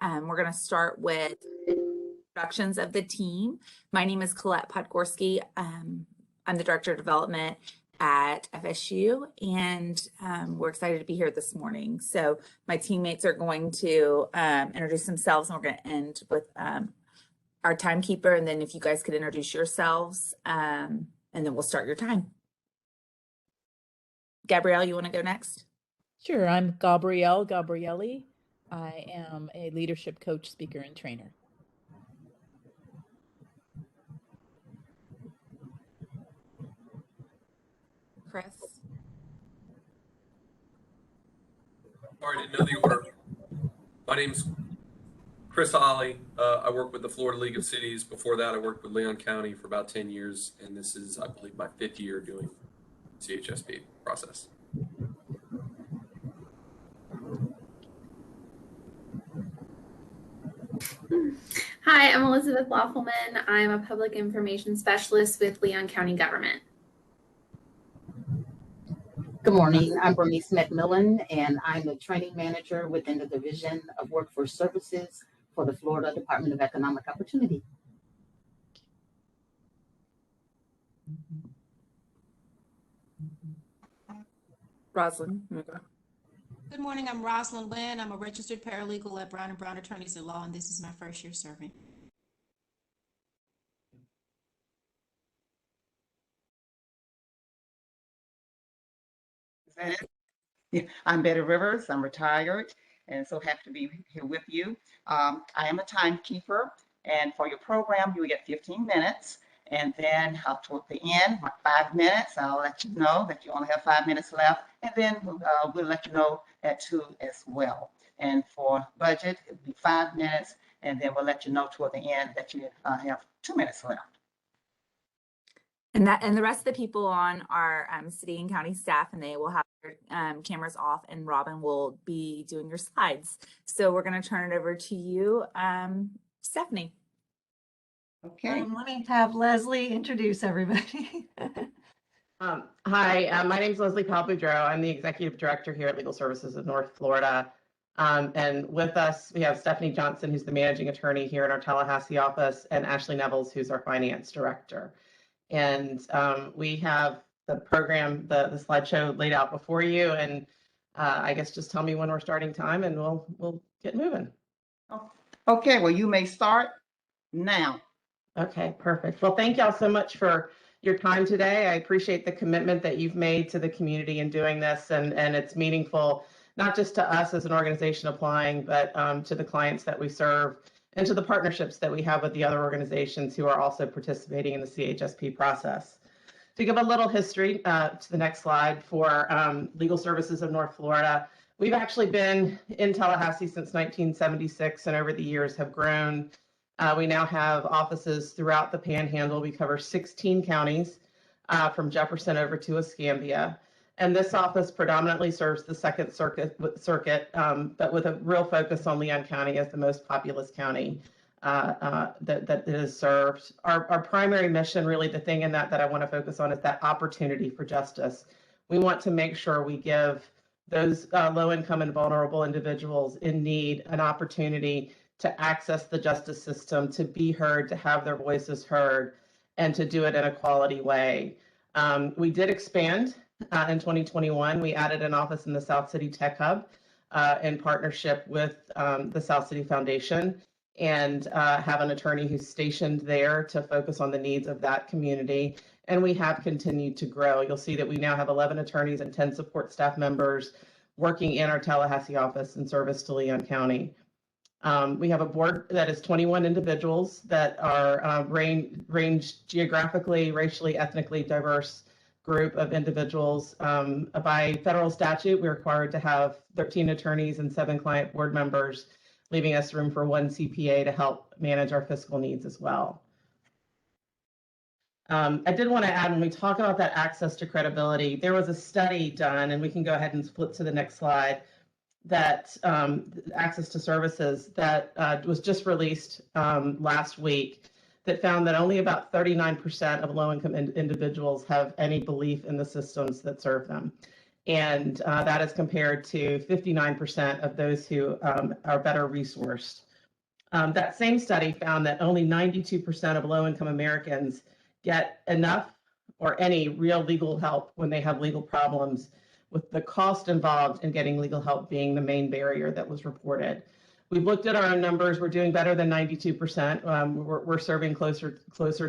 We're going to start with introductions of the team. My name is Colette Podgorski. I'm the Director of Development at FSU, and we're excited to be here this morning. So my teammates are going to introduce themselves, and we're going to end with our timekeeper, and then if you guys could introduce yourselves, and then we'll start your time. Gabrielle, you want to go next? Sure, I'm Gabrielle Gabrielli. I am a leadership coach, speaker, and trainer. Chris? Sorry, I didn't know the order. My name's Chris Holly. I work with the Florida League of Cities. Before that, I worked with Leon County for about 10 years, and this is, I believe, my 5th year doing CHSP process. Hi, I'm Elizabeth Loffelman. I'm a public information specialist with Leon County Government. Good morning. I'm Bernice McMillan, and I'm the training manager within the Division of Workforce Services for the Florida Department of Economic Opportunity. Rosalind? Good morning, I'm Rosalind Lynn. I'm a registered paralegal at Brown & Brown Attorneys at Law, and this is my first year serving. Is that it? Yeah, I'm Betty Rivers. I'm retired and so happy to be here with you. I am a timekeeper, and for your program, you will get 15 minutes. And then toward the end, 5 minutes, I'll let you know that you only have 5 minutes left. And then we'll let you know at 2 as well. And for budget, it'll be 5 minutes. And then we'll let you know toward the end that you have 2 minutes left. And the rest of the people on our city and county staff, and they will have their cameras off, and Robin will be doing your slides. So we're going to turn it over to you, Stephanie. Okay. Let me have Leslie introduce everybody. Hi, my name is Leslie Palboudreau. I'm the Executive Director here at Legal Services of North Florida. And with us, we have Stephanie Johnson, who's the Managing Attorney here in our Tallahassee office, and Ashley Nevels, who's our Finance Director. And we have the program, the slideshow laid out before you. And I guess just tell me when we're starting time, and we'll get moving. Okay, well, you may start now. Okay, perfect. Well, thank y'all so much for your time today. I appreciate the commitment that you've made to the community in doing this, and it's meaningful, not just to us as an organization applying, but to the clients that we serve and to the partnerships that we have with the other organizations who are also participating in the CHSP process. To give a little history to the next slide for Legal Services of North Florida, we've actually been in Tallahassee since 1976, and over the years have grown. We now have offices throughout the Panhandle. We cover 16 counties from Jefferson over to Escambia. And this office predominantly serves the Second Circuit, but with a real focus on Leon County as the most populous county that is served. Our primary mission, really the thing in that I want to focus on, is that opportunity for justice. We want to make sure we give those low-income and vulnerable individuals in need an opportunity to access the justice system, to be heard, to have their voices heard, and to do it in a quality way. We did expand in 2021. We added an office in the South City Tech Hub in partnership with the South City Foundation, and have an attorney who's stationed there to focus on the needs of that community. And we have continued to grow. You'll see that we now have 11 attorneys and 10 support staff members working in our Tallahassee office in service to Leon County. We have a board that is 21 individuals that are ranged geographically, racially, ethnically diverse group of individuals. By federal statute, we're required to have 13 attorneys and 7 client board members, leaving us room for 1 CPA to help manage our fiscal needs as well. I did want to add, when we talk about that access to credibility, there was a study done, and we can go ahead and flip to the next slide, that access to services that was just released last week, that found that only about 39% of low-income individuals have any belief in the systems that serve them. And that is compared to 59% of those who are better resourced. That same study found that only 92% of low-income Americans get enough or any real legal help when they have legal problems, with the cost involved in getting legal help being the main barrier that was reported. We've looked at our own numbers. We're doing better than 92%. We're serving closer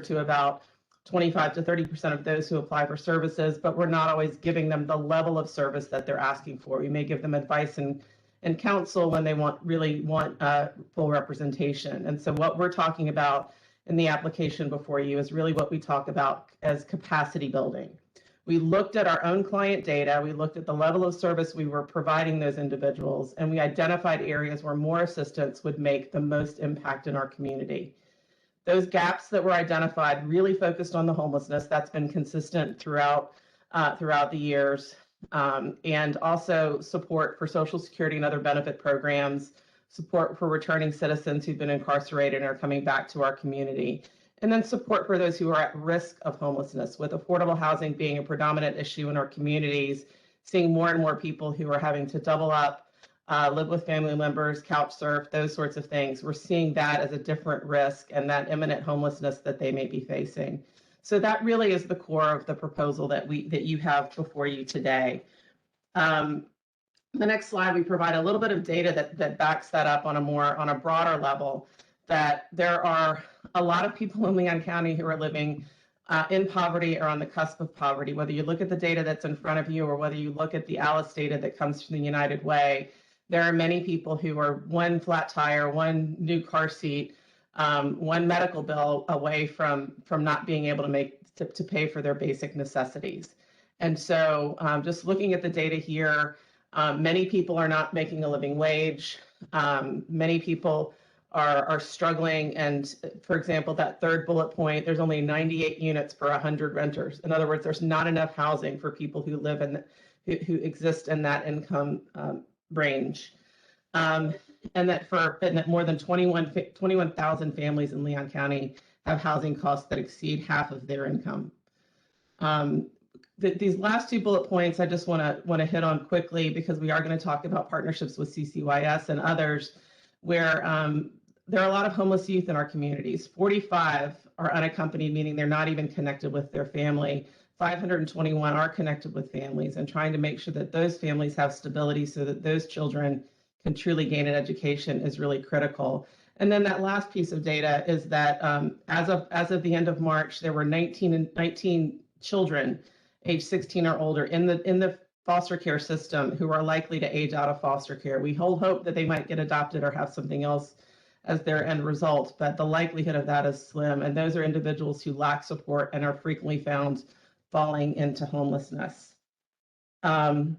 to about 25 to 30% of those who apply for services, but we're not always giving them the level of service that they're asking for. We may give them advice and counsel when they really want full representation. And so what we're talking about in the application before you is really what we talk about as capacity building. We looked at our own client data, we looked at the level of service we were providing those individuals, and we identified areas where more assistance would make the most impact in our community. Those gaps that were identified really focused on the homelessness. That's been consistent throughout the years, and also support for Social Security and other benefit programs, support for returning citizens who've been incarcerated and are coming back to our community, and then support for those who are at risk of homelessness, with affordable housing being a predominant issue in our communities, seeing more and more people who are having to double up, live with family members, couch surf, those sorts of things. We're seeing that as a different risk and that imminent homelessness that they may be facing. So that really is the core of the proposal that you have before you today. The next slide, we provide a little bit of data that backs that up on a broader level, that there are a lot of people in Leon County who are living in poverty or on the cusp of poverty. Whether you look at the data that's in front of you or whether you look at the ALICE data that comes from the United Way, there are many people who are one flat tire, one new car seat, one medical bill away from not being able to pay for their basic necessities. And so just looking at the data here, many people are not making a living wage. Many people are struggling. And for example, that third bullet point, there's only 98 units per 100 renters. In other words, there's not enough housing for people who live who exist in that income range. And that more than 21,000 families in Leon County have housing costs that exceed half of their income. These last two bullet points I just want to hit on quickly, because we are going to talk about partnerships with CCYS and others, where there are a lot of homeless youth in our communities. 45 are unaccompanied, meaning they're not even connected with their family. 521 are connected with families, and trying to make sure that those families have stability so that those children can truly gain an education is really critical. And then that last piece of data is that as of the end of March, there were 19 children age 16 or older in the foster care system who are likely to age out of foster care. We hold hope that they might get adopted or have something else as their end result, but the likelihood of that is slim. And those are individuals who lack support and are frequently found falling into homelessness. So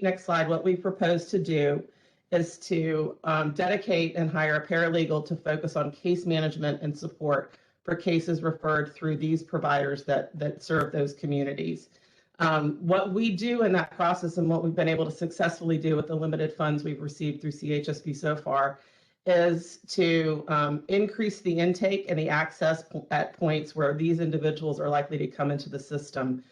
next slide, what we propose to do is to dedicate and hire a paralegal to focus on case management and support for cases referred through these providers that serve those communities. What we do in that process, and what we've been able to successfully do with the limited funds we've received through CHSP so far, is to increase the intake and the access at points where these individuals are likely to come into the system.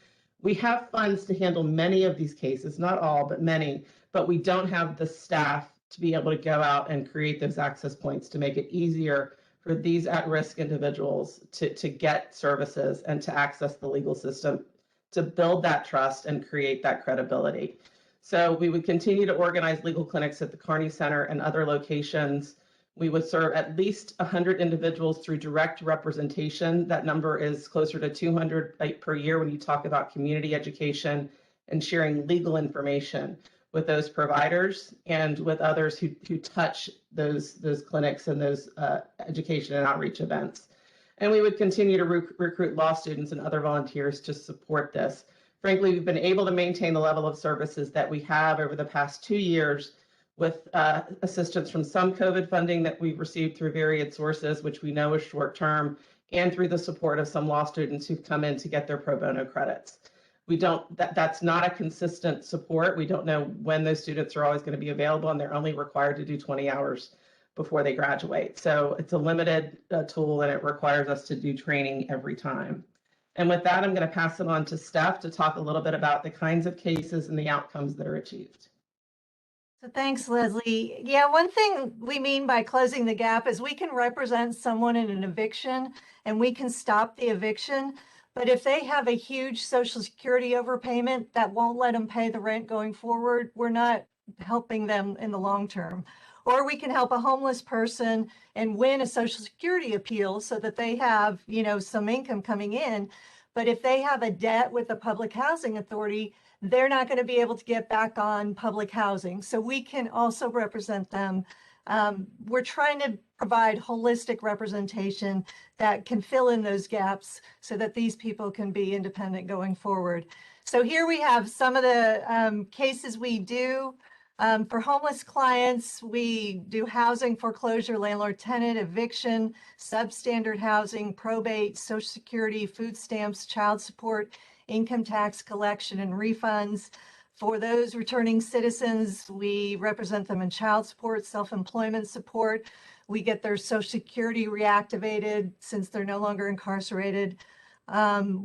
We have funds to handle many of these cases, not all, but many, but we don't have the staff to be able to go out and create those access points to make it easier for these at-risk individuals to get services and to access the legal system, to build that trust and create that credibility. So we would continue to organize legal clinics at the Kearney Center and other locations. We would serve at least 100 individuals through direct representation. That number is closer to 200 per year when you talk about community education and sharing legal information with those providers and with others who touch those clinics and those education and outreach events. And we would continue to recruit law students and other volunteers to support this. Frankly, we've been able to maintain the level of services that we have over the past 2 years with assistance from some COVID funding that we've received through various sources, which we know is short-term, and through the support of some law students who've come in to get their pro bono credits. That's not a consistent support. We don't know when those students are always going to be available, and they're only required to do 20 hours before they graduate. So it's a limited tool, and it requires us to do training every time. And with that, I'm going to pass it on to Steph to talk a little bit about the kinds of cases and the outcomes that are achieved. So thanks, Leslie. Yeah, one thing we mean by closing the gap is we can represent someone in an eviction and we can stop the eviction. But if they have a huge Social Security overpayment that won't let them pay the rent going forward, we're not helping them in the long term. Or we can help a homeless person and win a Social Security appeal so that they have, some income coming in. But if they have a debt with the Public Housing Authority, they're not going to be able to get back on public housing. So we can also represent them. We're trying to provide holistic representation that can fill in those gaps so that these people can be independent going forward. So here we have some of the cases we do. For homeless clients, we do housing foreclosure, landlord tenant, eviction, substandard housing, probate, Social Security, food stamps, child support, income tax collection and refunds. For those returning citizens, we represent them in child support, self-employment support. We get their Social Security reactivated since they're no longer incarcerated.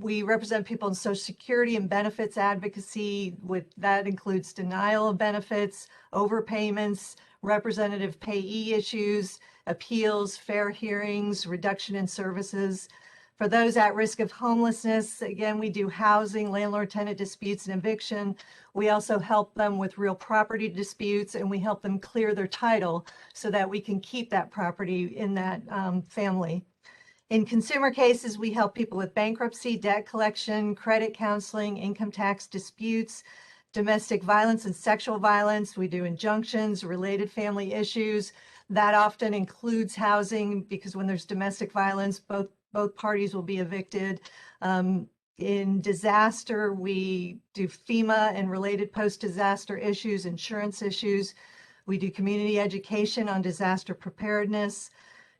We represent people in Social Security and benefits advocacy. That includes denial of benefits, overpayments, representative payee issues, appeals, fair hearings, reduction in services. For those at risk of homelessness, again, we do housing, landlord-tenant disputes, and eviction. We also help them with real property disputes, and we help them clear their title so that we can keep that property in that family. In consumer cases, we help people with bankruptcy, debt collection, credit counseling, income tax disputes, domestic violence and sexual violence. We do injunctions, related family issues. That often includes housing because when there's domestic violence, both parties will be evicted. In disaster, we do FEMA and related post-disaster issues, insurance issues. We do community education on disaster preparedness.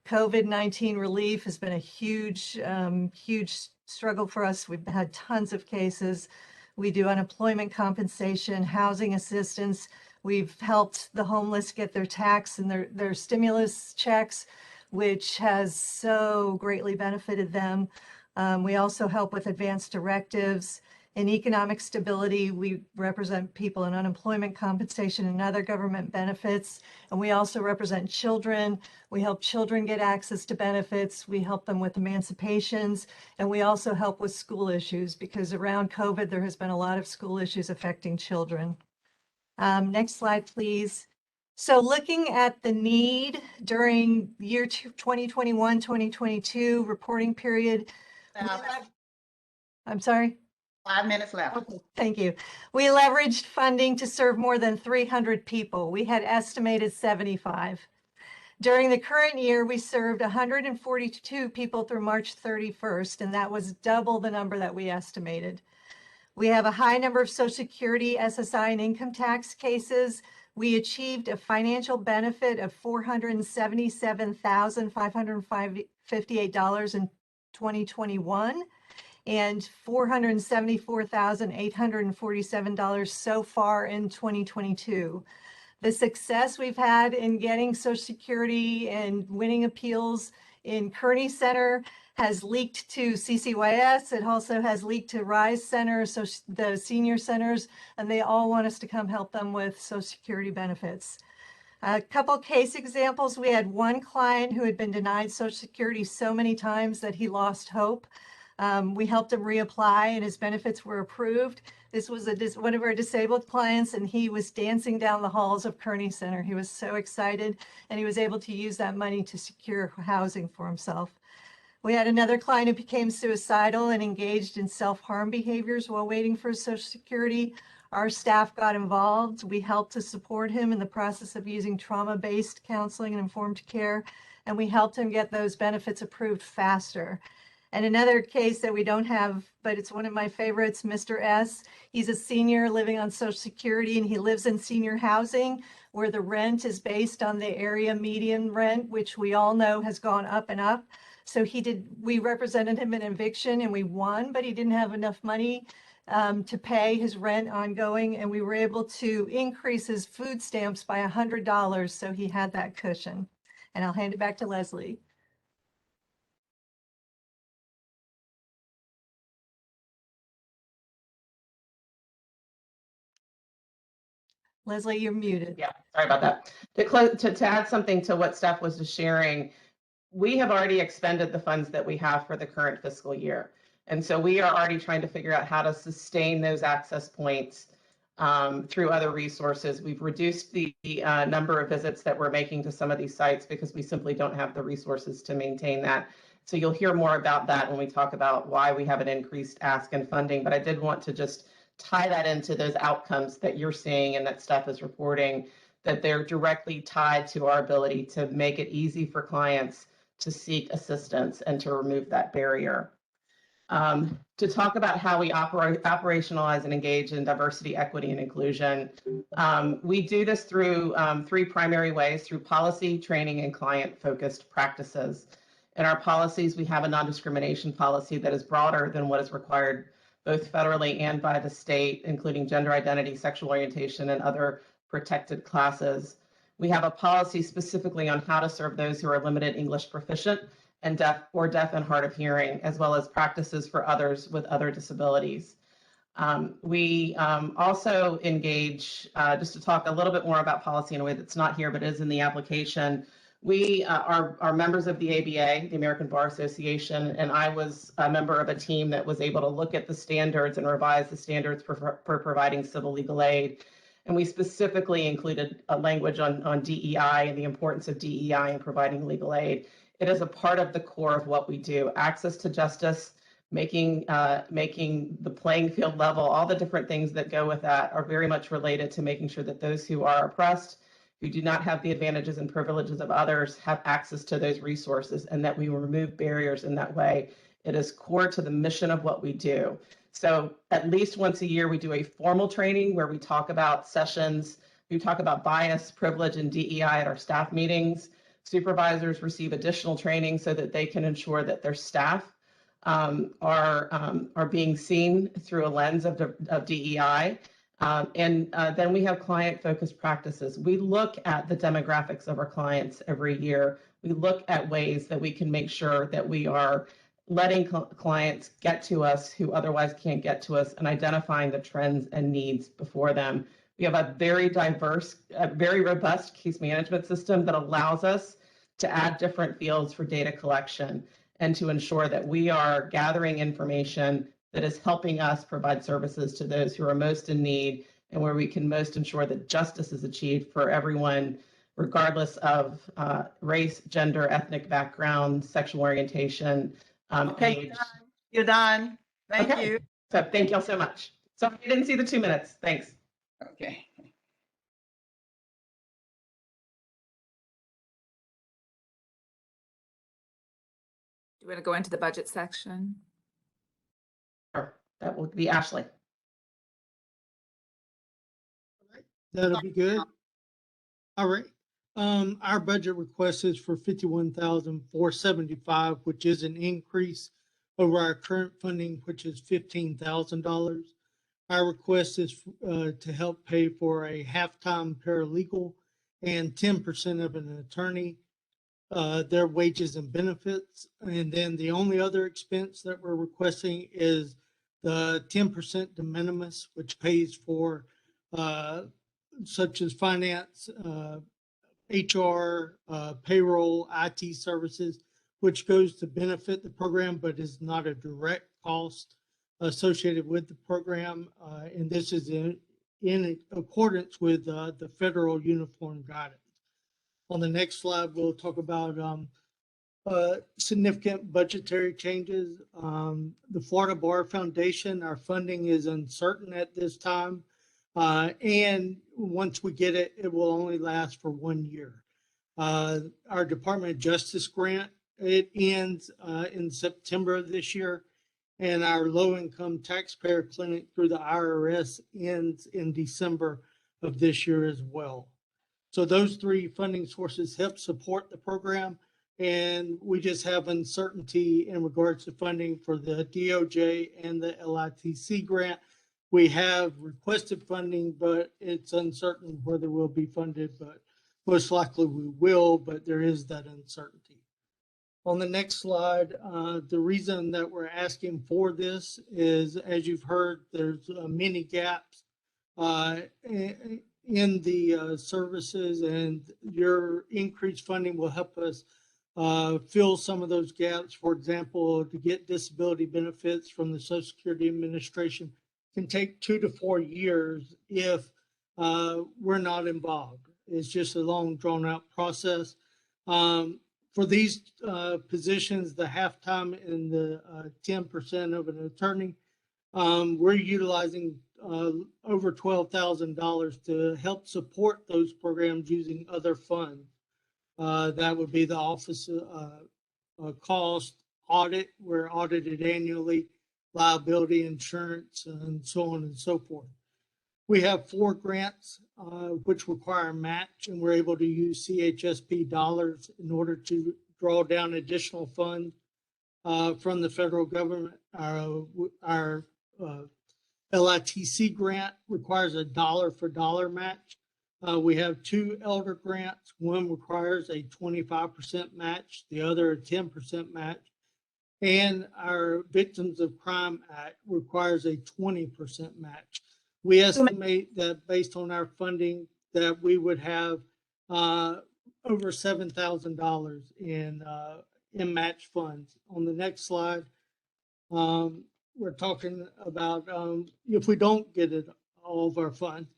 COVID-19 relief has been a huge struggle for us. We've had tons of cases. We do unemployment compensation, housing assistance. We've helped the homeless get their tax and their stimulus checks, which has so greatly benefited them. We also help with advanced directives. In economic stability, we represent people in unemployment compensation and other government benefits. And we also represent children. We help children get access to benefits. We help them with emancipations. And we also help with school issues because around COVID, there has been a lot of school issues affecting children. Next slide, please. So looking at the need during year 2021, 2022 reporting period. I'm sorry. 5 minutes left. Okay, thank you. We leveraged funding to serve more than 300 people. We had estimated 75. During the current year, we served 142 people through March 31st, and that was double the number that we estimated. We have a high number of Social Security, SSI, and income tax cases. We achieved a financial benefit of $477,558 in 2021. And $474,847 so far in 2022. The success we've had in getting Social Security and winning appeals in Kearney Center has leaked to CCYS. It also has leaked to RISE Center, so the senior centers, and they all want us to come help them with Social Security benefits. A couple case examples. We had one client who had been denied Social Security so many times that he lost hope. We helped him reapply and his benefits were approved. This was one of our disabled clients and he was dancing down the halls of Kearney Center. He was so excited and he was able to use that money to secure housing for himself. We had another client who became suicidal and engaged in self-harm behaviors while waiting for Social Security. Our staff got involved. We helped to support him in the process of using trauma-based counseling and informed care, and we helped him get those benefits approved faster. And another case that we don't have, but it's one of my favorites, Mr. S. He's a senior living on Social Security and he lives in senior housing where the rent is based on the area median rent, which we all know has gone up and up. So we represented him in eviction and we won, but he didn't have enough money to pay his rent ongoing. And we were able to increase his food stamps by $100. So he had that cushion. And I'll hand it back to Leslie. Leslie, you're muted. Yeah, sorry about that. To add something to what Steph was just sharing, we have already expended the funds that we have for the current fiscal year. And so we are already trying to figure out how to sustain those access points through other resources. We've reduced the number of visits that we're making to some of these sites because we simply don't have the resources to maintain that. So you'll hear more about that when we talk about why we have an increased ask and funding. But I did want to just tie that into those outcomes that you're seeing and that Steph is reporting, that they're directly tied to our ability to make it easy for clients to seek assistance and to remove that barrier. To talk about how we operationalize and engage in diversity, equity, and inclusion, we do this through three primary ways: through policy, training, and client-focused practices. In our policies, we have a non-discrimination policy that is broader than what is required both federally and by the state, including gender identity, sexual orientation, and other protected classes. We have a policy specifically on how to serve those who are limited English proficient and deaf and hard of hearing, as well as practices for others with other disabilities. We also engage, just to talk a little bit more about policy in a way that's not here, but is in the application. We are members of the ABA, the American Bar Association, and I was a member of a team that was able to look at the standards and revise the standards for providing civil legal aid. And we specifically included a language on DEI and the importance of DEI in providing legal aid. It is a part of the core of what we do. Access to justice, making the playing field level, all the different things that go with that are very much related to making sure that those who are oppressed, who do not have the advantages and privileges of others, have access to those resources, and that we remove barriers in that way. It is core to the mission of what we do. So at least once a year, we do a formal training where we talk about sessions. We talk about bias, privilege, and DEI at our staff meetings. Supervisors receive additional training so that they can ensure that their staff are being seen through a lens of DEI. Then we have client-focused practices. We look at the demographics of our clients every year. We look at ways that we can make sure that we are letting clients get to us who otherwise can't get to us, and identifying the trends and needs before them. We have a very diverse, very robust case management system that allows us to add different fields for data collection and to ensure that we are gathering information that is helping us provide services to those who are most in need, and where we can most ensure that justice is achieved for everyone, regardless of race, gender, ethnic background, sexual orientation, Okay, age. you're done. Thank Okay. you. So thank y'all so much. Sorry you didn't see the 2 minutes. Thanks. Okay. Do you want to go into the budget section? Sure. That will be Ashley. That'll be good. All right. Our budget request is for $51,475, which is an increase over our current funding, which is $15,000. Our request is to help pay for a half-time paralegal and 10% of an attorney, their wages and benefits. And then the only other expense that we're requesting is the 10% de minimis, which pays for such as finance, HR, payroll, IT services, which goes to benefit the program, but is not a direct cost associated with the program. And this is in accordance with the federal uniform guidance. On the next slide, we'll talk about significant budgetary changes. The Florida Bar Foundation, our funding is uncertain at this time. And once we get it, it will only last for 1 year. Our Department of Justice grant, it ends in September of this year. And our low-income taxpayer clinic through the IRS ends in December of this year as well. So those three funding sources help support the program. And we just have uncertainty in regards to funding for the DOJ and the LITC grant. We have requested funding, but it's uncertain whether we'll be funded, but most likely we will, but there is that uncertainty. On the next slide, the reason that we're asking for this is, as you've heard, there's many gaps in the services, and your increased funding will help us fill some of those gaps. For example, to get disability benefits from the Social Security Administration can take 2 to 4 years if we're not involved. It's just a long, drawn-out process. For these positions, the half-time and the 10% of an attorney, we're utilizing over $12,000 to help support those programs using other funds. That would be the office cost audit. We're audited annually, liability insurance, and so on and so forth. We have 4 grants which require a match, and we're able to use CHSP dollars in order to draw down additional funds from the federal government. Our LITC grant requires a dollar for dollar match. We have 2 elder grants. One requires a 25% match, the other a 10% match. And our Victims of Crime Act requires a 20% match. We estimate that based on our funding that we would have over $7,000 in match funds. On the next slide, we're talking about if we don't get it, all of our funds,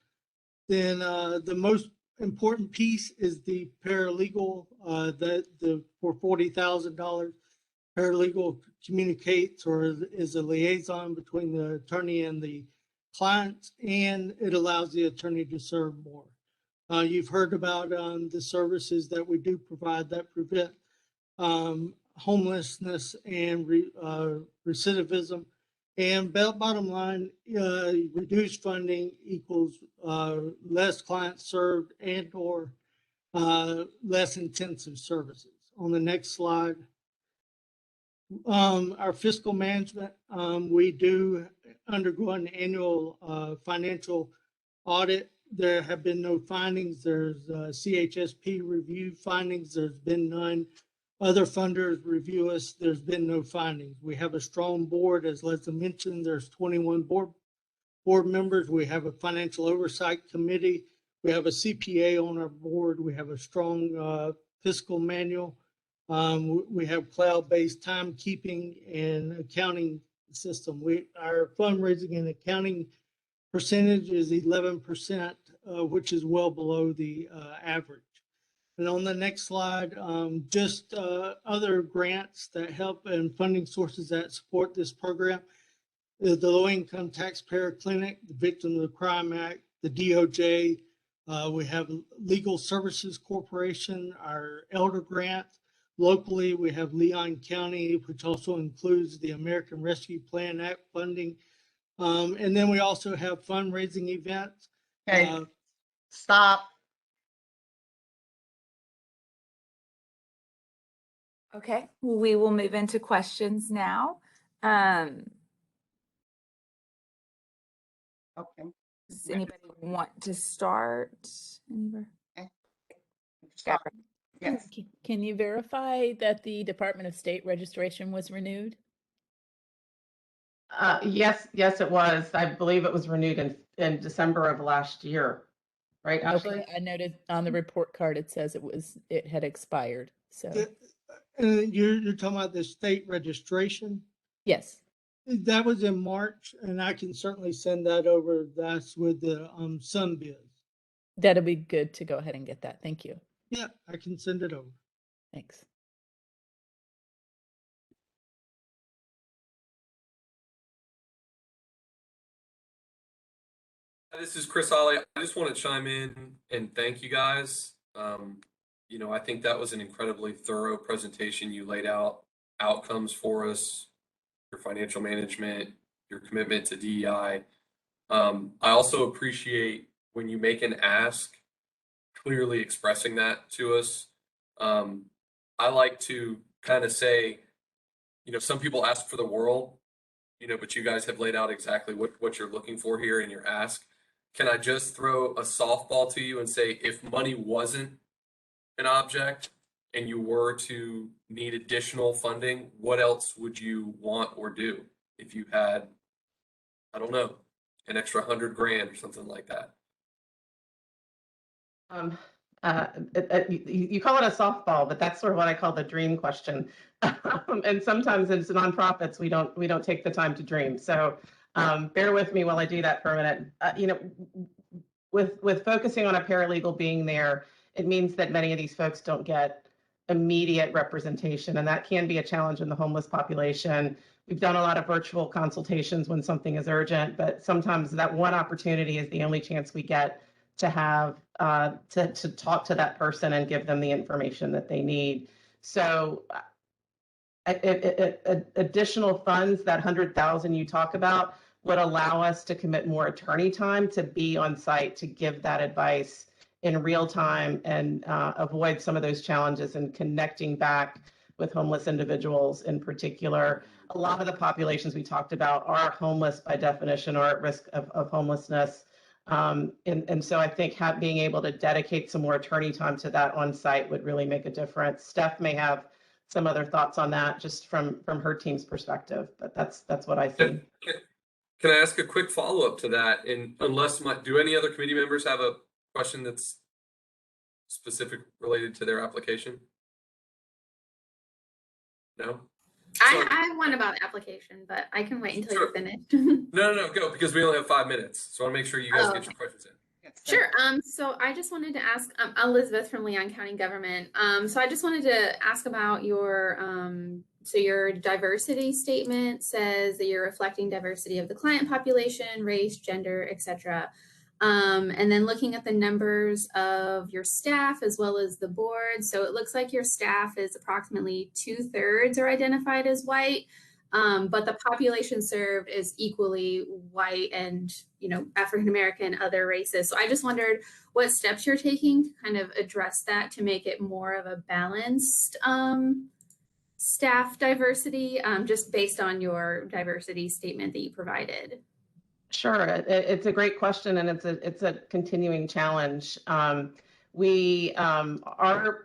then the most important piece is the paralegal for $40,000. Paralegal communicates or is a liaison between the attorney and the clients, and it allows the attorney to serve more. You've heard about the services that we do provide that prevent homelessness and recidivism. And bottom line, reduced funding equals less clients served and or less intensive services. On the next slide, our fiscal management, we do undergo an annual financial audit. There have been no findings. There's CHSP review findings. There's been none. Other funders review us. There's been no findings. We have a strong board. As Leslie mentioned, there's 21 board members. We have a financial oversight committee. We have a CPA on our board. We have a strong fiscal manual. We have cloud-based timekeeping and accounting system. Our fundraising and accounting percentage is 11%, which is well below the average. And on the next slide, just other grants that help and funding sources that support this program. The Low Income Taxpayer Clinic, the Victims of Crime Act, the DOJ. We have Legal Services Corporation, our Elder Grant. Locally, we have Leon County, which also includes the American Rescue Plan Act funding. And then we also have fundraising events. Okay, stop. Okay, we will move into questions now. Okay. Does anybody want to start? Anybody? Stop. Yes. Can you verify that the Department of State registration was renewed? Yes, it was. I believe it was renewed in December of last year, right, Ashley? Okay, I noted on the report card, it says it had expired, so. You're talking about the state registration? Yes, That was in March, and I can certainly send that over. That's with the SunBiz. that'll be good to go ahead and get that. Thank you. Yeah, I can send it over. Thanks. This is Chris Ollie. I just want to chime in and thank you guys. I think that was an incredibly thorough presentation. You laid out outcomes for us, your financial management, your commitment to DEI. I also appreciate when you make an ask, clearly expressing that to us. I like to kind of say, some people ask for the world, but you guys have laid out exactly what you're looking for here in your ask. Can I just throw a softball to you and say, if money wasn't an object and you were to need additional funding, what else would you want or do if you had, I don't know, an extra $100,000 or something like that? Um, you call it a softball, but that's sort of what I call the dream question. And sometimes as nonprofits, we don't take the time to dream. So bear with me while I do that for a minute. With focusing on a paralegal being there, it means that many of these folks don't get immediate representation, and that can be a challenge in the homeless population. We've done a lot of virtual consultations when something is urgent, but sometimes that one opportunity is the only chance we get to have to talk to that person and give them the information that they need. So additional funds, that 100,000 you talk about, would allow us to commit more attorney time to be on site to give that advice in real time and avoid some of those challenges in connecting back with homeless individuals in particular. A lot of the populations we talked about are homeless by definition or at risk of homelessness. And so I think being able to dedicate some more attorney time to that on site would really make a difference. Steph may have some other thoughts on that just from her team's perspective, but that's what I see. Can I ask a quick follow-up to that? And do any other committee members have a question that's specific related to their application? No? I have one about application, but I can wait until you're finished. No, go, because we only have 5 minutes. So I want to make sure you guys get your questions in. Sure. So I just wanted to ask, Elizabeth from Leon County Government. So I just wanted to ask about your, so your diversity statement says that you're reflecting diversity of the client population, race, gender, etc. And then looking at the numbers of your staff as well as the board. So it looks like your staff is approximately 2/3 are identified as white. But the population served is equally white and, African American, other races. So I just wondered what steps you're taking to kind of address that to make it more of a balanced staff diversity, just based on your diversity statement that you provided. Sure, it's a great question, and it's a continuing challenge. We interview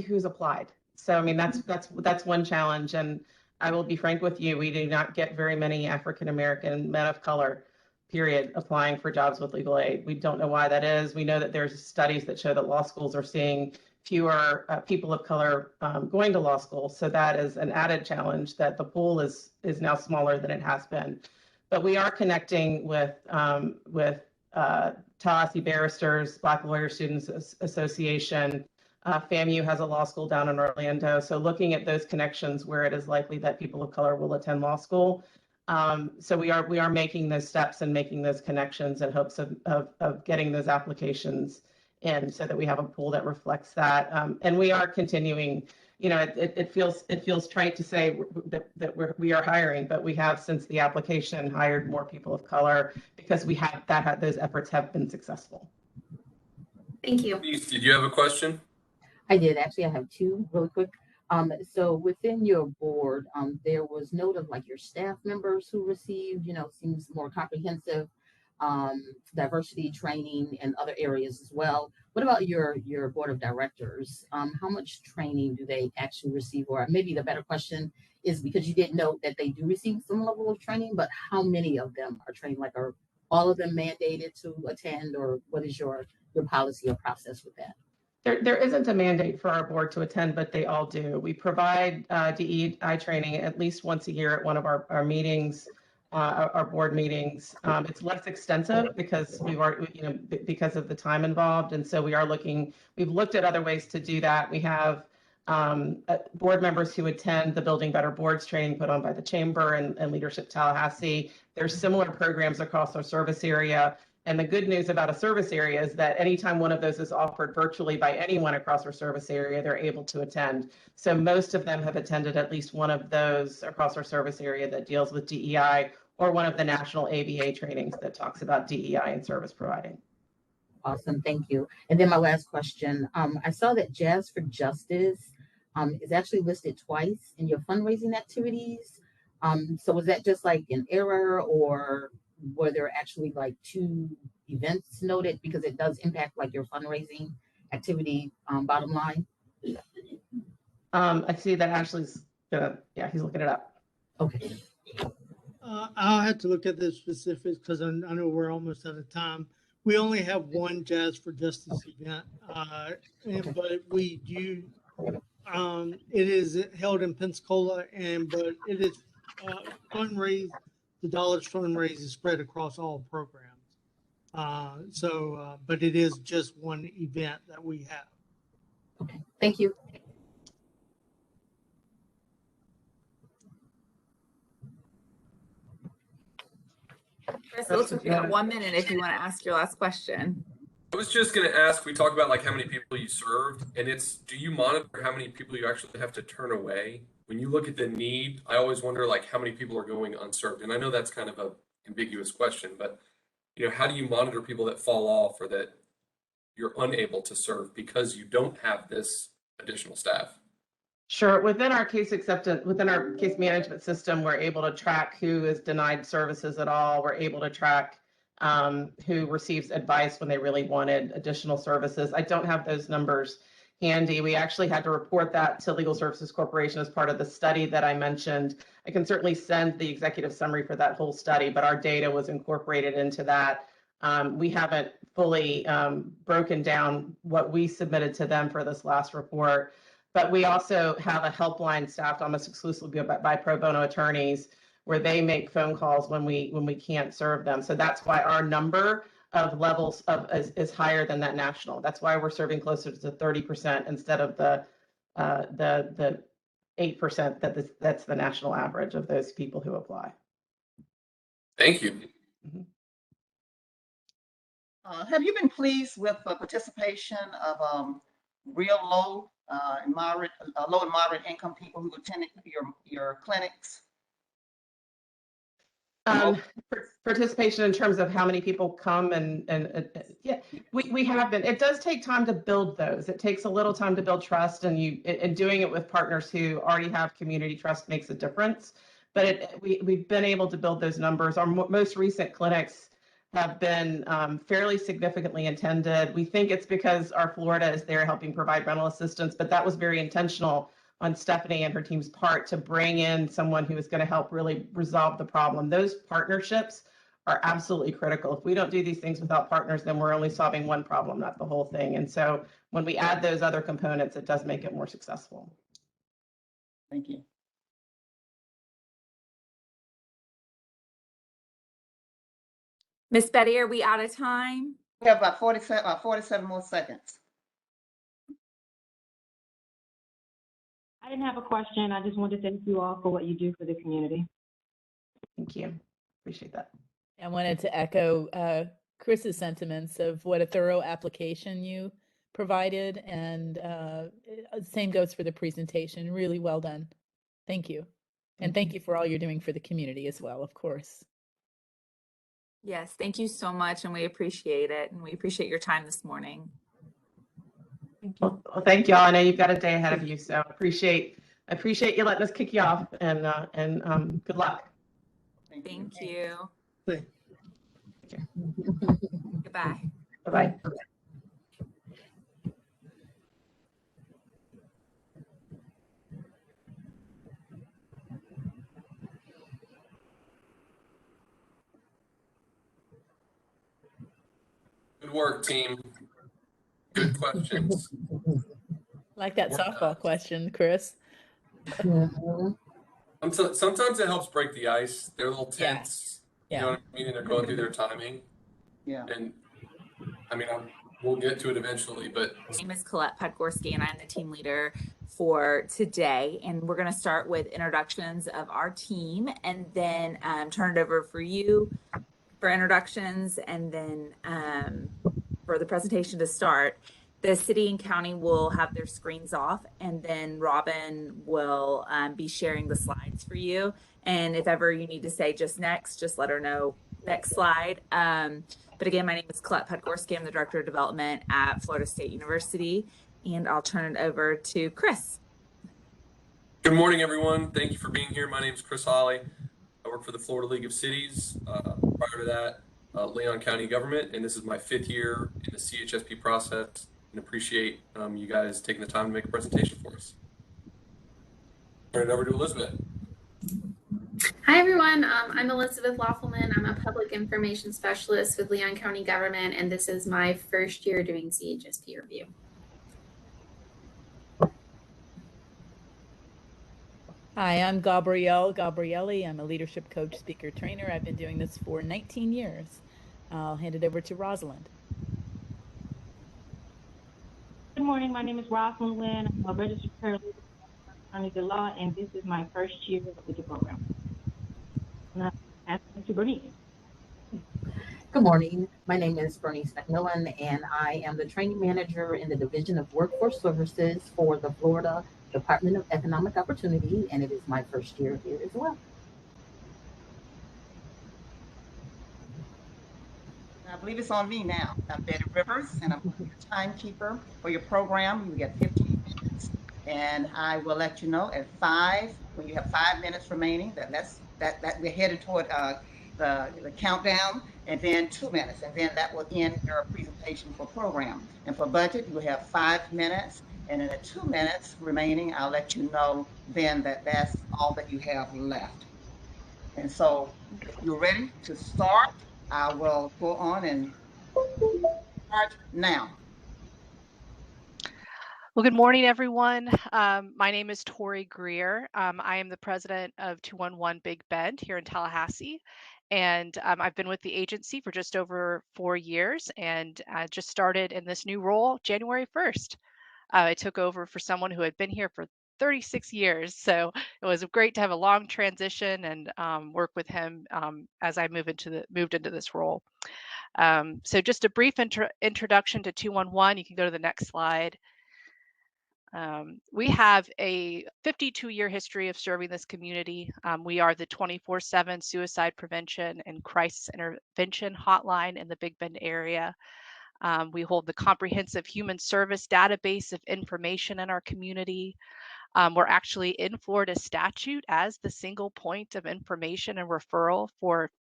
who's applied. So I mean that's one challenge, and I will be frank with you, we do not get very many African American men of color, period, applying for jobs with legal aid. We don't know why that is. We know that there's studies that show that law schools are seeing fewer people of color going to law school. So that is an added challenge, that the pool is now smaller than it has been. But we are connecting with Tallahassee Barristers, Black Lawyer Students Association. FAMU has a law school down in Orlando. So looking at those connections where it is likely that people of color will attend law school. So we are making those steps and making those connections in hopes of getting those applications in so that we have a pool that reflects that. And we are continuing, it feels trite to say that we are hiring, but we have, since the application, hired more people of color because those efforts have been successful. Thank you. Denise, did you have a question? I did. Actually, I have two really quick. So within your board, there was note of like your staff members who received, seems more comprehensive diversity training in other areas as well. What about your board of directors? How much training do they actually receive? Or maybe the better question is, because you did note that they do receive some level of training, but how many of them are trained? Like, are all of them mandated to attend, or what is your policy or process with that? There isn't a mandate for our board to attend, but they all do. We provide DEI training at least once a year at one of our meetings, our board meetings. It's less extensive because because of the time involved, and so we've looked at other ways to do that. We have board members who attend the Building Better Boards training put on by the Chamber and Leadership Tallahassee. There's similar programs across our service area. And the good news about a service area is that anytime one of those is offered virtually by anyone across our service area, they're able to attend. So most of them have attended at least one of those across our service area that deals with DEI, or one of the national ABA trainings that talks about DEI and service providing. Awesome, thank you. And then my last question, I saw that Jazz for Justice is actually listed twice in your fundraising activities. So was that just like an error, or were there actually like two events noted, because it does impact like your fundraising activity bottom line? I see that Ashley's he's looking it up. Okay. I'll have to look at the specifics because I know we're almost out of time. we only have one Jazz for Justice event, but we do. It is held in Pensacola, but it is fundraised. The dollars fundraised is spread across all programs. But it is just one event that we have. Okay, thank you. Chris, it looks like you got 1 minute if you want to ask your last question. I was just going to ask, we talk about like how many people you served, and it's, do you monitor how many people you actually have to turn away? When you look at the need, I always wonder like how many people are going unserved. And I know that's kind of a ambiguous question, but how do you monitor people that fall off or that you're unable to serve because you don't have this additional staff? Sure. Within our case management system, we're able to track who is denied services at all. We're able to track who receives advice when they really wanted additional services. I don't have those numbers handy. We actually had to report that to Legal Services Corporation as part of the study that I mentioned. I can certainly send the executive summary for that whole study, but our data was incorporated into that. We haven't fully broken down what we submitted to them for this last report, but we also have a helpline staffed almost exclusively by pro bono attorneys where they make phone calls when we can't serve them. So that's why our number of levels is higher than that national. That's why we're serving closer to 30% instead of the 8% that's the national average of those people who apply. Thank you. Have you been pleased with the participation of real low and moderate income people who attended your clinics? Participation in terms of how many people come and yeah, we have been. It does take time to build those. It takes a little time to build trust, and doing it with partners who already have community trust makes a difference. But we've been able to build those numbers. Our most recent clinics have been fairly significantly attended. We think it's because our Florida is there helping provide rental assistance, but that was very intentional on Stephanie and her team's part to bring in someone who is going to help really resolve the problem. Those partnerships are absolutely critical. If we don't do these things without partners, then we're only solving one problem, not the whole thing. And so when we add those other components, it does make it more successful. Thank you. Miss Betty, are we out of time? We have about 47 more seconds. I didn't have a question. I just wanted to thank you all for what you do for the community. Thank you. Appreciate that. I wanted to echo Chris's sentiments of what a thorough application you provided, and same goes for the presentation. Really well done. Thank you. And thank you for all you're doing for the community as well, of course. Yes, thank you so much, and we appreciate it, and we appreciate your time this morning. Well, thank y'all. I know you've got a day ahead of you, so I appreciate you letting us kick you off, and good luck. Thank you. Thank Goodbye. Bye-bye. Good work, team. Good questions. Like that softball question, Chris. Sometimes it helps break the ice. They're a little tense. Yeah. You know what I mean? And they're going through their timing. Yeah. And I mean, we'll get to it eventually, but. My name is Colette Podgorski, and I'm the team leader for today. And we're going to start with introductions of our team, and then turn it over for you for introductions, and then for the presentation to start. The city and county will have their screens off, and then Robin will be sharing the slides for you. And if ever you need to say just next, just let her know next slide. But again, my name is Colette Podgorski. I'm the Director of Development at Florida State University, and I'll turn it over to Chris. Good morning, everyone. Thank you for being here. My name is Chris Hawley. I work for the Florida League of Cities. Prior to that, Leon County Government, and this is my 5th year in the CHSP process, and appreciate you guys taking the time to make a presentation for us. Turn it over to Elizabeth. Hi, everyone. I'm Elizabeth Loffelman. I'm a public information specialist with Leon County Government, and this is my first year doing CHSP review. Hi, I'm Gabrielle Gabrielli. I'm a leadership coach, speaker, trainer. I've been doing this for 19 years. I'll hand it over to Rosalind. Good morning. My name is Rosalind Lynn. I'm a registered paralegal attorney at law, and this is my first year with the program. And I'm to Bernice. Good morning. My name is Bernice McMillan, and I am the training manager in the Division of Workforce Services for the Florida Department of Economic Opportunity, and it is my first year here as well. I believe it's on me now. I'm Betty Rivers, and I'm your timekeeper for your program. You get 15 minutes, and I will let you know at 5 when you have 5 minutes remaining. That we're headed toward the countdown, and then 2 minutes, and then that will end your presentation for program. And for budget, you have 5 minutes, and in the 2 minutes remaining, I'll let you know then that that's all that you have left. And so, if you're ready to start, I will go on and start now. Well, good morning, everyone. My name is Tori Greer. I am the president of 211 Big Bend here in Tallahassee. And I've been with the agency for just over 4 years and just started in this new role January 1st. I took over for someone who had been here for 36 years. So it was great to have a long transition and work with him as I moved into this role. So just a brief introduction to 211. You can go to the next slide. We have a 52-year history of serving this community. We are the 24/7 suicide prevention and crisis intervention hotline in the Big Bend area. We hold the comprehensive human service database of information in our community. We're actually in Florida statute as the single point of information and referral for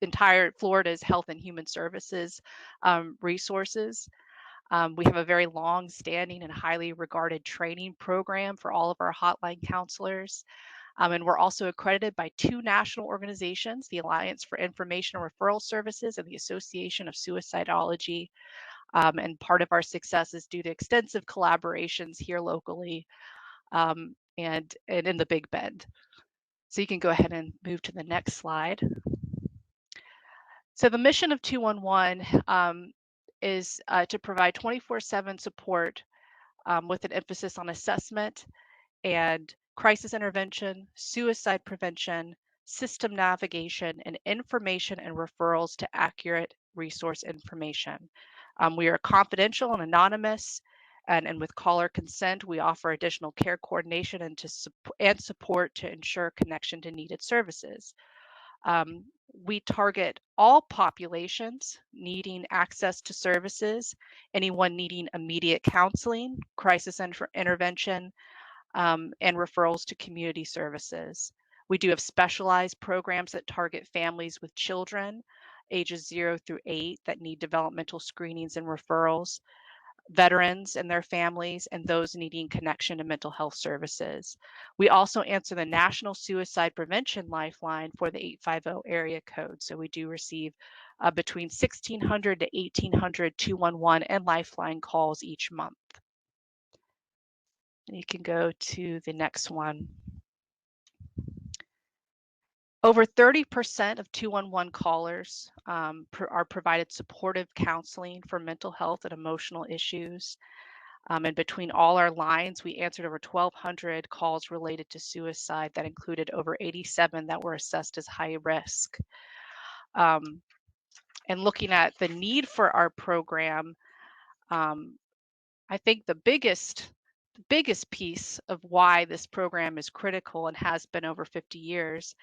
entire Florida's health and human services resources. We have a very long-standing and highly regarded training program for all of our hotline counselors. And we're also accredited by 2 national organizations, the Alliance for Information and Referral Services and the Association of Suicidology. And part of our success is due to extensive collaborations here locally and in the Big Bend. So you can go ahead and move to the next slide. So the mission of 211 is to provide 24/7 support with an emphasis on assessment and crisis intervention, suicide prevention, system navigation, and information and referrals to accurate resource information. We are confidential and anonymous, and with caller consent, we offer additional care coordination and support to ensure connection to needed services. We target all populations needing access to services, anyone needing immediate counseling, crisis intervention, and referrals to community services. We do have specialized programs that target families with children ages 0 through 8 that need developmental screenings and referrals, veterans and their families, and those needing connection to mental health services. We also answer the National Suicide Prevention Lifeline for the 850 area code. So we do receive between 1,600 to 1,800 211 and Lifeline calls each month. And you can go to the next one. Over 30% of 211 callers are provided supportive counseling for mental health and emotional issues. And between all our lines, we answered over 1,200 calls related to suicide that included over 87 that were assessed as high risk. And looking at the need for our program, I think the biggest piece of why this program is critical and has been over 50 years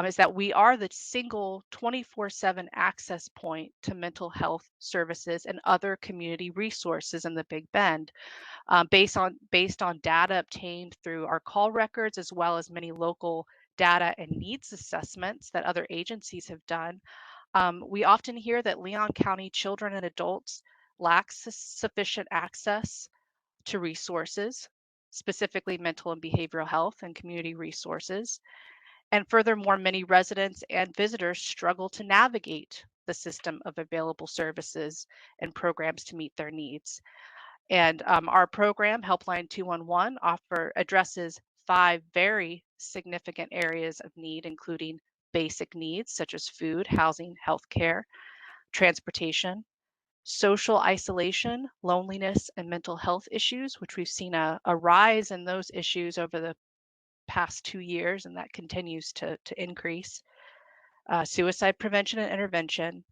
is that we are the single 24/7 access point to mental health services and other community resources in the Big Bend. Based on data obtained through our call records, as well as many local data and needs assessments that other agencies have done, we often hear that Leon County children and adults lack sufficient access to resources, specifically mental and behavioral health and community resources. And furthermore, many residents and visitors struggle to navigate the system of available services and programs to meet their needs. And our program, Helpline 211, addresses 5 very significant areas of need, including basic needs such as food, housing, healthcare, transportation, social isolation, loneliness, and mental health issues, which we've seen a rise in those issues over the past 2 years, and that continues to increase. Suicide prevention and intervention,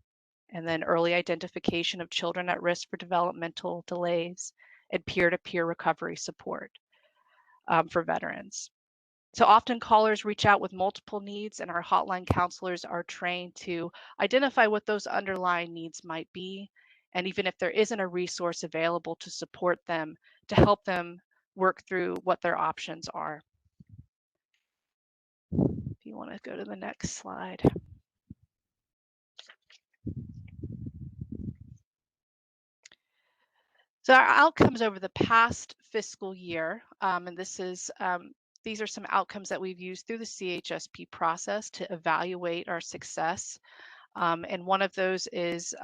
and then early identification of children at risk for developmental delays, and peer-to-peer recovery support for veterans. So often callers reach out with multiple needs, and our hotline counselors are trained to identify what those underlying needs might be, and even if there isn't a resource available to support them, to help them work through what their options are. If you want to go to the next slide. So our outcomes over the past fiscal year, and these are some outcomes that we've used through the CHSP process to evaluate our success. And one of those is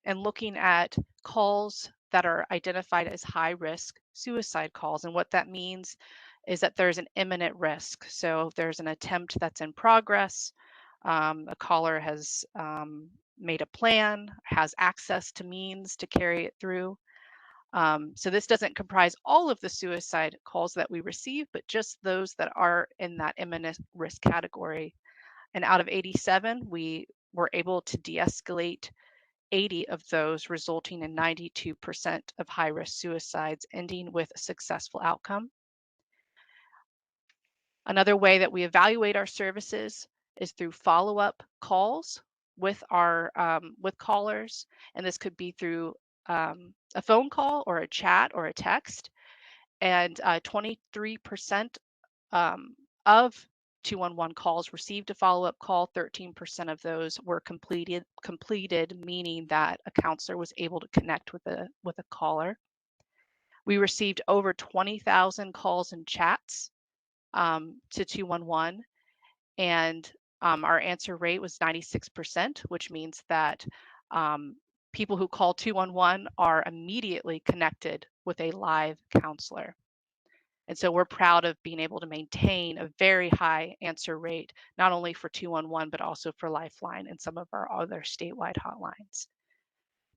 and looking at calls that are identified as high risk suicide calls. And what that means is that there's an imminent risk. So if there's an attempt that's in progress, a caller has made a plan, has access to means to carry it through. So this doesn't comprise all of the suicide calls that we receive, but just those that are in that imminent risk category. And out of 87, we were able to de-escalate 80 of those, resulting in 92% of high-risk suicides ending with a successful outcome. Another way that we evaluate our services is through follow-up calls with our with callers, and this could be through a phone call or a chat or a text. And 23% of 211 calls received a follow-up call. 13% of those were completed, meaning that a counselor was able to connect with a caller. We received over 20,000 calls and chats to 211, and our answer rate was 96%, which means that people who call 211 are immediately connected with a live counselor. And so we're proud of being able to maintain a very high answer rate, not only for 211, but also for Lifeline and some of our other statewide hotlines.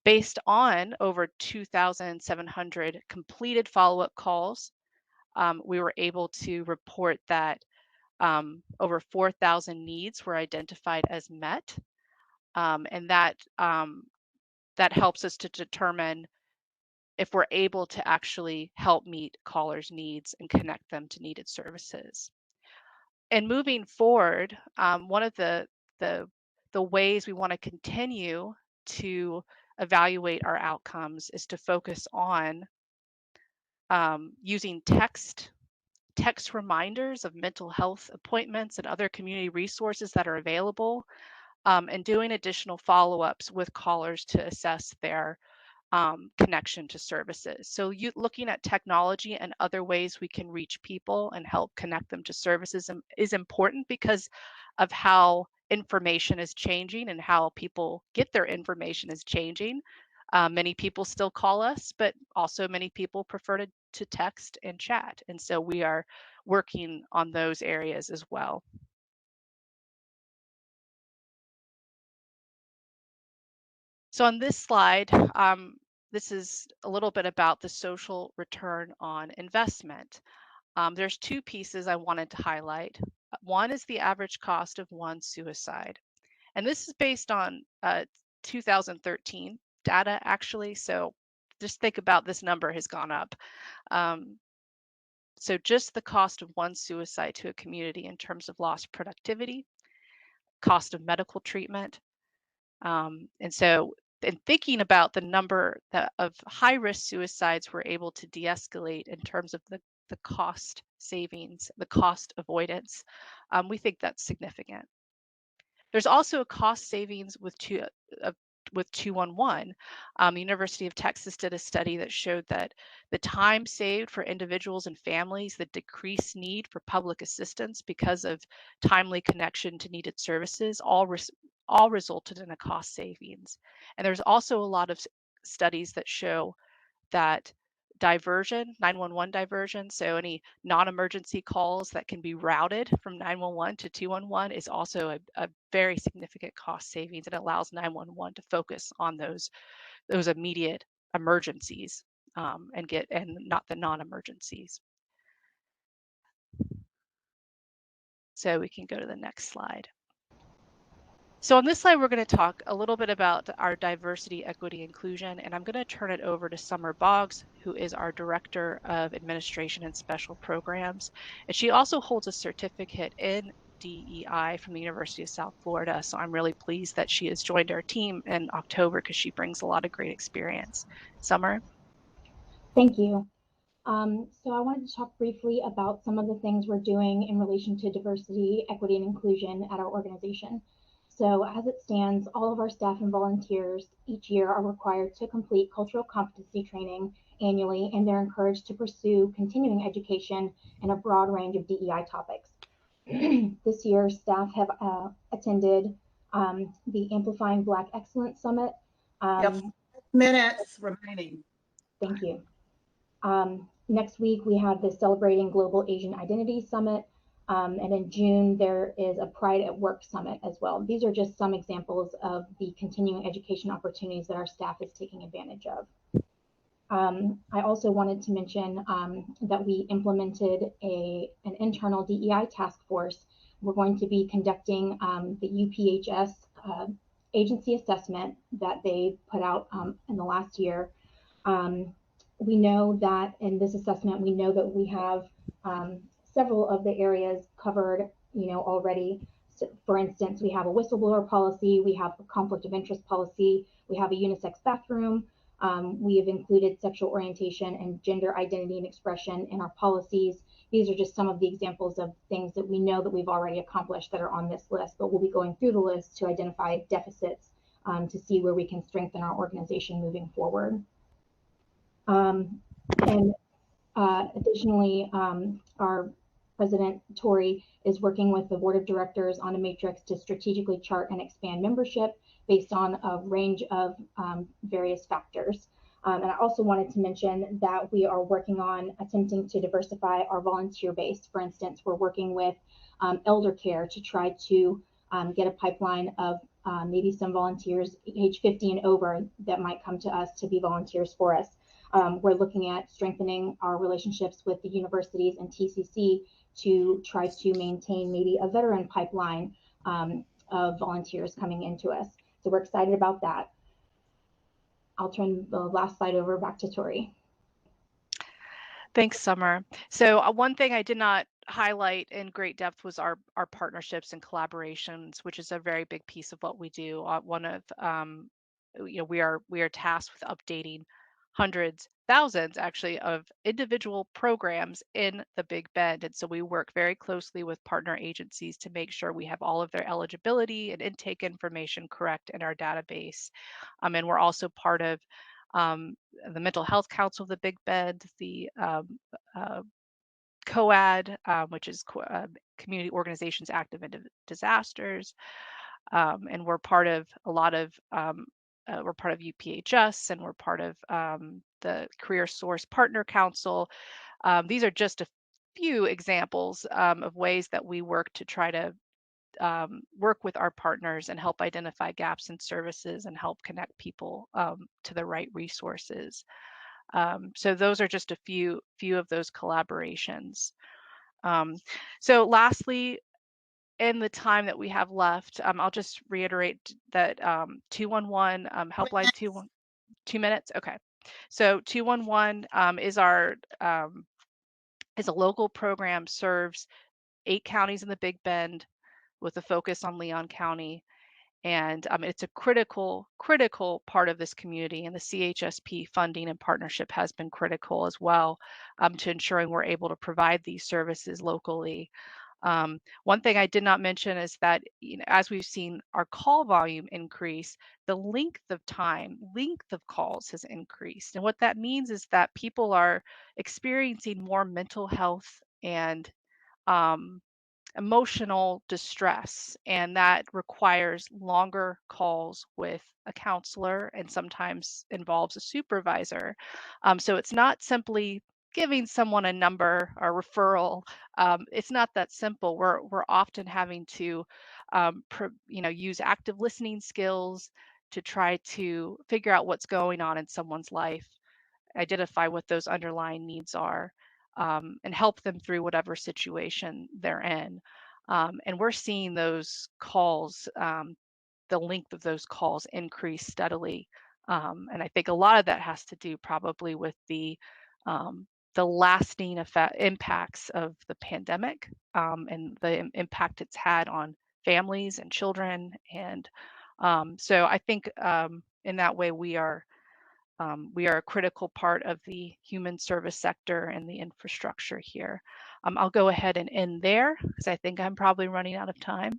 Based on over 2,700 completed follow-up calls, we were able to report that over 4,000 needs were identified as met, and that helps us to determine if we're able to actually help meet callers' needs and connect them to needed services. And moving forward, one of the ways we want to continue to evaluate our outcomes is to focus on using text reminders of mental health appointments and other community resources that are available, and doing additional follow-ups with callers to assess their connection to services. So looking at technology and other ways we can reach people and help connect them to services is important because of how information is changing and how people get their information is changing. Many people still call us, but also many people prefer to text and chat. And so we are working on those areas as well. So on this slide, this is a little bit about the social return on investment. There's 2 pieces I wanted to highlight. One is the average cost of one suicide. And this is based on 2013 data, actually. So just think about this number has gone up. So just the cost of one suicide to a community in terms of lost productivity, cost of medical treatment. And so in thinking about the number of high-risk suicides we're able to de-escalate in terms of the cost savings, the cost avoidance, we think that's significant. There's also a cost savings with with 211. The University of Texas did a study that showed that the time saved for individuals and families, the decreased need for public assistance because of timely connection to needed services, all resulted in a cost savings. And there's also a lot of studies that show that diversion, 911 diversion, so any non-emergency calls that can be routed from 911 to 211 is also a very significant cost savings. It allows 911 to focus on those immediate emergencies and not the non-emergencies. So we can go to the next slide. So on this slide, we're going to talk a little bit about our diversity, equity, inclusion, and I'm going to turn it over to Summer Boggs, who is our Director of Administration and Special Programs. And she also holds a certificate in DEI from the University of South Florida. So I'm really pleased that she has joined our team in October because she brings a lot of great experience. Summer? Thank you. So I wanted to talk briefly about some of the things we're doing in relation to diversity, equity, and inclusion at our organization. So as it stands, all of our staff and volunteers each year are required to complete cultural competency training annually, and they're encouraged to pursue continuing education in a broad range of DEI topics. This year, staff have attended the Amplifying Black Excellence Summit. Minutes remaining. Thank you. Next week, we have the Celebrating Global Asian Identity Summit. And in June, there is a Pride at Work Summit as well. These are just some examples of the continuing education opportunities that our staff is taking advantage of. I also wanted to mention that we implemented an internal DEI task force. We're going to be conducting the UPHS agency assessment that they put out in the last year. We know that in this assessment, we know that we have several of the areas covered, already. So for instance, we have a whistleblower policy, we have a conflict of interest policy, we have a unisex bathroom. We have included sexual orientation and gender identity and expression in our policies. These are just some of the examples of things that we know that we've already accomplished that are on this list, but we'll be going through the list to identify deficits to see where we can strengthen our organization moving forward. Additionally, our President Tori is working with the Board of Directors on a matrix to strategically chart and expand membership based on a range of various factors. And I also wanted to mention that we are working on attempting to diversify our volunteer base. For instance, we're working with elder care to try to get a pipeline of maybe some volunteers age 50 and over that might come to us to be volunteers for us. We're looking at strengthening our relationships with the universities and TCC to try to maintain maybe a veteran pipeline of volunteers coming into us. So we're excited about that. I'll turn the last slide over back to Tori. Thanks, Summer. So one thing I did not highlight in great depth was our partnerships and collaborations, which is a very big piece of what we do. We are tasked with updating hundreds, thousands actually, of individual programs in the Big Bend. And so we work very closely with partner agencies to make sure we have all of their eligibility and intake information correct in our database. And we're also part of the Mental Health Council of the Big Bend, the COAD, which is Community Organizations Active in Disasters. And we're part of a lot of we're part of UPHS, and we're part of the Career Source Partner Council. These are just a few examples of ways that we work to try to work with our partners and help identify gaps in services and help connect people to the right resources. So those are just a few of those collaborations. So lastly, in the time that we have left, I'll just reiterate that 211 helpline 2 minutes. Okay, so 211 is a local program, serves 8 counties in the Big Bend with a focus on Leon County, and it's a critical part of this community. And the CHSP funding and partnership has been critical as well to ensuring we're able to provide these services locally. One thing I did not mention is that, as we've seen our call volume increase, the length of calls has increased. And what that means is that people are experiencing more mental health and um, emotional distress, and that requires longer calls with a counselor and sometimes involves a supervisor. So it's not simply giving someone a number or referral. It's not that simple. We're often having to use active listening skills to try to figure out what's going on in someone's life, identify what those underlying needs are, and help them through whatever situation they're in. And we're seeing those calls, the length of those calls increase steadily. And I think a lot of that has to do probably with the lasting impacts of the pandemic, and the impact it's had on families and children. And so I think in that way we are a critical part of the human service sector and the infrastructure here. I'll go ahead and end there because I think I'm probably running out of time.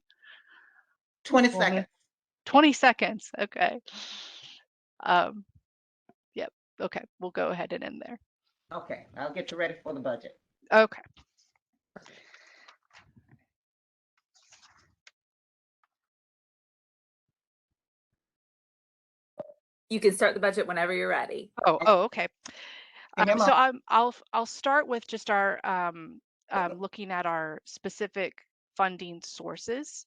20 seconds. 20 seconds. Okay. Yep. Okay. We'll go ahead and end there. Okay. I'll get you ready for the budget. Okay. You can start the budget whenever you're ready. Oh, okay. So I'll start with just our looking at our specific funding sources.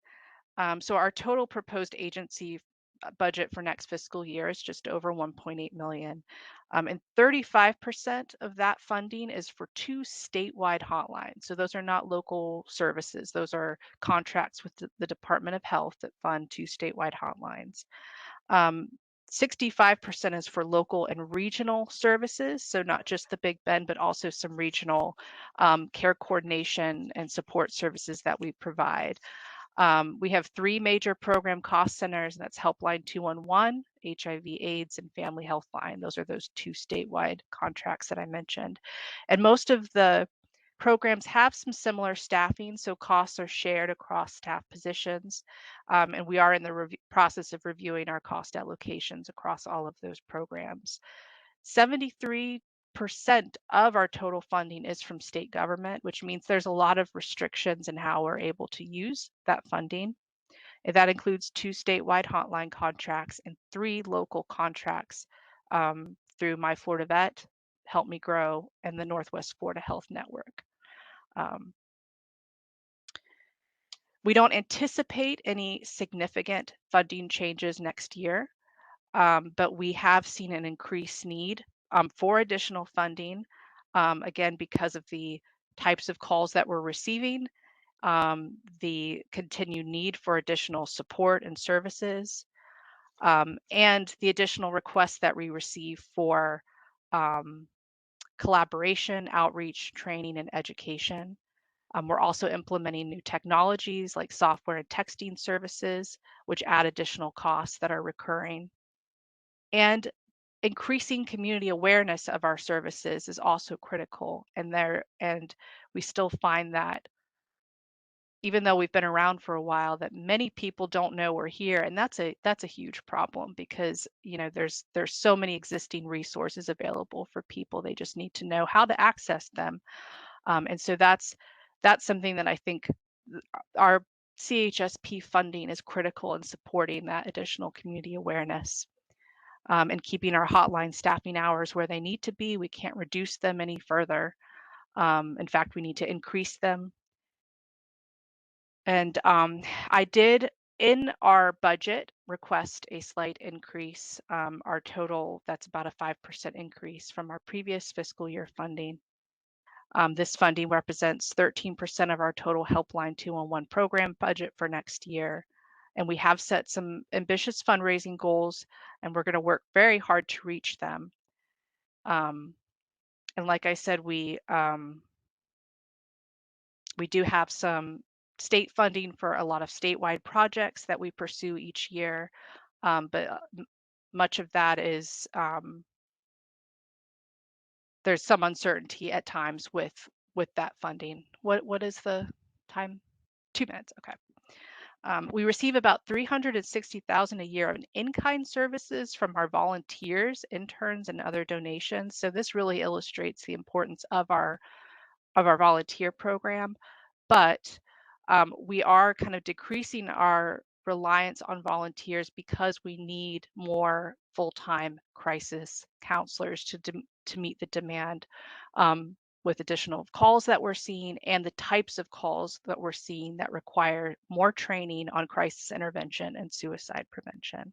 So our total proposed agency budget for next fiscal year is just over 1.8 million. And 35% of that funding is for 2 statewide hotlines. So those are not local services. Those are contracts with the Department of Health that fund 2 statewide hotlines. 65% is for local and regional services, so not just the Big Bend, but also some regional care coordination and support services that we provide. We have 3 major program cost centers, and that's Helpline 211, HIV/AIDS, and Family Health Line. Those are those 2 statewide contracts that I mentioned. And most of the programs have some similar staffing, so costs are shared across staff positions. And we are in the process of reviewing our cost allocations across all of those programs. 73% of our total funding is from state government, which means there's a lot of restrictions in how we're able to use that funding. And that includes 2 statewide hotline contracts and 3 local contracts through My Florida Vet, Help Me Grow, and the Northwest Florida Health Network. We don't anticipate any significant funding changes next year, but we have seen an increased need for additional funding, again, because of the types of calls that we're receiving, the continued need for additional support and services, and the additional requests that we receive for collaboration, outreach, training, and education. We're also implementing new technologies like software and texting services, which add additional costs that are recurring. And increasing community awareness of our services is also critical. And we still find that even though we've been around for a while, that many people don't know we're here, and that's a huge problem because there's so many existing resources available for people. They just need to know how to access them, and so that's something that I think our CHSP funding is critical in supporting that additional community awareness, and keeping our hotline staffing hours where they need to be. We can't reduce them any further. In fact, we need to increase them. And I did, in our budget, request a slight increase. Our total, that's about a 5% increase from our previous fiscal year funding. This funding represents 13% of our total Helpline 211 program budget for next year. And we have set some ambitious fundraising goals, and we're going to work very hard to reach them. And like I said, we do have some state funding for a lot of statewide projects that we pursue each year, but much of that is there's some uncertainty at times with that funding. What is the time? 2 minutes, okay. We receive about $360,000 a year in in-kind services from our volunteers, interns, and other donations. So this really illustrates the importance of our volunteer program. But we are kind of decreasing our reliance on volunteers because we need more full-time crisis counselors to meet the demand with additional calls that we're seeing and the types of calls that we're seeing that require more training on crisis intervention and suicide prevention.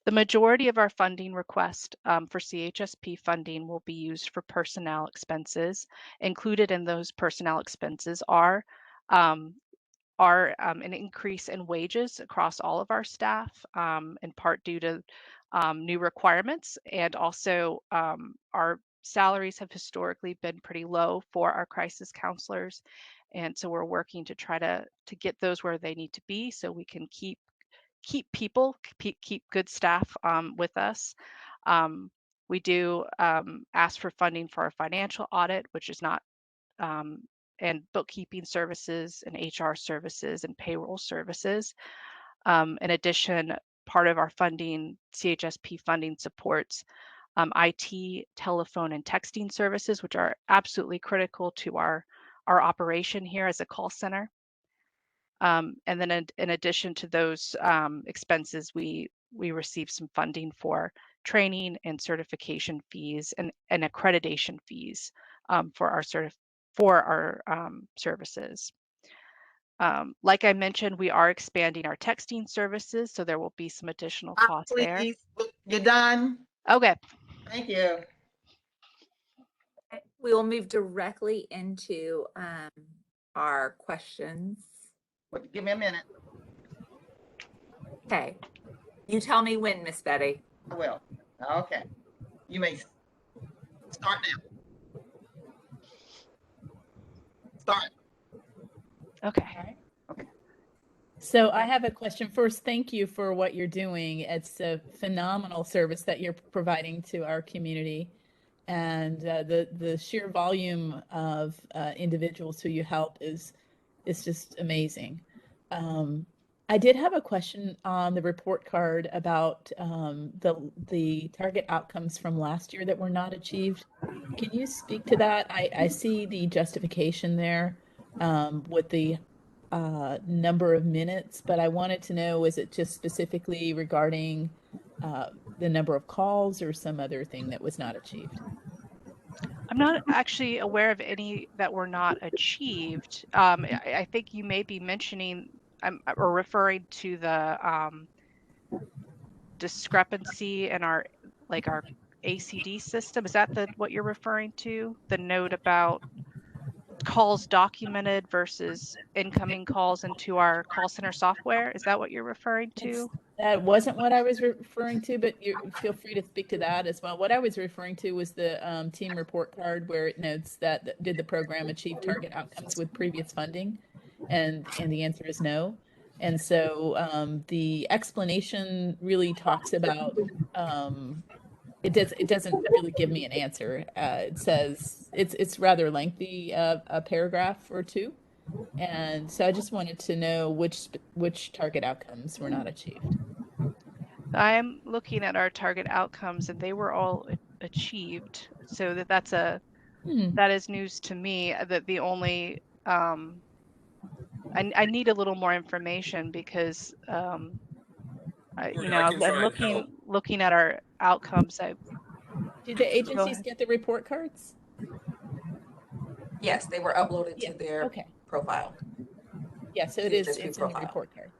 The majority of our funding request for CHSP funding will be used for personnel expenses. Included in those personnel expenses are an increase in wages across all of our staff, in part due to new requirements, and also our salaries have historically been pretty low for our crisis counselors, and so we're working to try to get those where they need to be so we can keep people, keep good staff with us. We do ask for funding for our financial audit, which is not, and bookkeeping services and HR services and payroll services. In addition, part of our funding, CHSP funding, supports IT, telephone, and texting services, which are absolutely critical to our operation here as a call center. And then in addition to those expenses, we receive some funding for training and certification fees and accreditation fees for our services. Like I mentioned, we are expanding our texting services, so there will be some additional costs there. You're done. Okay. Thank you. We will move directly into our questions. Give me a minute. Okay. You tell me when, Miss Betty. I will. Okay. You may start now. Start. Okay. So I have a question. First, thank you for what you're doing. It's a phenomenal service that you're providing to our community. And the sheer volume of individuals who you help is just amazing. I did have a question on the report card about the target outcomes from last year that were not achieved. Can you speak to that? I see the justification there with the number of minutes, but I wanted to know, is it just specifically regarding the number of calls or some other thing that was not achieved? I'm not actually aware of any that were not achieved. I think you may be mentioning or referring to the discrepancy in our ACD system. Is that what you're referring to? The note about calls documented versus incoming calls into our call center software? Is that what you're referring to? That wasn't what I was referring to, but you feel free to speak to that as well. What I was referring to was the team report card where it notes that did the program achieve target outcomes with previous funding, and the answer is no. And so the explanation really talks about it doesn't really give me an answer. It says it's rather lengthy, a paragraph or two. And so I just wanted to know which target outcomes were not achieved. I'm looking at our target outcomes and they were all achieved. So that is news to me. That the only I need a little more information because I'm looking at our outcomes. Did the agencies get the report cards? Yes, they were uploaded to their profile. Yeah, so it's in the report card.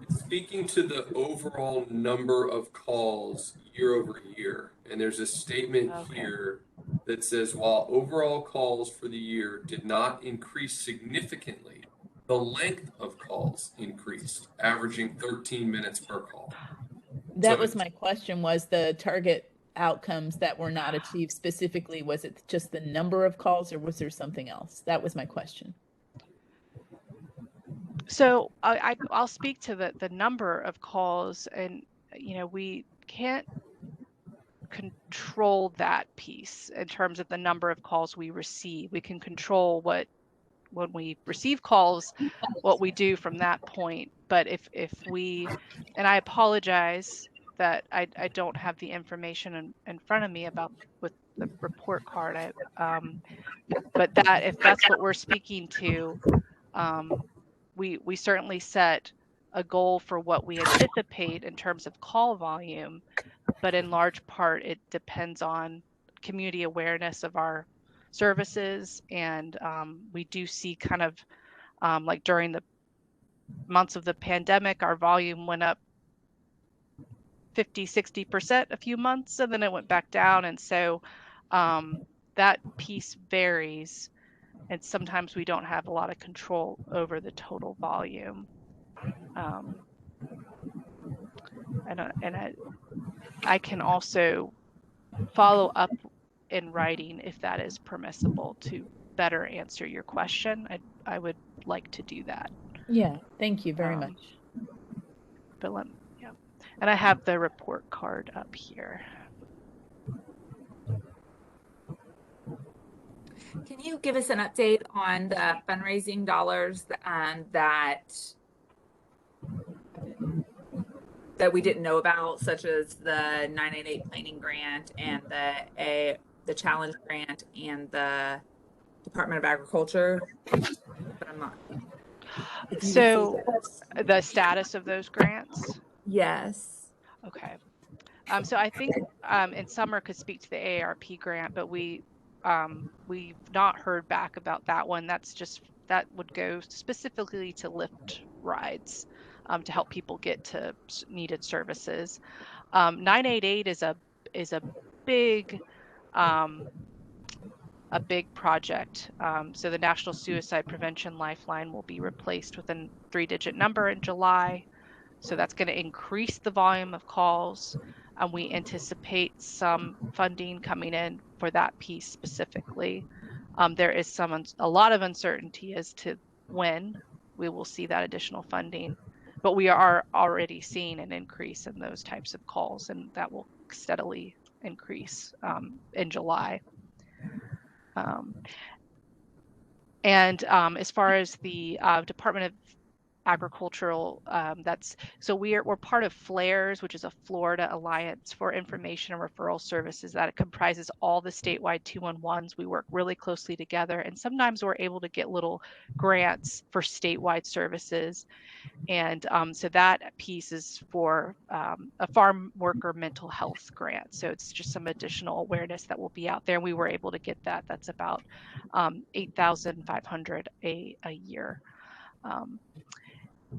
Speaking to the overall number of calls year over year, and there's a statement here that says, while overall calls for the year did not increase significantly, the length of calls increased, averaging 13 minutes per call. That was my question, was the target outcomes that were not achieved specifically, was it just the number of calls or was there something else? That was my question. So I'll speak to the number of calls, and we can't control that piece in terms of the number of calls we receive. We can control when we receive calls, what we do from that point. But if we, and I apologize that I don't have the information in front of me about with the report card. But that if that's what we're speaking to, we certainly set a goal for what we anticipate in terms of call volume, but in large part it depends on community awareness of our services. And we do see kind of like during the months of the pandemic, our volume went up 50-60% a few months, and then it went back down. And so that piece varies, and sometimes we don't have a lot of control over the total volume. I can also follow up in writing if that is permissible to better answer your question. I would like to do that. Yeah, thank you very much. But yeah, and I have the report card up here. Can you give us an update on the fundraising dollars that we didn't know about, such as the 988 planning grant and the challenge grant and the Department of Agriculture? But I'm not. So the status of those grants? Yes. Okay. So I think in Summer could speak to the AARP grant, but we've not heard back about that one. That would go specifically to Lyft rides to help people get to needed services. 988 is a big project. So the National Suicide Prevention Lifeline will be replaced with a 3-digit number in July. So that's going to increase the volume of calls. And we anticipate some funding coming in for that piece specifically. There is a lot of uncertainty as to when we will see that additional funding, but we are already seeing an increase in those types of calls, and that will steadily increase in July. As far as the Department of Agricultural, we're part of FLAIRS, which is a Florida Alliance for Information and Referral Services that comprises all the statewide 211s. We work really closely together, and sometimes we're able to get little grants for statewide services. And so that piece is for a farm worker mental health grant. So it's just some additional awareness that will be out there. And we were able to get that. That's about $8,500 a year.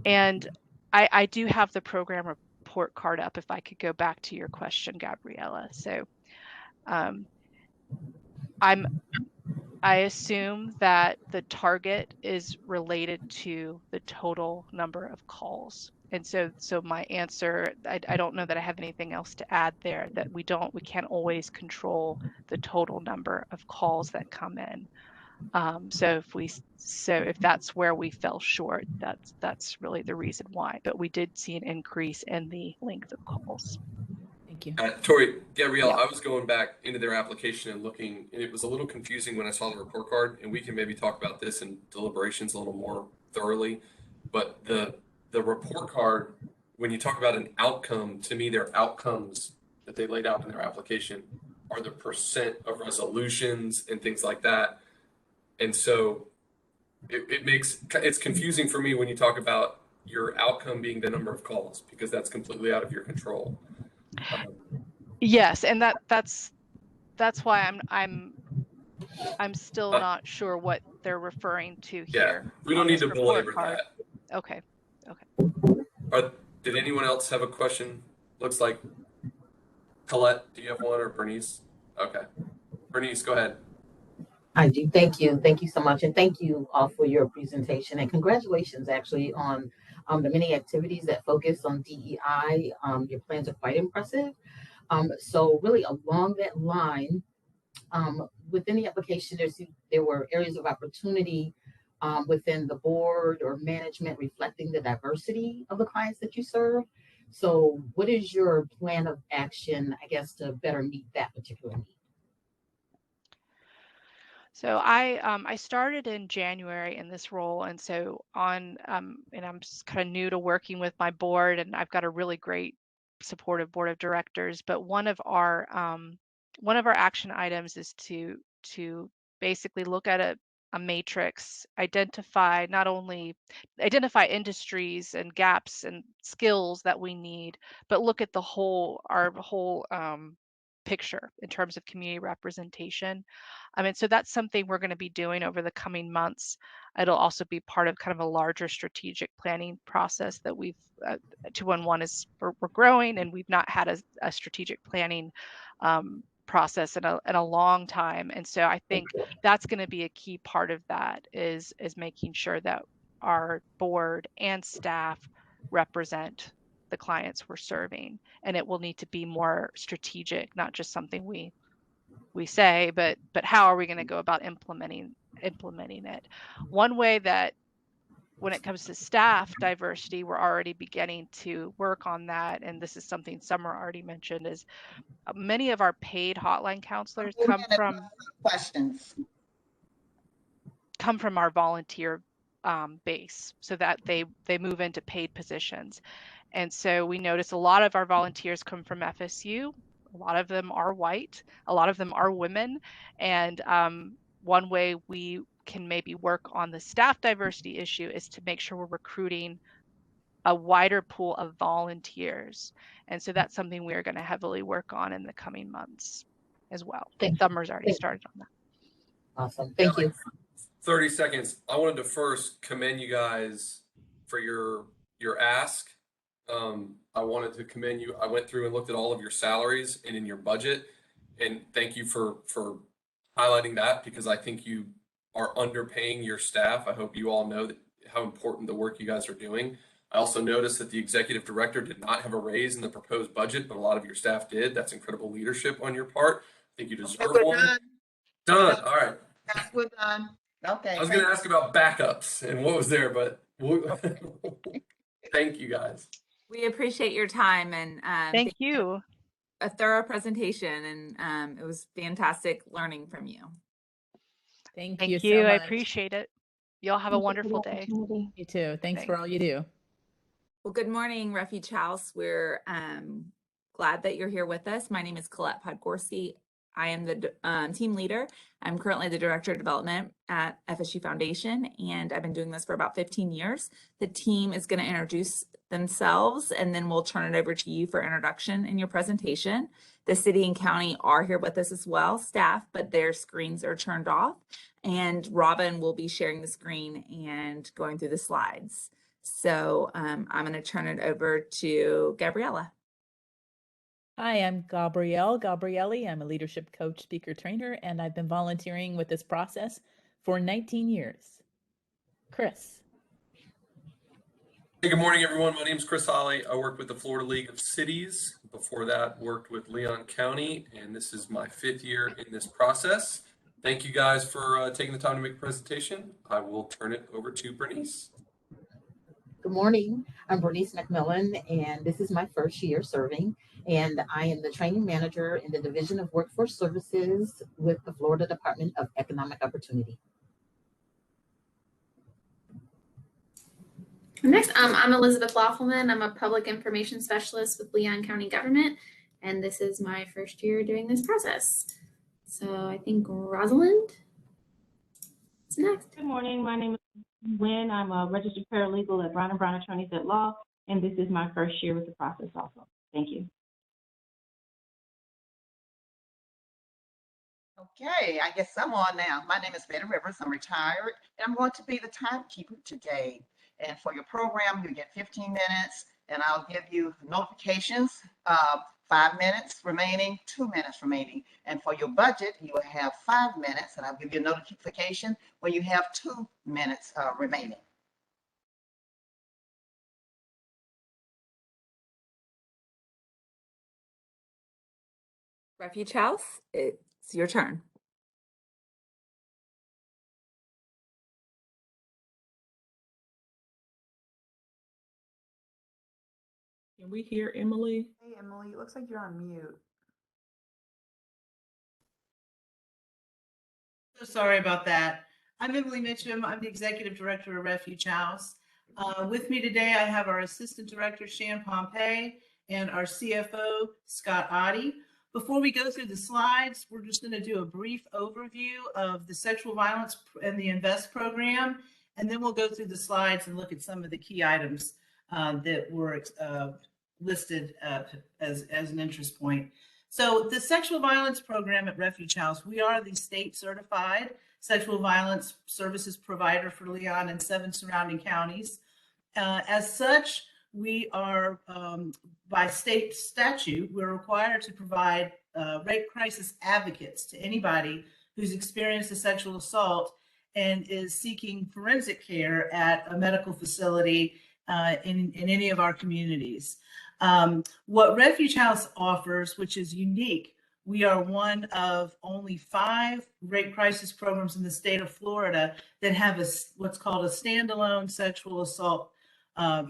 And I do have the program report card up if I could go back to your question, Gabriella. So I assume that the target is related to the total number of calls. And so my answer, I don't know that I have anything else to add there, that we can't always control the total number of calls that come in. So if that's where we fell short, that's really the reason why. But we did see an increase in the length of calls. Thank you. Tori, Gabrielle, I was going back into their application and looking, and it was a little confusing when I saw the report card, and we can maybe talk about this in deliberations a little more thoroughly. But the report card, when you talk about an outcome, to me, their outcomes that they laid out in their application are the percent of resolutions and things like that. And so it's confusing for me when you talk about your outcome being the number of calls, because that's completely out of your control. Yes, and that's why I'm still not sure what they're referring to here. Yeah, we don't need to belabor that. Okay. Did anyone else have a question? Looks like Colette, do you have one, or Bernice? Okay, Bernice, go ahead. I do. Thank you. Thank you so much. And thank you all for your presentation, and congratulations actually on the many activities that focus on DEI. Your plans are quite impressive. So really along that line, within the application, there were areas of opportunity within the board or management reflecting the diversity of the clients that you serve. So what is your plan of action, I guess, to better meet that particular need? So I started in January in this role, and so and I'm kind of new to working with my board, and I've got a really great supportive board of directors. But one of our action items is to basically look at a matrix, identify not only identify industries and gaps and skills that we need, but look at our whole picture in terms of community representation. And so that's something we're going to be doing over the coming months. It'll also be part of kind of a larger strategic planning process that we've 211 is we're growing, and we've not had a strategic planning process in a long time. And so I think that's going to be a key part of that is making sure that our board and staff represent the clients we're serving, and it will need to be more strategic, not just something we say, but how are we going to go about implementing it? One way that when it comes to staff diversity, we're already beginning to work on that, and this is something Summer already mentioned, is many of our paid hotline counselors come from our volunteer base, so that they move into paid positions. And so we notice a lot of our volunteers come from FSU. A lot of them are white, a lot of them are women. And one way we can maybe work on the staff diversity issue is to make sure we're recruiting a wider pool of volunteers. And so that's something we are going to heavily work on in the coming months as well. Summer's already started on that. Awesome. Thank you. 30 seconds. I wanted to first commend you guys for your ask. I wanted to commend you. I went through and looked at all of your salaries and in your budget, and thank you for highlighting that, because I think you are underpaying your staff. I hope you all know how important the work you guys are doing. I also noticed that the executive director did not have a raise in the proposed budget, but a lot of your staff did. That's incredible leadership on your part. I think you deserve one. Done. All right. We're done. Okay. I was going to ask about backups and what was there, but thank you guys. We appreciate your time, and thank you. A thorough presentation, and it was fantastic learning from you. Thank you you so much. I appreciate it. Y'all have a wonderful day. You too. Thanks for all you do. Well, good morning, Refuge House. We're glad that you're here with us. My name is Colette Podgorski. I am the team leader. I'm currently the director of development at FSU Foundation, and I've been doing this for about 15 years. The team is going to introduce themselves, and then we'll turn it over to you for introduction in your presentation. The city and county are here with us as well, staff, but their screens are turned off, and Robin will be sharing the screen and going through the slides. So I'm going to turn it over to Gabriella. Hi, I'm Gabrielle Gabrielli. I'm a leadership coach, speaker, trainer, and I've been volunteering with this process for 19 years. Chris. Hey, good morning, everyone. My name is Chris Holly. I work with the Florida League of Cities. Before that, worked with Leon County, and this is my 5th year in this process. Thank you guys for taking the time to make a presentation. I will turn it over to Bernice. Good morning. I'm Bernice McMillan, and this is my first year serving. And I am the training manager in the Division of Workforce Services with the Florida Department of Economic Opportunity. Next, I'm Elizabeth Laufelman. I'm a public information specialist with Leon County Government, and this is my first year doing this process. So I think Rosalind is next. Good morning. My name is Lynn. I'm a registered paralegal at Brown & Brown Attorneys at Law, and this is my first year with the process also. Thank you. Okay, I guess I'm on now. My name is Betty Rivers. I'm retired, and I'm going to be the timekeeper today. And for your program, you get 15 minutes, and I'll give you notifications, 5 minutes remaining, 2 minutes remaining. And for your budget, you will have 5 minutes, and I'll give you a notification when you have 2 minutes remaining. Refuge House, it's your turn. Can we hear Emily? Hey, Emily, it looks like you're on mute. So sorry about that. I'm Emily Mitchum. I'm the Executive Director of Refuge House. With me today, I have our Assistant Director, Shan Pompey, and our CFO, Scott Oddie. Before we go through the slides, we're just going to do a brief overview of the sexual violence and the INVEST program, and then we'll go through the slides and look at some of the key items that were listed as an interest point. So the sexual violence program at Refuge House, we are the state certified sexual violence services provider for Leon and 7 surrounding counties. As such, we are, by state statute, we're required to provide rape crisis advocates to anybody who's experienced a sexual assault and is seeking forensic care at a medical facility in any of our communities. What Refuge House offers, which is unique, we are one of only 5 rape crisis programs in the state of Florida that have what's called a standalone sexual assault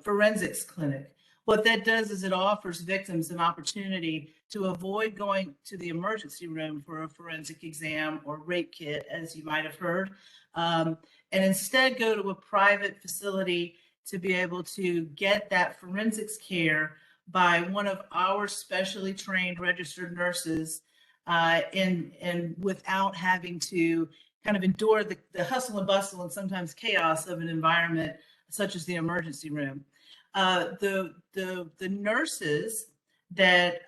forensics clinic. What that does is it offers victims an opportunity to avoid going to the emergency room for a forensic exam or rape kit, as you might have heard, and instead go to a private facility to be able to get that forensics care by one of our specially trained registered nurses and without having to kind of endure the hustle and bustle and sometimes chaos of an environment such as the emergency room. The nurses that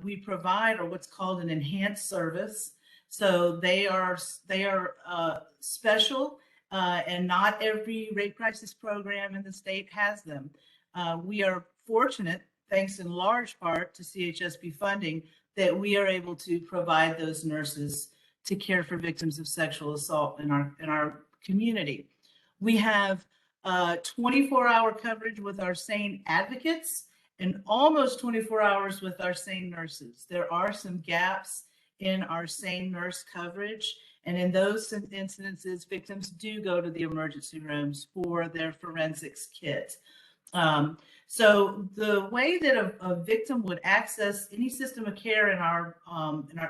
we provide are what's called an enhanced service. So they are special and not every rape crisis program in the state has them. We are fortunate, thanks in large part to CHSB funding, that we are able to provide those nurses to care for victims of sexual assault in our community. We have 24-hour coverage with our SANE advocates and almost 24 hours with our SANE nurses. There are some gaps in our SANE nurse coverage, and in those instances, victims do go to the emergency rooms for their forensics kit. So the way that a victim would access any system of care in our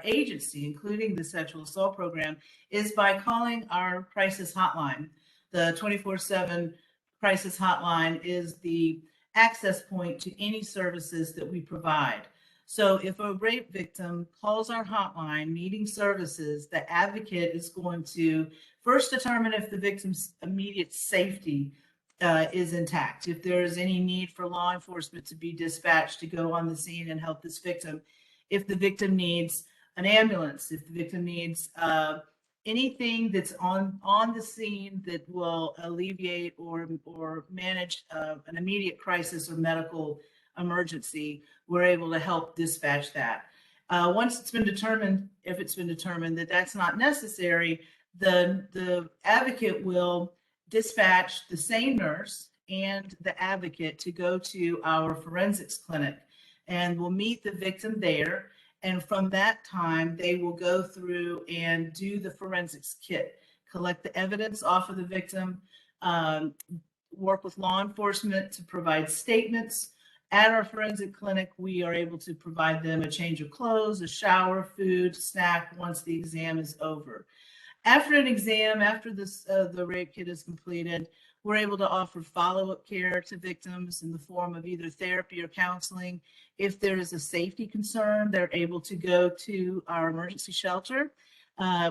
agency, including the sexual assault program, is by calling our crisis hotline. The 24/7 crisis hotline is the access point to any services that we provide. So if a rape victim calls our hotline needing services, the advocate is going to first determine if the victim's immediate safety is intact. If there is any need for law enforcement to be dispatched to go on the scene and help this victim, if the victim needs an ambulance, if the victim needs anything that's on the scene that will alleviate or manage an immediate crisis or medical emergency, we're able to help dispatch that. Once it's been determined, if it's been determined that that's not necessary, the advocate will dispatch the same nurse and the advocate to go to our forensics clinic, and we'll meet the victim there. And from that time, they will go through and do the forensics kit, collect the evidence off of the victim, work with law enforcement to provide statements. At our forensic clinic, we are able to provide them a change of clothes, a shower, food, snack once the exam is over. After an exam, after the rape kit is completed, we're able to offer follow-up care to victims in the form of either therapy or counseling. If there is a safety concern, they're able to go to our emergency shelter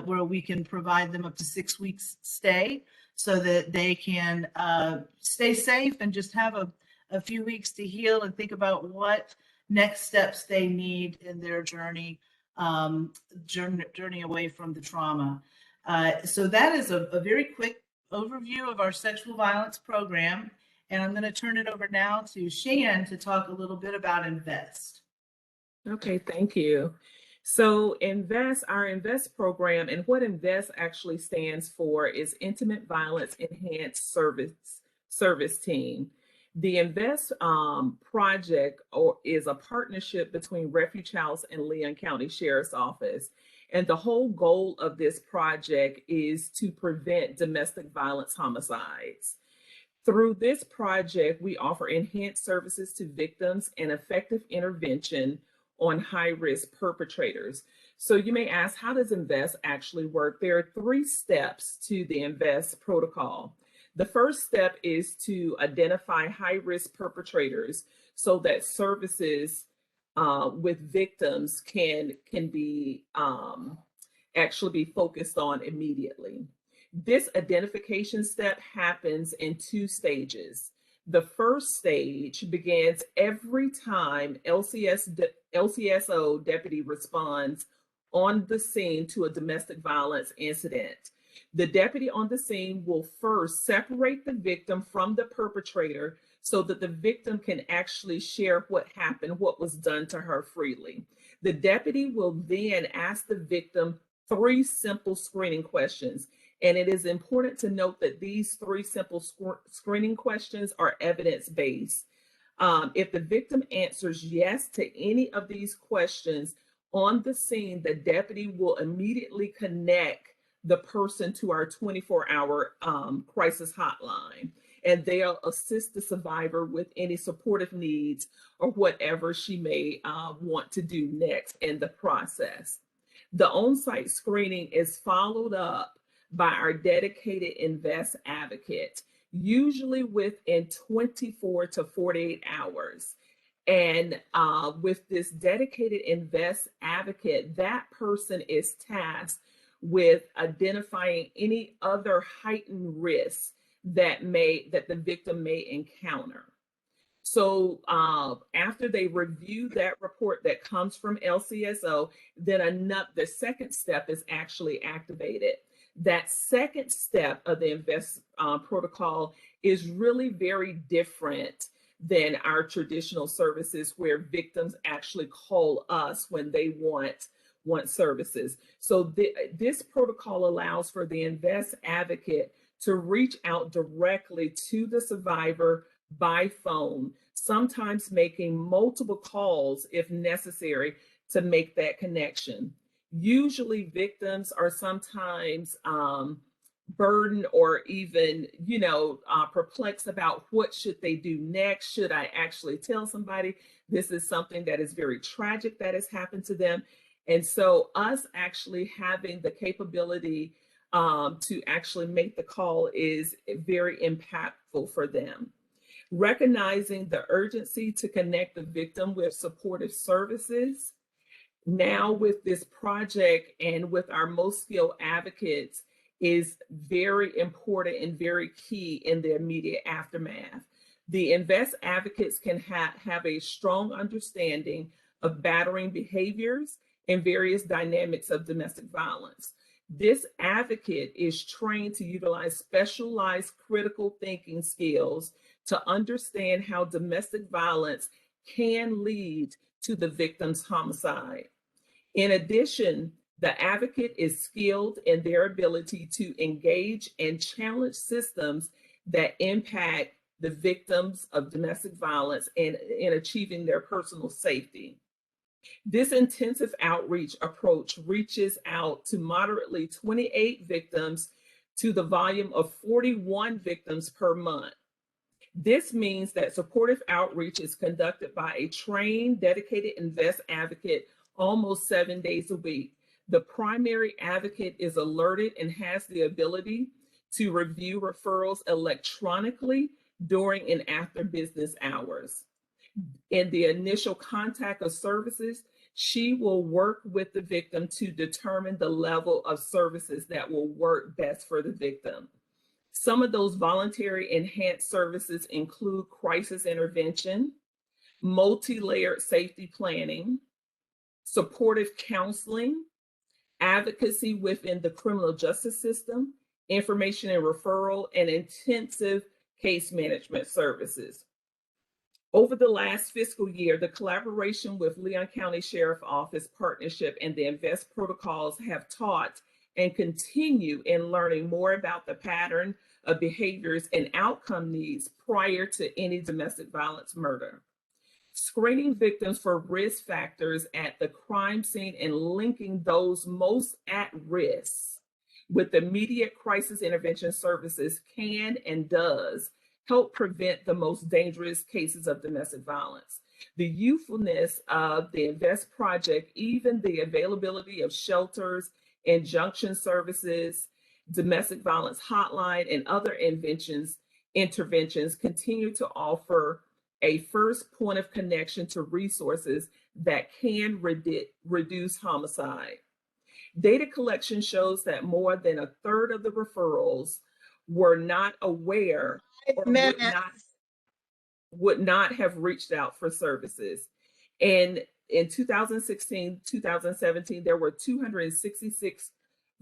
where we can provide them up to 6 weeks stay so that they can stay safe and just have a few weeks to heal and think about what next steps they need in their journey away from the trauma. So that is a very quick overview of our sexual violence program. And I'm going to turn it over now to Shan to talk a little bit about INVEST. Okay, thank you. So our INVEST program, and what INVEST actually stands for is Intimate Violence Enhanced Service Team. The INVEST project is a partnership between Refuge House and Leon County Sheriff's Office. And the whole goal of this project is to prevent domestic violence homicides. Through this project, we offer enhanced services to victims and effective intervention on high-risk perpetrators. So you may ask, how does INVEST actually work? There are 3 steps to the INVEST protocol. The first step is to identify high-risk perpetrators so that services with victims can be actually be focused on immediately. This identification step happens in 2 stages. The first stage begins every time LCSO deputy responds on the scene to a domestic violence incident. The deputy on the scene will first separate the victim from the perpetrator so that the victim can actually share what happened, what was done to her freely. The deputy will then ask the victim 3 simple screening questions. And it is important to note that these 3 simple screening questions are evidence-based. If the victim answers yes to any of these questions on the scene, the deputy will immediately connect the person to our 24-hour crisis hotline, and they'll assist the survivor with any supportive needs or whatever she may want to do next in the process. The on-site screening is followed up by our dedicated INVEST advocate, usually within 24 to 48 hours. And with this dedicated INVEST advocate, that person is tasked with identifying any other heightened risks that the victim may encounter. So after they review that report that comes from LCSO, then the second step is actually activated. That second step of the INVEST protocol is really very different than our traditional services where victims actually call us when they want services. So this protocol allows for the INVEST advocate to reach out directly to the survivor by phone, sometimes making multiple calls if necessary to make that connection. Usually victims are sometimes burdened or even, perplexed about what should they do next. Should I actually tell somebody this is something that is very tragic that has happened to them? And so us actually having the capability to actually make the call is very impactful for them. Recognizing the urgency to connect the victim with supportive services. Now with this project and with our most skilled advocates is very important and very key in the immediate aftermath. The INVEST advocates can have a strong understanding of battering behaviors and various dynamics of domestic violence. This advocate is trained to utilize specialized critical thinking skills to understand how domestic violence can lead to the victim's homicide. In addition, the advocate is skilled in their ability to engage and challenge systems that impact the victims of domestic violence and in achieving their personal safety. This intensive outreach approach reaches out to moderately 28 victims to the volume of 41 victims per month. This means that supportive outreach is conducted by a trained, dedicated INVEST advocate almost 7 days a week. The primary advocate is alerted and has the ability to review referrals electronically during and after business hours. In the initial contact of services, she will work with the victim to determine the level of services that will work best for the victim. Some of those voluntary enhanced services include crisis intervention, multi-layered safety planning, supportive counseling, advocacy within the criminal justice system, information and referral, and intensive case management services. Over the last fiscal year, the collaboration with Leon County Sheriff Office Partnership and the INVEST protocols have taught and continue in learning more about the pattern of behaviors and outcome needs prior to any domestic violence murder. Screening victims for risk factors at the crime scene and linking those most at risk with immediate crisis intervention services can and does help prevent the most dangerous cases of domestic violence. The youthfulness of the INVEST project, even the availability of shelters, injunction services, domestic violence hotline, and other interventions continue to offer a first point of connection to resources that can reduce homicide. Data collection shows that more than a third of the referrals were not aware or would not have reached out for services. And in 2016, 2017, there were 266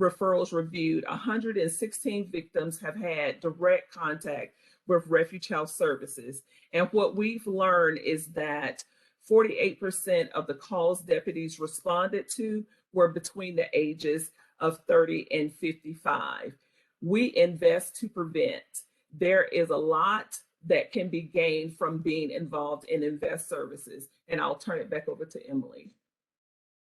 referrals reviewed. 116 victims have had direct contact with Refuge Health Services. And what we've learned is that 48% of the calls deputies responded to were between the ages of 30 and 55. We invest to prevent. There is a lot that can be gained from being involved in INVEST services. And I'll turn it back over to Emily.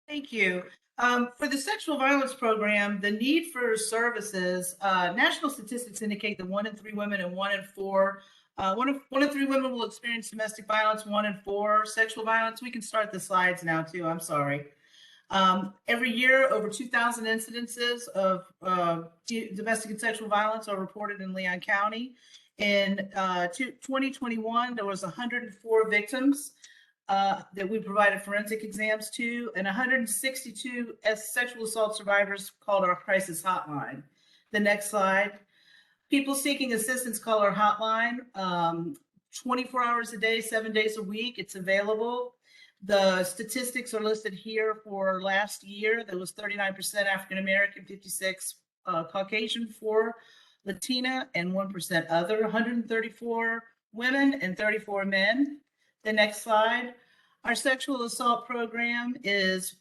Thank you. For the sexual violence program, the need for services, national statistics indicate that 1 in 3 women and 1 in 4, one in 3 women will experience domestic violence, 1 in 4 sexual violence. We can start the slides now too, I'm sorry. Every year, over 2,000 incidences of domestic and sexual violence are reported in Leon County. In 2021, there was 104 victims that we provided forensic exams to, and 162 sexual assault survivors called our crisis hotline. The next slide. People seeking assistance call our hotline 24 hours a day, 7 days a week. It's available. The statistics are listed here for last year. There was 39% African American, 56 Caucasian, 4 Latina, and 1% other, 134 women and 34 men. The next slide. Our sexual assault program is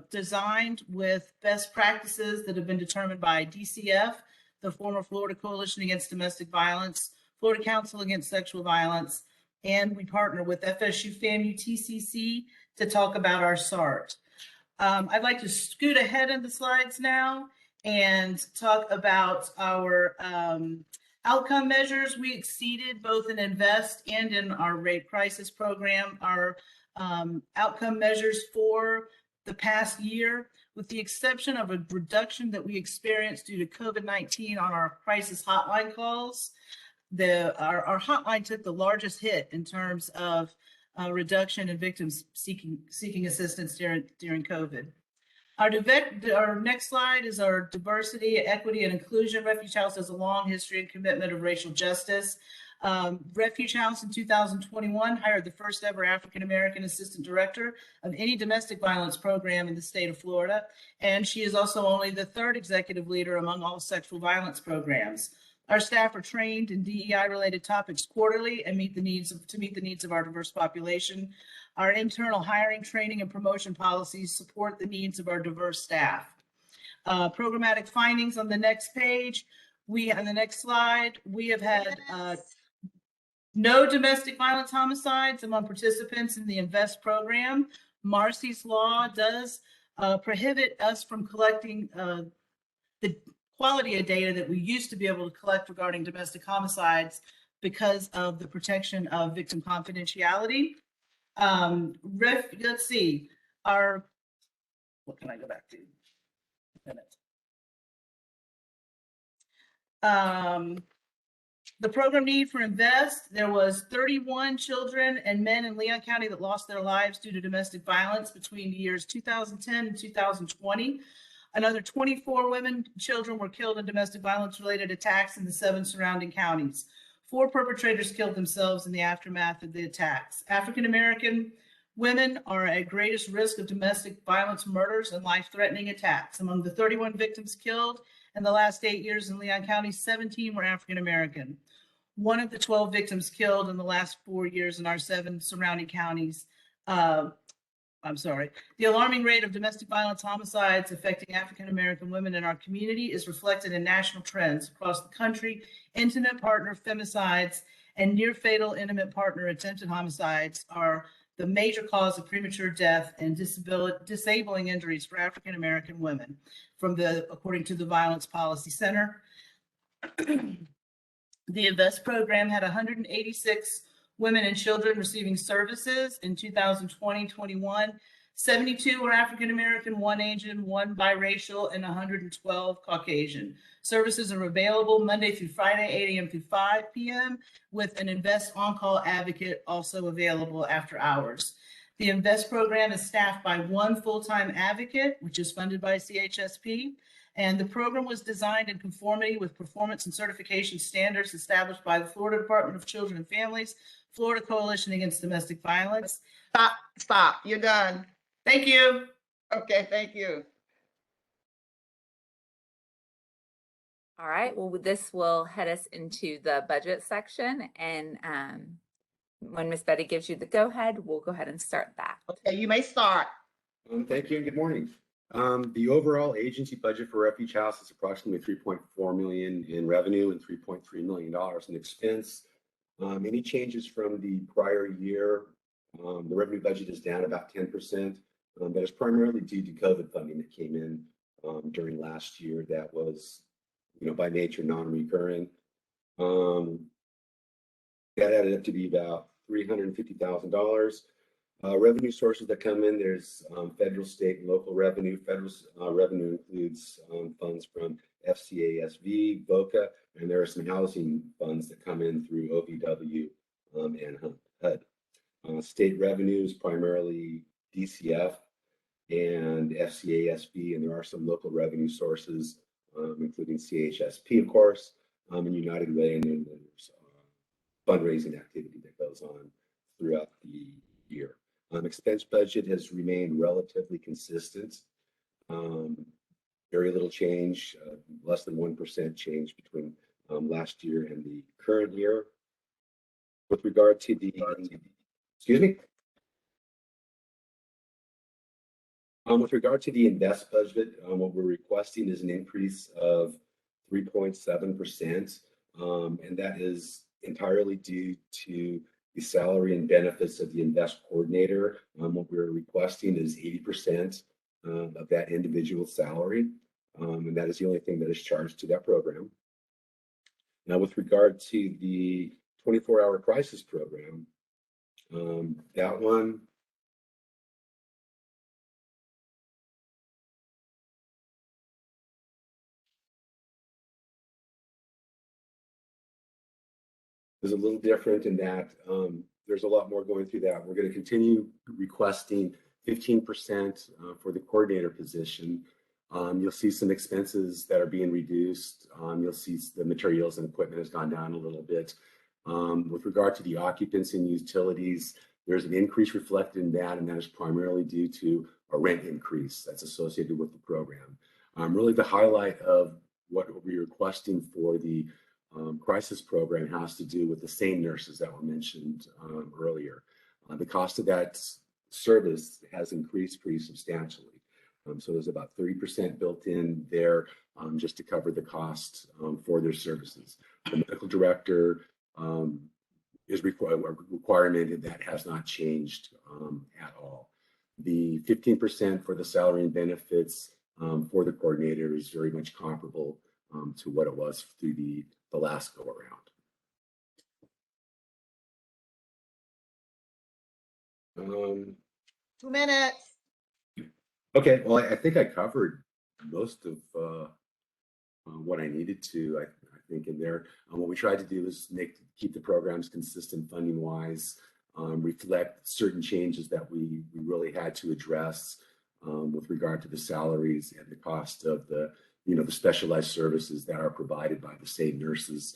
designed with best practices that have been determined by DCF, the former Florida Coalition Against Domestic Violence, Florida Council Against Sexual Violence, and we partner with FSU FAMU TCC to talk about our SART. I'd like to scoot ahead in the slides now and talk about our outcome measures. We exceeded both in INVEST and in our rape crisis program, our outcome measures for the past year, with the exception of a reduction that we experienced due to COVID-19 on our crisis hotline calls. Our hotline took the largest hit in terms of reduction in victims seeking assistance during COVID. Our next slide is our diversity, equity, and inclusion. Refuge House has a long history and commitment of racial justice. Refuge House in 2021 hired the first ever African American assistant director of any domestic violence program in the state of Florida. And she is also only the 3rd executive leader among all sexual violence programs. Our staff are trained in DEI-related topics quarterly and meet the needs of our diverse population. Our internal hiring, training, and promotion policies support the needs of our diverse staff. Programmatic findings on the next page. On the next slide, we have had no domestic violence homicides among participants in the INVEST program. Marcy's Law does prohibit us from collecting the quality of data that we used to be able to collect regarding domestic homicides because of the protection of victim confidentiality. Let's see, what can I go back to? The program need for INVEST, there was 31 children and men in Leon County that lost their lives due to domestic violence between the years 2010 and 2020. Another 24 women and children were killed in domestic violence related attacks in the 7 surrounding counties. 4 perpetrators killed themselves in the aftermath of the attacks. African American women are at greatest risk of domestic violence murders and life-threatening attacks. Among the 31 victims killed in the last 8 years in Leon County, 17 were African American. 1 of the 12 victims killed in the last 4 years in our 7 surrounding counties. The alarming rate of domestic violence homicides affecting African American women in our community is reflected in national trends across the country. Intimate partner femicides and near fatal intimate partner attempted homicides are the major cause of premature death and disabling injuries for African American women, according to the Violence Policy Center. The INVEST program had 186 women and children receiving services in 2020-21. 72 were African American, 1 Asian, 1 biracial, and 112 Caucasian. Services are available Monday through Friday, 8 a.m. through 5 p.m., with an INVEST on-call advocate also available after hours. The INVEST program is staffed by 1 full-time advocate, which is funded by CHSP, and the program was designed in conformity with performance and certification standards established by the Florida Department of Children and Families, Florida Coalition Against Domestic Violence. Stop, you're done. Thank you. Okay, thank you. All right, well, this will head us into the budget section, and when Miss Betty gives you the go-ahead, we'll go ahead and start that. Okay, you may start. Thank you and good morning. The overall agency budget for Refuge House is approximately $3.4 million in revenue and $3.3 million in expense. Any changes from the prior year, the revenue budget is down about 10%. That is primarily due to COVID funding that came in during last year that was, by nature, non-recurring. That added up to be about $350,000. Revenue sources that come in, there's federal, state, and local revenue. Federal revenue includes funds from FCASV, VOCA, and there are some housing funds that come in through OVW and HUD. State revenues, primarily DCF and FCASB, and there are some local revenue sources, including CHSP, of course, and United Way, and then there's fundraising activity that goes on throughout the year. Expense budget has remained relatively consistent. Very little change, less than 1% change between last year and the current year. With regard to the, excuse me? With regard to the INVEST budget, what we're requesting is an increase of 3.7%, and that is entirely due to the salary and benefits of the INVEST coordinator. What we're requesting is 80% of that individual salary, and that is the only thing that is charged to that program. Now, with regard to the 24-hour crisis program, that one, is a little different in that there's a lot more going through that. We're going to continue requesting 15% for the coordinator position. You'll see some expenses that are being reduced. You'll see the materials and equipment has gone down a little bit. With regard to the occupancy and utilities, there's an increase reflected in that, and that is primarily due to a rent increase that's associated with the program. Really the highlight of what we're requesting for the crisis program has to do with the same nurses that were mentioned earlier. The cost of that service has increased pretty substantially. So there's about 30% built in there just to cover the cost for their services. The medical director is a requirement that has not changed at all. The 15% for the salary and benefits for the coordinator is very much comparable to what it was through the last go around. 2 minutes. Okay, well, I think I covered most of what I needed to, I think, in there. What we tried to do is keep the programs consistent funding wise, reflect certain changes that we really had to address with regard to the salaries and the cost of the specialized services that are provided by the same nurses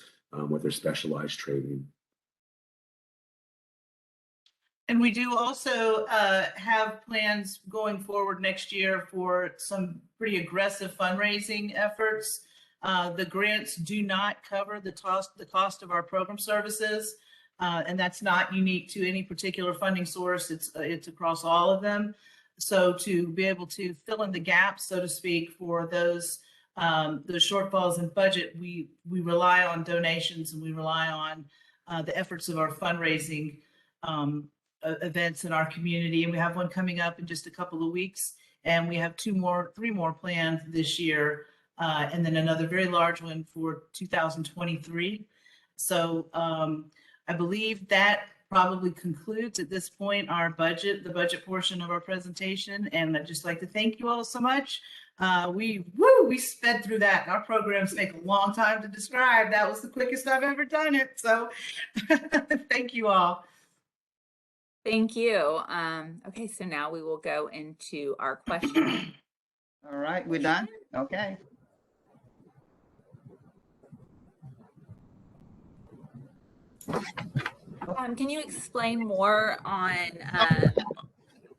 with their specialized training. And we do also have plans going forward next year for some pretty aggressive fundraising efforts. The grants do not cover the cost of our program services, and that's not unique to any particular funding source. It's across all of them. So to be able to fill in the gaps, so to speak, for those shortfalls in budget, we rely on donations and we rely on the efforts of our fundraising events in our community. And we have one coming up in just a couple of weeks, and we have 3 more planned this year, and then another very large one for 2023. So I believe that probably concludes at this point our budget, the budget portion of our presentation. And I'd just like to thank you all so much. We sped through that. Our programs take a long time to describe. That was the quickest I've ever done it. So thank you all. Thank you. Okay, so now we will go into our questions. All right, we're done? Okay. Can you explain more on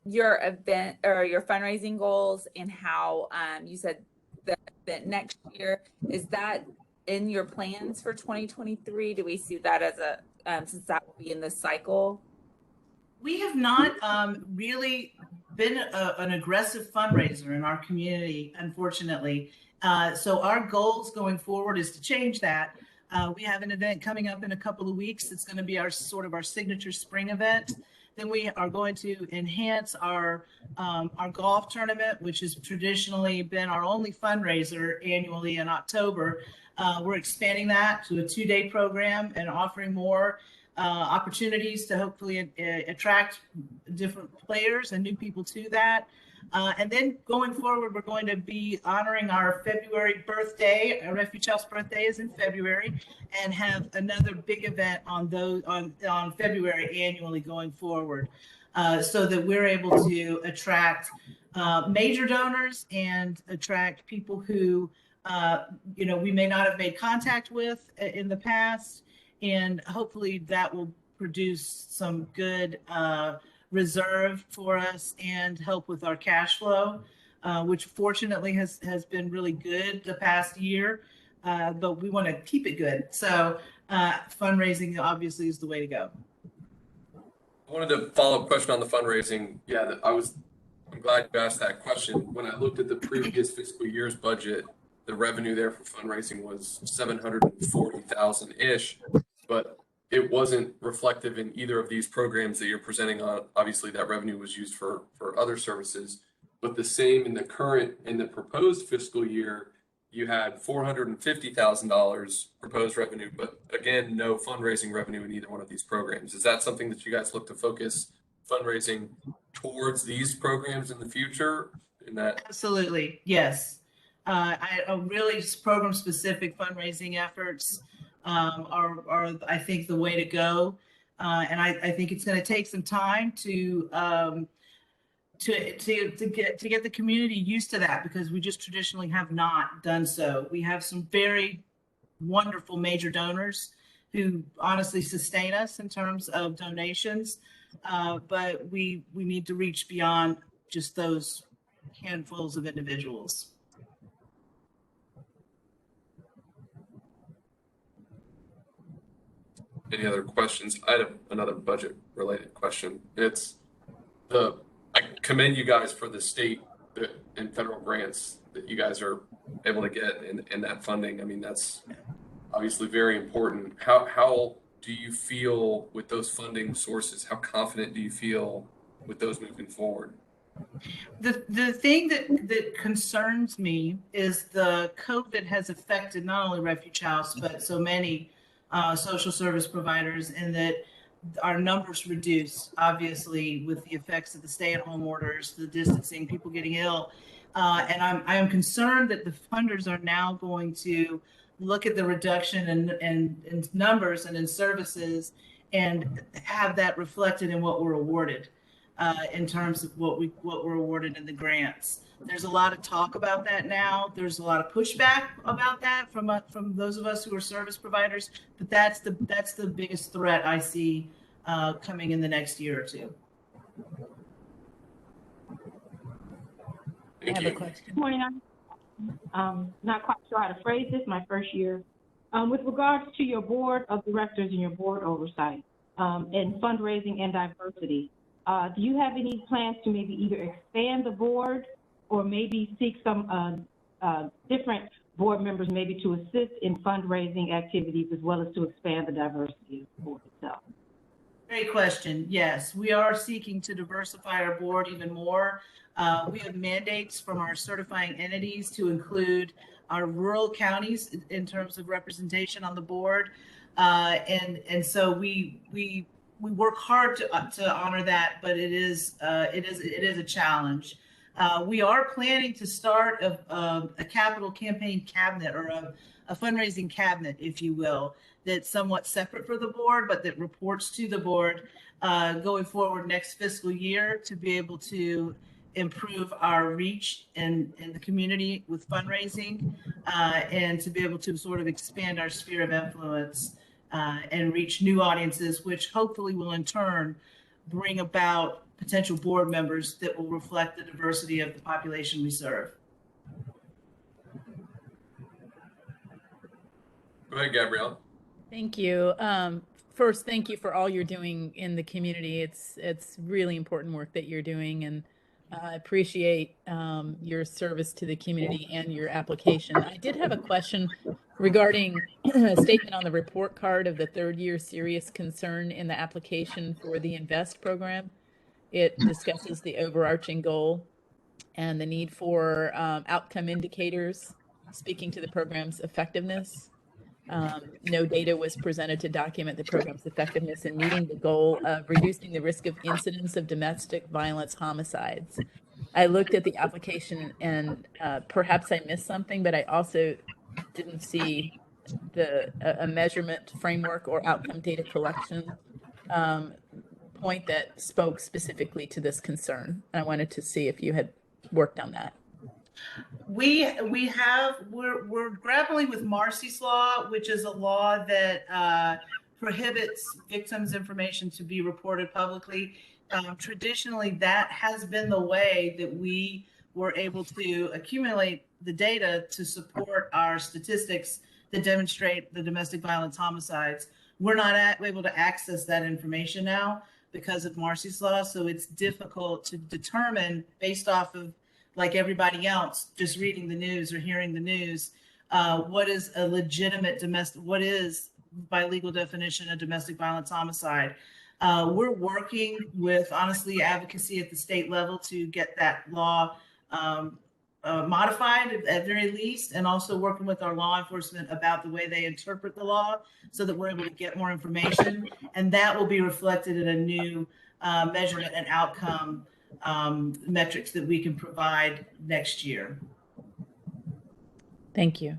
your event or your fundraising goals and how you said that next year, is that in your plans for 2023? Do we see that as a since that will be in this cycle? We have not really been an aggressive fundraiser in our community, unfortunately. So our goals going forward is to change that. We have an event coming up in a couple of weeks. It's going to be our sort of our signature spring event. Then we are going to enhance our golf tournament, which has traditionally been our only fundraiser annually in October. We're expanding that to a 2-day program and offering more opportunities to hopefully attract different players and new people to that. And then going forward, we're going to be honoring our February birthday. Our Refuge House birthday is in February, and have another big event on February annually going forward, so that we're able to attract major donors and attract people who we may not have made contact with in the past. And hopefully that will produce some good reserve for us and help with our cash flow, which fortunately has been really good the past year, but we want to keep it good. So fundraising obviously is the way to go. I wanted to follow up question on the fundraising. Yeah, I'm glad you asked that question. When I looked at the previous fiscal year's budget, the revenue there for fundraising was 740,000-ish, but it wasn't reflective in either of these programs that you're presenting on. Obviously, that revenue was used for other services, but the same in the proposed fiscal year, you had $450,000 proposed revenue, but again, no fundraising revenue in either one of these programs. Is that something that you guys look to focus fundraising towards these programs in the future? Absolutely, yes. Really program-specific fundraising efforts are I think the way to go, and I think it's going to take some time to get the community used to that, because we just traditionally have not done so. We have some very wonderful major donors who honestly sustain us in terms of donations, but we need to reach beyond just those handfuls of individuals. Any other questions? I have another budget related question. I commend you guys for the state and federal grants that you guys are able to get and that funding. I mean, that's obviously very important. How do you feel with those funding sources? How confident do you feel with those moving forward? The thing that concerns me is the COVID has affected not only Refuge House, but so many social service providers, and that our numbers reduce, obviously, with the effects of the stay-at-home orders, the distancing, people getting ill. And I am concerned that the funders are now going to look at the reduction in numbers and in services and have that reflected in what we're awarded, in terms of what we're awarded in the grants. There's a lot of talk about that now. There's a lot of pushback about that from those of us who are service providers, but that's the biggest threat I see coming in the next year or two. I have a question. Good morning. I'm not quite sure how to phrase this, my first year. With regards to your board of directors and your board oversight and fundraising and diversity, do you have any plans to maybe either expand the board or maybe seek some different board members maybe to assist in fundraising activities as well as to expand the diversity of the board itself? Great question. Yes, we are seeking to diversify our board even more. We have mandates from our certifying entities to include our rural counties in terms of representation on the board. And so we work hard to honor that, but it is a challenge. We are planning to start a capital campaign cabinet, or a fundraising cabinet, if you will, that's somewhat separate for the board, but that reports to the board going forward next fiscal year, to be able to improve our reach in the community with fundraising, and to be able to sort of expand our sphere of influence and reach new audiences, which hopefully will in turn bring about potential board members that will reflect the diversity of the population we serve. Go ahead, Gabrielle. Thank you. First, thank you for all you're doing in the community. It's really important work that you're doing, and I appreciate your service to the community and your application. I did have a question regarding a statement on the report card of the third year serious concern in the application for the INVEST program. It discusses the overarching goal and the need for outcome indicators, speaking to the program's effectiveness. No data was presented to document the program's effectiveness in meeting the goal of reducing the risk of incidents of domestic violence homicides. I looked at the application, and perhaps I missed something, but I also didn't see a measurement framework or outcome data collection point that spoke specifically to this concern. I wanted to see if you had worked on that. We're grappling with Marcy's law, which is a law that prohibits victims' information to be reported publicly. Traditionally, that has been the way that we were able to accumulate the data to support our statistics that demonstrate the domestic violence homicides. We're not able to access that information now because of Marcy's law, so it's difficult to determine, based off of, like everybody else, just reading the news or hearing the news, what is a legitimate what is, by legal definition, a domestic violence homicide. We're working with, honestly, advocacy at the state level to get that law modified at very least, and also working with our law enforcement about the way they interpret the law so that we're able to get more information. And that will be reflected in a new measurement and outcome metrics that we can provide next year. Thank you.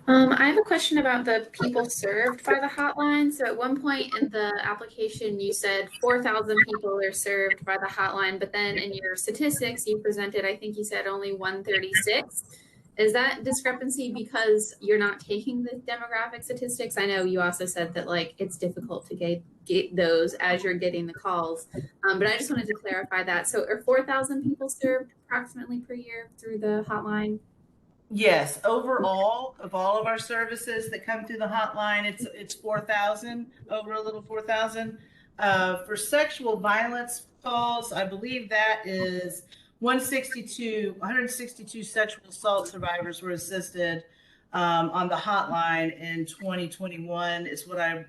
I have a question about the people served by the hotline. So at one point in the application, you said 4,000 people are served by the hotline, but then in your statistics you presented, I think you said only 136. Is that discrepancy because you're not taking the demographic statistics? I know you also said that like it's difficult to get those as you're getting the calls, but I just wanted to clarify that. So are 4,000 people served approximately per year through the hotline? Yes, overall, of all of our services that come through the hotline, it's 4,000, over a little 4,000. For sexual violence calls, I believe that is 162 sexual assault survivors were assisted on the hotline in 2021. Is what I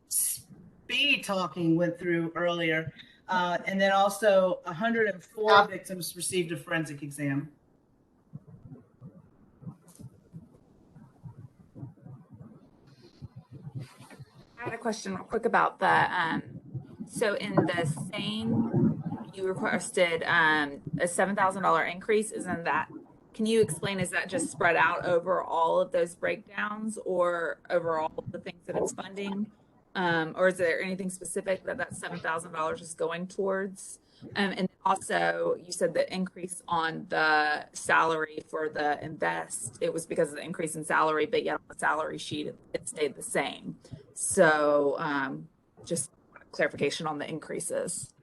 speed talking went through earlier, and then also 104 victims received a forensic exam. I had a question real quick about the, so in the same, you requested a $7,000 increase, isn't that, can you explain, is that just spread out over all of those breakdowns or over all of the things that it's funding? Or is there anything specific that $7,000 is going towards? And also you said the increase on the salary for the INVEST, it was because of the increase in salary, but yet on the salary sheet, it stayed the same. So just clarification on the increases.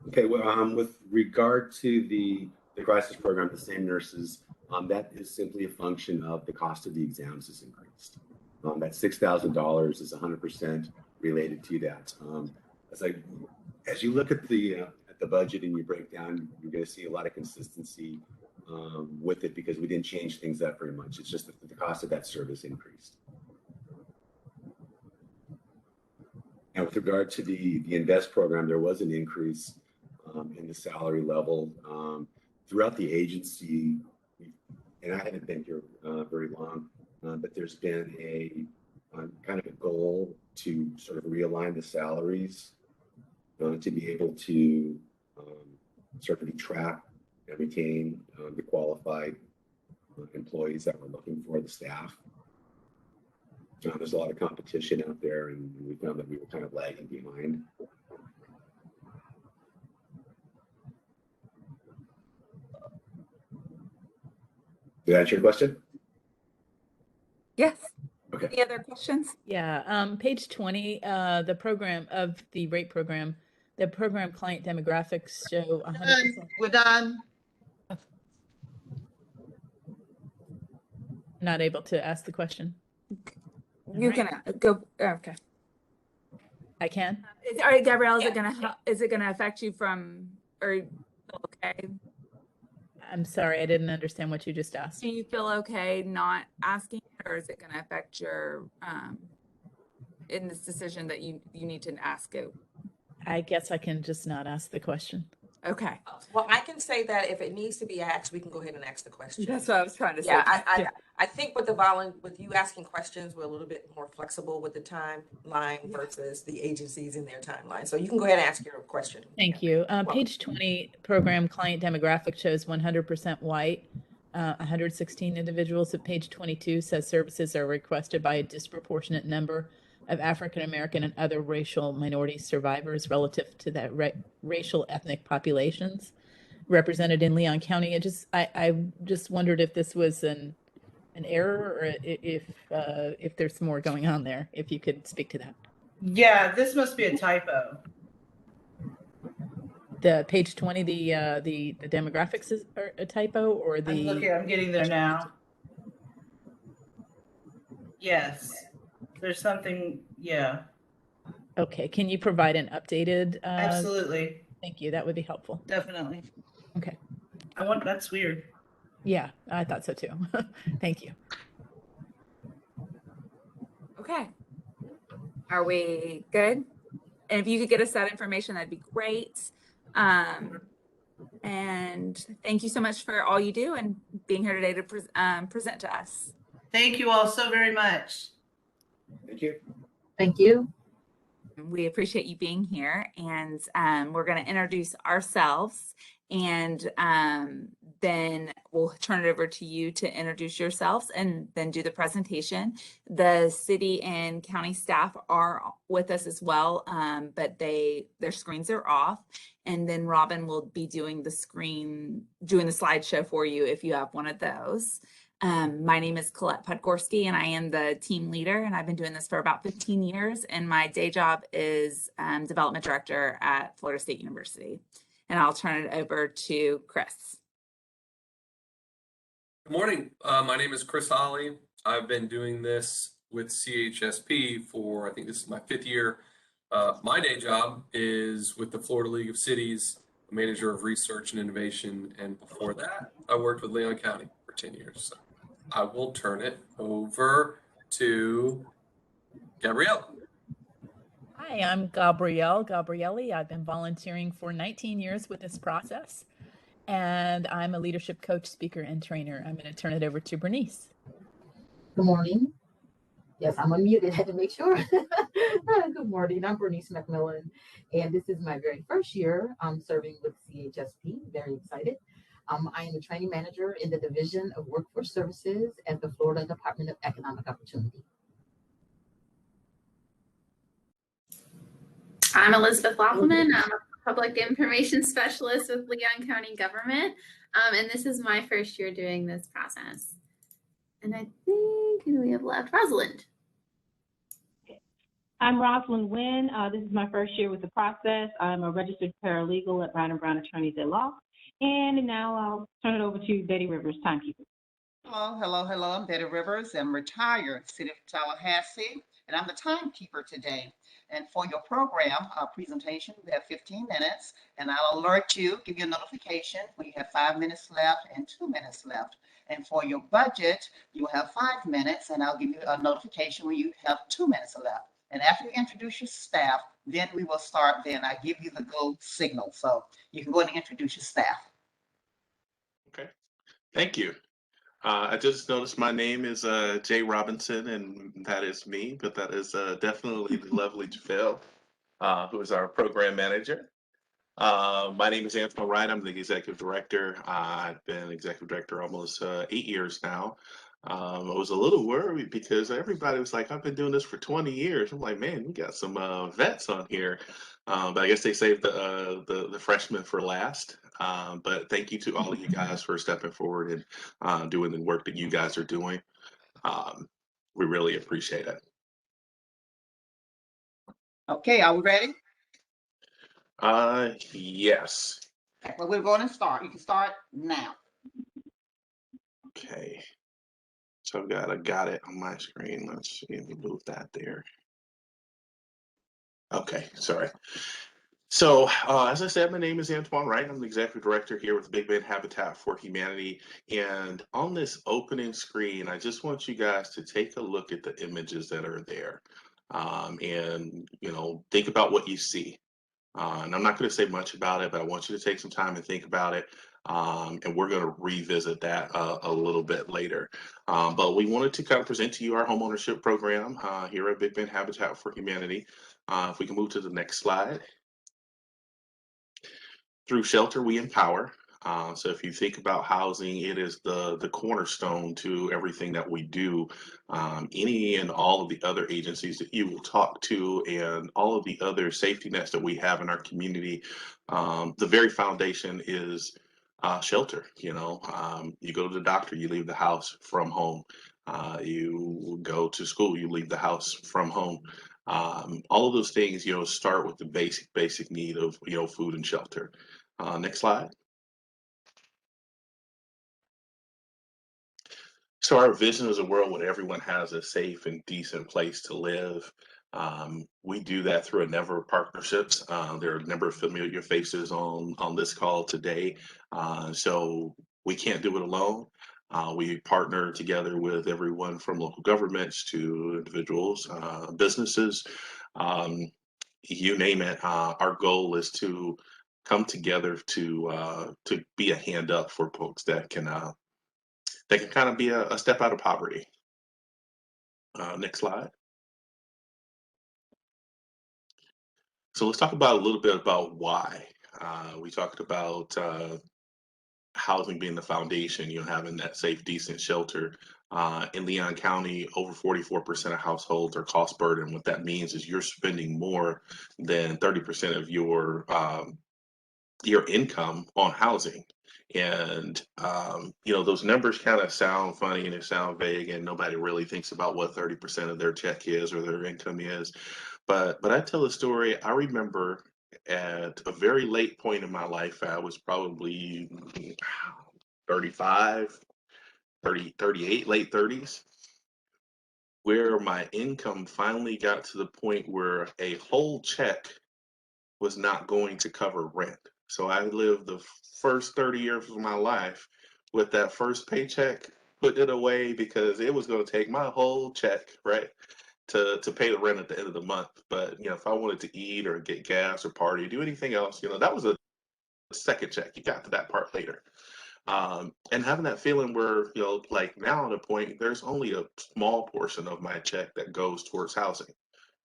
Okay, well, with regard to the crisis program, the same nurses, that is simply a function of the cost of the exams is increased. That $6,000 is 100% related to that. As you look at the budget and you break down, you're going to see a lot of consistency with it because we didn't change things that very much. It's just that the cost of that service increased. And with regard to the INVEST program, there was an increase in the salary level throughout the agency. And I haven't been here very long, but there's been a kind of a goal to sort of realign the salaries to be able to sort of attract and retain the qualified employees that we're looking for, the staff. There's a lot of competition out there, and we found that we were kind of lagging behind. Did that answer your question? Yes. Okay. Any other questions? Yeah, page 20, the program of the rate program, the program client demographics show 100%. We're done. Not able to ask the question. You can go. Okay. I can. All right, Gabrielle. Is it gonna affect you from? Or okay? I'm sorry, I didn't understand what you just asked. Do you feel okay not asking, or is it gonna affect your in this decision that you need to ask it? I guess I can just not ask the question. Okay. Well, I can say that if it needs to be asked, we can go ahead and ask the question. That's what I was trying to say. Yeah, I think with with you asking questions, we're a little bit more flexible with the timeline versus the agencies in their timeline. So you can go ahead and ask your question. Thank you. Page 20, program client demographic shows 100% white, 116 individuals. At page 22 says services are requested by a disproportionate number of African American and other racial minority survivors relative to that racial ethnic populations represented in Leon County. I just wondered if this was an error, or if there's more going on there. If you could speak to that. Yeah, this must be a typo. The page 20, the demographics is a typo, or the? I'm getting there now. Yes, there's something. Yeah. Okay, can you provide an updated? Absolutely. Thank you. That would be helpful. Definitely. Okay. That's weird. Yeah, I thought so too. Thank you. Okay. Are we good? And if you could get us that information, that'd be great. And thank you so much for all you do and being here today to present to us. Thank you all so very much. Thank you. Thank you. We appreciate you being here, and we're going to introduce ourselves, and then we'll turn it over to you to introduce yourselves and then do the presentation. The city and county staff are with us as well, but their screens are off, and then Robin will be doing the slideshow for you if you have one of those. My name is Colette Podgorski, and I am the team leader, and I've been doing this for about 15 years, and my day job is development director at Florida State University. And I'll turn it over to Chris. Good morning. My name is Chris Holly. I've been doing this with CHSP for, I think this is my 5th year. My day job is with the Florida League of Cities, manager of research and innovation, and before that, I worked with Leon County for 10 years. So I will turn it over to Gabrielle. Hi, I'm Gabrielli. I've been volunteering for 19 years with this process, and I'm a leadership coach, speaker, and trainer. I'm going to turn it over to Bernice. Good morning. Yes, I'm unmuted. Had to make sure. Good morning. I'm Bernice McMillan, and this is my very first year serving with CHSP. Very excited. I am the training manager in the Division of Workforce Services at the Florida Department of Economic Opportunity. I'm Elizabeth Loppelman. I'm a public information specialist with Leon County Government, and this is my first year doing this process. And I think who do we have left? Rosalind. I'm Rosalind Wynn. This is my first year with the process. I'm a registered paralegal at Brown & Brown Attorneys at Law. And now I'll turn it over to Betty Rivers, timekeeper. Hello. I'm Betty Rivers. I'm retired, City of Tallahassee, and I'm the timekeeper today. And for your program presentation, we have 15 minutes, and I'll alert you, give you a notification when you have 5 minutes left and 2 minutes left. And for your budget, you have 5 minutes, and I'll give you a notification when you have 2 minutes left. And after you introduce your staff, then we will start. Then I give you the go signal. So you can go and introduce your staff. Okay, thank you. I just noticed my name is Jay Robinson, and that is me, but that is definitely the lovely JaVale, who is our program manager. My name is Anthony Wright. I'm the executive director. I've been executive director almost 8 years now. I was a little worried because everybody was like, I've been doing this for 20 years. I'm like, man, we got some vets on here. But I guess they saved the freshmen for last. But thank you to all of you guys for stepping forward and doing the work that you guys are doing. Um, we really appreciate it. Okay, are we ready? Yes. Well, we're going to start. You can start now. Okay. So I got it on my screen. Let's see, let me move that there. Okay, sorry. So, as I said, my name is Antoine Wright. I'm the executive director here with Big Bend Habitat for Humanity. And on this opening screen, I just want you guys to take a look at the images that are there. And, think about what you see. And I'm not going to say much about it, but I want you to take some time and think about it. And we're going to revisit that a little bit later. But we wanted to kind of present to you our homeownership program here at Big Bend Habitat for Humanity. If we can move to the next slide. Through Shelter, we empower. So if you think about housing, it is the cornerstone to everything that we do. Any and all of the other agencies that you will talk to and all of the other safety nets that we have in our community, the very foundation is shelter. You go to the doctor, you leave the house from home. You go to school, you leave the house from home. All of those things, start with the basic need of, food and shelter. Next slide. So our vision is a world where everyone has a safe and decent place to live. We do that through a number of partnerships. There are a number of familiar faces on this call today. So we can't do it alone. We partner together with everyone from local governments to individuals, businesses, you name it. Our goal is to come together to be a hand up for folks that can kind of be a step out of poverty. Next slide. So let's talk about a little bit about why. We talked about housing being the foundation, having that safe, decent shelter. In Leon County, over 44% of households are cost burdened. What that means is you're spending more than 30% of your income on housing. And, those numbers kind of sound funny and they sound vague, and nobody really thinks about what 30% of their check is or their income is. But I tell a story. I remember at a very late point in my life, I was probably 35, 30, 38, late 30s, where my income finally got to the point where a whole check was not going to cover rent. So I lived the first 30 years of my life with that first paycheck, put it away because it was going to take my whole check, right, to pay the rent at the end of the month. But, if I wanted to eat or get gas or party, do anything else, that was a second check. You got to that part later. And having that feeling where, like now at a point, there's only a small portion of my check that goes towards housing.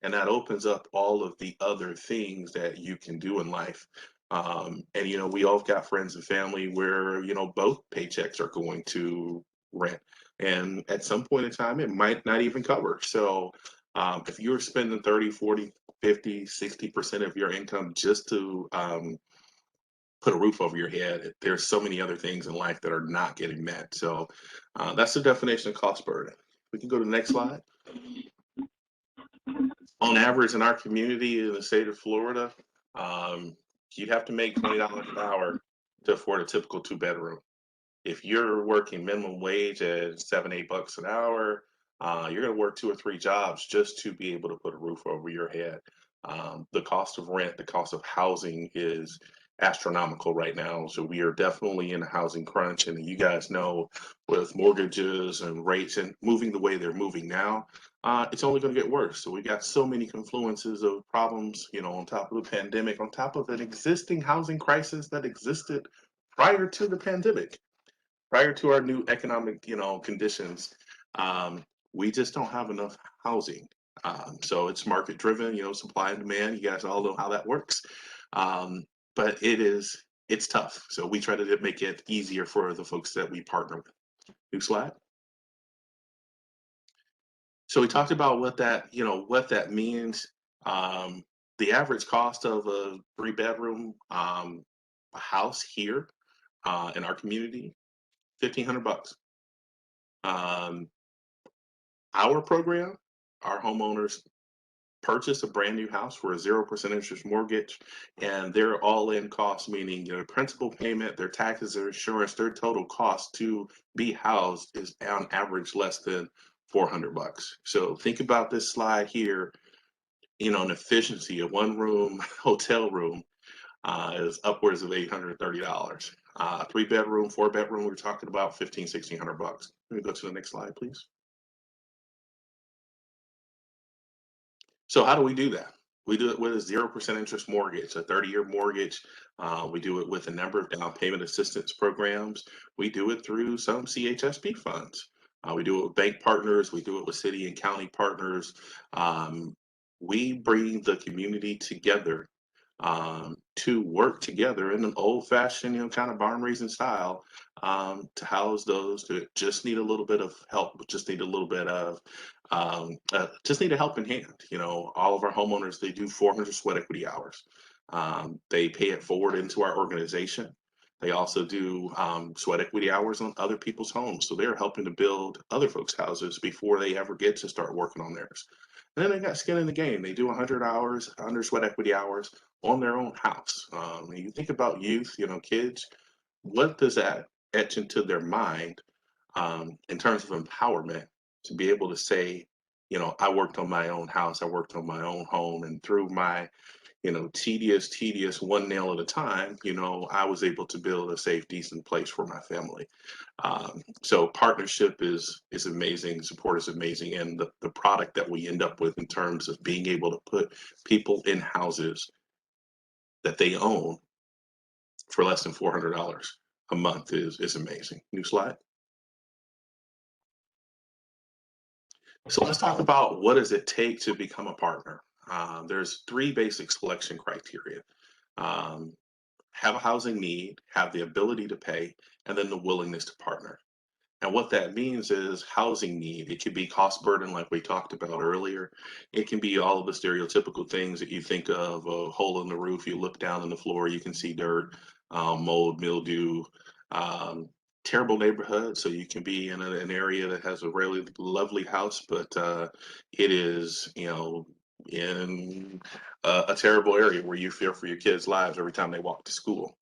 And that opens up all of the other things that you can do in life. And we all got friends and family where both paychecks are going to rent, and at some point in time it might not even cover. So if you're spending 30, 40, 50, 60% of your income just to put a roof over your head, there's so many other things in life that are not getting met. So that's the definition of cost burden. We can go to the next slide. On average in our community in the state of Florida, you'd have to make $20 an hour to afford a typical 2-bedroom. If you're working minimum wage at $7-8 an hour, you're going to work 2 or 3 jobs just to be able to put a roof over your head. The cost of rent, the cost of housing is astronomical right now. So we are definitely in a housing crunch. And you guys know, with mortgages and rates and moving the way they're moving now, it's only going to get worse. So we got so many confluences of problems, on top of the pandemic, on top of an existing housing crisis that existed prior to the pandemic. prior to our new economic, conditions, we just don't have enough housing. So it's market driven, supply and demand. You guys all know how that works. But it's tough. So we try to make it easier for the folks that we partner with. New slide. So we talked about what that means. The average cost of a 3-bedroom house here in our community, $1,500. Our program, our homeowners purchase a brand new house for a 0% interest mortgage, and their all-in cost, meaning their principal payment, their taxes, their insurance, their total cost to be housed is on average less than $400. So think about this slide here. An efficiency, a one-room hotel room is upwards of $830. 3-bedroom, 4-bedroom, we're talking about $1,500-1,600. Let me go to the next slide, please. So how do we do that? We do it with a 0% interest mortgage, a 30-year mortgage. We do it with a number of down payment assistance programs. We do it through some CHSP funds. We do it with bank partners. We do it with city and county partners. We bring the community together to work together in an old-fashioned, kind of barn raising style to house those that just need a little bit of help, just need a little bit of, just need a helping hand. All of our homeowners, they do 400 sweat equity hours. They pay it forward into our organization. They also do sweat equity hours on other people's homes. So they're helping to build other folks' houses before they ever get to start working on theirs. And then they got skin in the game. They do 100 hours, 100 sweat equity hours on their own house. And you think about youth, kids, what does that etch into their mind in terms of empowerment to be able to say, I worked on my own house, I worked on my own home, and through my, tedious one nail at a time, I was able to build a safe, decent place for my family. So partnership is amazing, support is amazing, and the product that we end up with in terms of being able to put people in houses that they own for less than $400 a month is amazing. New slide. So let's talk about what does it take to become a partner. There's 3 basic selection criteria. Have a housing need, have the ability to pay, and then the willingness to partner. And what that means is housing need. It could be cost burden, like we talked about earlier. It can be all of the stereotypical things that you think of: a hole in the roof, you look down on the floor, you can see dirt, mold, mildew, terrible neighborhood. So you can be in an area that has a really lovely house, but it is, in a terrible area where you fear for your kids' lives every time they walk to school.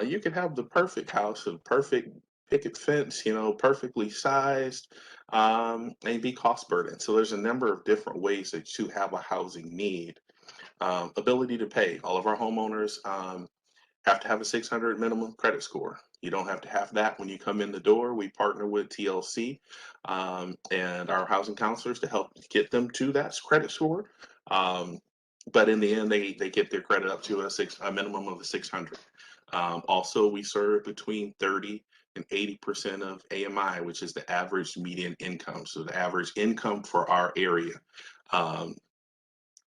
You could have the perfect house, a perfect picket fence, perfectly sized, and be cost burden. So there's a number of different ways that you have a housing need. Ability to pay. All of our homeowners have to have a 600 minimum credit score. You don't have to have that when you come in the door. We partner with TLC and our housing counselors to help get them to that credit score. But in the end, they get their credit up to a minimum of a 600. Also, we serve between 30 and 80% of AMI, which is the average median income. So the average income for our area.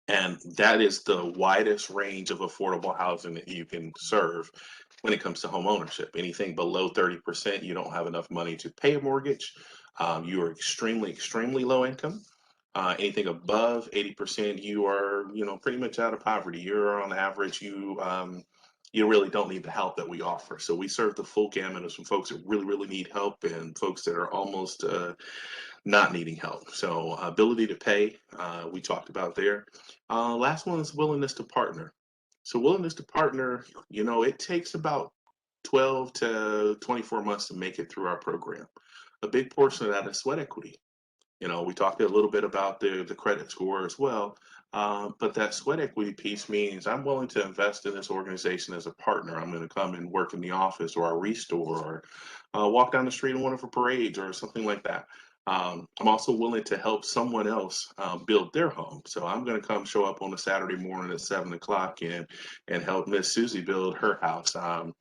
And that is the widest range of affordable housing that you can serve when it comes to home ownership. Anything below 30%, you don't have enough money to pay a mortgage. You are extremely low income. Anything above 80%, you are, pretty much out of poverty. You're on average, you really don't need the help that we offer. So we serve the full gamut of some folks that really need help and folks that are almost not needing help. So ability to pay, we talked about there. Last one is willingness to partner. So willingness to partner, it takes about 12 to 24 months to make it through our program. A big portion of that is sweat equity. We talked a little bit about the credit score as well, but that sweat equity piece means I'm willing to invest in this organization as a partner. I'm going to come and work in the office or a restore or walk down the street in one of our parades or something like that. I'm also willing to help someone else build their home. So I'm going to come show up on a Saturday morning at 7 o'clock and help Miss Susie build her house. I'm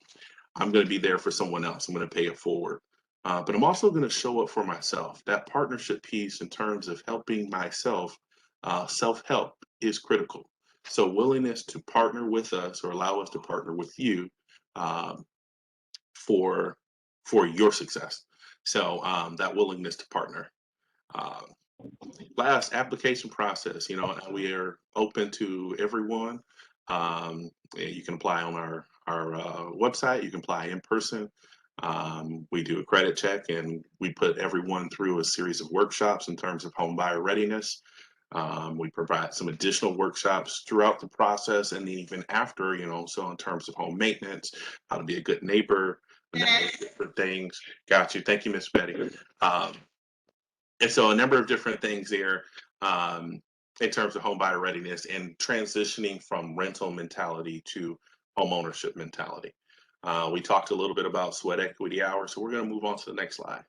going to be there for someone else. I'm going to pay it forward. But I'm also going to show up for myself. That partnership piece in terms of helping myself, self-help is critical. So willingness to partner with us or allow us to partner with you um, for your success. So that willingness to partner. Um, Last, application process. We are open to everyone. You can apply on our website. You can apply in person. We do a credit check, and we put everyone through a series of workshops in terms of home buyer readiness. We provide some additional workshops throughout the process, and then even after. So in terms of home maintenance, how to be a good neighbor, and that different things. Got you. Thank you, Miss Betty. And so a number of different things there in terms of home buyer readiness and transitioning from rental mentality to home ownership mentality. We talked a little bit about sweat equity hours, so we're going to move on to the next slide.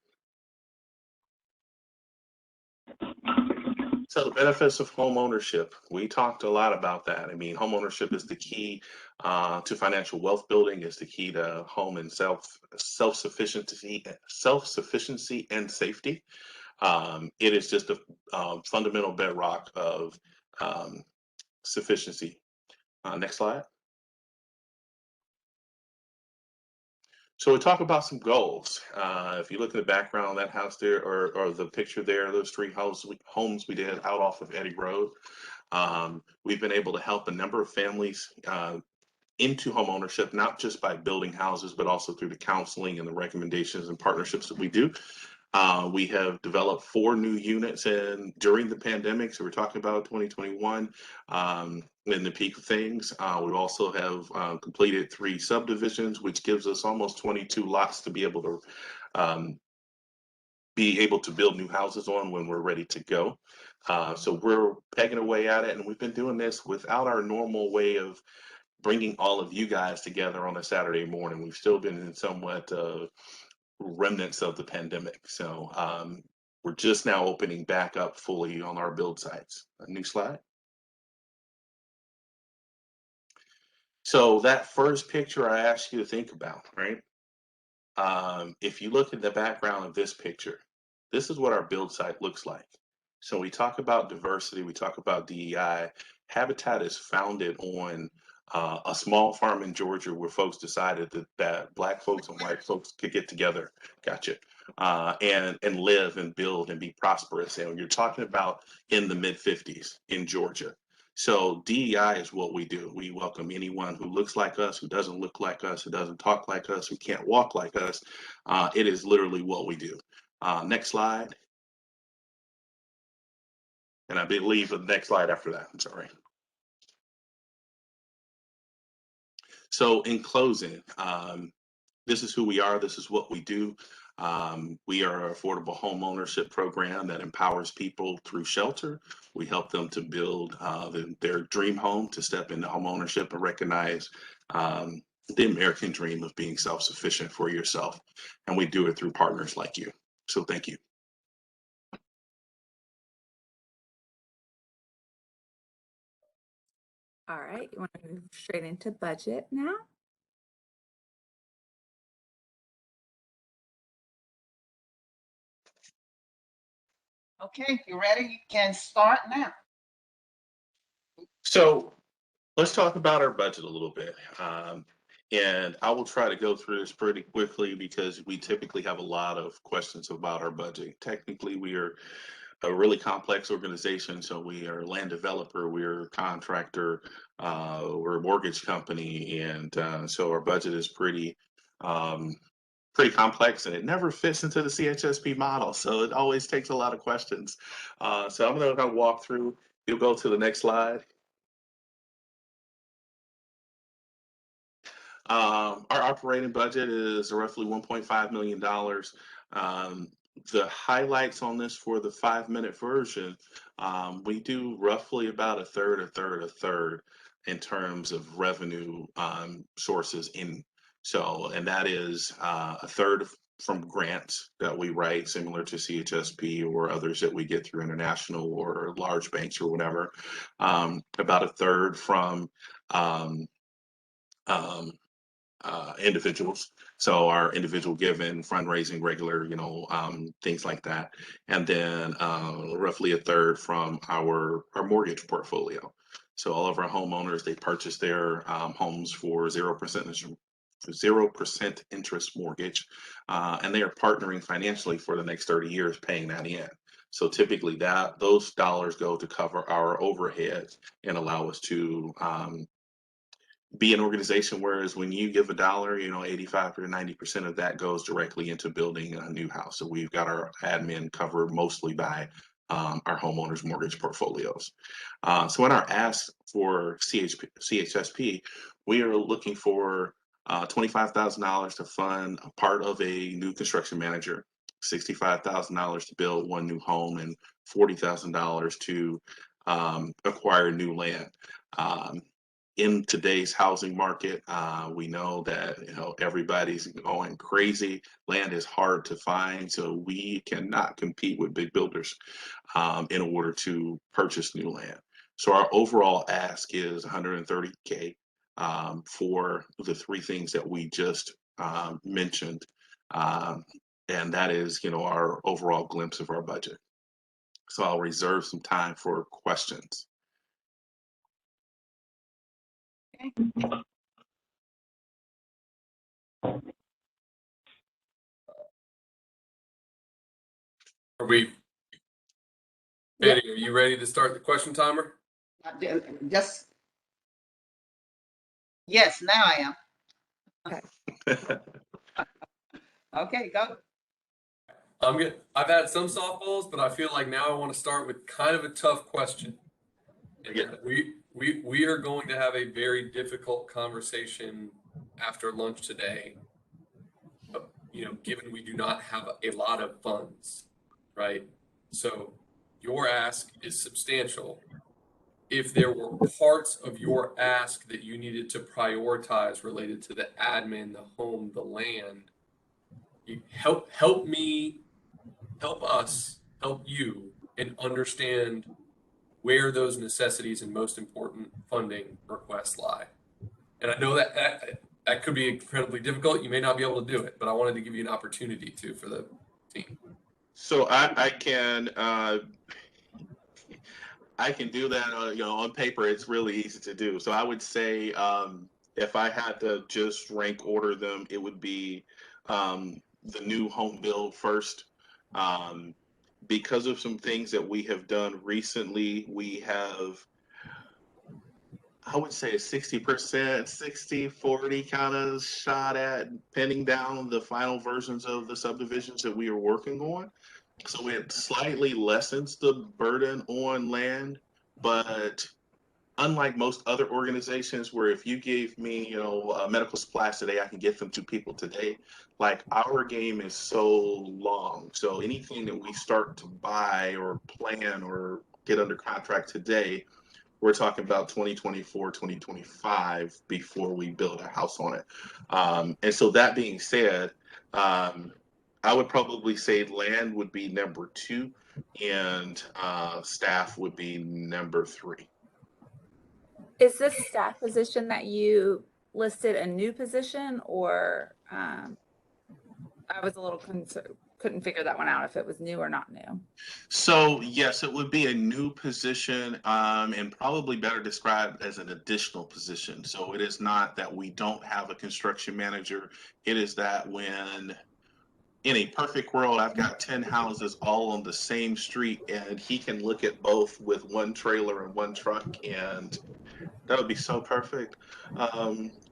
So the benefits of home ownership, we talked a lot about that. I mean, home ownership is the key to financial wealth building, is the key to home and self-sufficiency and safety. It is just a fundamental bedrock of sufficiency. Next slide. So we talk about some goals. If you look in the background, that house there, or the picture there, those three homes we did out off of Eddy Road. We've been able to help a number of families into home ownership, not just by building houses, but also through the counseling and the recommendations and partnerships that we do. We have developed 4 new units during the pandemic, so we're talking about 2021 in the peak of things. We also have completed 3 subdivisions, which gives us almost 22 lots to be able to build new houses on when we're ready to go. So we're pegging away at it, and we've been doing this without our normal way of bringing all of you guys together on a Saturday morning. We've still been in somewhat remnants of the pandemic. So we're just now opening back up fully on our build sites. A new slide. So that first picture I asked you to think about, right? If you look at the background of this picture, this is what our build site looks like. So we talk about diversity, we talk about DEI. Habitat is founded on a small farm in Georgia where folks decided that Black folks and white folks could get together, gotcha, and live and build and be prosperous. And you're talking about in the mid-50s in Georgia. So DEI is what we do. We welcome anyone who looks like us, who doesn't look like us, who doesn't talk like us, who can't walk like us. It is literally what we do. Next slide. And I believe the next slide after that, I'm sorry. So in closing, this is who we are. This is what we do. We are an affordable home ownership program that empowers people through shelter. We help them to build their dream home, to step into home ownership and recognize the American dream of being self-sufficient for yourself. And we do it through partners like you. So thank you. All right, you want to move straight into budget now? Okay, you ready? You can start now. So let's talk about our budget a little bit. And I will try to go through this pretty quickly because we typically have a lot of questions about our budget. Technically, we are a really complex organization. So we are a land developer, we're a contractor, we're a mortgage company. And so our budget is pretty complex, and it never fits into the CHSP model. So it always takes a lot of questions. So I'm going to walk through. You'll go to the next slide. Our operating budget is roughly $1.5 million. The highlights on this for the 5-minute version, we do roughly about a third in terms of revenue sources in. So, and that is a third from grants that we write, similar to CHSP or others that we get through international or large banks or whatever. About a third from individuals. So our individual giving, fundraising, regular, things like that. And then roughly a third from our mortgage portfolio. So all of our homeowners, they purchase their homes for 0% interest mortgage, and they are partnering financially for the next 30 years paying that in. So typically those dollars go to cover our overheads and allow us to be an organization, whereas when you give $1, 85 or 90% of that goes directly into building a new house. So we've got our admin covered mostly by our homeowners mortgage portfolios. So in our ask for CHSP, we are looking for $25,000 to fund a part of a new construction manager, $65,000 to build one new home, and $40,000 to acquire new land. In today's housing market, we know that everybody's going crazy. Land is hard to find, so we cannot compete with big builders in order to purchase new land. So our overall ask is $130K for the three things that we just mentioned, and that is our overall glimpse of our budget. So I'll reserve some time for questions. Are we, Betty, are you ready to start the question timer? Just, yes, now I am. Okay. Okay, go. I've had some softballs, but I feel like now I want to start with kind of a tough question. Again, we are going to have a very difficult conversation after lunch today. Given we do not have a lot of funds, right? So your ask is substantial. If there were parts of your ask that you needed to prioritize related to the admin, the home, the land, help us, help you, and understand where those necessities and most important funding requests lie. And I know that could be incredibly difficult. You may not be able to do it, but I wanted to give you an opportunity to for the team. So I can do that. On paper, it's really easy to do. So I would say if I had to just rank order them, it would be the new home build first. Because of some things that we have done recently, we have, I would say, a 60%, 60-40 kind of shot at pinning down the final versions of the subdivisions that we are working on. So it slightly lessens the burden on land, but unlike most other organizations where if you gave me, medical supplies today, I can get them to people today. Like our game is so long. So anything that we start to buy or plan or get under contract today, we're talking about 2024, 2025 before we build a house on it. And so that being said, I would probably say land would be number 2 and staff would be number 3. Is this staff position that you listed a new position, or I was a little concerned, couldn't figure that one out if it was new or not new? So yes, it would be a new position, and probably better described as an additional position. So it is not that we don't have a construction manager. It is that when in a perfect world, I've got 10 houses all on the same street and he can look at both with one trailer and one truck, and that would be so perfect.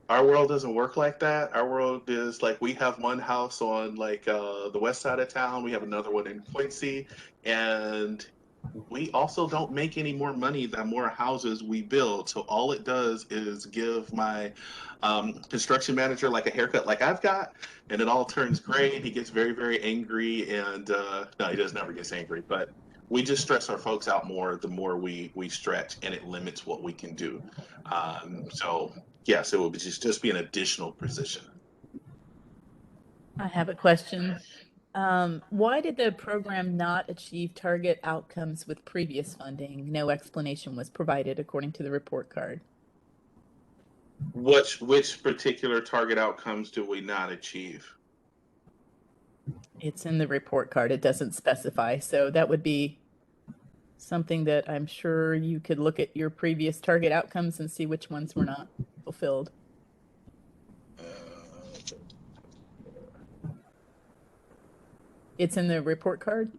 Our world doesn't work like that. Our world is like we have one house on the west side of town. We have another one in Quincy, and we also don't make any more money the more houses we build. So all it does is give my construction manager like a haircut like I've got, and it all turns gray and he gets very, very angry. And no, he does never gets angry, but we just stress our folks out more the more we stretch, and it limits what we can do. So yes, it will just be an additional position. I have a question. Why did the program not achieve target outcomes with previous funding? No explanation was provided according to the report card. Which particular target outcomes do we not achieve? It's in the report card. It doesn't specify. So that would be something that I'm sure you could look at your previous target outcomes and see which ones were not fulfilled. It's in the report card.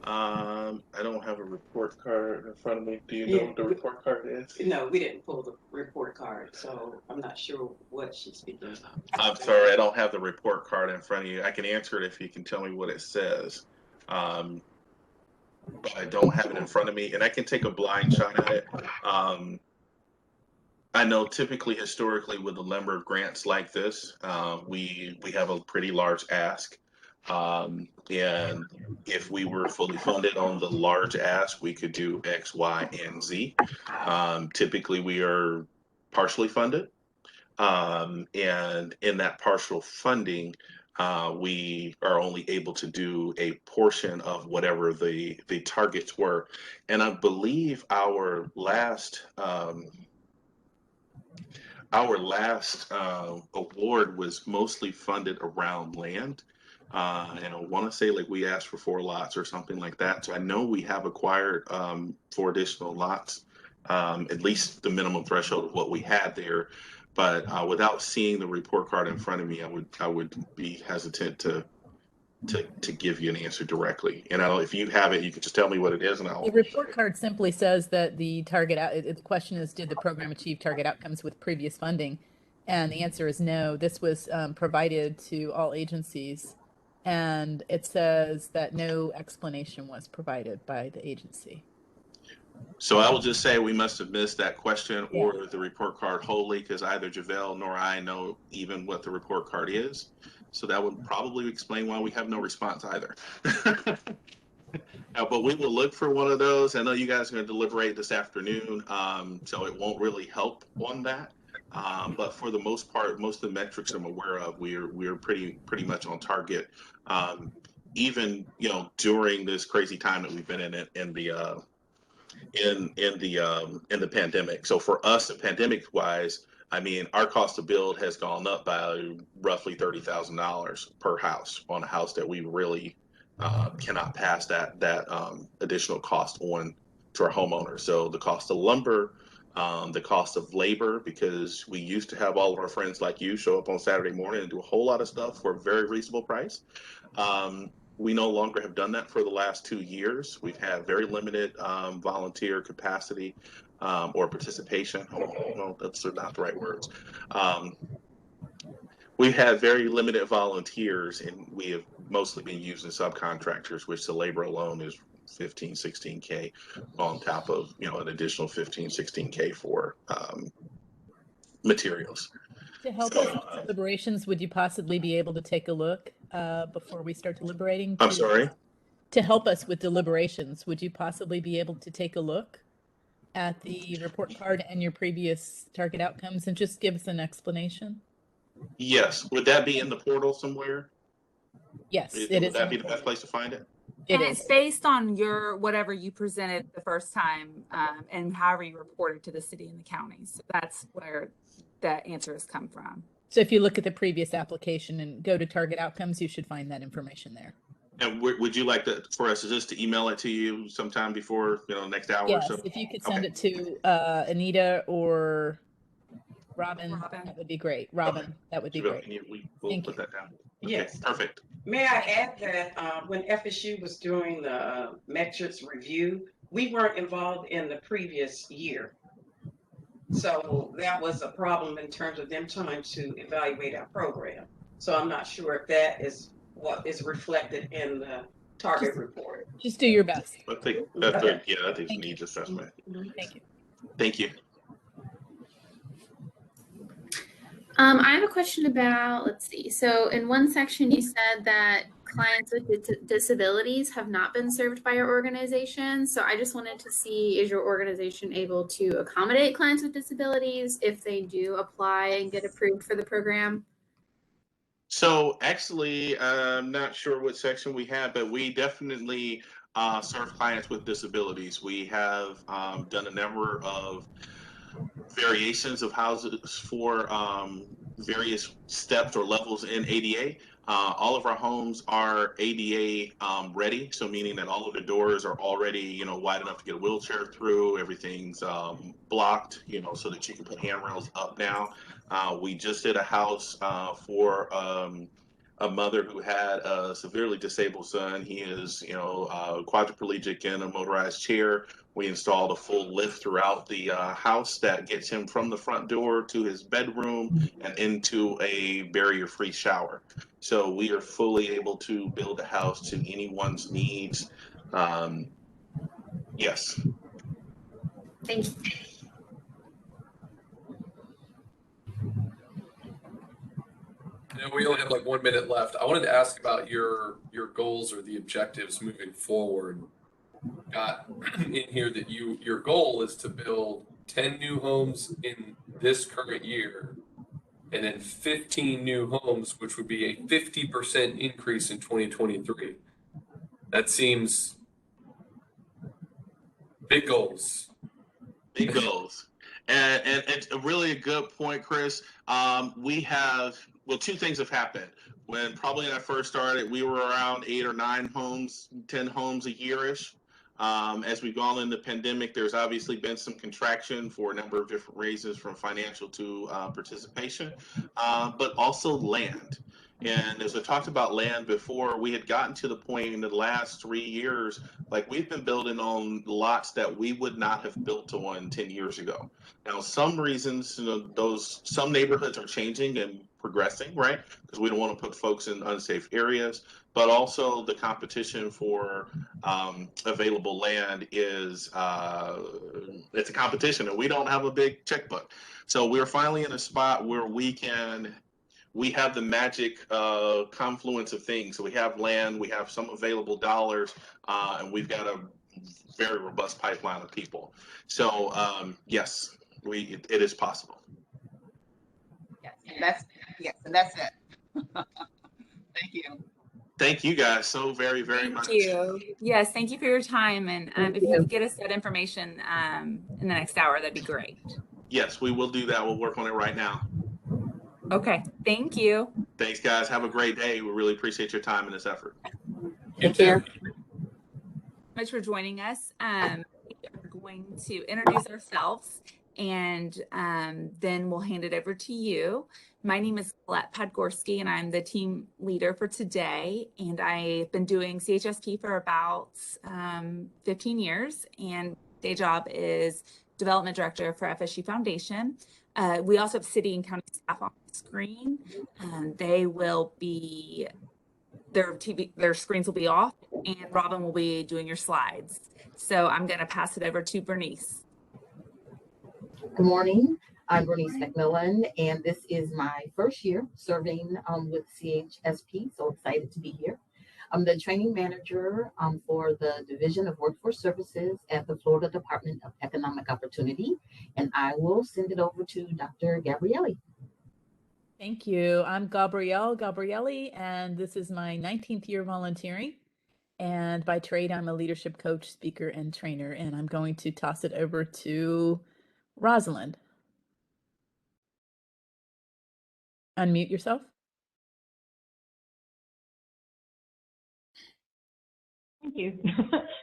I don't have a report card in front of me. Do you know what the report card is? No, we didn't pull the report card, so I'm not sure what she's speaking of. I'm sorry, I don't have the report card in front of you. I can answer it if you can tell me what it says. But I don't have it in front of me, and I can take a blind shot at it. I know typically, historically, with a number of grants like this, we have a pretty large ask. And if we were fully funded on the large ask, we could do X, Y, and Z. Typically, we are partially funded. And in that partial funding, we are only able to do a portion of whatever the targets were. And I believe our last award was mostly funded around land. And I want to say like we asked for 4 lots or something like that. So I know we have acquired 4 additional lots, at least the minimum threshold of what we had there. But without seeing the report card in front of me, I would be hesitant to give you an answer directly. And if you have it, you can just tell me what it is, and I'll. The report card simply says that the target the question is, did the program achieve target outcomes with previous funding? And the answer is no. This was provided to all agencies, and it says that no explanation was provided by the agency. So I will just say we must have missed that question or the report card wholly, because either Javelle nor I know even what the report card is. So that would probably explain why we have no response either. But we will look for one of those. I know you guys are going to deliberate this afternoon, so it won't really help on that. But for the most part, most of the metrics I'm aware of, we're pretty much on target. Even during this crazy time that we've been in the pandemic. So for us, pandemic wise, I mean, our cost to build has gone up by roughly $30,000 per house on a house that we really cannot pass that additional cost on to our homeowners. So the cost of lumber, the cost of labor, because we used to have all of our friends like you show up on Saturday morning and do a whole lot of stuff for a very reasonable price. We no longer have done that for the last 2 years. We've had very limited volunteer capacity or participation. No, that's not the right words. We've had very limited volunteers, and we have mostly been using subcontractors, which the labor alone is 15, 16K on top of, an additional 15, 16K for materials. To help us with deliberations, would you possibly be able to take a look before we start deliberating? I'm sorry? To help us with deliberations, would you possibly be able to take a look at the report card and your previous target outcomes and just give us an explanation? Yes. Would that be in the portal somewhere? Yes, Would it is. that be the best place to find it? It is. It's based on whatever you presented the first time and however you reported to the city and the county. So that's where that answer has come from. So if you look at the previous application and go to target outcomes, you should find that information there. And would you like for us just to email it to you sometime before next hour yes, or so? If you could send it to Anita or Robin, that would be great. Robin, that would be great. We'll put that down. Okay, Yes. Perfect. May I add that when FSU was doing the metrics review, we weren't involved in the previous year. So that was a problem in terms of them trying to evaluate our program. So I'm not sure if that is what is reflected in the target report. Just do your best. I think that's a needs assessment. Thank you. Thank you. I have a question about, let's see. So in one section, you said that clients with disabilities have not been served by your organization. So I just wanted to see, is your organization able to accommodate clients with disabilities if they do apply and get approved for the program? So actually, I'm not sure what section we have, but we definitely serve clients with disabilities. We have done a number of variations of houses for various steps or levels in ADA. All of our homes are ADA ready, so meaning that all of the doors are already, wide enough to get a wheelchair through. Everything's blocked, so that you can put handrails up now. We just did a house for a mother who had a severely disabled son. He is, quadriplegic in a motorized chair. We installed a full lift throughout the house that gets him from the front door to his bedroom and into a barrier-free shower. So we are fully able to build a house to anyone's needs. Yes. Thank you. We only have like 1 minute left. I wanted to ask about your goals or the objectives moving forward. Got in here that your goal is to build 10 new homes in this current year, and then 15 new homes, which would be a 50% increase in 2023. That seems big goals. Big goals. And it's really a good point, Chris. Two things have happened. When probably when I first started, we were around 8 or 9 homes, 10 homes a year-ish. As we've gone into the pandemic, there's obviously been some contraction for a number of different reasons, from financial to participation, but also land. And as I talked about land before, we had gotten to the point in the last 3 years, like we've been building on lots that we would not have built on 10 years ago. Now, some reasons, some neighborhoods are changing and progressing, right? Because we don't want to put folks in unsafe areas, but also the competition for available land is it's a competition, and we don't have a big checkbook. So we're finally in a spot where we have the magic confluence of things. So we have land, we have some available dollars, and we've got a very robust pipeline of people. So yes, it is possible. Yes, and that's it. Thank you. Thank you guys so very, very much. Thank you. Yes, thank you for your time. And if you could get us that information in the next hour, that'd be great. Yes, we will do that. We'll work on it right now. Okay, thank you. Thanks, guys. Have a great day. We really appreciate your time in this effort. You too. Much for joining us. We are going to introduce ourselves, and then we'll hand it over to you. My name is Colette Podgorski, and I'm the team leader for today. And I've been doing CHSP for about 15 years, and day job is development director for FSU Foundation. We also have city and county staff on the screen. They will be, their screens will be off, and Robin will be doing your slides. So I'm going to pass it over to Bernice. Good morning. I'm Bernice McMillan, and this is my first year serving with CHSP. So excited to be here. I'm the training manager for the Division of Workforce Services at the Florida Department of Economic Opportunity, and I will send it over to Dr. Gabrielli. Thank you. I'm Gabrielle Gabrielli, and this is my 19th year volunteering. And by trade, I'm a leadership coach, speaker, and trainer. And I'm going to toss it over to Rosalind. Unmute yourself. Thank you.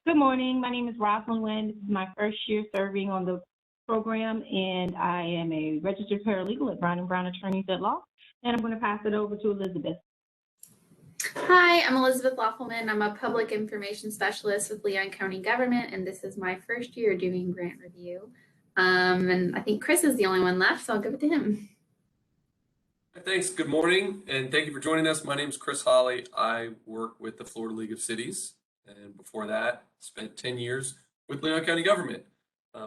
Good morning. My name is Rosalind Wynn. This is my first year serving on the program, and I am a registered paralegal at Brown & Brown Attorneys at Law. And I'm going to pass it over to Elizabeth. Hi, I'm Elizabeth Loffelman. I'm a public information specialist with Leon County Government, and this is my first year doing grant review. And I think Chris is the only one left, so I'll give it to him. Thanks. Good morning, and thank you for joining us. My name is Chris Hawley. I work with the Florida League of Cities, and before that, spent 10 years with Leon County Government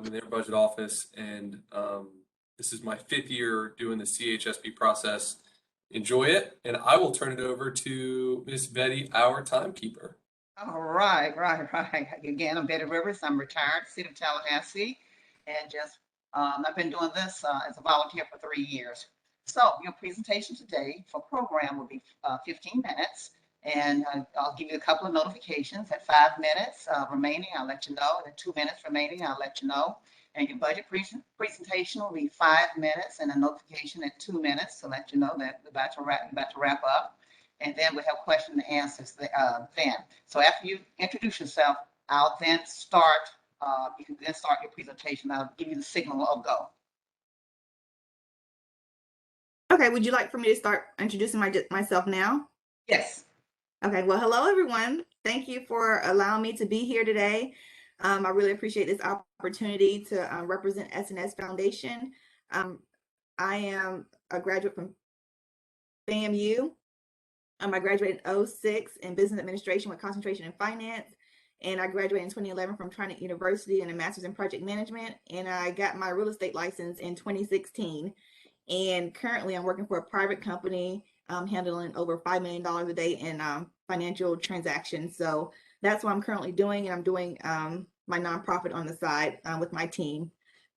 in their budget office. And this is my 5th year doing the CHSP process. Enjoy it, and I will turn it over to Miss Betty, our timekeeper. All right. Again, I'm Betty Rivers. I'm retired, City of Tallahassee, and just I've been doing this as a volunteer for 3 years. So your presentation today for program will be 15 minutes, and I'll give you a couple of notifications. At 5 minutes remaining, I'll let you know. At 2 minutes remaining, I'll let you know. And your budget presentation will be 5 minutes and a notification at 2 minutes to let you know that we're about to wrap up. And then we'll have question and answers then. So after you introduce yourself, I'll then start, you can then start your presentation. I'll give you the signal of go. Okay, would you like for me to start introducing myself now? Yes. Okay, well, hello everyone. Thank you for allowing me to be here today. I really appreciate this opportunity to represent SNS Foundation. I am a graduate from FAMU. I graduated in 2006 in business administration with concentration in finance. And I graduated in 2011 from Trinity University in a master's in project management. And I got my real estate license in 2016. And currently I'm working for a private company handling over $5 million a day in financial transactions. So that's what I'm currently doing. And I'm doing my nonprofit on the side with my team.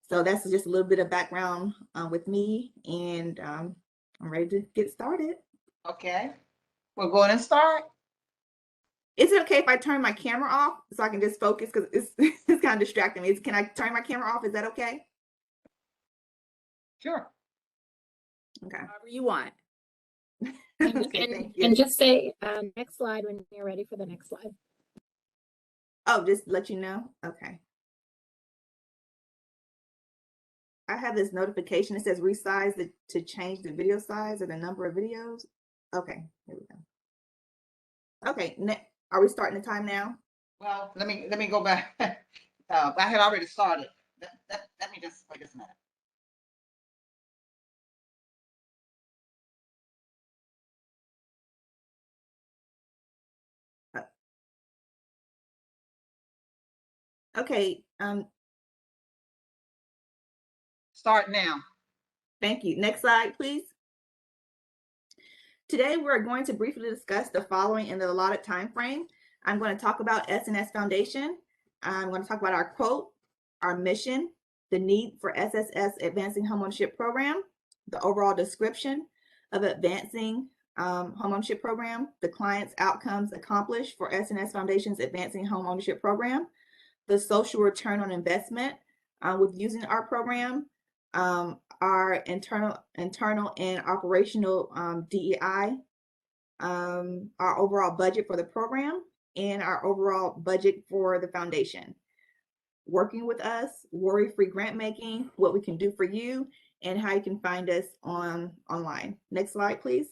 So that's just a little bit of background with me. And I'm ready to get started. Okay, we're going to start. Is it okay if I turn my camera off so I can just focus, because it's kind of distracting me? Can I turn my camera off? Is that okay? Sure. Okay. However you want. Okay, thank you. And just say next slide when you're ready for the next slide. Oh, just let you know? Okay. I have this notification. It says resize to change the video size or the number of videos. Okay, here we go. Okay, are we starting the time now? Well, let me go back. I had already started. Let me just wait a minute. Okay. Start now. Thank you. Next slide, please. Today, we're going to briefly discuss the following in the allotted time frame. I'm going to talk about SNS Foundation. I'm going to talk about our quote, our mission, the need for SSS Advancing Homeownership Program, the overall description of Advancing Homeownership Program, the client's outcomes accomplished for SNS Foundation's Advancing Homeownership Program, the social return on investment with using our program, our internal and operational DEI, our overall budget for the program, and our overall budget for the foundation. Working with us, worry-free grant making, what we can do for you, and how you can find us online. Next slide, please.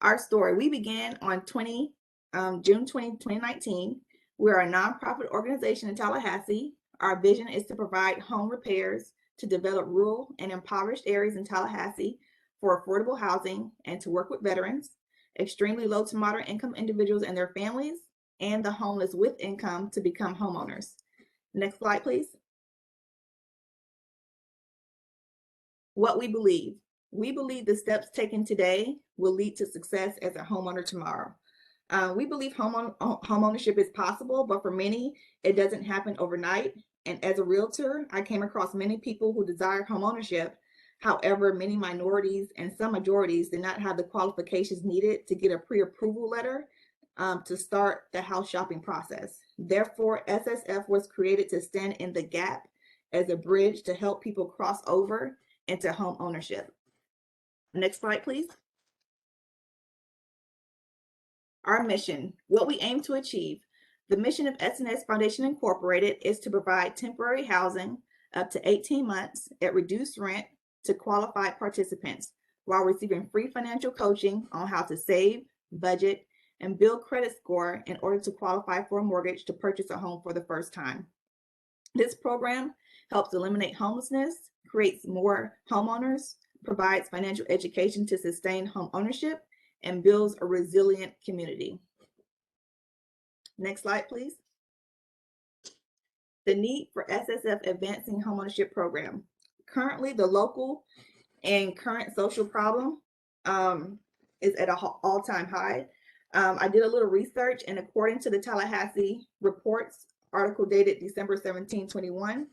Our story. We began on June 20, 2019. We are a nonprofit organization in Tallahassee. Our vision is to provide home repairs to develop rural and impoverished areas in Tallahassee for affordable housing and to work with veterans, extremely low to moderate income individuals and their families, and the homeless with income to become homeowners. Next slide, please. What we believe. We believe the steps taken today will lead to success as a homeowner tomorrow. We believe homeownership is possible, but for many, it doesn't happen overnight. And as a realtor, I came across many people who desire homeownership. However, many minorities and some majorities did not have the qualifications needed to get a pre-approval letter to start the house shopping process. Therefore, SSF was created to stand in the gap as a bridge to help people cross over into home ownership. Next slide, please. Our mission, what we aim to achieve. The mission of SNS Foundation Incorporated is to provide temporary housing up to 18 months at reduced rent to qualified participants while receiving free financial coaching on how to save, budget, and build credit score in order to qualify for a mortgage to purchase a home for the first time. This program helps eliminate homelessness, creates more homeowners, provides financial education to sustain home ownership, and builds a resilient community. Next slide, please. The need for SSF Advancing Homeownership Program. Currently, the local and current social problem is at an all-time high. I did a little research, and according to the Tallahassee Reports article dated December 17, 21,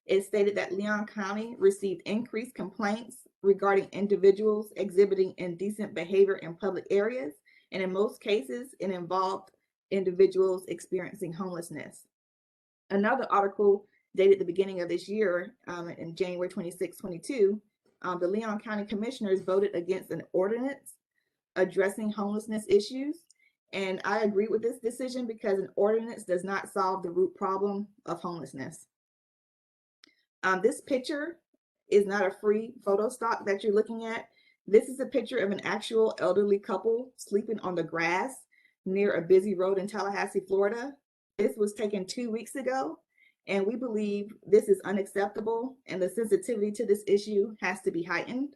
it stated that Leon County received increased complaints regarding individuals exhibiting indecent behavior in public areas, and in most cases, it involved individuals experiencing homelessness. Another article dated the beginning of this year, in January 26, 22, the Leon County Commissioners voted against an ordinance addressing homelessness issues. And I agree with this decision because an ordinance does not solve the root problem of homelessness. This picture is not a free photo stock that you're looking at. This is a picture of an actual elderly couple sleeping on the grass near a busy road in Tallahassee, Florida. This was taken 2 weeks ago, and we believe this is unacceptable and the sensitivity to this issue has to be heightened.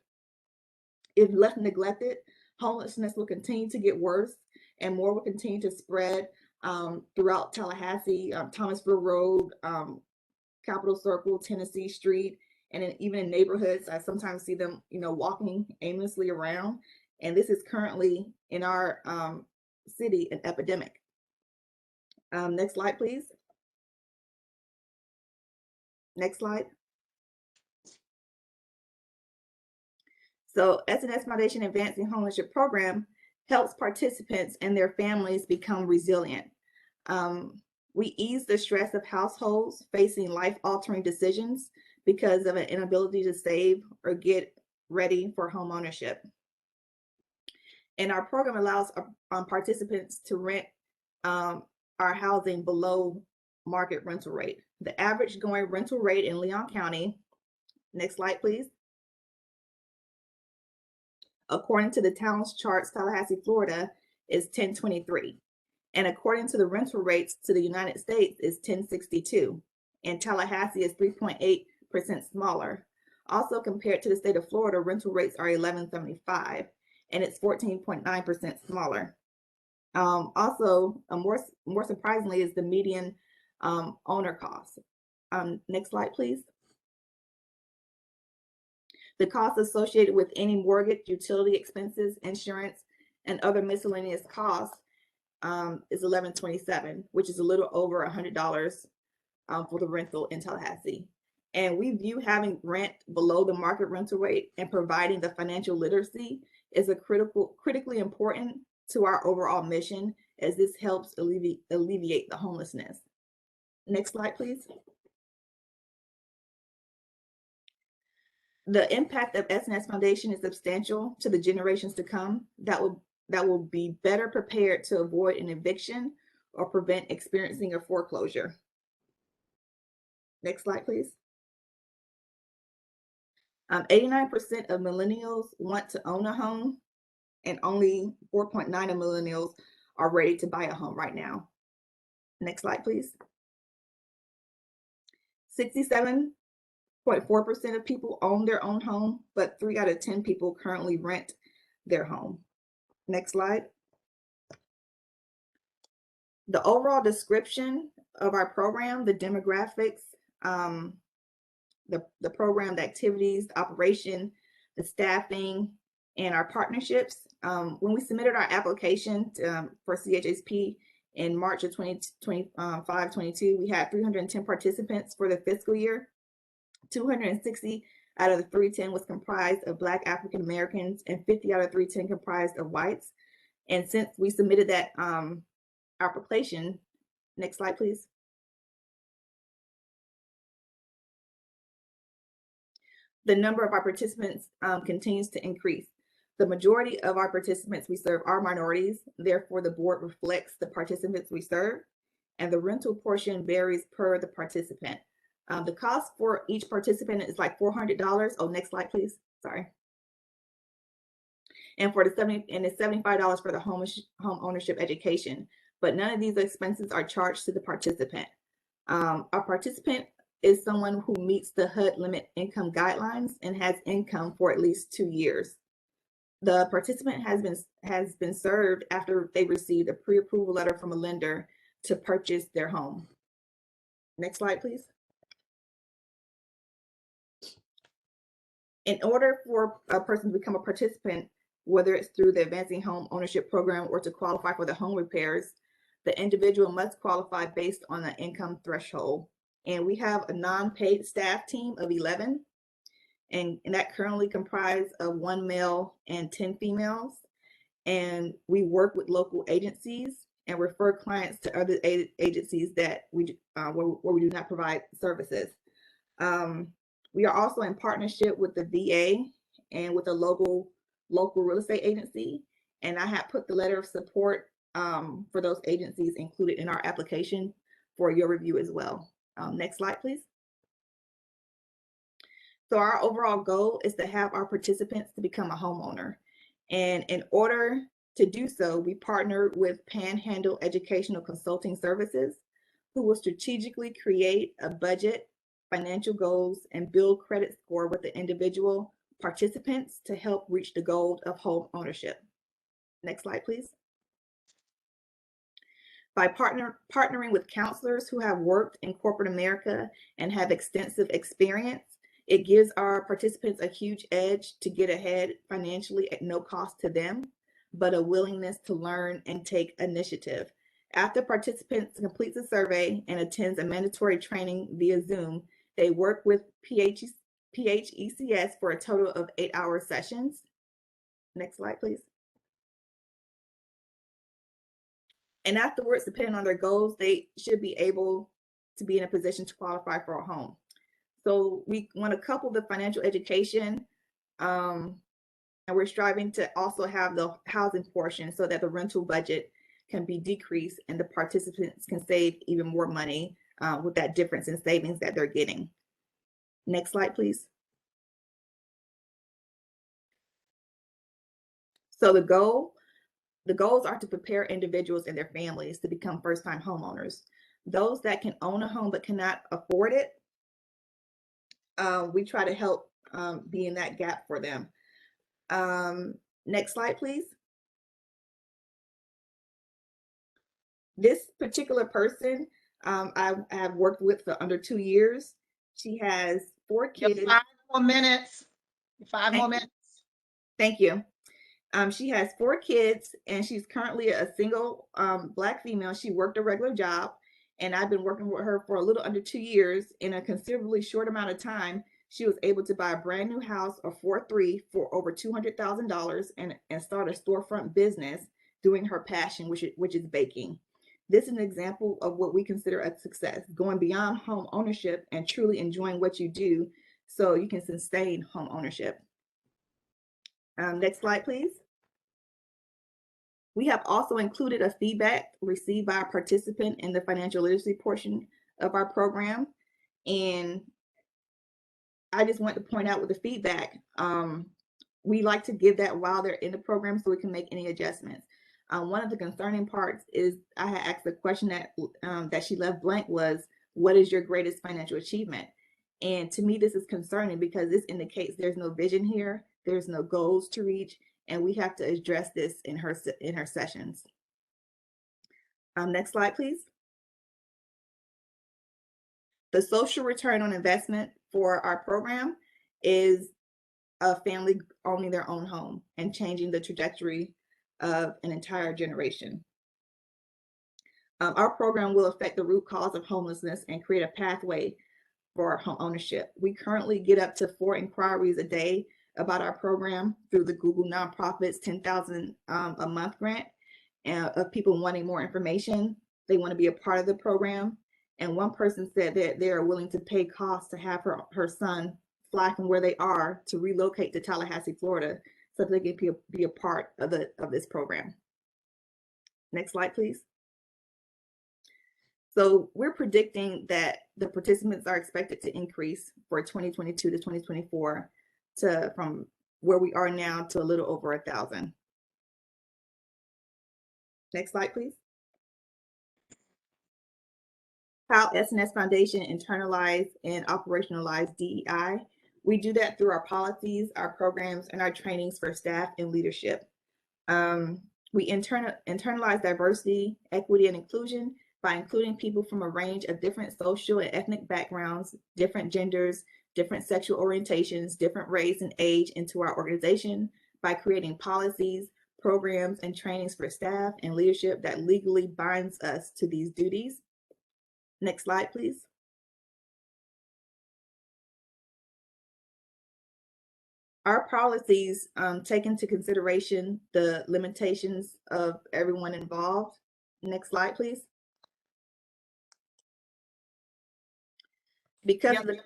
If left neglected, homelessness will continue to get worse and more will continue to spread throughout Tallahassee, Thomasville Road, Capitol Circle, Tennessee Street, and even in neighborhoods. I sometimes see them, walking aimlessly around. And this is currently in our city an epidemic. Next slide, please. Next slide. So SNS Foundation Advancing Homeownership Program helps participants and their families become resilient. We ease the stress of households facing life-altering decisions because of an inability to save or get ready for home ownership. And our program allows participants to rent our housing below market rental rate. The average going rental rate in Leon County, next slide, please. According to the Towns Charts, Tallahassee, Florida, is $10.23. And according to the rental rates to the United States is $10.62. And Tallahassee is 3.8% smaller. Also compared to the state of Florida, rental rates are $11.75, and it's 14.9% smaller. Also, more surprisingly is the median owner cost. Next slide, please. The cost associated with any mortgage, utility expenses, insurance, and other miscellaneous costs is $11.27, which is a little over $100 for the rental in Tallahassee. And we view having rent below the market rental rate and providing the financial literacy is a critically important to our overall mission, as this helps alleviate the homelessness. Next slide, please. The impact of SNS Foundation is substantial to the generations to come that will be better prepared to avoid an eviction or prevent experiencing a foreclosure. Next slide, please. 89% of millennials want to own a home, and only 4.9% of millennials are ready to buy a home right now. Next slide, please. 67.4% of people own their own home, but 3 out of 10 people currently rent their home. Next slide. The overall description of our program, the demographics, the program, the activities, the operation, the staffing, and our partnerships. When we submitted our application for CHSP in March of 2022, we had 310 participants for the fiscal year. 260 out of the 310 was comprised of Black African Americans, and 50 out of 310 comprised of whites. And since we submitted that application, next slide, please. The number of our participants continues to increase. The majority of our participants we serve are minorities. Therefore, the board reflects the participants we serve, and the rental portion varies per the participant. The cost for each participant is like $400. Oh, next slide, please. Sorry. And it's $75 for the home ownership education. But none of these expenses are charged to the participant. Our participant is someone who meets the HUD limit income guidelines and has income for at least 2 years. The participant has been served after they received a pre-approval letter from a lender to purchase their home. Next slide, please. In order for a person to become a participant, whether it's through the Advancing Home Ownership Program or to qualify for the home repairs, the individual must qualify based on the income threshold. And we have a non-paid staff team of 11, and that currently comprised of 1 male and 10 females. And we work with local agencies and refer clients to other agencies that where we do not provide services. We are also in partnership with the VA and with a local real estate agency. And I have put the letter of support for those agencies included in our application for your review as well. Next slide, please. So our overall goal is to have our participants to become a homeowner. And in order to do so, we partner with Panhandle Educational Consulting Services, who will strategically create a budget, financial goals, and build credit score with the individual participants to help reach the goal of home ownership. Next slide, please. By partnering with counselors who have worked in corporate America and have extensive experience, it gives our participants a huge edge to get ahead financially at no cost to them, but a willingness to learn and take initiative. After participants complete the survey and attends a mandatory training via Zoom, they work with PHECS for a total of 8-hour sessions. Next slide, please. And afterwards, depending on their goals, they should be able to be in a position to qualify for a home. So we want to couple the financial education, and we're striving to also have the housing portion so that the rental budget can be decreased and the participants can save even more money with that difference in savings that they're getting. Next slide, please. So the goals are to prepare individuals and their families to become first-time homeowners. Those that can own a home but cannot afford it, we try to help be in that gap for them. Next slide, please. This particular person I have worked with for under 2 years. She has 4 kids. 5 more minutes. 5 more minutes. Thank you. She has 4 kids, and she's currently a single Black female. She worked a regular job, and I've been working with her for a little under 2 years. In a considerably short amount of time, she was able to buy a brand new house, a 4.3, for over $200,000 and start a storefront business doing her passion, which is baking. This is an example of what we consider a success, going beyond home ownership and truly enjoying what you do so you can sustain home ownership. Next slide, please. We have also included a feedback received by a participant in the financial literacy portion of our program. And I just want to point out with the feedback, we like to give that while they're in the program so we can make any adjustments. One of the concerning parts is I had asked the question that she left blank was, what is your greatest financial achievement? And to me, this is concerning because this indicates there's no vision here, there's no goals to reach, and we have to address this in her sessions. Next slide, please. The social return on investment for our program is a family owning their own home and changing the trajectory of an entire generation. Our program will affect the root cause of homelessness and create a pathway for home ownership. We currently get up to 4 inquiries a day about our program through the Google Nonprofits 10,000 a month grant, of people wanting more information. They want to be a part of the program. And one person said that they are willing to pay costs to have her son fly from where they are to relocate to Tallahassee, Florida, so that they can be a part of this program. Next slide, please. So we're predicting that the participants are expected to increase for 2022 to 2024 from where we are now to a little over 1,000. Next slide, please. How S&S Foundation internalize and operationalize DEI. We do that through our policies, our programs, and our trainings for staff and leadership. We internalize diversity, equity, and inclusion by including people from a range of different social and ethnic backgrounds, different genders, different sexual orientations, different race and age into our organization by creating policies, programs, and trainings for staff and leadership that legally binds us to these duties. Next slide, please. Our policies take into consideration the limitations of everyone involved. Next slide, please. Because of the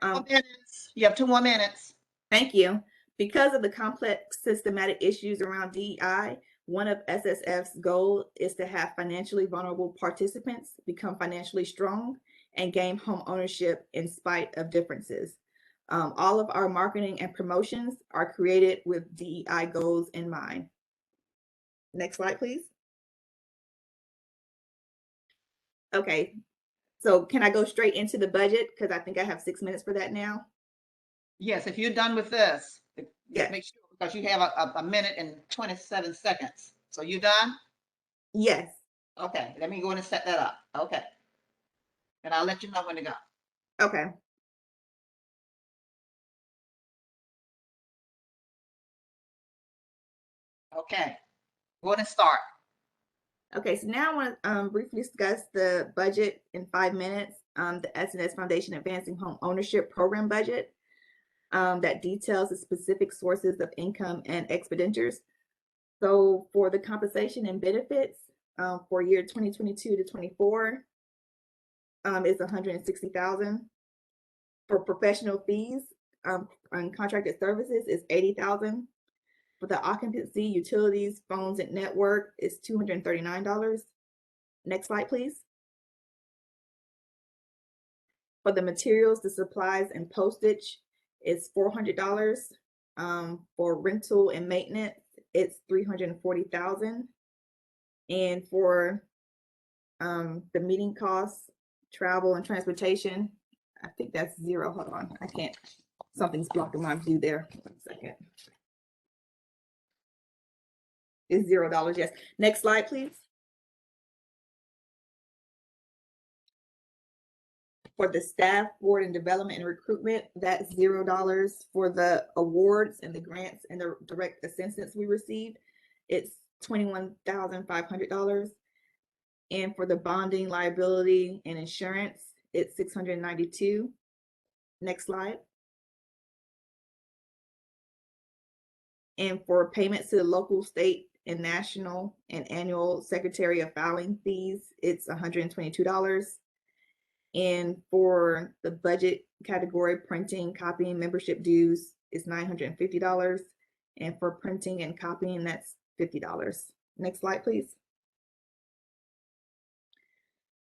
You have 2 more minutes. Thank you. Because of the complex systematic issues around DEI, one of SSF's goals is to have financially vulnerable participants become financially strong and gain home ownership in spite of differences. All of our marketing and promotions are created with DEI goals in mind. Next slide, please. Okay, so can I go straight into the budget? Because I think I have 6 minutes for that now. Yes, if you're done with this, Yeah. make sure, because you have a minute and 27 seconds. So you done? Yes. Okay, let me go in and set that up. Okay. And I'll let you know when to go. Okay. Okay, go ahead and start. Okay, so now I want to briefly discuss the budget in 5 minutes. The SNS Foundation Advancing Home Ownership Program budget that details the specific sources of income and expenditures. So for the compensation and benefits for year 2022 to 24 is $160,000. For professional fees on contracted services is $80,000. For the occupancy, utilities, phones, and network is $239. Next slide, please. For the materials, the supplies, and postage is $400. For rental and maintenance, it's $340,000. And for the meeting costs, travel, and transportation, I think that's zero. Hold on, I can't. Something's blocking my view there. 1 second. It's $0. Yes. Next slide, please. For the staff, board, and development and recruitment, that's $0. For the awards and the grants and the direct assistance we received, it's $21,500. And for the bonding, liability, and insurance, it's $692. Next slide. And for payments to the local, state, and national and annual Secretary of Filing fees, it's $122. And for the budget category, printing, copying, membership dues is $950. And for printing and copying, that's $50. Next slide, please.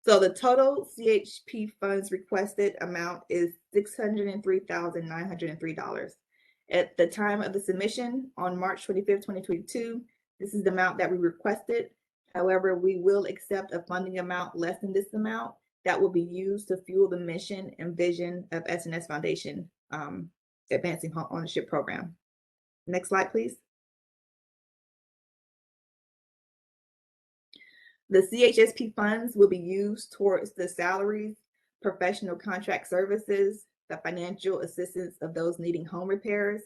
So the total CHP funds requested amount is $603,903. At the time of the submission on March 25th, 2022, this is the amount that we requested. However, we will accept a funding amount less than this amount that will be used to fuel the mission and vision of SNS Foundation Advancing Home Ownership Program. Next slide, please. The CHSP funds will be used towards the salaries, professional contract services, the financial assistance of those needing home repairs.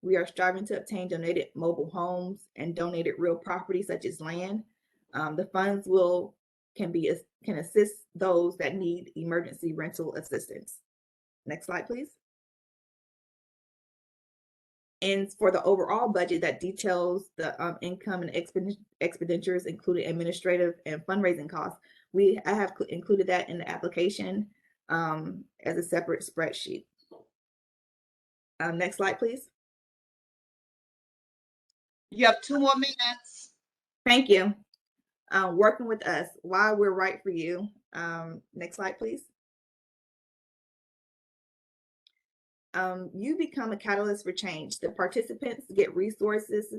We are striving to obtain donated mobile homes and donated real property such as land. The funds can assist those that need emergency rental assistance. Next slide, please. And for the overall budget that details the income and expenditures, including administrative and fundraising costs, I have included that in the application as a separate spreadsheet. Next slide, please. You have 2 more minutes. Thank you. Working with us, why we're right for you. Next slide, please. You become a catalyst for change. The participants get resources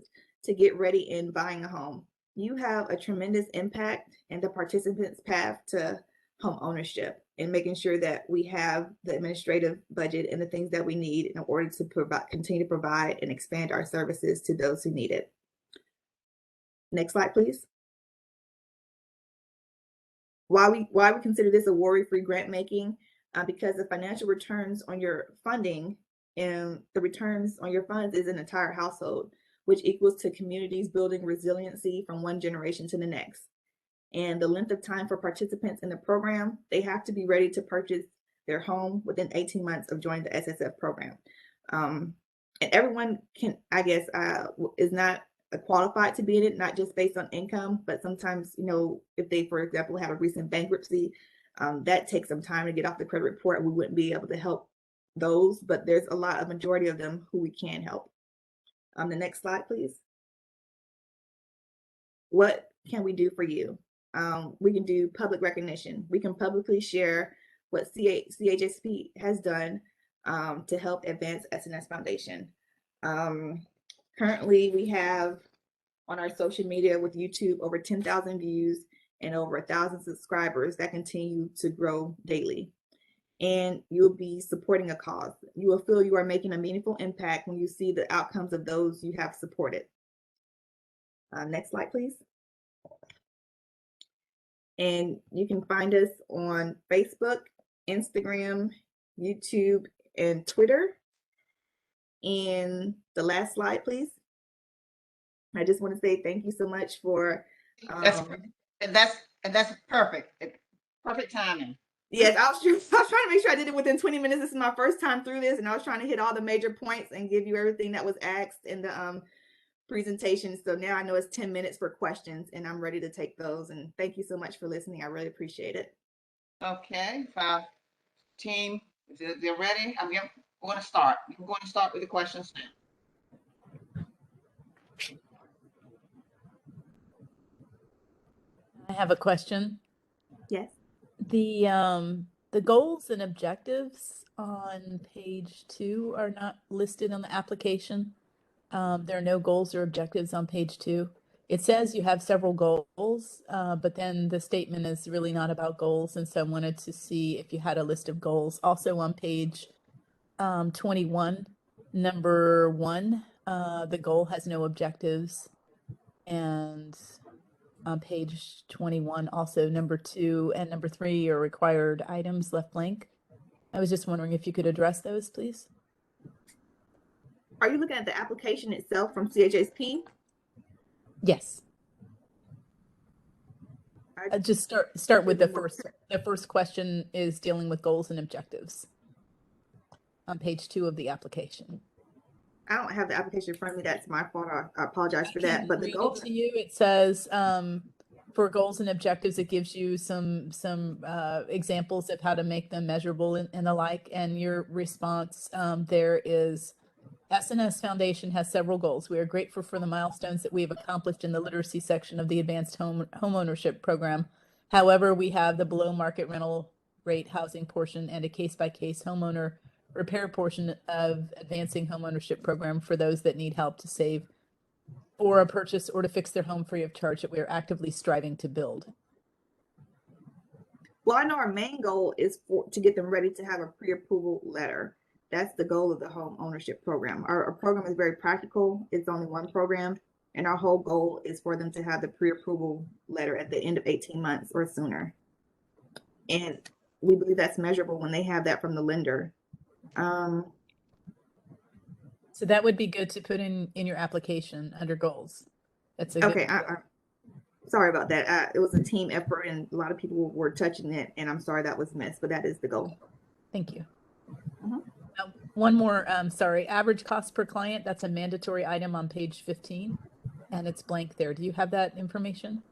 to get ready in buying a home. You have a tremendous impact in the participants' path to home ownership and making sure that we have the administrative budget and the things that we need in order to continue to provide and expand our services to those who need it. Next slide, please. Why we consider this a worry-free grant making? Because the financial returns on your funding and the returns on your funds is an entire household, which equals to communities building resiliency from one generation to the next. And the length of time for participants in the program, they have to be ready to purchase their home within 18 months of joining the SSF program. And everyone can, I guess, is not qualified to be in it, not just based on income, but sometimes, you know, if they, for example, have a recent bankruptcy, that takes some time to get off the credit report. We wouldn't be able to help those, but there's a majority of them who we can help. The next slide, please. What can we do for you? We can do public recognition. We can publicly share what CHSP has done to help advance SNS Foundation. Currently, we have on our social media with YouTube over 10,000 views and over 1,000 subscribers that continue to grow daily. And you'll be supporting a cause. You will feel you are making a meaningful impact when you see the outcomes of those you have supported. Next slide, please. And you can find us on Facebook, Instagram, YouTube, and Twitter. And the last slide, please. I just want to say thank you so much for. That's perfect. Perfect timing. Yes, I was trying to make sure I did it within 20 minutes. This is my first time through this, and I was trying to hit all the major points and give you everything that was asked in the presentation. So now I know it's 10 minutes for questions, and I'm ready to take those. And thank you so much for listening. I really appreciate it. Okay, team, if they're ready, I'm going to start. We're going to start with the questions now. I have a question. Yes. The goals and objectives on page 2 are not listed on the application. There are no goals or objectives on page 2. It says you have several goals, but then the statement is really not about goals. And so I wanted to see if you had a list of goals. Also on page 21, number 1, the goal has no objectives. And on page 21, also number 2 and number 3 are required items left blank. I was just wondering if you could address those, please. Are you looking at the application itself from CHSP? Yes. Just start with the first question is dealing with goals and objectives on page 2 of the application. I don't have the application in front of me. That's my fault. I apologize for that. But the goal to you, it says for goals and objectives, it gives you some examples of how to make them measurable and the like. And your response there is, SNS Foundation has several goals. We are grateful for the milestones that we have accomplished in the literacy section of the Advanced Homeownership Program. However, we have the below market rental rate housing portion and a case-by-case homeowner repair portion of Advancing Homeownership Program for those that need help to save for a purchase or to fix their home free of charge that we are actively striving to build. Well, I know our main goal is to get them ready to have a pre-approval letter. That's the goal of the home ownership program. Our program is very practical. It's only one program, and our whole goal is for them to have the pre-approval letter at the end of 18 months or sooner. And we believe that's measurable when they have that from the lender. So that would be good to put in your application under goals. That's a okay. Sorry about that. It was a team effort, and a lot of people were touching it, and I'm sorry that was missed, but that is the goal. Thank you. One more, sorry, average cost per client, that's a mandatory item on page 15, and it's blank there. Do you have that information?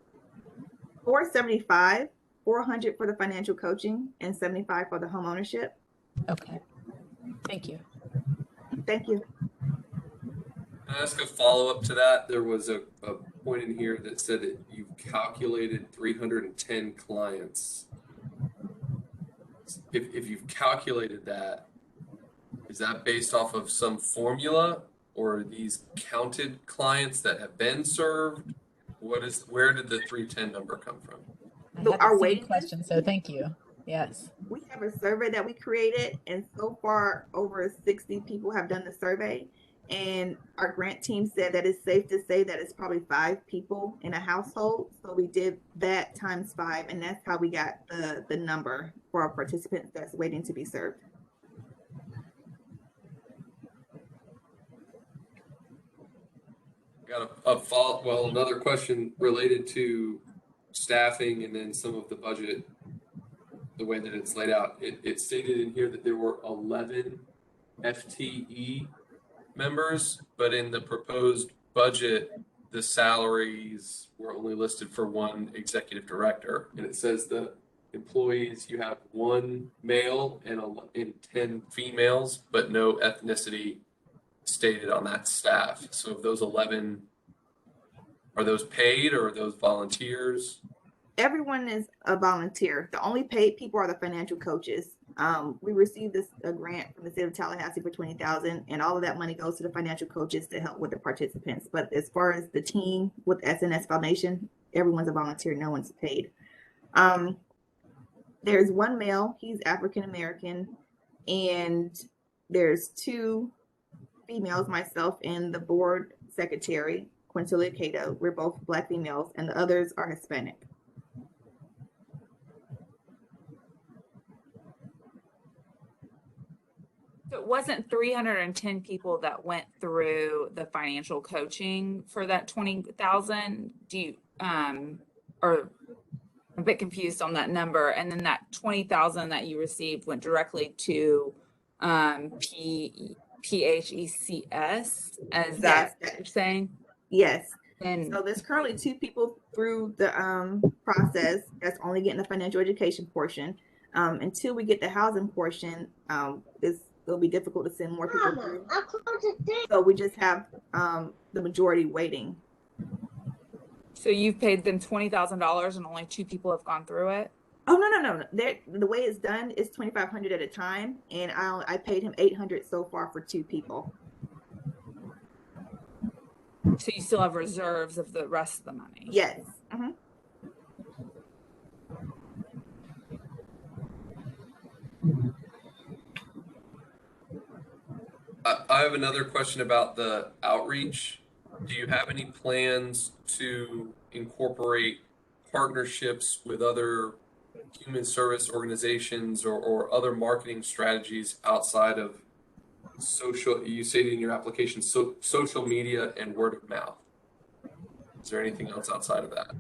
$475, $400 for the financial coaching, and $75 for the home ownership. Okay, thank you. Thank you. Can I ask a follow-up to that? There was a point in here that said that you've calculated 310 clients. If you've calculated that, is that based off of some formula, or are these counted clients that have been served? Where did the 310 number come from? So our waiting question, so thank you. Yes. We have a survey that we created, and so far over 60 people have done the survey. And our grant team said that it's safe to say that it's probably 5 people in a household. So we did that times 5, and that's how we got the number for our participants that's waiting to be served. Got another question related to staffing and then some of the budget, the way that it's laid out. It stated in here that there were 11 FTE members, but in the proposed budget, the salaries were only listed for one executive director, and it says the employees, you have one male and 10 females, but no ethnicity stated on that staff. So of those 11, are those paid or are those volunteers? Everyone is a volunteer. The only paid people are the financial coaches. We received a grant from the state of Tallahassee for $20,000, and all of that money goes to the financial coaches to help with the participants. But as far as the team with SNS Foundation, everyone's a volunteer. No one's paid. There's one male. He's African American, and there's 2 females, myself and the board secretary, Quintilia Cato. We're both Black females, and the others are Hispanic. So it wasn't 310 people that went through the financial coaching for that 20,000. Do you, or I'm a bit confused on that number. And then that 20,000 that you received went directly to PHECS, as that what you're saying? Yes. And so there's currently 2 people through the process that's only getting the financial education portion. Until we get the housing portion, it'll be difficult to send more people through. So we just have the majority waiting. So you've paid them $20,000 and only 2 people have gone through it? Oh, no. The way it's done is $2,500 at a time, and I paid him $800 so far for 2 people. So you still have reserves of the rest of the money? Yes. I have another question about the outreach. Do you have any plans to incorporate partnerships with other human service organizations or other marketing strategies outside of social? You say in your application, social media and word of mouth. Is there anything else outside of that?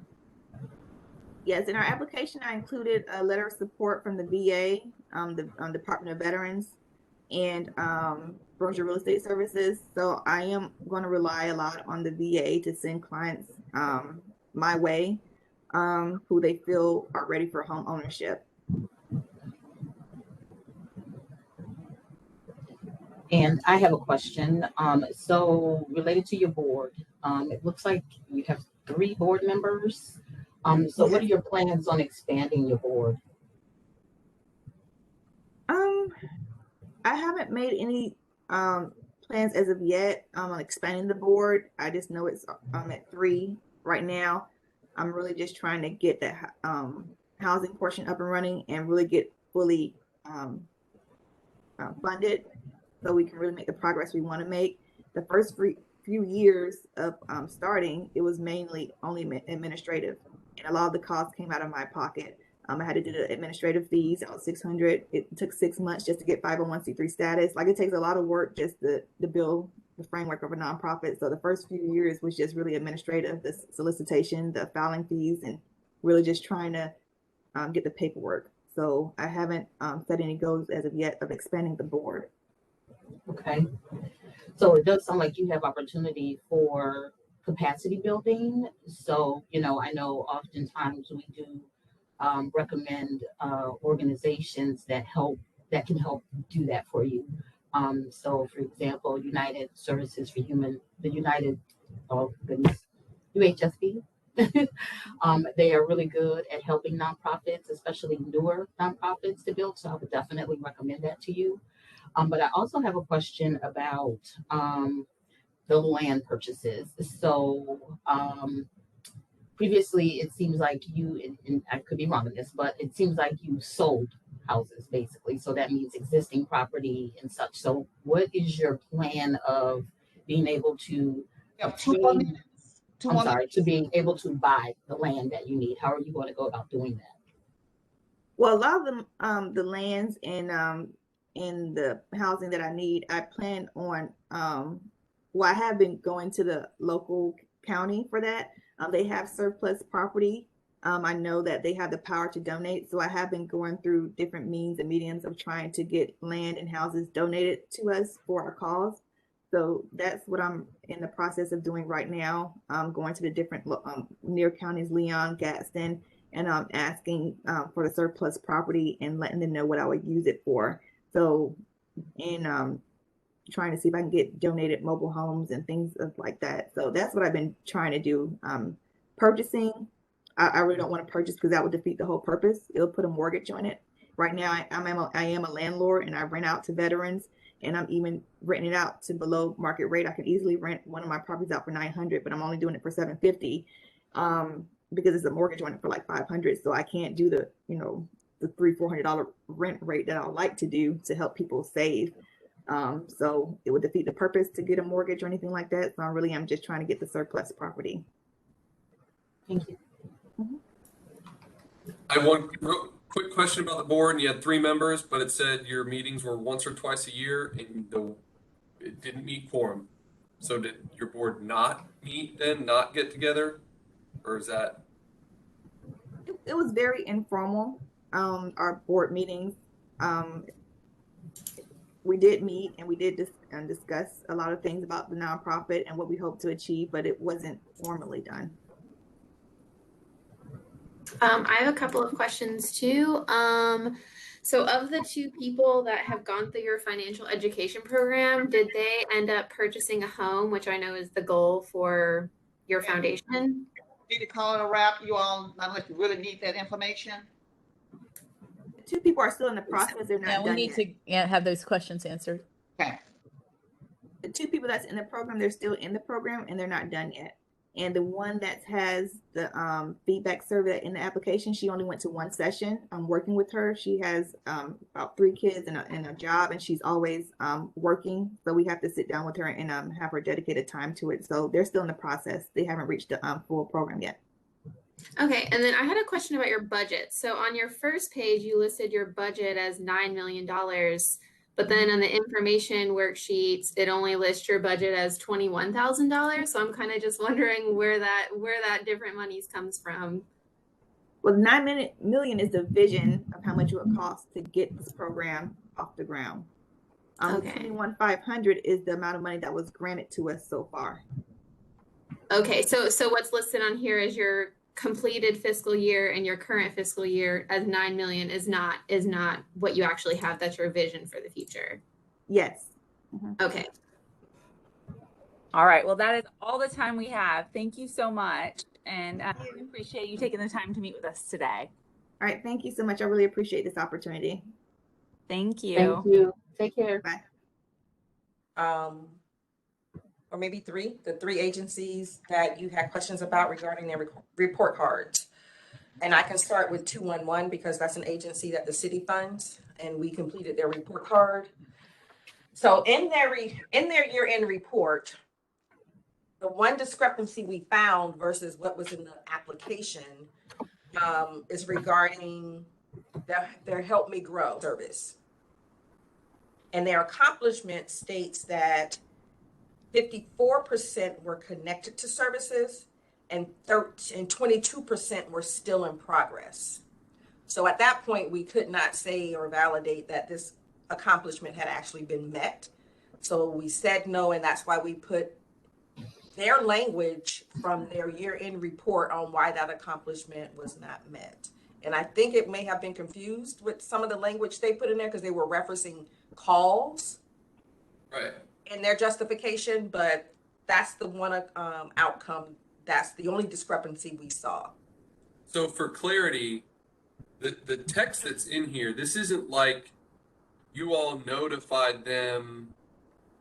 Yes, in our application, I included a letter of support from the VA, the Department of Veterans, and Berkshire Real Estate Services. So I am going to rely a lot on the VA to send clients my way who they feel are ready for home ownership. And I have a question. So related to your board, it looks like you have 3 board members. So what are your plans on expanding your board? I haven't made any plans as of yet on expanding the board. I just know it's at 3 right now. I'm really just trying to get that housing portion up and running and really get fully funded so we can really make the progress we want to make. The first few years of starting, it was mainly only administrative, and a lot of the costs came out of my pocket. I had to do the administrative fees. That was $600. It took 6 months just to get 501c3 status. Like, it takes a lot of work just to build the framework of a nonprofit. So the first few years was just really administrative, the solicitation, the filing fees, and really just trying to get the paperwork. So I haven't set any goals as of yet of expanding the board. Okay. So it does sound like you have opportunity for capacity building. So, I know oftentimes we do recommend organizations that can help do that for you. So for example, United Services for Human, UHSB, they are really good at helping nonprofits, especially newer nonprofits to build. So I would definitely recommend that to you. But I also have a question about the land purchases. So previously, it seems like you, and I could be wrong in this, but it seems like you sold houses basically. So that means existing property and such. So what is your plan of being able to to being able to buy the land that you need? How are you going to go about doing that? Well, a lot of the lands and in the housing that I need, I plan on I have been going to the local county for that. They have surplus property. I know that they have the power to donate. So I have been going through different means and mediums of trying to get land and houses donated to us for our cause. So that's what I'm in the process of doing right now. I'm going to the different near counties, Leon, Gadsden, and I'm asking for the surplus property and letting them know what I would use it for. So, and trying to see if I can get donated mobile homes and things like that. So that's what I've been trying to do. Purchasing, I really don't want to purchase because that would defeat the whole purpose. It'll put a mortgage on it. Right now, I am a landlord and I rent out to veterans, and I'm even renting it out to below market rate. I could easily rent one of my properties out for $900, but I'm only doing it for $750 because it's a mortgage on it for like $500. So I can't do the the $300-$400 rent rate that I would like to do to help people save. So it would defeat the purpose to get a mortgage or anything like that. So I really am just trying to get the surplus property. Thank you. I have one quick question about the board. And you had 3 members, but it said your meetings were once or twice a year, and it didn't meet quorum. So did your board not meet then, not get together, or is that? It was very informal. Our board meetings. We did meet and we did discuss a lot of things about the nonprofit and what we hope to achieve, but it wasn't formally done. I have a couple of questions too. So of the 2 people that have gone through your financial education program, did they end up purchasing a home, which I know is the goal for your foundation? Need to call it a wrap, you all, not unless you really need that information. The 2 people are still in the process. They're not Yeah, we done need yet. to have those questions answered. Okay. The 2 people that's in the program, they're still in the program and they're not done yet. And the one that has the feedback survey in the application, she only went to 1 session. I'm working with her. She has about 3 kids and a job, and she's always working. So we have to sit down with her and have her dedicated time to it. So they're still in the process. They haven't reached the full program yet. Okay, and then I had a question about your budget. So on your first page, you listed your budget as $9 million, but then on the information worksheets, it only lists your budget as $21,000. So I'm kind of just wondering where that different monies comes from. Well, $9 million is the vision of how much it would cost to get this program off the ground. Okay. 21,500 is the amount of money that was granted to us so far. Okay, so what's listed on here is your completed fiscal year and your current fiscal year as 9 million is not what you actually have. That's your vision for the future. Yes. Okay. All right. Well, that is all the time we have. Thank you so much. And we appreciate you taking the time to meet with us today. All right. Thank you so much. I really appreciate this opportunity. Thank you. Thank you. Take care. Bye. Or maybe 3, the 3 agencies that you had questions about regarding their report cards. And I can start with 211 because that's an agency that the city funds, and we completed their report card. So in their year-end report, the one discrepancy we found versus what was in the application is regarding their Help Me Grow service. And their accomplishment states that 54% were connected to services and 22% were still in progress. So at that point, we could not say or validate that this accomplishment had actually been met. So we said no, and that's why we put their language from their year-end report on why that accomplishment was not met. And I think it may have been confused with some of the language they put in there because they were referencing calls. Right. In their justification, but that's the one outcome. That's the only discrepancy we saw. So for clarity, the text that's in here, this isn't like you all notified them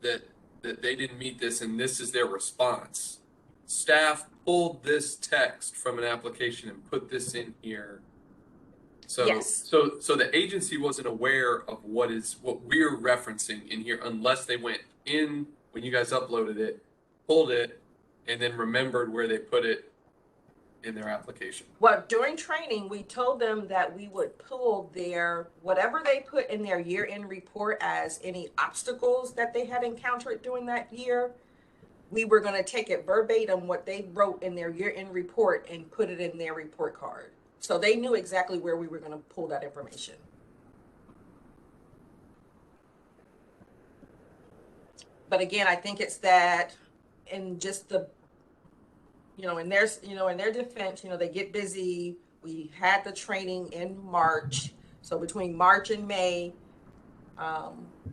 that they didn't meet this and this is their response. Staff pulled this text from an application and put this in here. So, yes. So the agency wasn't aware of what we're referencing in here unless they went in when you guys uploaded it, pulled it, and then remembered where they put it in their application. Well, during training, we told them that we would pull whatever they put in their year-end report as any obstacles that they had encountered during that year. We were going to take it verbatim what they wrote in their year-end report and put it in their report card. So they knew exactly where we were going to pull that information. But again, I think it's that in just the, in their defense, they get busy. We had the training in March. So between March and May,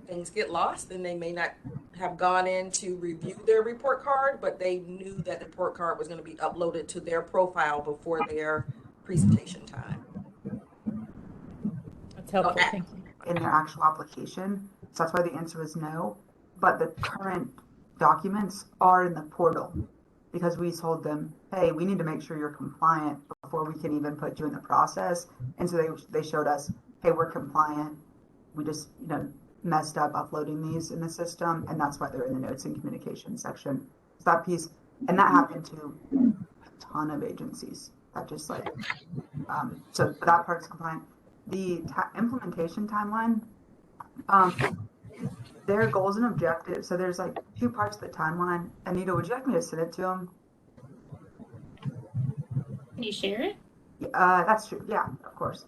things get lost and they may not have gone in to review their report card, but they knew that the report card was going to be uploaded to their profile before their presentation time. That's helpful. Thank you. In their actual application. So that's why the answer is no. But the current documents are in the portal because we told them, hey, we need to make sure you're compliant before we can even put you in the process. And so they showed us, hey, we're compliant. We just, messed up uploading these in the system, and that's why they're in the notes and communication section. So that piece, and that happened to a ton of agencies. That just so that part's compliant. The implementation timeline, their goals and objectives. So there's two parts of the timeline. Anita, would you like me to send it to them? Can you share it? That's true. Yeah, of course.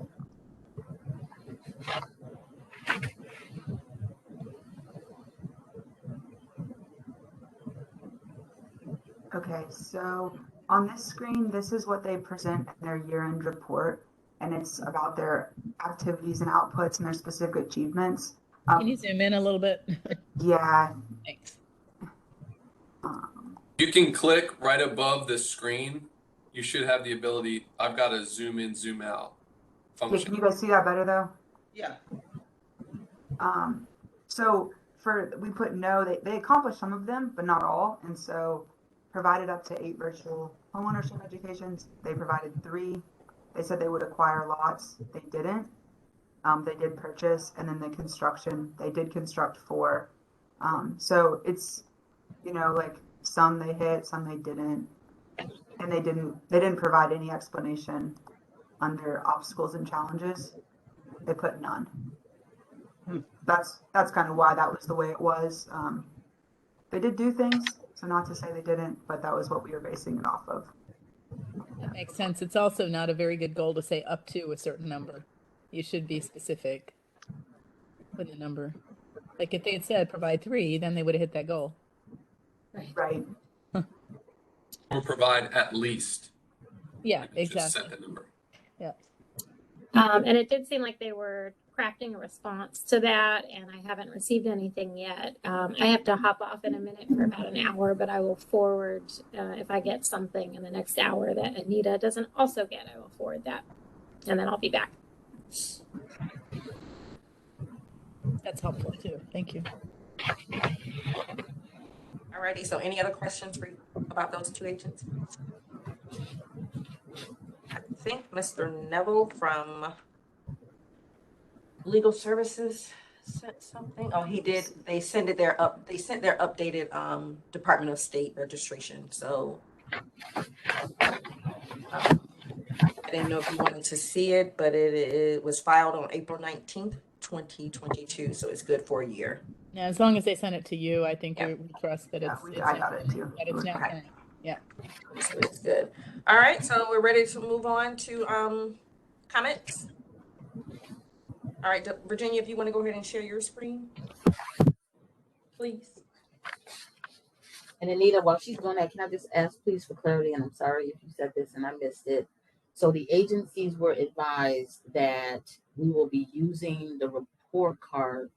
Okay, so on this screen, this is what they present in their year-end report, and it's about their activities and outputs and their specific achievements. Can you zoom in a little bit? Yeah. Thanks. You can click right above the screen. You should have the ability. I've got a zoom in, zoom out function. Yeah, can you guys see that better though? Yeah. So we put no, they accomplished some of them, but not all, and so provided up to 8 virtual homeownership educations. They provided 3. They said they would acquire lots. They didn't. They did purchase, and then the construction, they did construct 4. So it's, some they hit, some they didn't, and they didn't provide any explanation under obstacles and challenges. They put none. That's kind of why that was the way it was. They did do things, so not to say they didn't, but that was what we were basing it off of. That makes sense. It's also not a very good goal to say up to a certain number. You should be specific with a number. Like if they had said provide 3, then they would have hit that goal. Right. Or provide at least. Yeah, Just exactly. set the number. Yeah. And it did seem like they were crafting a response to that, and I haven't received anything yet. I have to hop off in a minute for about an hour, but I will forward, if I get something in the next hour that Anita doesn't also get, I will forward that, and then I'll be back. That's helpful too. Thank you. Alrighty, so any other questions about those 2 agencies? I think Mr. Neville from Legal Services sent something. Oh, he did. They sent their updated Department of State registration. So I didn't know if you wanted to see it, but it was filed on April 19th, 2022. So it's good for a year. Now, as long as they send it to you, I think we trust that I got it too. that it's now current. Yeah. So it's good. All right, so we're ready to move on to comments. All right, Virginia, if you want to go ahead and share your screen, please. And Anita, while she's doing that, can I just ask, please, for clarity? And I'm sorry if you said this and I missed it. So the agencies were advised that we will be using the report card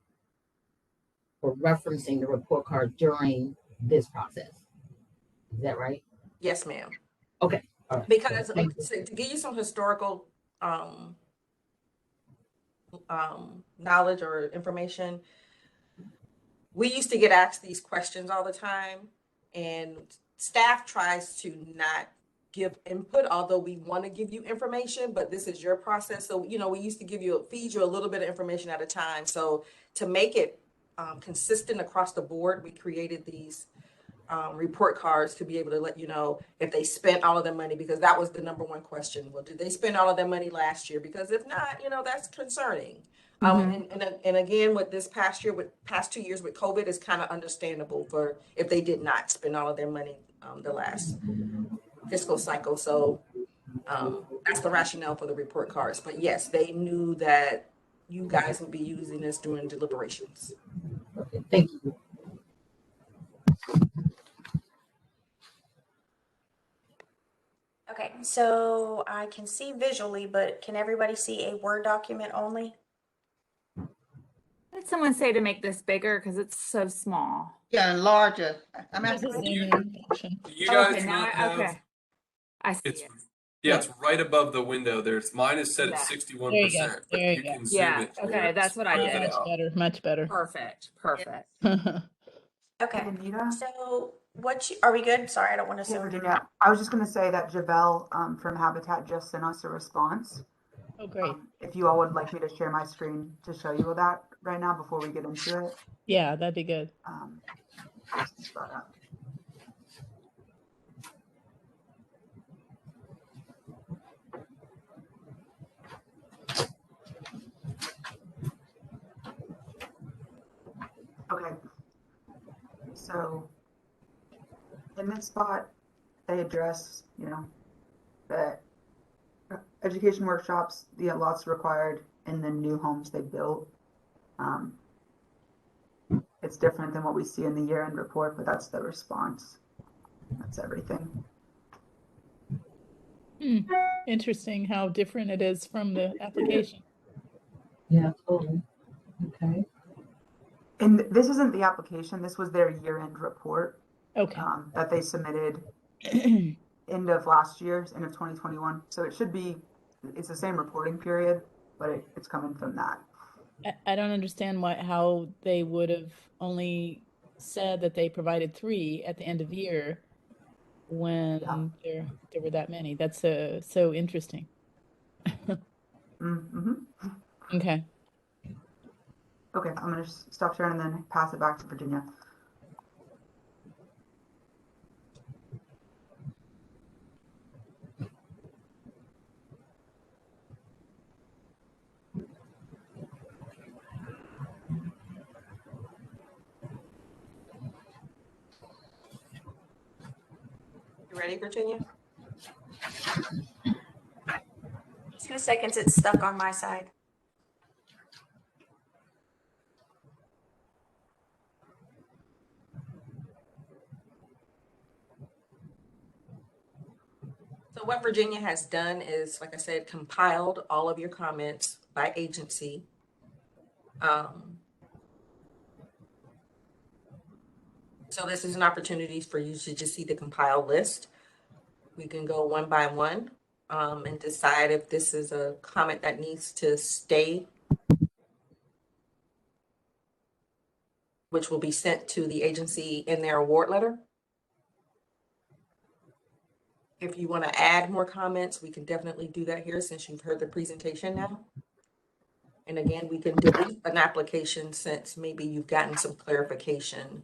or referencing the report card during this process. Is that right? Yes, ma'am. Okay. All right. Because to give you some historical knowledge or information, we used to get asked these questions all the time, and staff tries to not give input, although we want to give you information, but this is your process. So, we used to feed you a little bit of information at a time. So to make it consistent across the board, we created these report cards to be able to let you know if they spent all of their money, because that was the number one question. Well, did they spend all of their money last year? Because if not, that's concerning. And again, with this past 2 years with COVID, is kind of understandable for if they did not spend all of their money the last fiscal cycle. So that's the rationale for the report cards. But yes, they knew that you guys would be using this during deliberations. Okay, thank you. Okay, so I can see visually, but can everybody see a Word document only? Did someone say to make this bigger because it's so small? Yeah, enlarge it. I'm There's a asking. zoom in function. You guys Okay, now not have, okay. I see it's, it. yeah, it's right above the window. There's, mine is set at Yeah. 61%, but There you you go. can zoom Yeah, it okay, here. that's what I Spread did. it Much out. better, much better. Perfect, perfect. Okay, Anita? so are we good? Sorry, I don't want to Hey, assume. Virginia. I was just going to say that Javel from Habitat just sent us a response. Oh, great. If you all would like me to share my screen to show you that right now before we get into it. Yeah, that'd be good. Just brought up. Okay. So in this spot, they address, that education workshops, the lots required in the new homes they built. It's different than what we see in the year-end report, but that's the response. That's everything. Interesting how different it is from the application. Yeah, totally. Okay. And this isn't the application. This was their year-end report. Okay. That they submitted end of last year, end of 2021. So it should be, it's the same reporting period, but it's coming from that. I don't understand how they would have only said that they provided 3 at the end of the year when there were that many. That's so interesting. Okay. Okay, I'm going to stop sharing and then pass it back to Virginia. You ready, Virginia? 2 seconds, it's stuck on my side. So what Virginia has done is, like I said, compiled all of your comments by agency. So this is an opportunity for you to just see the compiled list. We can go one by one and decide if this is a comment that needs to stay, which will be sent to the agency in their award letter. If you want to add more comments, we can definitely do that here since you've heard the presentation now. And again, we can delete an application since maybe you've gotten some clarification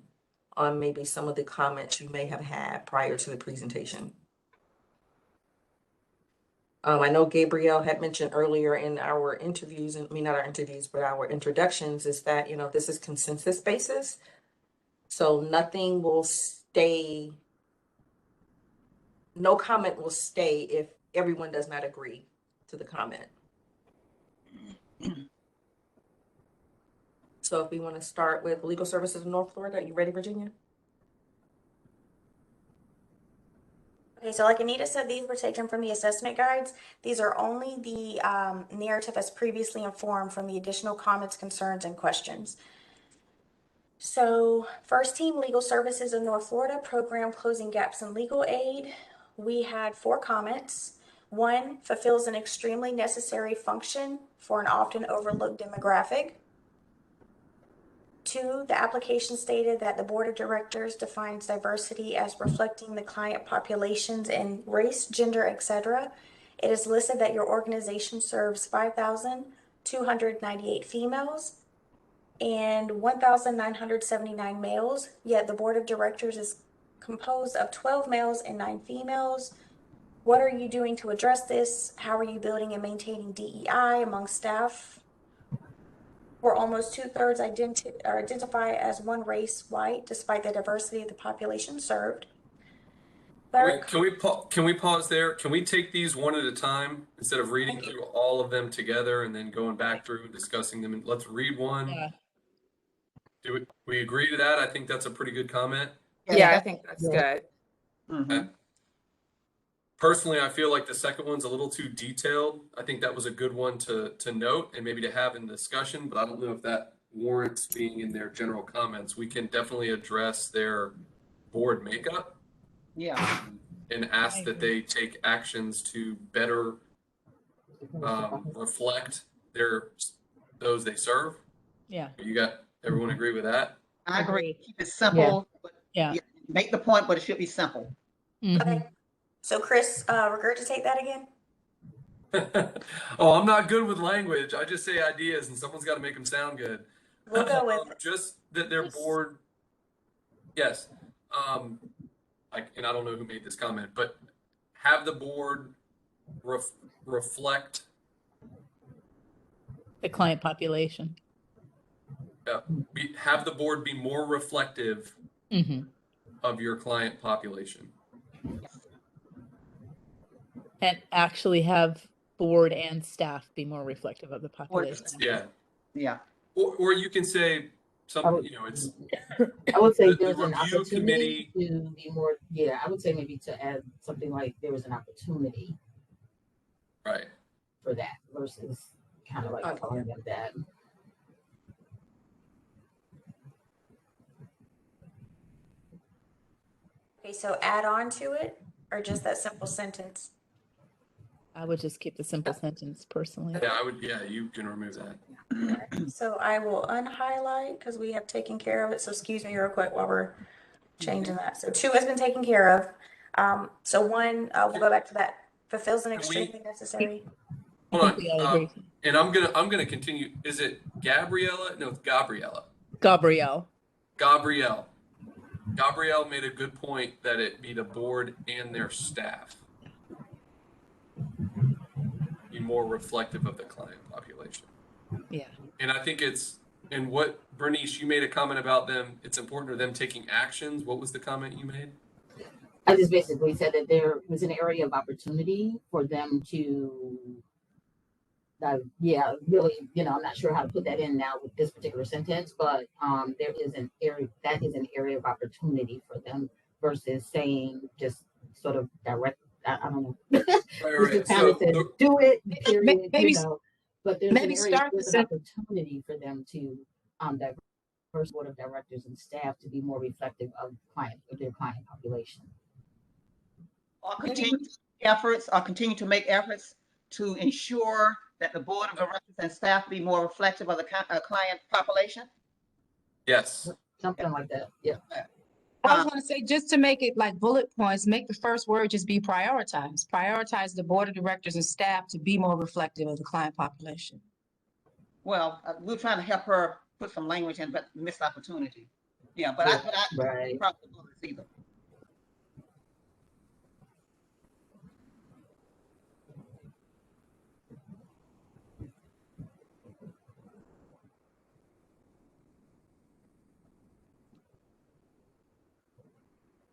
on maybe some of the comments you may have had prior to the presentation. I know Gabrielle had mentioned earlier in our interviews, I mean, not our interviews, but our introductions, is that, this is consensus basis. So nothing will stay, no comment will stay if everyone does not agree to the comment. So if we want to start with Legal Services of North Florida, are you ready, Virginia? Okay, so like Anita said, these were taken from the assessment guides. These are only the narrative as previously informed from the additional comments, concerns, and questions. So first team, Legal Services of North Florida, program closing gaps in legal aid. We had 4 comments. 1, fulfills an extremely necessary function for an often overlooked demographic. 2, the application stated that the board of directors defines diversity as reflecting the client populations in race, gender, etc. It is listed that your organization serves 5,298 females and 1,979 males, yet the board of directors is composed of 12 males and 9 females. What are you doing to address this? How are you building and maintaining DEI among staff? Where almost 2/3 identify as one race, white, despite the diversity of the population served. Can we pause there? Can we take these one at a time instead of reading through all of them together and then going back through and discussing them? And let's read one. Yeah. Do we agree to that? I think that's a pretty good comment. Yeah, I think that's good. Okay. Personally, I feel like the second one's a little too detailed. I think that was a good one to note and maybe to have in discussion, but I don't know if that warrants being in their general comments. We can definitely address their board makeup. Yeah. And ask that they take actions to better reflect those they serve. Yeah. Everyone agree with that? I agree. Keep it simple. But yeah. Make the point, but it should be simple. Okay. So Chris, regurgitate that again. Oh, I'm not good with language. I just say ideas and someone's got to make them sound good. We'll go with just that their board. Yes. And I don't know who made this comment, but have the board reflect the client population. Have the board be more reflective of your client population. And actually have board and staff be more reflective of the population. Yeah. Yeah. Or you can say something, it's. I would say the there's an review opportunity to be more, I would say maybe to add something like there was an opportunity. Right. For that versus kind of like calling them that. Okay, so add on to it or just that simple sentence? I would just keep the simple sentence personally. Yeah, you can remove that. So I will unhighlight because we have taken care of it. So excuse me real quick while we're changing that. So 2 has been taken care of. So 1, we'll go back to that. Fulfills an extremely necessary. Hold on. And I'm gonna continue. Is it Gabriella? No, it's Gabriella. Gabrielle made a good point that it be the board and their staff. Be more reflective of the client population. Yeah. And I think and what, Bernice, you made a comment about them, it's important for them taking actions. What was the comment you made? I just basically said that there was an area of opportunity for them to, really, I'm not sure how to put that in now with this particular sentence, but there is an area of opportunity for them versus saying just sort of direct. I don't know. Right. So, do it, period, maybe, but there's maybe an area, start there's an opportunity for them to diverse board of directors and staff to be more reflective of their client population. Or continue to make efforts to ensure that the board of directors and staff be more reflective of the client population. Yes. Something like that. Yeah. I was going to say, just to make it like bullet points, make the first word just be prioritize. Prioritize the board of directors and staff to be more reflective of the client population. Well, we're trying to help her put some language in, but missed opportunity. Yeah, but I probably either.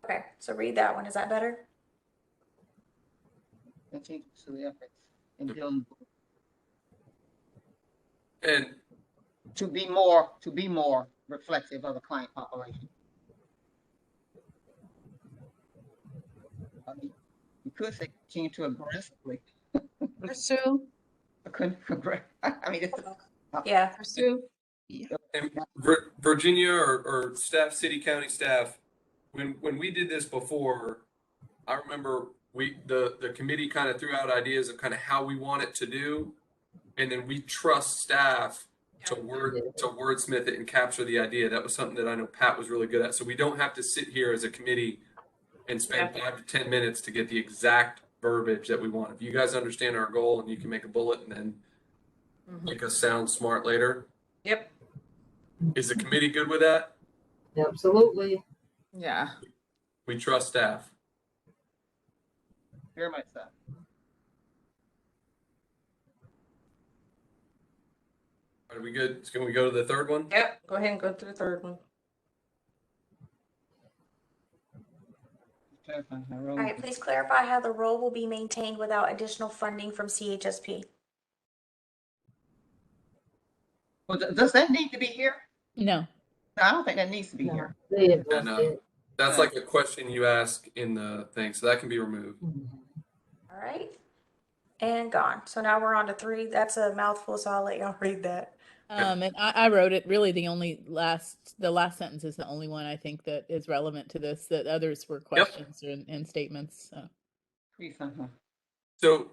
Okay, so read that one. Is that better? Continue to the efforts in building and to be more reflective of the client population. I mean, you could say continue to aggressively pursue. I mean, it's yeah. Pursue. And Virginia or staff, city, county staff, when we did this before, I remember the committee kind of threw out ideas of kind of how we want it to do, and then we trust staff to wordsmith it and capture the idea. That was something that I know Pat was really good at. So we don't have to sit here as a committee and spend 5 to 10 minutes to get the exact verbiage that we want. If you guys understand our goal and you can make a bullet and then make us sound smart later. Yep. Is the committee good with that? Absolutely. Yeah. We trust staff. Very much so. Are we good? Can we go to the third one? Yep. Go ahead and go to the third one. All right, please clarify how the role will be maintained without additional funding from CHSP. Well, does that need to be here? No. I don't think that needs to be here. And, that's like a question you ask in the thing, so that can be removed. All right. And gone. So now we're on to 3. That's a mouthful, so I'll let y'all read that. And I wrote it. Really, the last sentence is the only one I think that is relevant to this. That others were questions and statements. So. So,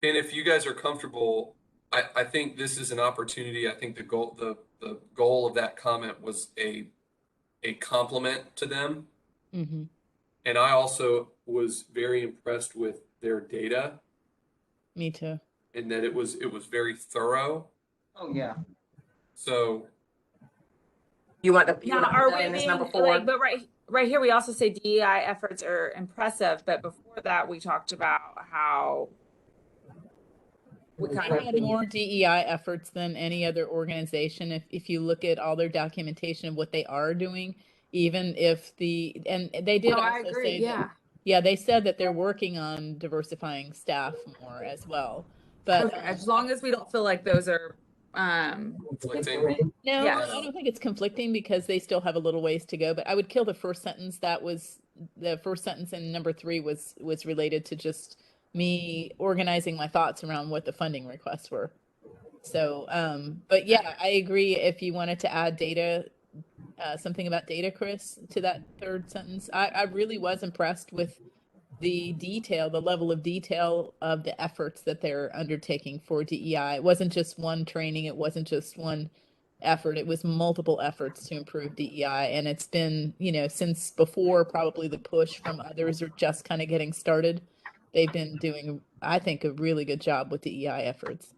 and if you guys are comfortable, I think this is an opportunity. I think the goal of that comment was a compliment to them. Mm-hmm. And I also was very impressed with their data. Me too. And that it was very thorough. Oh yeah. So you want to Now, put are that we in as being number 4? like, but right here we also say DEI efforts are impressive, but before that we talked about how we They kind of had more DEI efforts than any other organization. If you look at all their documentation of what they are doing, even if and they did No, I also agree, say yeah. that, they said that they're working on diversifying staff more as well. But okay, as long as we don't feel like those are conflicting. no, Yes. I don't think it's conflicting because they still have a little ways to go. But I would kill the first sentence. That was the first sentence in number 3 was related to just me organizing my thoughts around what the funding requests were. So, but yeah, I agree. If you wanted to add data, something about data, Chris, to that third sentence, I really was impressed with the level of detail of the efforts that they're undertaking for DEI. It wasn't just one training. It wasn't just one effort. It was multiple efforts to improve DEI. And it's been, since before probably the push from others are just kind of getting started. They've been doing, I think, a really good job with DEI efforts.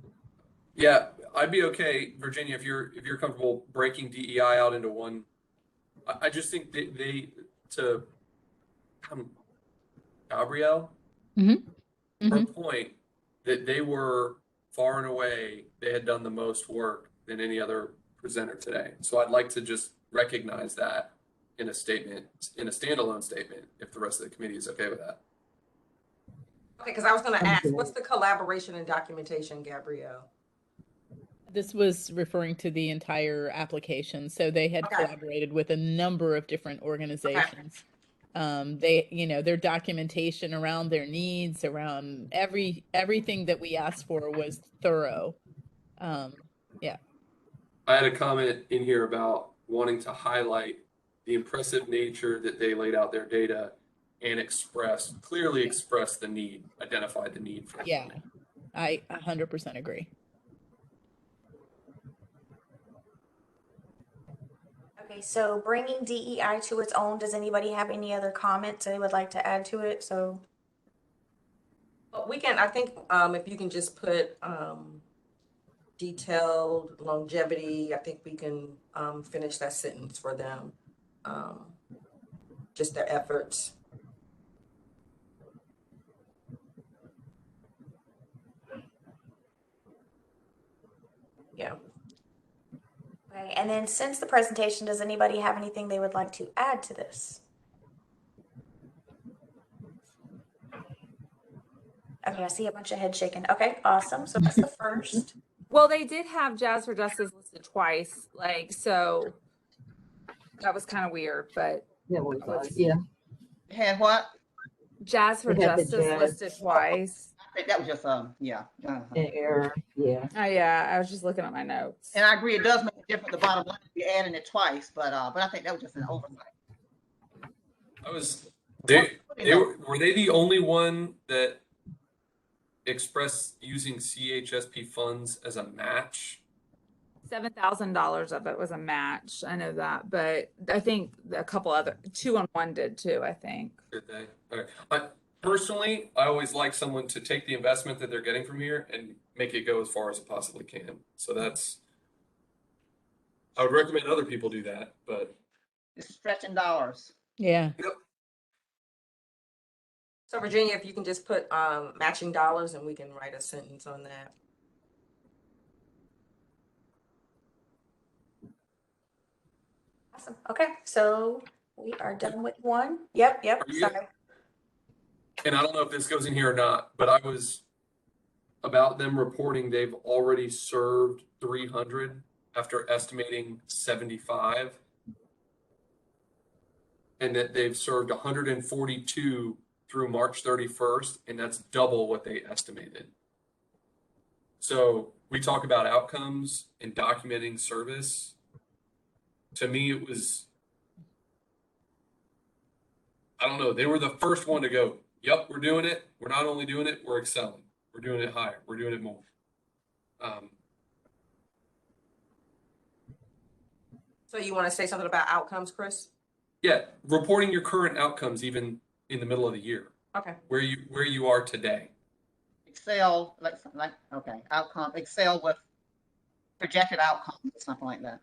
Yeah, I'd be okay, Virginia, if you're comfortable breaking DEI out into one. I just think to Gabrielle, her point that they were far and away, they had done the most work than any other presenter today. So I'd like to just recognize that in a statement, in a standalone statement, if the rest of the committee is okay with that. Okay, because I was going to ask, what's the collaboration and documentation, Gabrielle? This was referring to the entire application. So they had collaborated with a number of different organizations. Their documentation around their needs, around everything that we asked for was thorough. Yeah. I had a comment in here about wanting to highlight the impressive nature that they laid out their data and clearly expressed the need, identified the need for. Yeah, I 100% agree. Okay, so bringing DEI to its own, does anybody have any other comments they would like to add to it? So we can, I think, if you can just put detailed longevity, I think we can finish that sentence for them. Just their efforts. Yeah. Okay, and then since the presentation, does anybody have anything they would like to add to this? Okay, I see a bunch of head shaking. Okay, awesome. So that's the first. Well, they did have Jazz for Justice listed twice, so that was kind of weird, but yeah. Had what? Jazz for Justice listed twice. I think that was just yeah. An error, yeah. Oh yeah, I was just looking at my notes. And I agree, it does make a difference. The bottom line, you're adding it twice, but I think that was just an oversight. Were they the only one that expressed using CHSP funds as a match? $7,000 of it was a match. I know that, but I think a couple other 2-on-1 did too. I think. Did they? Okay. Personally, I always like someone to take the investment that they're getting from here and make it go as far as it possibly can. So I would recommend other people do that, but it's stretching dollars. Yeah. Yep. So Virginia, if you can just put matching dollars and we can write a sentence on that. Awesome. Okay, so we are done with 1. Yep. Sorry. And I don't know if this goes in here or not, but I was about them reporting they've already served 300 after estimating 75, and that they've served 142 through March 31st, and that's double what they estimated. So we talk about outcomes and documenting service. To me, it was, I don't know, they were the first one to go, yep, we're doing it. We're not only doing it, we're excelling. We're doing it higher. We're doing it more. So you want to say something about outcomes, Chris? Yeah, reporting your current outcomes even in the middle of the year. Okay. Where you are today. Excel, okay, outcome, Excel with projected outcomes, something like that.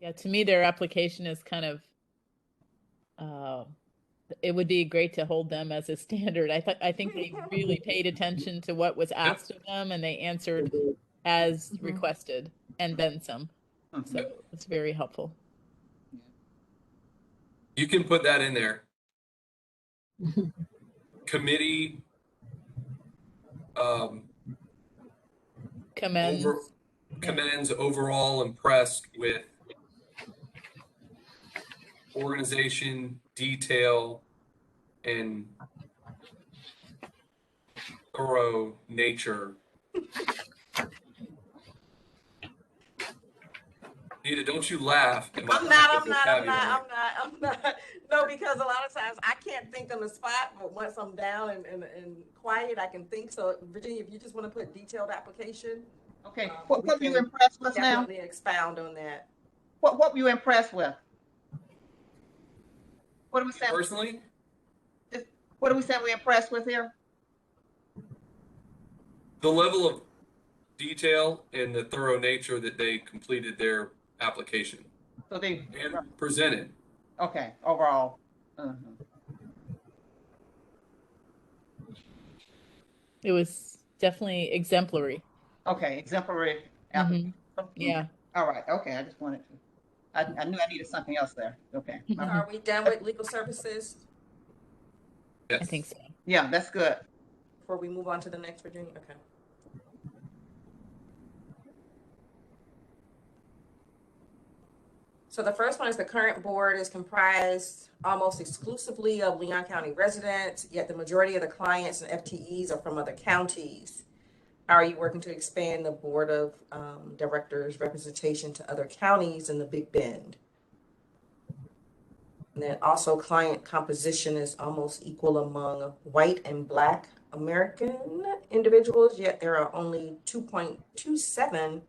Yeah, to me, their application is kind of, it would be great to hold them as a standard. I think they really paid attention to what was asked of them, and they answered as requested and then some. So it's very helpful. You can put that in there. Committee commends overall impressed with organization, detail, and thorough nature. Nita, don't you laugh at my I'm not. No, because a lot of times I can't think on the spot, but once I'm down and quiet, I can think. So Virginia, if you just want to put detailed application. Okay, what were you impressed with now? Definitely expound on that. What were you impressed with? What do we say? Personally? What do we say we're impressed with here? The level of detail and the thorough nature that they completed their application. So they and presented. Okay, overall. It was definitely exemplary. Okay, exemplary. Yeah. All right. Okay, I just wanted to. I knew I needed something else there. Okay. So are we done with legal services? Yes. I think so. Yeah, that's good. Before we move on to the next, Virginia? Okay. So the first one is the current board is comprised almost exclusively of Leon County residents, yet the majority of the clients and FTEs are from other counties. How are you working to expand the board of directors representation to other counties in the Big Bend? And then also client composition is almost equal among white and Black American individuals, yet there are only 2.27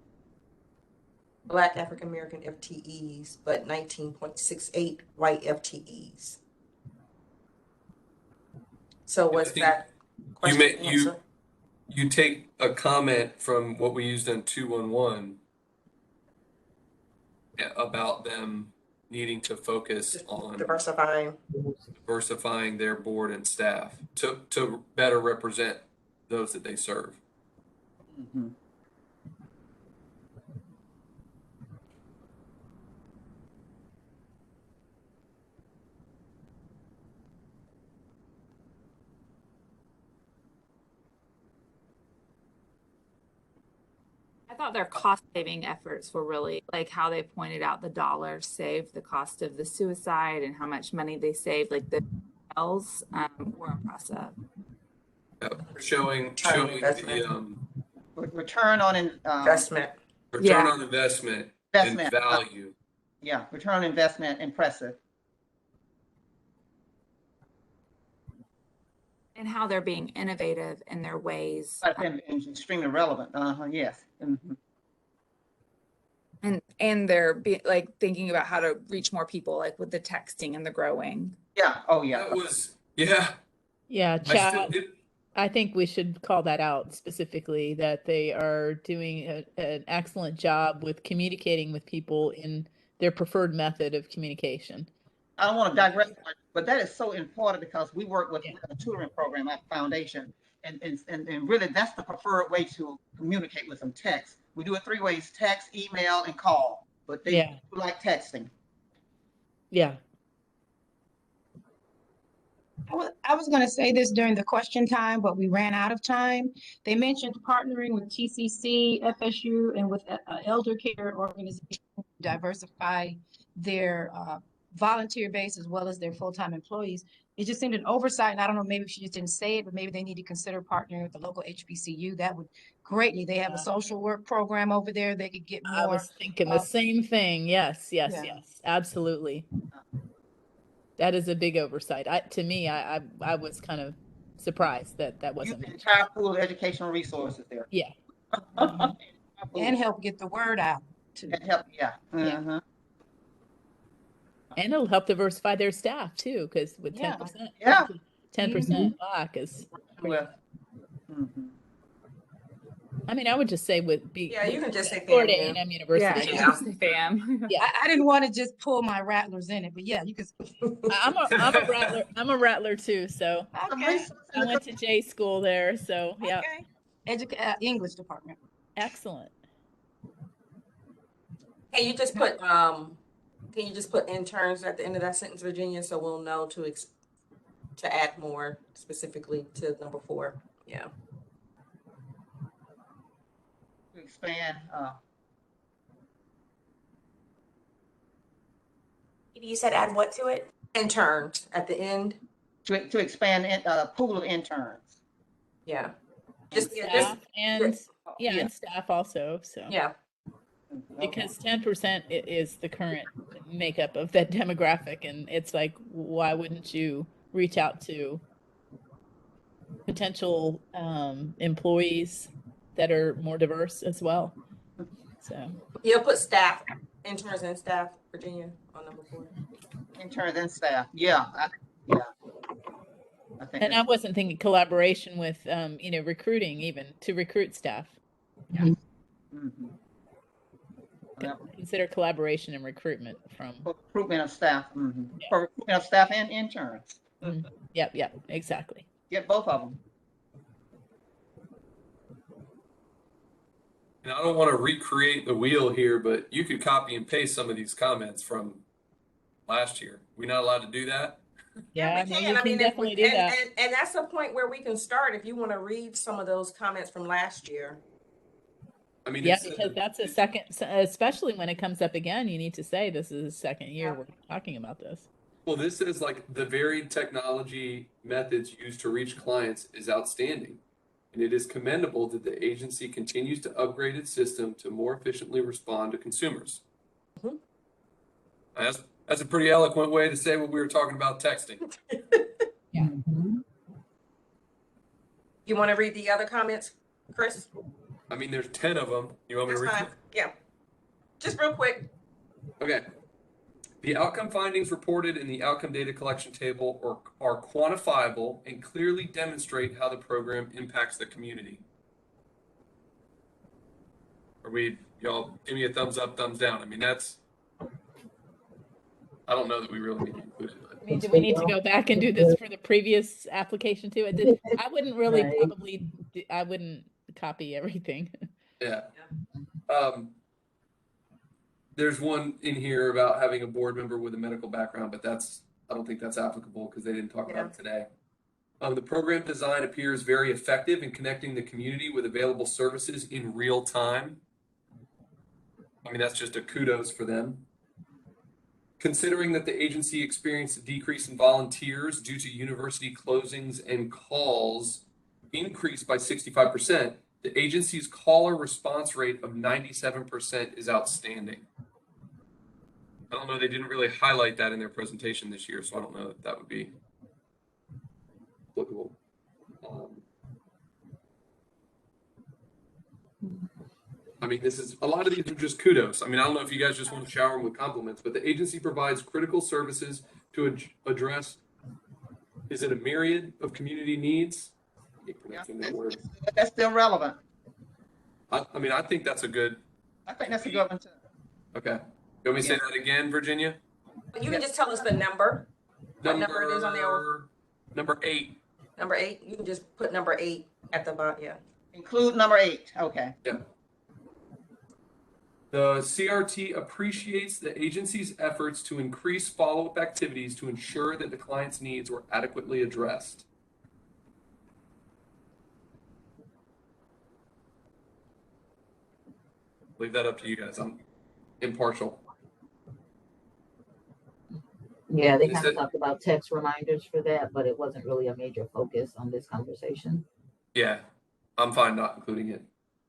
Black African American FTEs, but 19.68 white FTEs. So was that question answered? You take a comment from what we used on 211 about them needing to focus on diversifying their board and staff to better represent those that they serve. I thought their cost saving efforts were really like how they pointed out the dollars saved, the cost of the suicide and how much money they saved, like the details were impressive. Showing the return on investment. Return on investment and value. Yeah, return on investment, impressive. And how they're being innovative in their ways. And extremely relevant. Yes. And they're like thinking about how to reach more people, like with the texting and the growing. Yeah. Oh, yeah. That was, yeah. Yeah, Chad, I think we should call that out specifically, that they are doing an excellent job with communicating with people in their preferred method of communication. I don't want to digress, but that is so important because we work with a tutoring program at Foundation, and really that's the preferred way to communicate with them, text. We do it 3 ways: text, email, and call, but they like texting. Yeah. I was going to say this during the question time, but we ran out of time. They mentioned partnering with TCC, FSU, and with elder care organizations to diversify their volunteer base as well as their full-time employees. It just seemed an oversight, and I don't know, maybe she just didn't say it, but maybe they need to consider partnering with the local HBCU. That would greatly. They have a social work program over there. They could get I more. was thinking the same thing. Yes, yes, Yeah. yes, absolutely. That is a big oversight. To me, I was kind of surprised that that You wasn't can mentioned. entire pool of educational resources there. Yeah. And help get the word out too. And help, yeah. Yeah. Uh-huh. And it'll help diversify their staff too, because with Yeah. 10%, Yeah. 10% Black is pretty. Well, mhm. I mean, I would just say Yeah, you can just say Florida FAMU. A&M University. Yeah, just say fam. Yeah. I didn't want to just pull my rattlers in it, but yeah, you can. I'm a rattler. I'm a rattler too. So Okay. I went to J school there. So yeah. Okay. English department. Excellent. Can you just put interns at the end of that sentence, Virginia, so we'll know to add more specifically to number 4. Yeah. To expand, You said add what to it? Interns at the end. to expand pool of interns. Yeah. Just staff and staff also. So yeah. Because 10% is the current makeup of that demographic, and it's like, why wouldn't you reach out to potential employees that are more diverse as well? So You'll put staff, interns and staff, Virginia, on number 4. Interns and staff. Yeah. I think and I wasn't thinking collaboration with recruiting, even to recruit staff. Mhm. Consider collaboration and recruitment from recruitment of staff. For recruitment of staff and interns. Yep, exactly. Get both of them. And I don't want to recreate the wheel here, but you could copy and paste some of these comments from last year. We not allowed to do that? Yeah, we no, can. you I can mean, definitely do that. And that's the point where we can start if you want to read some of those comments from last year. I mean, yeah, because that's a second, especially when it comes up again, you need to say this is the second year we're talking about this. Well, this is like the varied technology methods used to reach clients is outstanding. And it is commendable that the agency continues to upgrade its system to more efficiently respond to consumers. Mm-hmm. That's a pretty eloquent way to say what we were talking about texting. Yeah. You want to read the other comments, Chris? I mean, there's 10 of them. You want me to read them? Yeah. Just real quick. Okay. The outcome findings reported in the outcome data collection table are quantifiable and clearly demonstrate how the program impacts the community. Y'all give me a thumbs up, thumbs down. I mean, I don't know that we really need to include it. I mean, do we need to go back and do this for the previous application too? I wouldn't really I wouldn't copy everything. Yeah. There's one in here about having a board member with a medical background, but I don't think that's applicable because they didn't talk about it today. The program design appears very effective in connecting the community with available services in real time. I mean, that's just a kudos for them. Considering that the agency experienced a decrease in volunteers due to university closings and calls increased by 65%, the agency's caller response rate of 97% is outstanding. I don't know, they didn't really highlight that in their presentation this year, so I don't know if that would be applicable. I mean, a lot of these are just kudos. I mean, I don't know if you guys just want to shower them with compliments, but the agency provides critical services to address, is it a myriad of community needs? I hate pronouncing that word. That's still relevant. I mean, I think that's a good. I think that's a good one too. Okay. You want me to say that again, Virginia? You can just tell us the number. What number it is on there? Number 8. Number 8. You can just put number 8 at the bottom. Yeah. Include number 8. Okay. Yeah. The CRT appreciates the agency's efforts to increase follow-up activities to ensure that the client's needs were adequately addressed. Leave that up to you guys. I'm impartial. Yeah, they Is kind of it- talked about text reminders for that, but it wasn't really a major focus on this conversation. Yeah, I'm fine not including it.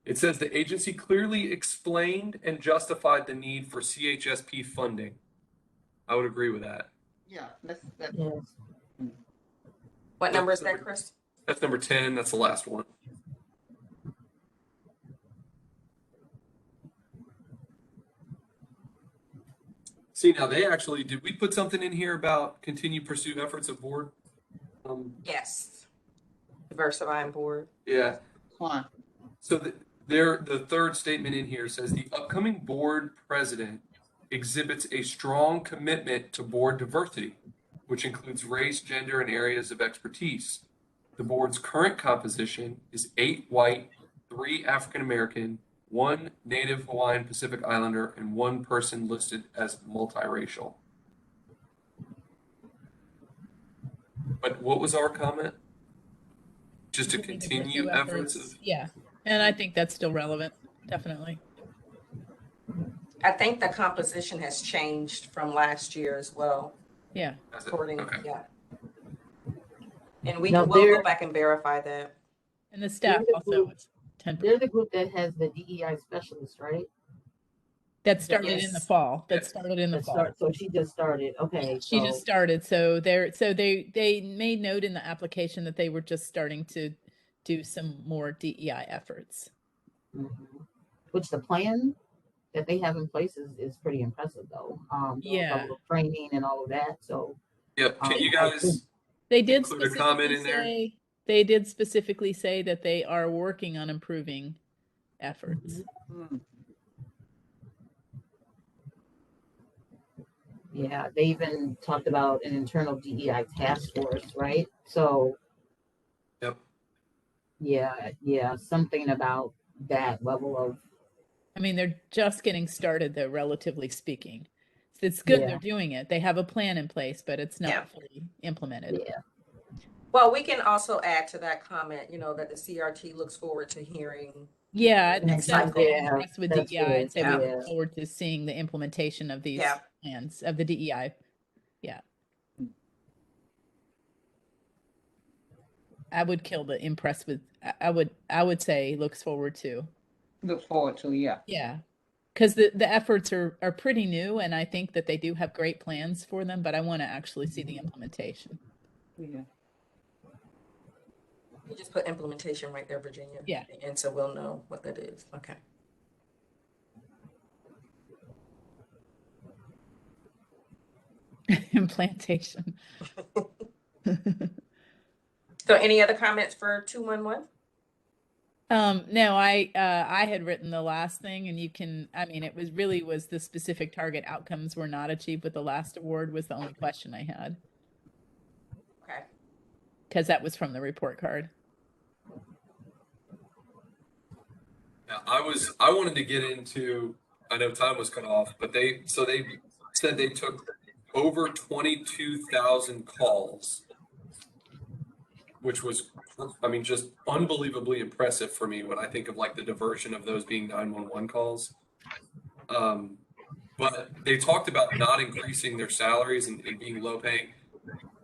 It says the agency clearly explained and justified the need for CHSP funding. I would agree with that. Yeah, that's Yes. What number is that, Chris? That's number 10. That's the last one. See, now they actually, did we put something in here about continued pursue efforts of board? Yes. Diversifying board. Yeah. fine. So the third statement in here says the upcoming board president exhibits a strong commitment to board diversity, which includes race, gender, and areas of expertise. The board's current composition is 8 white, 3 African American, 1 Native Hawaiian Pacific Islander, and 1 person listed as multiracial. But what was our comment? Just to continue efforts of. Yeah, and I think that's still relevant, definitely. I think the composition has changed from last year as well. Yeah. According, Okay. yeah. And we'll No, go back and verify that. And the staff also was 10%. They're the group that has the DEI specialist, right? That started in the fall. That started in the fall. So she just started. Okay. She just started. So they made note in the application that they were just starting to do some more DEI efforts. Which the plan that they have in place is pretty impressive though. Yeah. Training and all of that. So Yep. Can you guys they did include a comment in there? They did specifically say that they are working on improving efforts. Yeah, they even talked about an internal DEI task force, right? So yep. Yeah, something about that level of. I mean, they're just getting started though, relatively speaking. So it's good they're doing it. They have a plan in place, but it's not fully implemented. Yeah. Well, we can also add to that comment, that the CRT looks forward to hearing. Yeah, next that's cycle. impressed with DEI and say we Yeah. look forward to seeing the implementation of these plans of the DEI. Yeah. I would kill the impressed with. I would say looks forward to. Look forward to, yeah. Yeah. Because the efforts are pretty new, and I think that they do have great plans for them, but I want to actually see the implementation. Yeah. You just put implementation right there, Virginia. Yeah. And so we'll know what that is. Okay. Implantation. So any other comments for 211? No, I had written the last thing, and it was the specific target outcomes were not achieved with the last award was the only question I had. Okay. Because that was from the report card. Now, I wanted to get into, I know time was cut off, but they said they took over 22,000 calls, which was, just unbelievably impressive for me when I think of like the diversion of those being 911 calls. But they talked about not increasing their salaries and being low paying.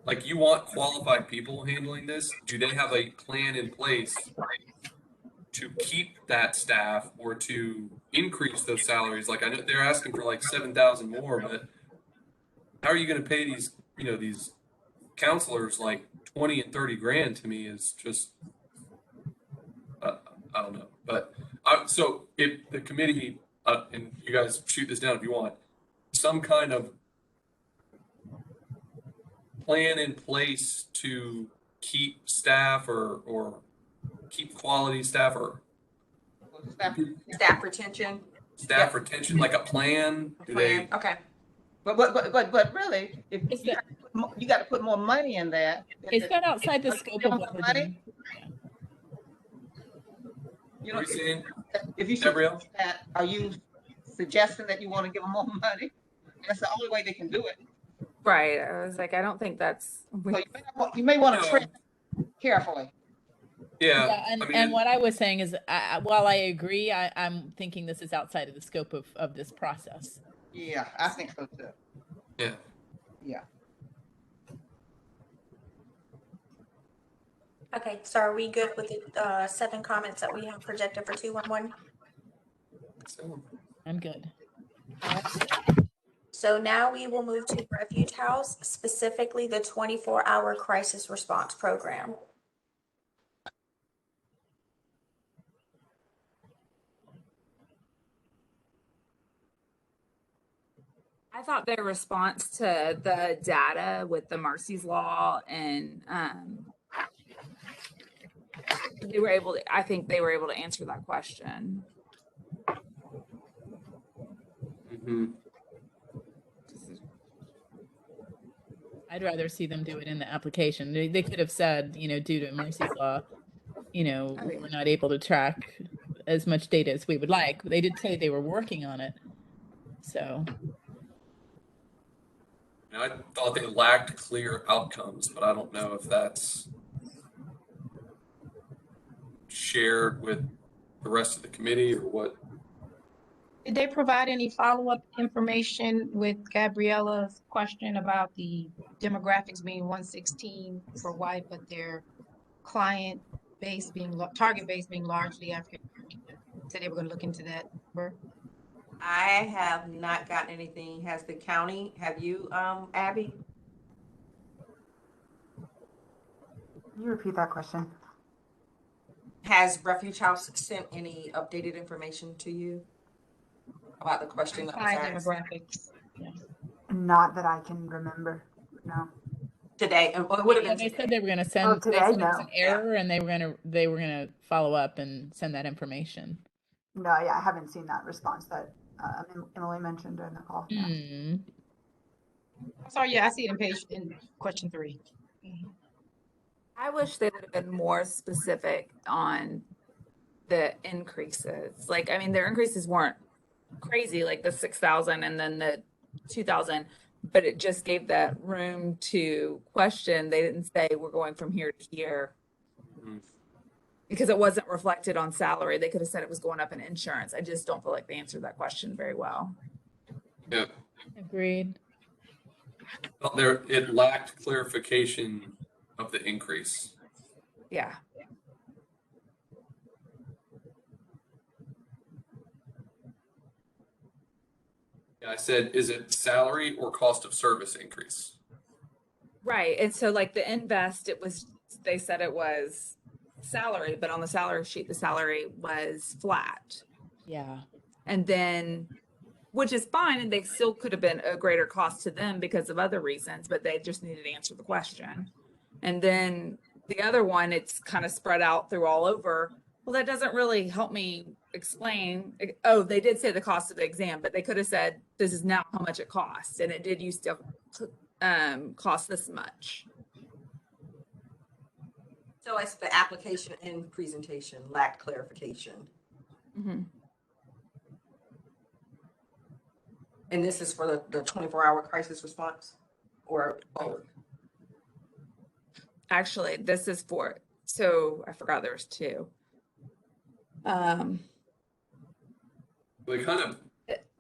Like, you want qualified people handling this? Do they have a plan in place to keep that staff or to increase those salaries? Like, I know they're asking for like 7,000 more, but how are you going to pay these, these counselors like 20 and 30 grand? To me is just, I don't know. But so if the committee, and you guys shoot this down if you want, some kind of plan in place to keep staff or keep quality staff or Staff retention. Staff retention, like a plan. Do they? Okay. But really, if you got to put more money in that. It's not outside the scope of what we're doing. You know, saying? If you suggest that, are you suggesting that you want to give them more money? That's the only way they can do it. Right. I was like, I don't think that's. So you may want to tread carefully. Yeah. And what I was saying is, while I agree, I'm thinking this is outside of the scope of this process. Yeah, I think so too. Yeah. Yeah. Okay, so are we good with the 7 comments that we have projected for 211? So, I'm good. So now we will move to Refuge House, specifically the 24-hour crisis response program. I thought their response to the data with the Mercy's Law and they were able to, I think they were able to answer that question. I'd rather see them do it in the application. They could have said, you know, due to Mercy's Law, you know, Oh, yeah. we're not able to track as much data as we would like. They did say they were working on it. So and I thought they lacked clear outcomes, but I don't know if that's shared with the rest of the committee or what. Did they provide any follow-up information with Gabriella's question about the demographics being 116 for white, but their client base being, target base being largely African American? Said they were gonna look into that. I have not gotten anything. Has the county, have you, Abby? Can you repeat that question? Has Refuge House sent any updated information to you about the question that was Client asked demographics. Yeah. Not that I can remember. No. today? And well, it would have yeah, been they today. said they were going to send. Oh, They today? said it was No. an error, and they were gonna follow up and send that information. No, yeah, I haven't seen that response that Emily mentioned during the call. No. Sorry, yeah, I see it in question 3. I wish they would have been more specific on the increases. Like, I mean, their increases weren't crazy, like the 6,000 and then the 2,000, but it just gave that room to question. They didn't say we're going from here to here because it wasn't reflected on salary. They could have said it was going up in insurance. I just don't feel like they answered that question very well. Yeah. Agreed. Well, it lacked clarification of the increase. Yeah. Yeah, I said, is it salary or cost of service increase? Right. And so like the invest, they said it was salary, but on the salary sheet, the salary was flat. Yeah. And then, which is fine. And they still could have been a greater cost to them because of other reasons, but they just needed to answer the question. And then the other one, it's kind of spread out through all over. Well, that doesn't really help me explain. Oh, they did say the cost of the exam, but they could have said, this is now how much it costs. And it did used to cost this much. So it's the application and presentation lacked clarification. Mm-hmm. And this is for the 24-hour crisis response or both? Actually, this is for, so I forgot there was 2.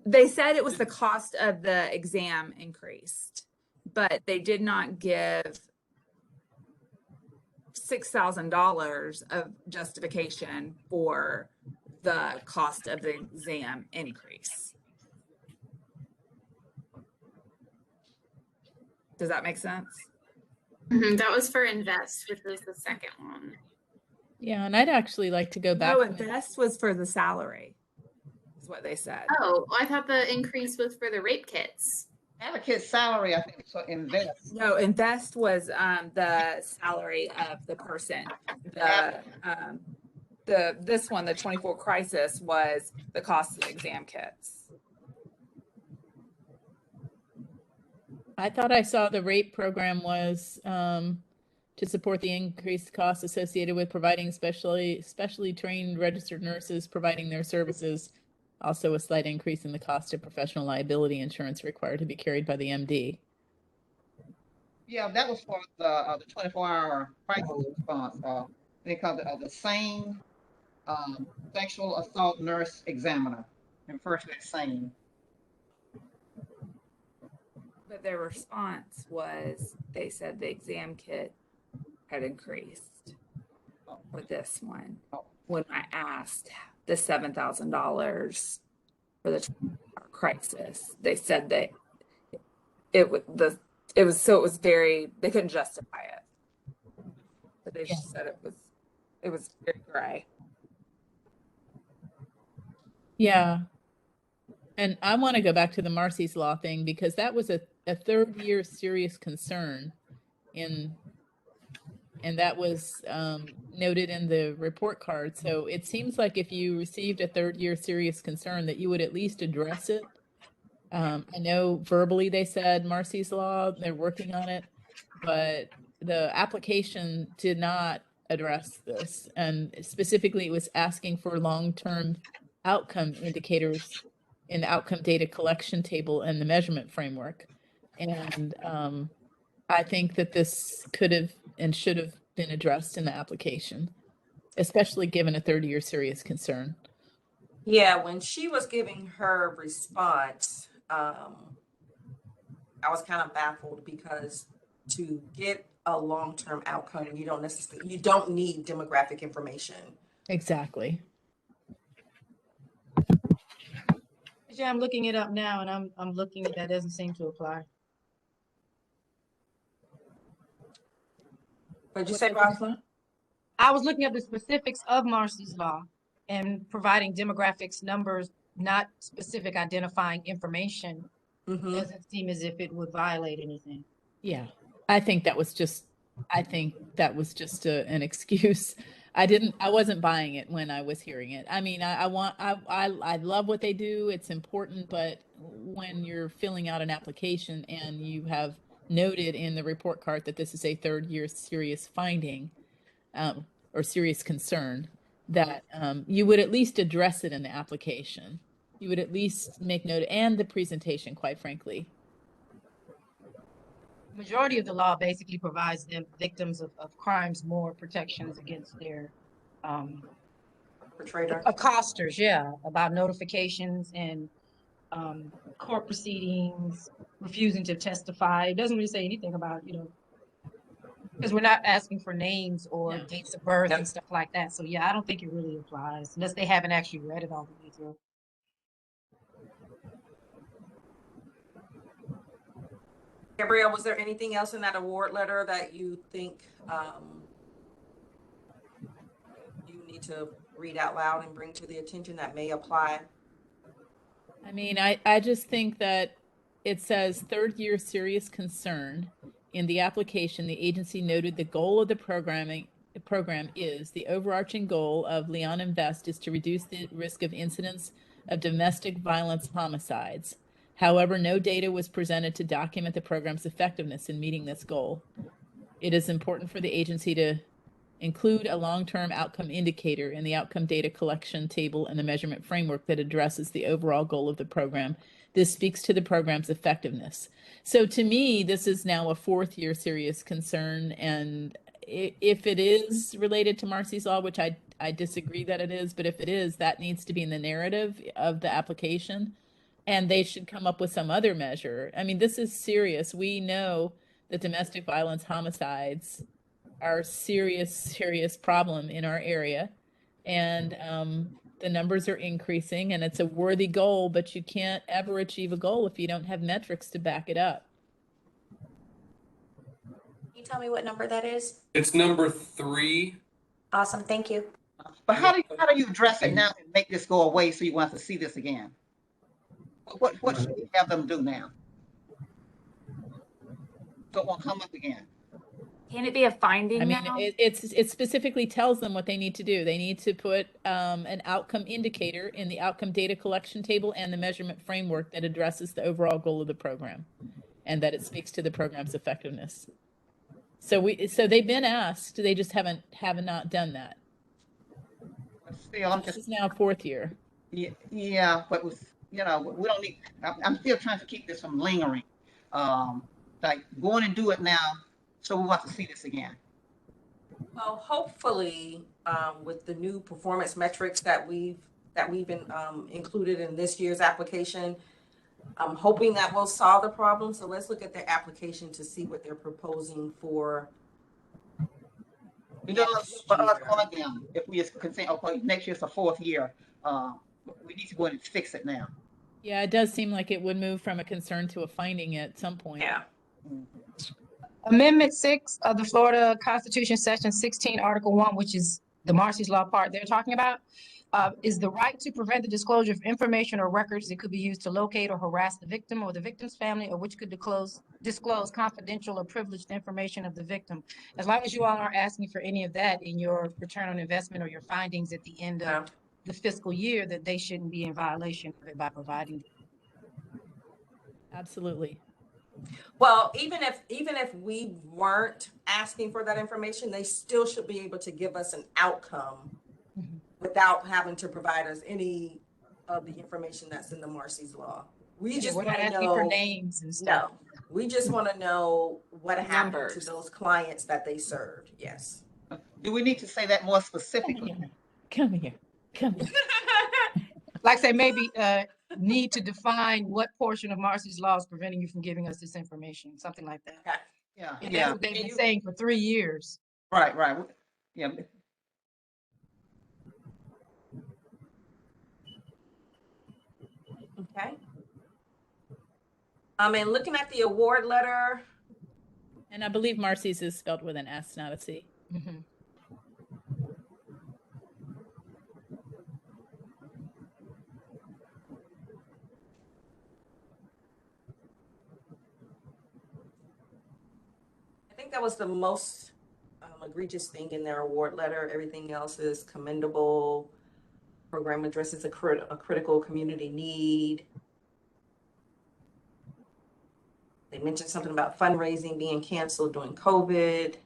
They said it was the cost of the exam increased, but they did not give $6,000 of justification for the cost of the exam increase. Does that make sense? That was for invest, which was the second one. Yeah, and I'd actually like to go back. No, invest was for the salary, is what they said. Oh, I thought the increase was for the rape kits. Advocate's salary, I think, so invest. No, invest was the salary of the person. This one, the 24 crisis, was the cost of the exam kits. I thought I saw the RAPE program was to support the increased costs associated with providing specially trained registered nurses providing their services. Also, a slight increase in the cost of professional liability insurance required to be carried by the MD. Yeah, that was for the 24-hour crisis response. They called it the SANE, sexual assault nurse examiner, referred to as SANE. But their response was they said the exam kit had increased. for this one. When I asked the $7,000 for the crisis, they said that it was very, they couldn't justify it. But they just said it was very gray. Yeah. And I want to go back to the Marcy's Law thing because that was a third year serious concern and that was noted in the report card. So it seems like if you received a third year serious concern that you would at least address it. I know verbally they said Marcy's Law, they're working on it, but the application did not address this. And specifically it was asking for long-term outcome indicators in the outcome data collection table and the measurement framework. And I think that this could have and should have been addressed in the application, especially given a third year serious concern. Yeah, when she was giving her response, I was kind of baffled because to get a long-term outcome, you don't need demographic information. Exactly. Yeah, I'm looking it up now and I'm looking at that doesn't seem to apply. What'd you say, Rosalind? I was looking at the specifics of Marcy's Law and providing demographics numbers, not specific identifying information. Doesn't seem as if it would violate anything. Yeah, I think that was just an excuse. I wasn't buying it when I was hearing it. I mean, I love what they do. It's important, but when you're filling out an application and you have noted in the report card that this is a third year serious finding, or serious concern, that you would at least address it in the application. You would at least make note and the presentation, quite frankly. Majority of the law basically provides them victims of crimes more protections against their perpetrator, accosters, yeah, about notifications and court proceedings, refusing to testify. It doesn't really say anything about, because we're not asking for names or dates of birth and stuff like that. So yeah, I don't think it really applies unless they haven't actually read it all the way through. Gabrielle, was there anything else in that award letter that you think you need to read out loud and bring to the attention that may apply? I mean, I just think that it says third year serious concern. In the application, the agency noted the goal of the program is the overarching goal of Leon Invest is to reduce the risk of incidents of domestic violence homicides. However, no data was presented to document the program's effectiveness in meeting this goal. It is important for the agency to include a long-term outcome indicator in the outcome data collection table and the measurement framework that addresses the overall goal of the program. This speaks to the program's effectiveness. So to me, this is now a fourth year serious concern. And if it is related to Marcy's Law, which I disagree that it is, but if it is, that needs to be in the narrative of the application. And they should come up with some other measure. I mean, this is serious. We know that domestic violence homicides are serious problem in our area. And the numbers are increasing and it's a worthy goal, but you can't ever achieve a goal if you don't have metrics to back it up. Can you tell me what number that is? It's number 3. Awesome, thank you. But how do you address it now and make this go away so you want to see this again? What should we have them do now? So it won't come up again. Can it be a finding? I mean, now? it specifically tells them what they need to do. They need to put an outcome indicator in the outcome data collection table and the measurement framework that addresses the overall goal of the program and that it speaks to the program's effectiveness. So they've been asked, they just have not done that. Still, this is now fourth year. Yeah, but we don't need, I'm still trying to keep this from lingering. Like go on and do it now. So we want to see this again. Well, hopefully, with the new performance metrics that we've been included in this year's application, I'm hoping that will solve the problem. So let's look at their application to see what they're proposing for You know, for us or them, if we is concerned, okay, next year's the fourth year, we need to go in and fix it now. Yeah, it does seem like it would move from a concern to a finding at some point. Yeah. Amendment 6 of the Florida Constitution, Section 16, Article 1, which is the Marcy's Law part they're talking about, is the right to prevent the disclosure of information or records that could be used to locate or harass the victim or the victim's family, or which could disclose confidential or privileged information of the victim. As long as you all aren't asking for any of that in your return on investment or your findings at the end of the fiscal year, that they shouldn't be in violation of it by providing. Absolutely. Well, even if we weren't asking for that information, they still should be able to give us an outcome without having to provide us any of the information that's in the Marcy's Law. We just We're want not to asking for know names and stuff. No, we just want to know what happened to Numbers. those clients that they served. Yes. Do we need to say that more specifically? Come here. Like I say, maybe need to define what portion of Marcy's Law is preventing you from giving us this information, something like that. Okay. Yeah, And yeah. that's what they've been saying for 3 years. Right. Yeah. Okay. And looking at the award letter. And I believe Marcy's is spelled with an S, not a C. I think that was the most egregious thing in their award letter. Everything else is commendable. Program addresses a critical community need. They mentioned something about fundraising being canceled during COVID.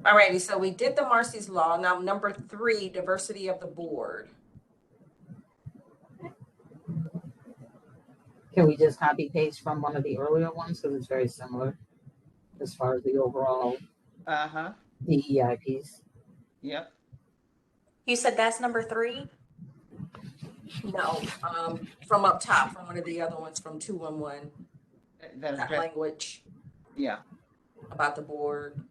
All righty, so we did the Marcy's Law. Now, number 3, diversity of the board. Can we just copy paste from one of the earlier ones? Because it's very similar as far as the overall DEI piece. Yep. You said that's number 3? No, from up top, from one of the other ones from 211. That language. Yeah. About the board.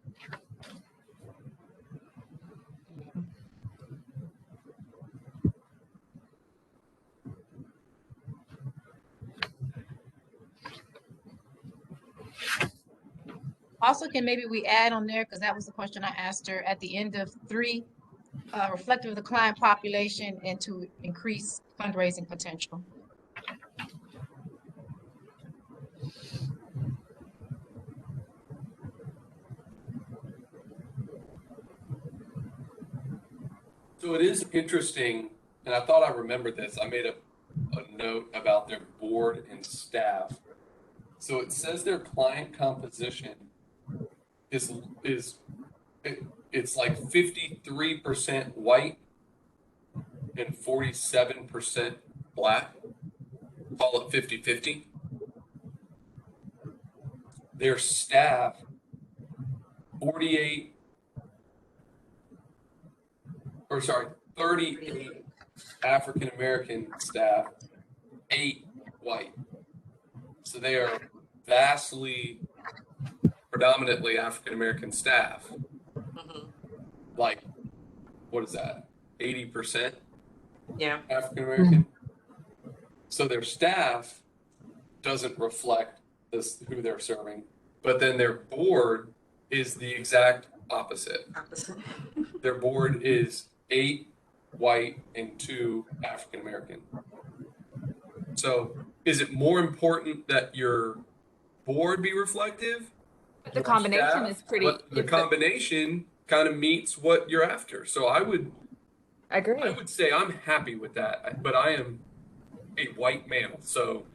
Also, can maybe we add on there, because that was the question I asked her at the end of 3, reflective of the client population and to increase fundraising potential. So it is interesting, and I thought I remembered this. I made a note about their board and staff. So it says their client composition is it's like 53% white and 47% black. Call it 50-50. Their staff, 38 38 African American staff, 8 white. So they are vastly, predominantly African American staff. Like, what is that? 80%? Yeah. African American. So their staff doesn't reflect who they're serving, but then their board is the exact opposite. Their board is 8 white and 2 African American. So is it more important that your board be reflective? But the combination is pretty. The combination kind of meets what you're after. So I would say I'm happy with that, but I am a white male, so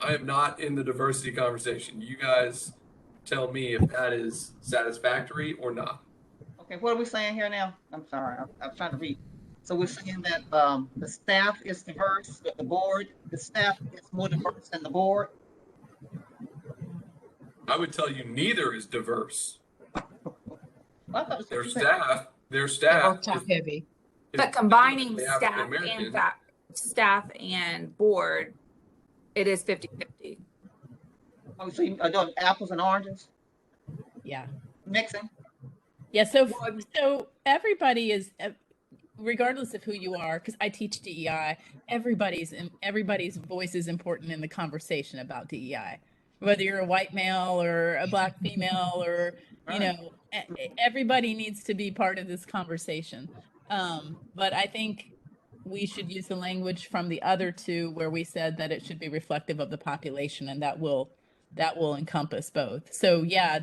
I am not in the diversity conversation. You guys tell me if that is satisfactory or not. Okay, what are we saying here now? I'm sorry, I'm trying to read. So we're saying that the staff is diverse, but the staff is more diverse than the board? I would tell you neither is diverse. Their staff Top heavy. But combining staff African-American. and staff and board, it is 50-50. Oh, so you are doing apples and oranges, Yeah. mixing? Yeah. So everybody is, regardless of who you are, because I teach DEI, everybody's voice is important in the conversation about DEI. Whether you're a white male or a black female or, you know, everybody needs to be part of this conversation. But I think we should use the language from the other two where we said that it should be reflective of the population, and that will encompass both. So yeah,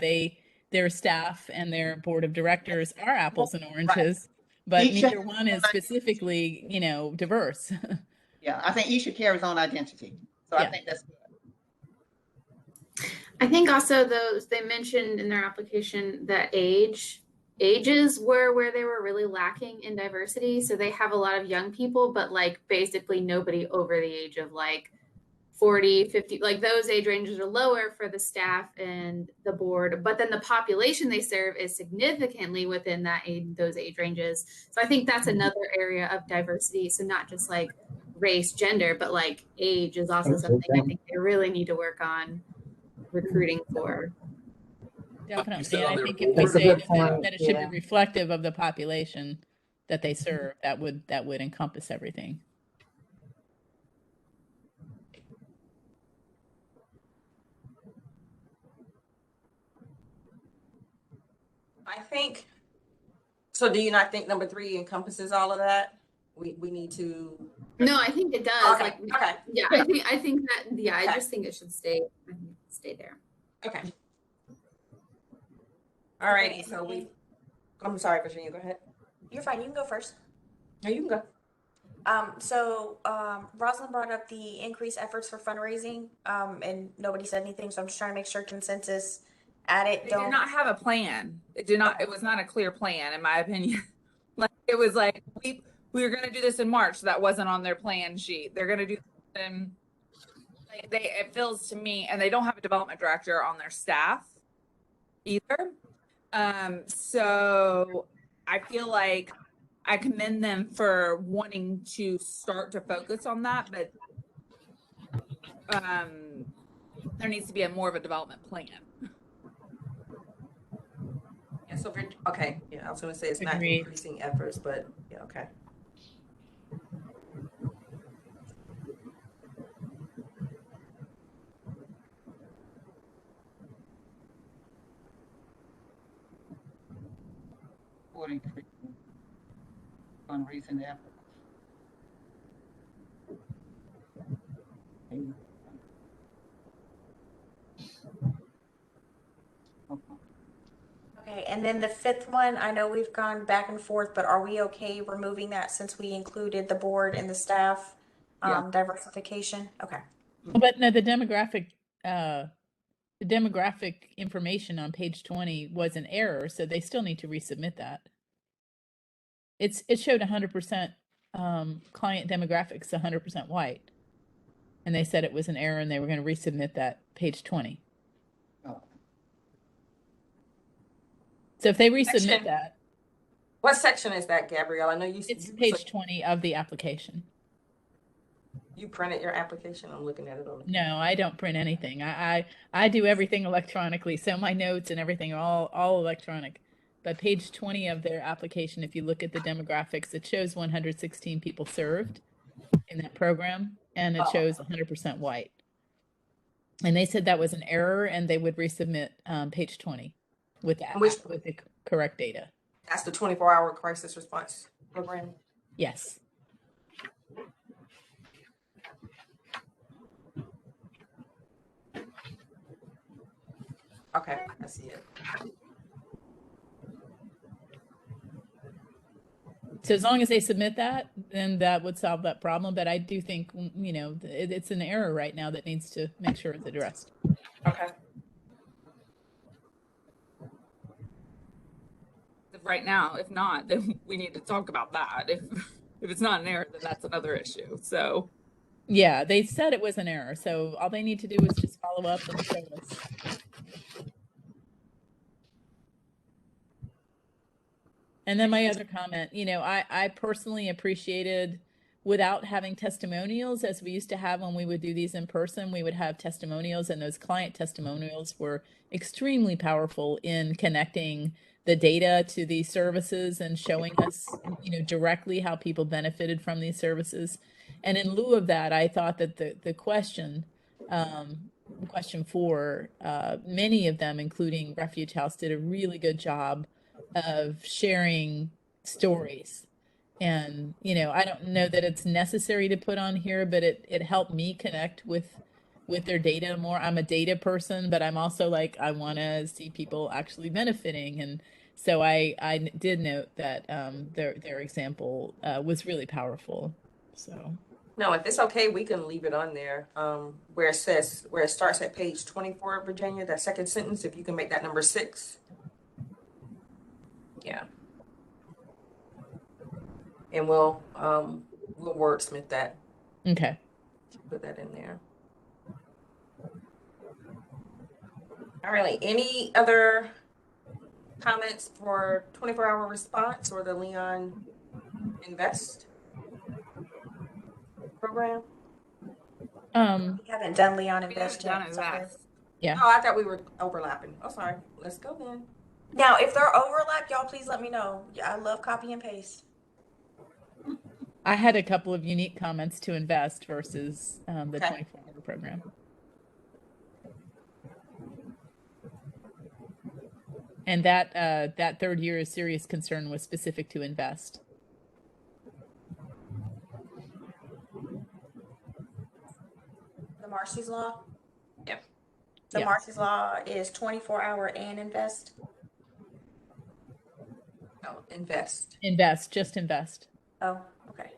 their staff and their board of directors are apples and oranges, but Each neither one is specifically, you know, diverse. Yeah, I think each should carry its own identity. So I Yeah. think that's good. I think also they mentioned in their application that ages were where they were really lacking in diversity. So they have a lot of young people, but like basically nobody over the age of like 40, 50, like those age ranges are lower for the staff and the board, but then the population they serve is significantly within those age ranges. So I think that's another area of diversity. So not just like race, gender, but like age is also something I think they really need to work on recruiting for. Definitely. And I think if we say that it should be reflective of the population that they serve, that would encompass everything. I think, so do you not think number 3 encompasses all of that? We need to. No, I think it does. Okay. Like, Okay. yeah, I think that, yeah, Okay. I just think it should stay there. Okay. All righty. So I'm sorry, Virginia, go ahead. You're fine. You can go first. No, you can go. Rosalind brought up the increased efforts for fundraising, and nobody said anything. So I'm just trying to make sure consensus at it. They did not have a plan. It was not a clear plan, in my opinion. Like it was like we were going to do this in March. So that wasn't on their plan sheet. They're going to do this in, like it feels to me, and they don't have a development director on their staff either. So I feel like I commend them for wanting to start to focus on that, but there needs to be more of a development plan. Yeah, so okay, yeah, I was going to say it's not Agreed. increasing efforts, but yeah, okay. Fundraising efforts. Okay, and then the 5th one, I know we've gone back and forth, but are we okay removing that since we included the board and the staff diversification? Okay. But no, the demographic information on page 20 was an error, so they still need to resubmit that. It showed 100% client demographics, 100% white, and they said it was an error, and they were going to resubmit that page 20. Oh. So if they resubmit that, what section is that, Gabrielle? I know it's page 20 of the application. You printed your application. I'm looking at it on. No, I don't print anything. I do everything electronically. So my notes and everything are all electronic. But page 20 of their application, if you look at the demographics, it shows 116 people served in that program, and it shows 100% white. And they said that was an error, and they would resubmit page 20 with that, with the correct data. That's the 24-hour crisis response program. Yes. Okay, I see it. So as long as they submit that, then that would solve that problem. But I do think, you know, it's an error right now that needs to make sure it's addressed. Okay. Right now, if not, then we need to talk about that. If it's not an error, then that's another issue. So yeah, they said it was an error. So all they need to do is just follow up and show us. And then my other comment, you know, I personally appreciated without having testimonials, as we used to have when we would do these in person. We would have testimonials, and those client testimonials were extremely powerful in connecting the data to these services and showing us, directly how people benefited from these services. And in lieu of that, I thought that the question 4, many of them, including Refuge House, did a really good job of sharing stories. And, I don't know that it's necessary to put on here, but it helped me connect with their data more. I'm a data person, but I'm also like, I want to see people actually benefiting. And so I did note that their example was really powerful. So. No, if it's okay, we can leave it on there. Where it starts at page 24, Virginia, that second sentence, if you can make that number 6. Yeah. And we'll wordsmith that. Okay. Put that in there. All right. Any other comments for 24-hour response or the Leon Invest program? We haven't done Leon Invest Leon yet. Sorry. Invest. Yeah. Oh, I thought we were overlapping. Oh, sorry. Let's go then. Now, if they're overlap, y'all please let me know. Yeah, I love copy and paste. I had a couple of unique comments to Invest versus the Okay. 24-hour program. And that third year of serious concern was specific to Invest. The Marcy's Law? Yep. The Yeah. Marcy's Law is 24-hour and Invest? Oh, Invest. Invest, just Invest. Oh, okay.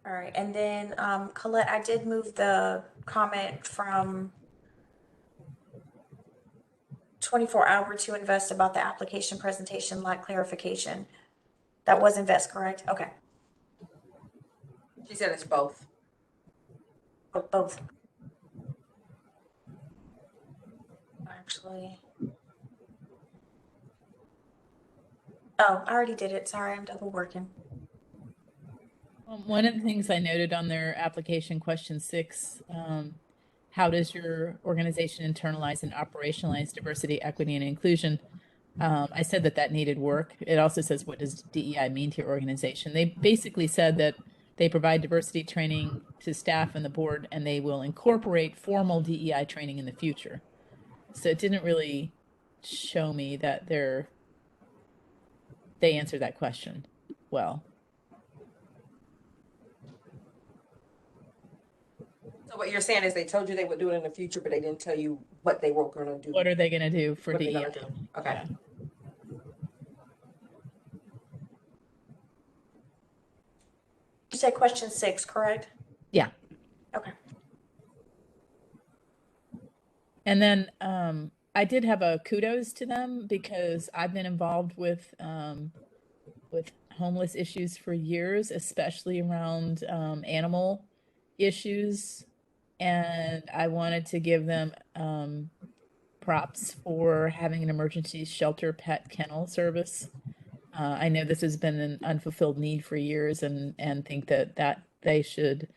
All right, and then Colette, I did move the comment from 24-hour to Invest about the application presentation, like clarification. That was Invest, correct? Okay. She said it's both. Both. Actually. Oh, I already did it. Sorry, I'm double working. One of the things I noted on their application question 6, how does your organization internalize and operationalize diversity, equity, and inclusion? I said that needed work. It also says, what does DEI mean to your organization? They basically said that they provide diversity training to staff and the board, and they will incorporate formal DEI training in the future. So it didn't really show me that they answered that question well. So what you're saying is they told you they would do it in the future, but they didn't tell you what they were going to do. What are they going to do for What are they DEI? gonna do? Okay. Yeah. You said question 6, correct? Yeah. Okay. And then I did have a kudos to them because I've been involved with homeless issues for years, especially around animal issues. And I wanted to give them props for having an emergency shelter pet kennel service. I know this has been an unfulfilled need for years, and think that they should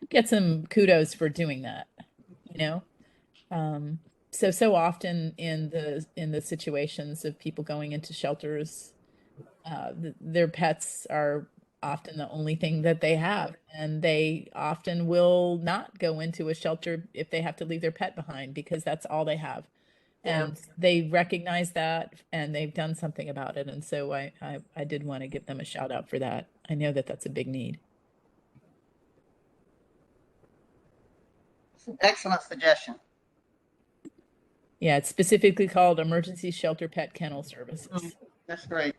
get some kudos for doing that. So often in the situations of people going into shelters, their pets are often the only thing that they have, and they often will not go into a shelter if they have to leave their pet behind because that's all they have. Yeah. And they recognize that, and they've done something about it. And so I did want to give them a shout out for that. I know that that's a big need. Excellent suggestion. Yeah, it's specifically called Emergency Shelter Pet Kennel Services. That's great.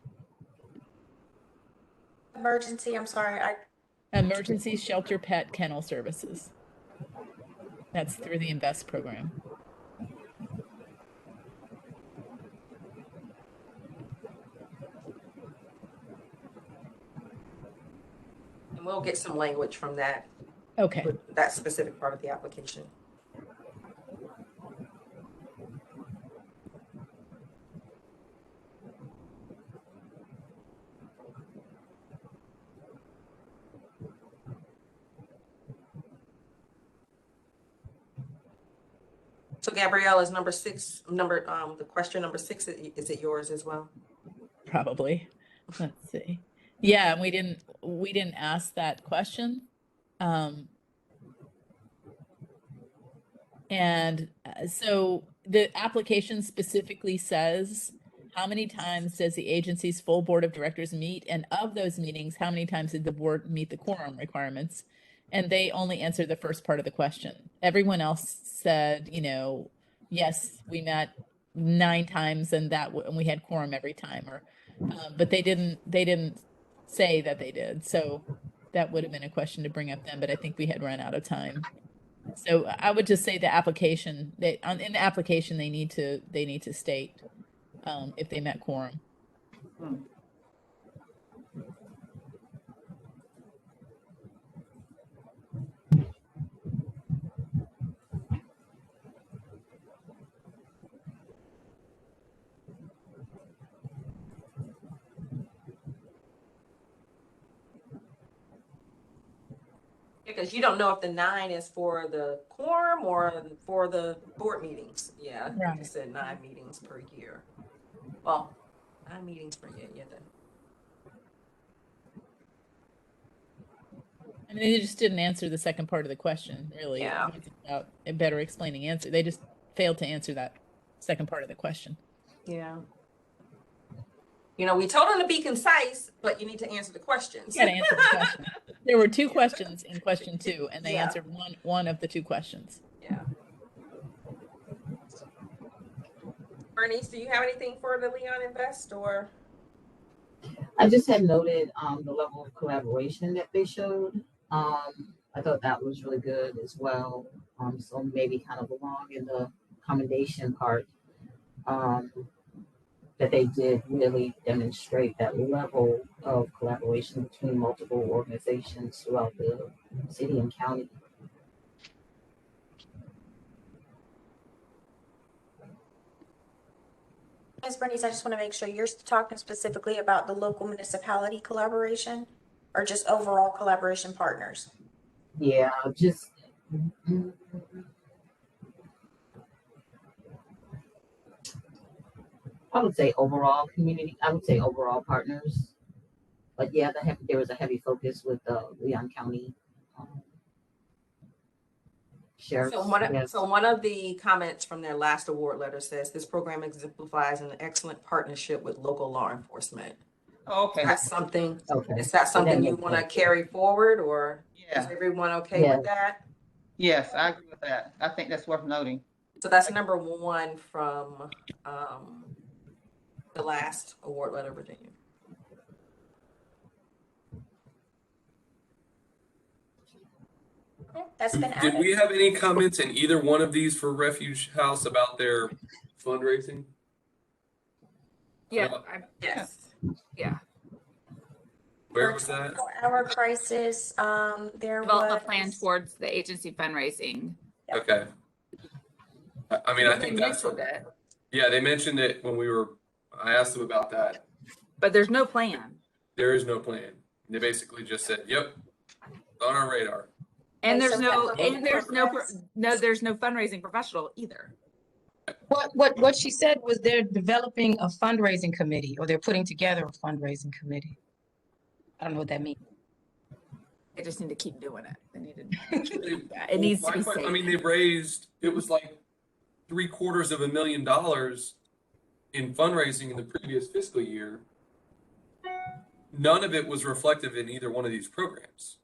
Emergency, I'm sorry. Emergency Shelter Pet Kennel Services. That's through the Invest program. And we'll get some language from that. Okay. That specific part of the application. So Gabrielle, is number 6, the question number 6, is it yours as well? Probably. Let's see. Yeah, and we didn't ask that question. So the application specifically says, how many times does the agency's full board of directors meet? And of those meetings, how many times did the board meet the quorum requirements? And they only answered the first part of the question. Everyone else said, yes, we met 9 times and and we had quorum every time, but they didn't say that they did. So that would have been a question to bring up then, but I think we had run out of time. So I would just say the application, in the application, they need to state if they met quorum. Because you don't know if the 9 is for the quorum or for the board meetings. Yeah, I think you said 9 meetings per year. Well, 9 meetings per year, yeah. I mean, they just didn't answer the second part of the question, really. Yeah. It was about a better explaining answer. They just failed to answer that second part of the question. Yeah. We told them to be concise, but you need to answer the questions. You gotta answer the question. There were 2 questions in question 2, and they answered one of the 2 questions. Yeah. Bernice, do you have anything for the Leon Invest or? I just had noted the level of collaboration that they showed. I thought that was really good as well. So maybe kind of along in the commendation part, that they did really demonstrate that level of collaboration between multiple organizations throughout the city and county. Ms. Bernice, I just want to make sure you're talking specifically about the local municipality collaboration or just overall collaboration partners? Yeah, just I would say overall community. I would say overall partners. But yeah, there was a heavy focus with the Leon County sheriff. So one of the comments from their last award letter says this program exemplifies an excellent partnership with local law enforcement. Okay. Is that something? Okay. Is that something you want to carry forward, or is everyone okay with that? Yes, I agree with that. I think that's worth noting. So that's number 1 from the last award letter, Virginia. That's been added. Did we have any comments in either one of these for Refuge House about their fundraising? Yeah. Yes. Yeah. Where was that? Our crisis, there Develop was a plan towards the agency fundraising. Okay. I mean, I think They that's mentioned it, yeah, they mentioned it when I asked them about that. but there's no plan. There is no plan. They basically just said, yep, on our radar. And Okay, there's so there's no fundraising professional either. What she said was they're developing a fundraising committee, or they're putting together a fundraising committee. I don't know what that means. They just need to keep doing it. They need to. It needs to be safe. I mean, they raised, it was like $750,000 in fundraising in the previous fiscal year. None of it was reflective in either one of these programs.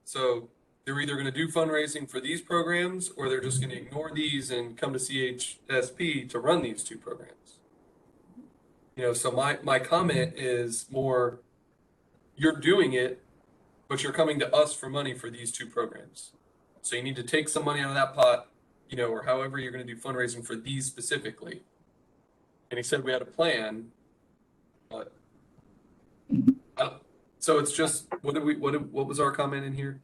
So they're either going to do fundraising for these programs, or they're just going to ignore these and come to CHSP to run these 2 programs. So my comment is more, you're doing it, but you're coming to us for money for these 2 programs. So you need to take some money out of that pot, or however you're going to do fundraising for these specifically. And he said we had a plan, but so it's just, what was our comment in here?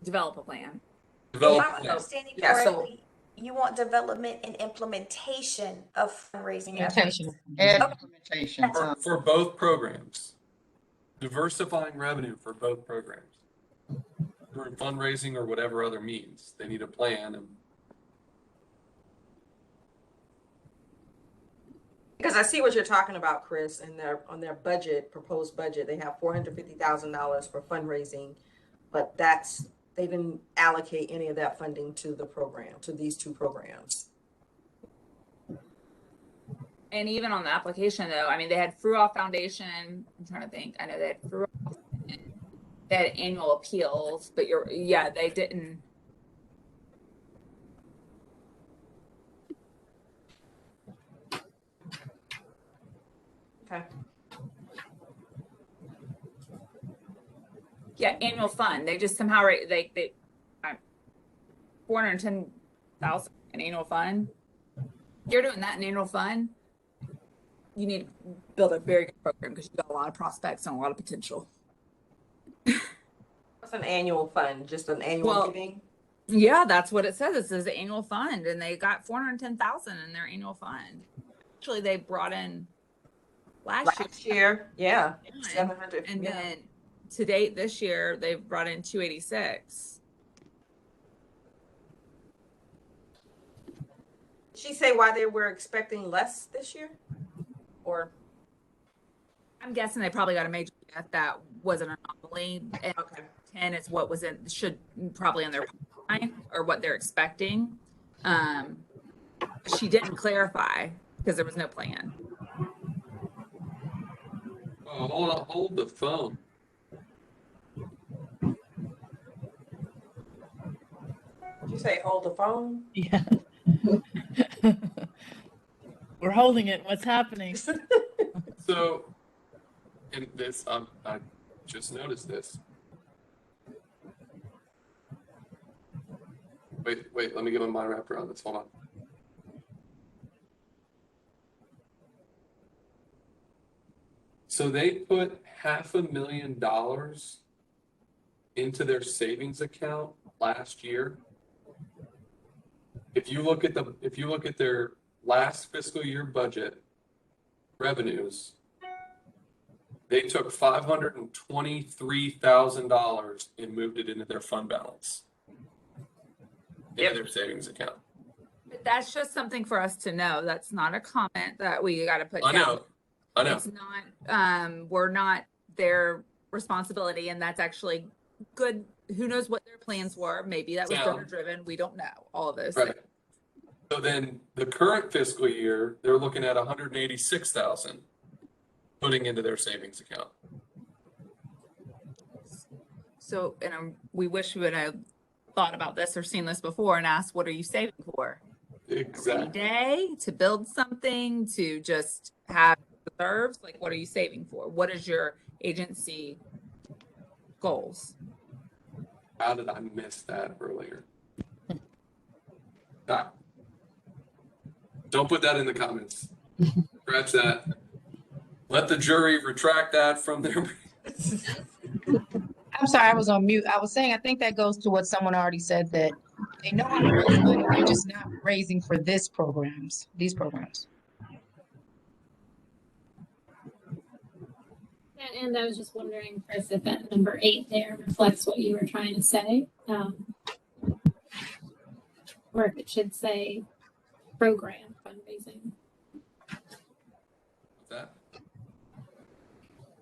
Develop a plan. If I'm understanding correctly, you want development and implementation of fundraising efforts. And implementation. For both programs. Diversifying revenue for both programs. Through fundraising or whatever other means. They need a plan. Because I see what you're talking about, Chris, and on their budget, proposed budget, they have $450,000 for fundraising, but they didn't allocate any of that funding to the program, to these two programs. And even on the application though, I mean, they had Fruoff Foundation. I'm trying to think. I know they had Fruoff, they had annual appeals, but they didn't. Okay. Yeah, annual fund. They just somehow they 410,000 in annual fund. If you're doing that in annual fund, you need to build a very good program because you've got a lot of prospects and a lot of potential. What's an annual fund? Just an annual giving? Yeah, that's what it says. It says annual fund, and they got 410,000 in their annual fund. Actually, they brought in last year, yeah, 700, and then to date this year they've brought in 286. Did she say why they were expecting less this year? Or I'm guessing they probably got a major death that was an anomaly, and 10 is what was should probably in their pipeline or what they're expecting. She didn't clarify because there was no plan. Oh, hold the phone. Did you say hold the phone? Yeah. We're holding it. What's happening? So, and this, I just noticed this. Wait, let me get my mind wrapped around this. Hold on. So they put $500,000 into their savings account last year. If you look at their last fiscal year budget revenues, they took $523,000 and moved it into their fund balance, into their savings account. But that's just something for us to know. That's not a comment that we got to put down. I know. It's not, we're not their responsibility, and that's actually good. Who knows what their plans were? Maybe that was donor driven. We don't know all of those things. So then the current fiscal year, they're looking at 186,000 putting into their savings account. So, and we wish we would have thought about this or seen this before and asked, what are you saving for? Exactly. Every day to build something, to just have reserves? Like, what are you saving for? What is your agency goals? How did I miss that earlier? Ah. Don't put that in the comments. Scratch that. Let the jury retract that from their. I'm sorry, I was on mute. I was saying, I think that goes to what someone already said, that they know how to raise money. They're just not raising for these programs. And I was just wondering, Chris, if that number 8 there reflects what you were trying to say, or if it should say program fundraising. What's that?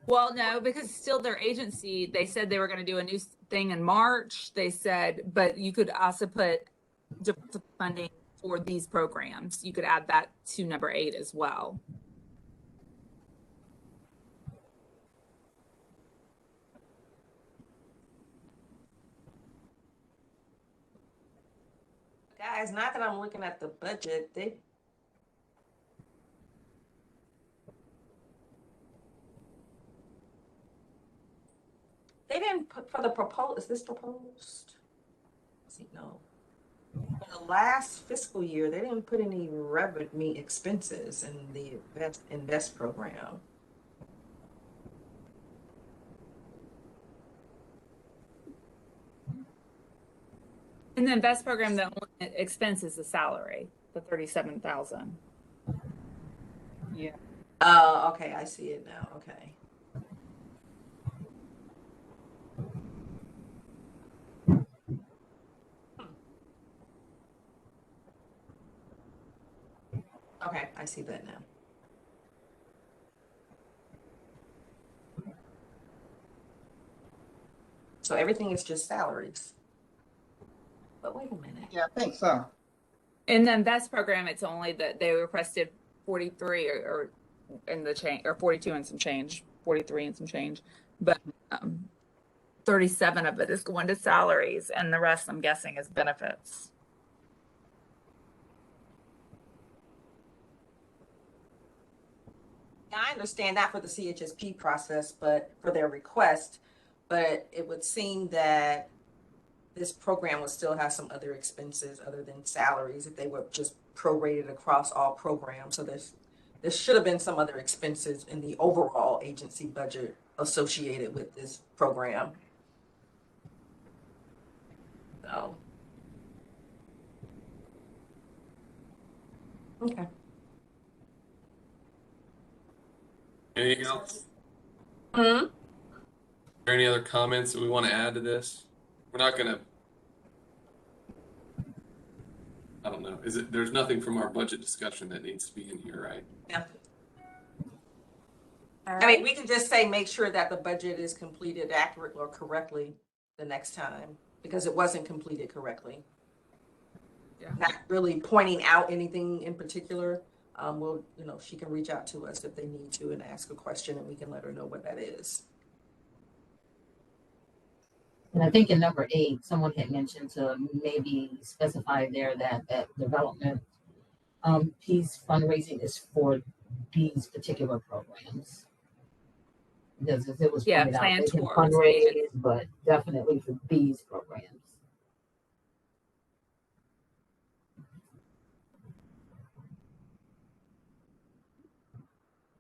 Well, no, because still their agency, they said they were going to do a new thing in March. They said, but you could also put funding for these programs. You could add that to number 8 as well. Guys, not that I'm looking at the budget, they didn't put for the proposed. Is this proposed? Let's see, no. For the last fiscal year, they didn't put any revenue expenses in the invest program. In the invest program, the only expense is the salary, the 37,000. Yeah. Oh, okay. I see it now. Okay. Okay, I see that now. So everything is just salaries. But wait a minute. Yeah, I think so. In the Invest program, it's only that they requested 43 or in the change, or 42 and some change, 43 and some change, but 37 of it is going to salaries, and the rest, I'm guessing, is benefits. Now, I understand that for the CHSP process, but for their request, but it would seem that this program would still have some other expenses other than salaries if they were just prorated across all programs. So there should have been some other expenses in the overall agency budget associated with this program. So, okay. Anything else? Hmm? Are there any other comments that we want to add to this? We're not going to, I don't know. There's nothing from our budget discussion that needs to be in here, right? Yeah. I mean, we can just say, make sure that the budget is completed accurately or correctly the next time, because it wasn't completed correctly. Yeah. Not really pointing out anything in particular. We'll, she can reach out to us if they need to and ask a question, and we can let her know what that is. And I think in number 8, someone had mentioned to maybe specify there that development piece fundraising is for these particular programs. Because as it was pointed out, they can fundraise, but definitely for these programs.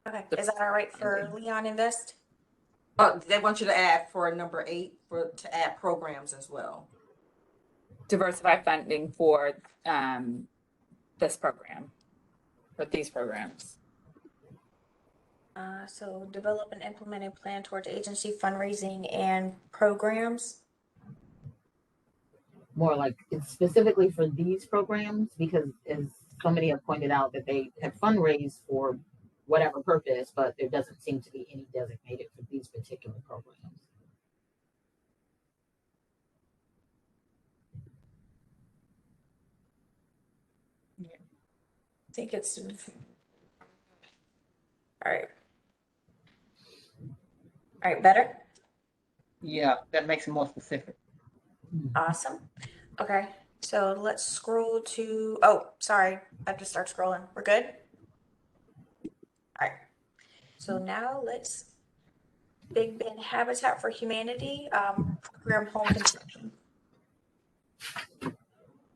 Okay, is that all right for Leon Invest? They want you to add for number 8 to add programs as well. Diversify funding for this program, for these programs. So develop and implement a plan towards agency fundraising and programs. More like it's specifically for these programs, because as somebody have pointed out that they have fundraised for whatever purpose, but there doesn't seem to be any designated for these particular programs. I think it's all right. All right, better? Yeah, that makes it more specific. Awesome. Okay, so let's scroll to, oh, sorry, I have to start scrolling. We're good? All right. So now let's Big Ben Habitat for Humanity program home construction.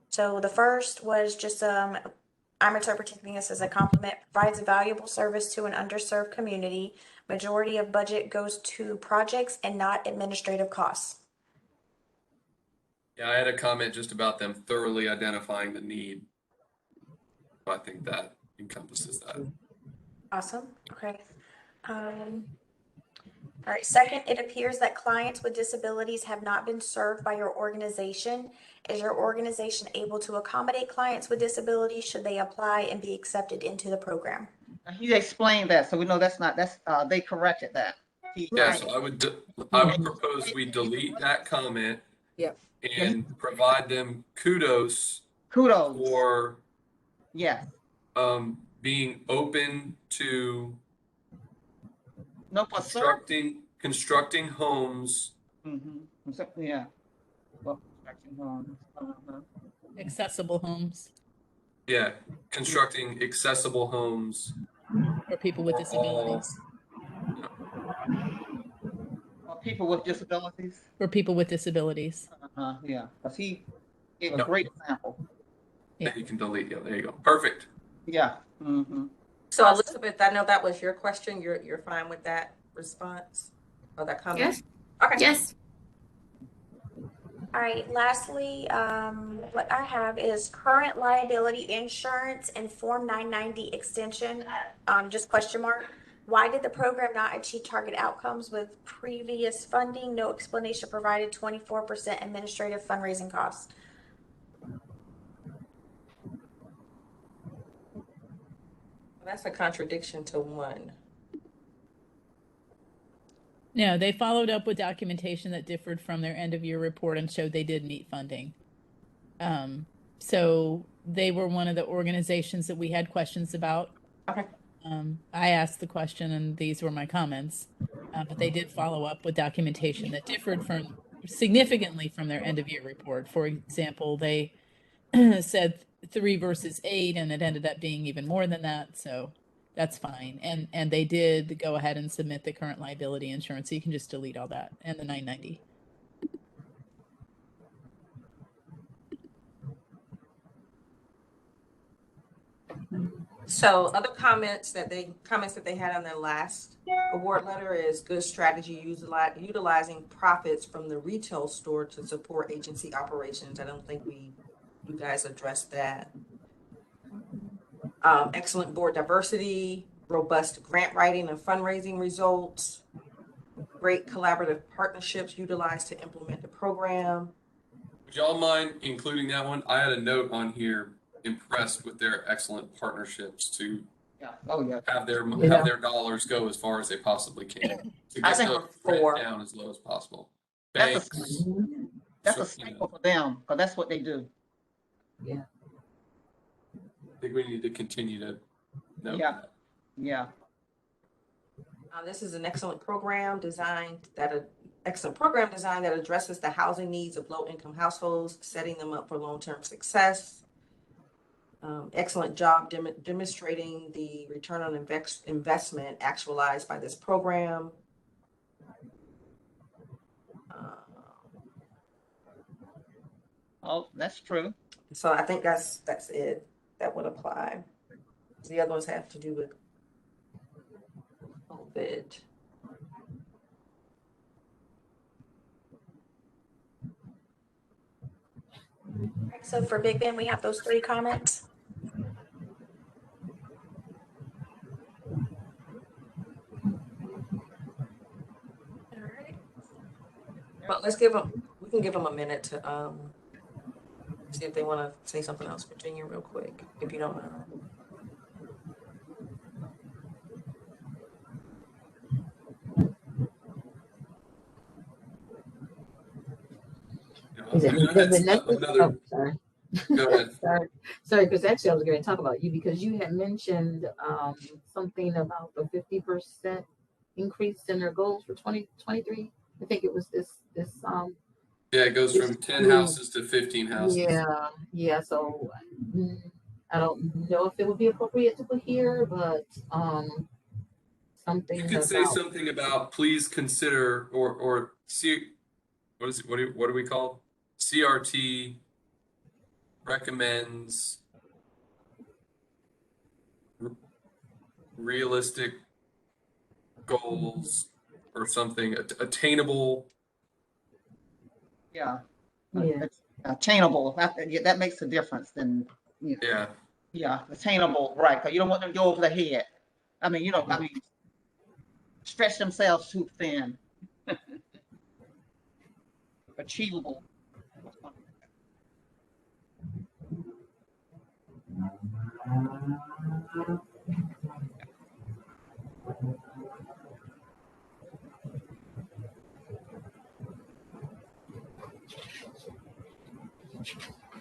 So the first was just I'm interpreting this as a compliment, provides a valuable service to an underserved community. Majority of budget goes to projects and not administrative costs. Yeah, I had a comment just about them thoroughly identifying the need. I think that encompasses that. Awesome. Okay. All right. Second, it appears that clients with disabilities have not been served by your organization. Is your organization able to accommodate clients with disabilities should they apply and be accepted into the program? He explained that, so we know that's they corrected that. Yeah, so I would propose we delete that comment. Yep. And provide them kudos for being open to constructing homes. Yeah. Well, constructing homes. Accessible homes. Yeah, constructing accessible homes for people with disabilities. People with disabilities. For people with disabilities. Yeah, because he gave a great example. That you can delete. Yeah, there you go. Perfect. Yeah. So Elizabeth, I know that was your question. You're fine with that response or that comment? Yes. Okay. Yes. All right, lastly, what I have is current liability insurance and Form 990 extension, just question mark. Why did the program not achieve target outcomes with previous funding? No explanation provided, 24% administrative fundraising costs. That's a contradiction to 1. No, they followed up with documentation that differed from their end of year report and showed they did meet funding. So they were one of the organizations that we had questions about. Okay. I asked the question and these were my comments, but they did follow up with documentation that differed from significantly from their end of year report. For example, they said 3 versus 8 and it ended up being even more than that. So that's fine. And they did go ahead and submit the current liability insurance. So you can just delete all that and the 990. So other comments that they had on their last award letter is good strategy utilizing profits from the retail store to support agency operations. I don't think you guys addressed that. Excellent board diversity, robust grant writing and fundraising results, great collaborative partnerships utilized to implement the program. Would y'all mind including that one? I had a note on here, impressed with their excellent partnerships to have their dollars go as far as they possibly can to I get think the I'm rent 4. down as low as possible. That's Banks, that's a staple for them, because that's what they do. Yeah. I think we need to continue to note Yeah. that. Yeah. This is an excellent program design that addresses the housing needs of low-income households, setting them up for long-term success. Excellent job demonstrating the return on investment actualized by this program. Oh, that's true. So I think that's it. That would apply. The other ones have to do with COVID. So for Big Ben, we have those 3 comments. All right. But we can give them a minute to see if they want to say something else, Virginia, real quick, if you don't know. Is it another? Another. Oh, sorry. Go ahead. Sorry, because actually I was going to talk about you because you had mentioned something about the 50% increase in their goals for 2023. I think it was this. Yeah, it goes from 10 houses to 15 houses. Yeah. So I don't know if it would be appropriate to put here, but something You could say something about please consider or see what do we call CRT recommends realistic goals or something attainable. Yeah. It's attainable. That makes a difference. Then yeah, attainable, right? Because you don't want them to go over the head. I mean, stretch themselves too thin. Achievable.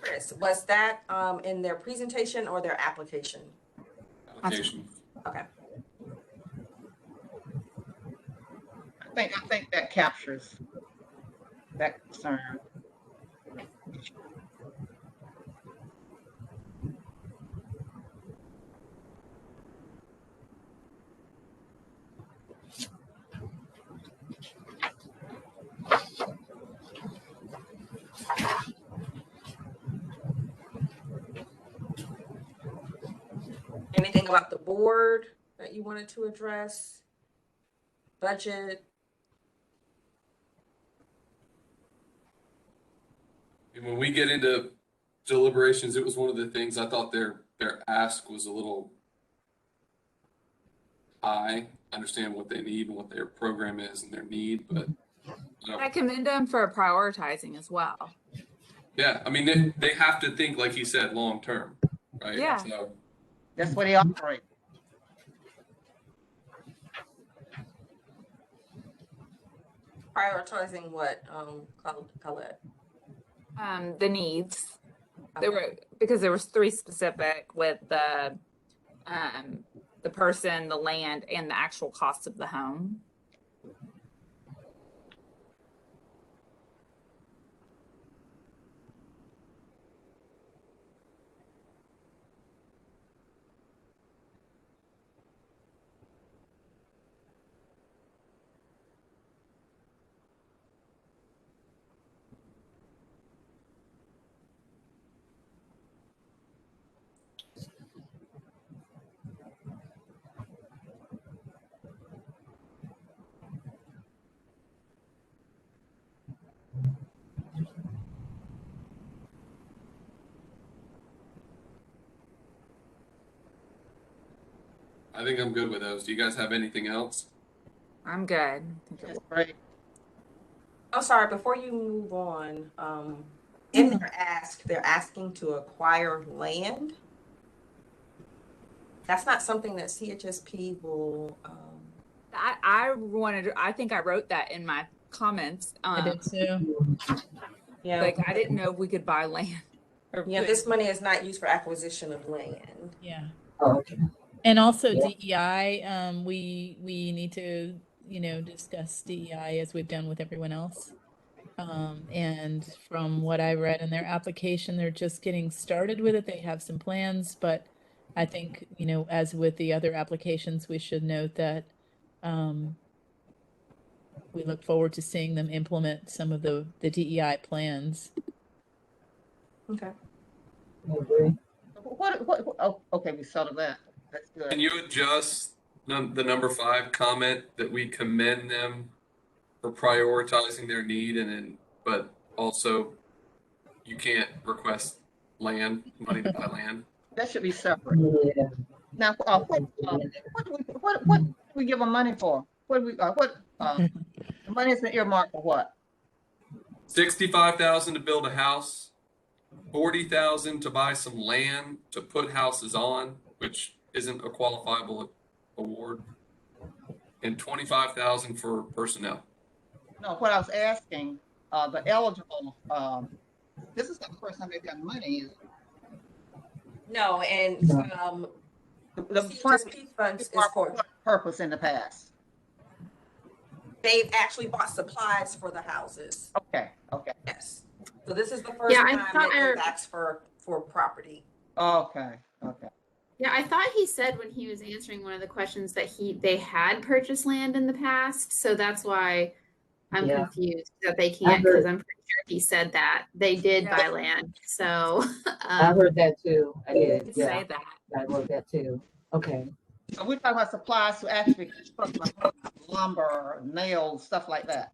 Chris, was that in their presentation or their application? Application. Okay. I think that captures that concern. Anything about the board that you wanted to address? Budget? And when we get into deliberations, it was one of the things I thought their ask was a little high. Understand what they need and what their program is and their need, but I commend them for prioritizing as well. yeah, I mean they have to think, like he said, long term, right? Yeah. So that's where they operate. Prioritizing what, Colette? The needs. There were, because there was 3 specific with the person, the land, and the actual cost of the home. I think I'm good with those. Do you guys have anything else? I'm good. That's great. Oh, sorry, before you move on, in their ask, they're asking to acquire land. That's not something that CHSP will, I think I wrote that in my comments. I did too. yeah. Like, I didn't know if we could buy land. Yeah, this money is not used for acquisition of land. Yeah. Oh, okay. And also Yeah. DEI, we need to, discuss DEI as we've done with everyone else. And from what I read in their application, they're just getting started with it. They have some plans, but I think, as with the other applications, we should note that we look forward to seeing them implement some of the DEI plans. Okay. I agree. Oh, okay, we settled that. That's good. Can you adjust the number 5 comment that we commend them for prioritizing their need, but also you can't request money to buy land? That should be separate. Yeah. Now, what do we give them money for? The money is earmarked for what? $65,000 to build a house, $40,000 to buy some land to put houses on, which isn't a qualifiable award, and $25,000 for personnel. No, what I was asking, the eligible, this is not the first time they've gotten money. No, and The CHSP funds is for what purpose in the past? they've actually bought supplies for the houses. Okay. Yes. So this is the first Yeah, I time thought that they've asked for property. Okay. Yeah, I thought he said when he was answering one of the questions that they had purchased land in the past, so that's why I'm Yeah. confused that they can't, because I'm pretty sure he said that they did buy land. So I heard that too. I did. Did Yeah. say that. I wrote that too. Okay. So we're talking about supplies to actually construct lumber, nails, stuff like that.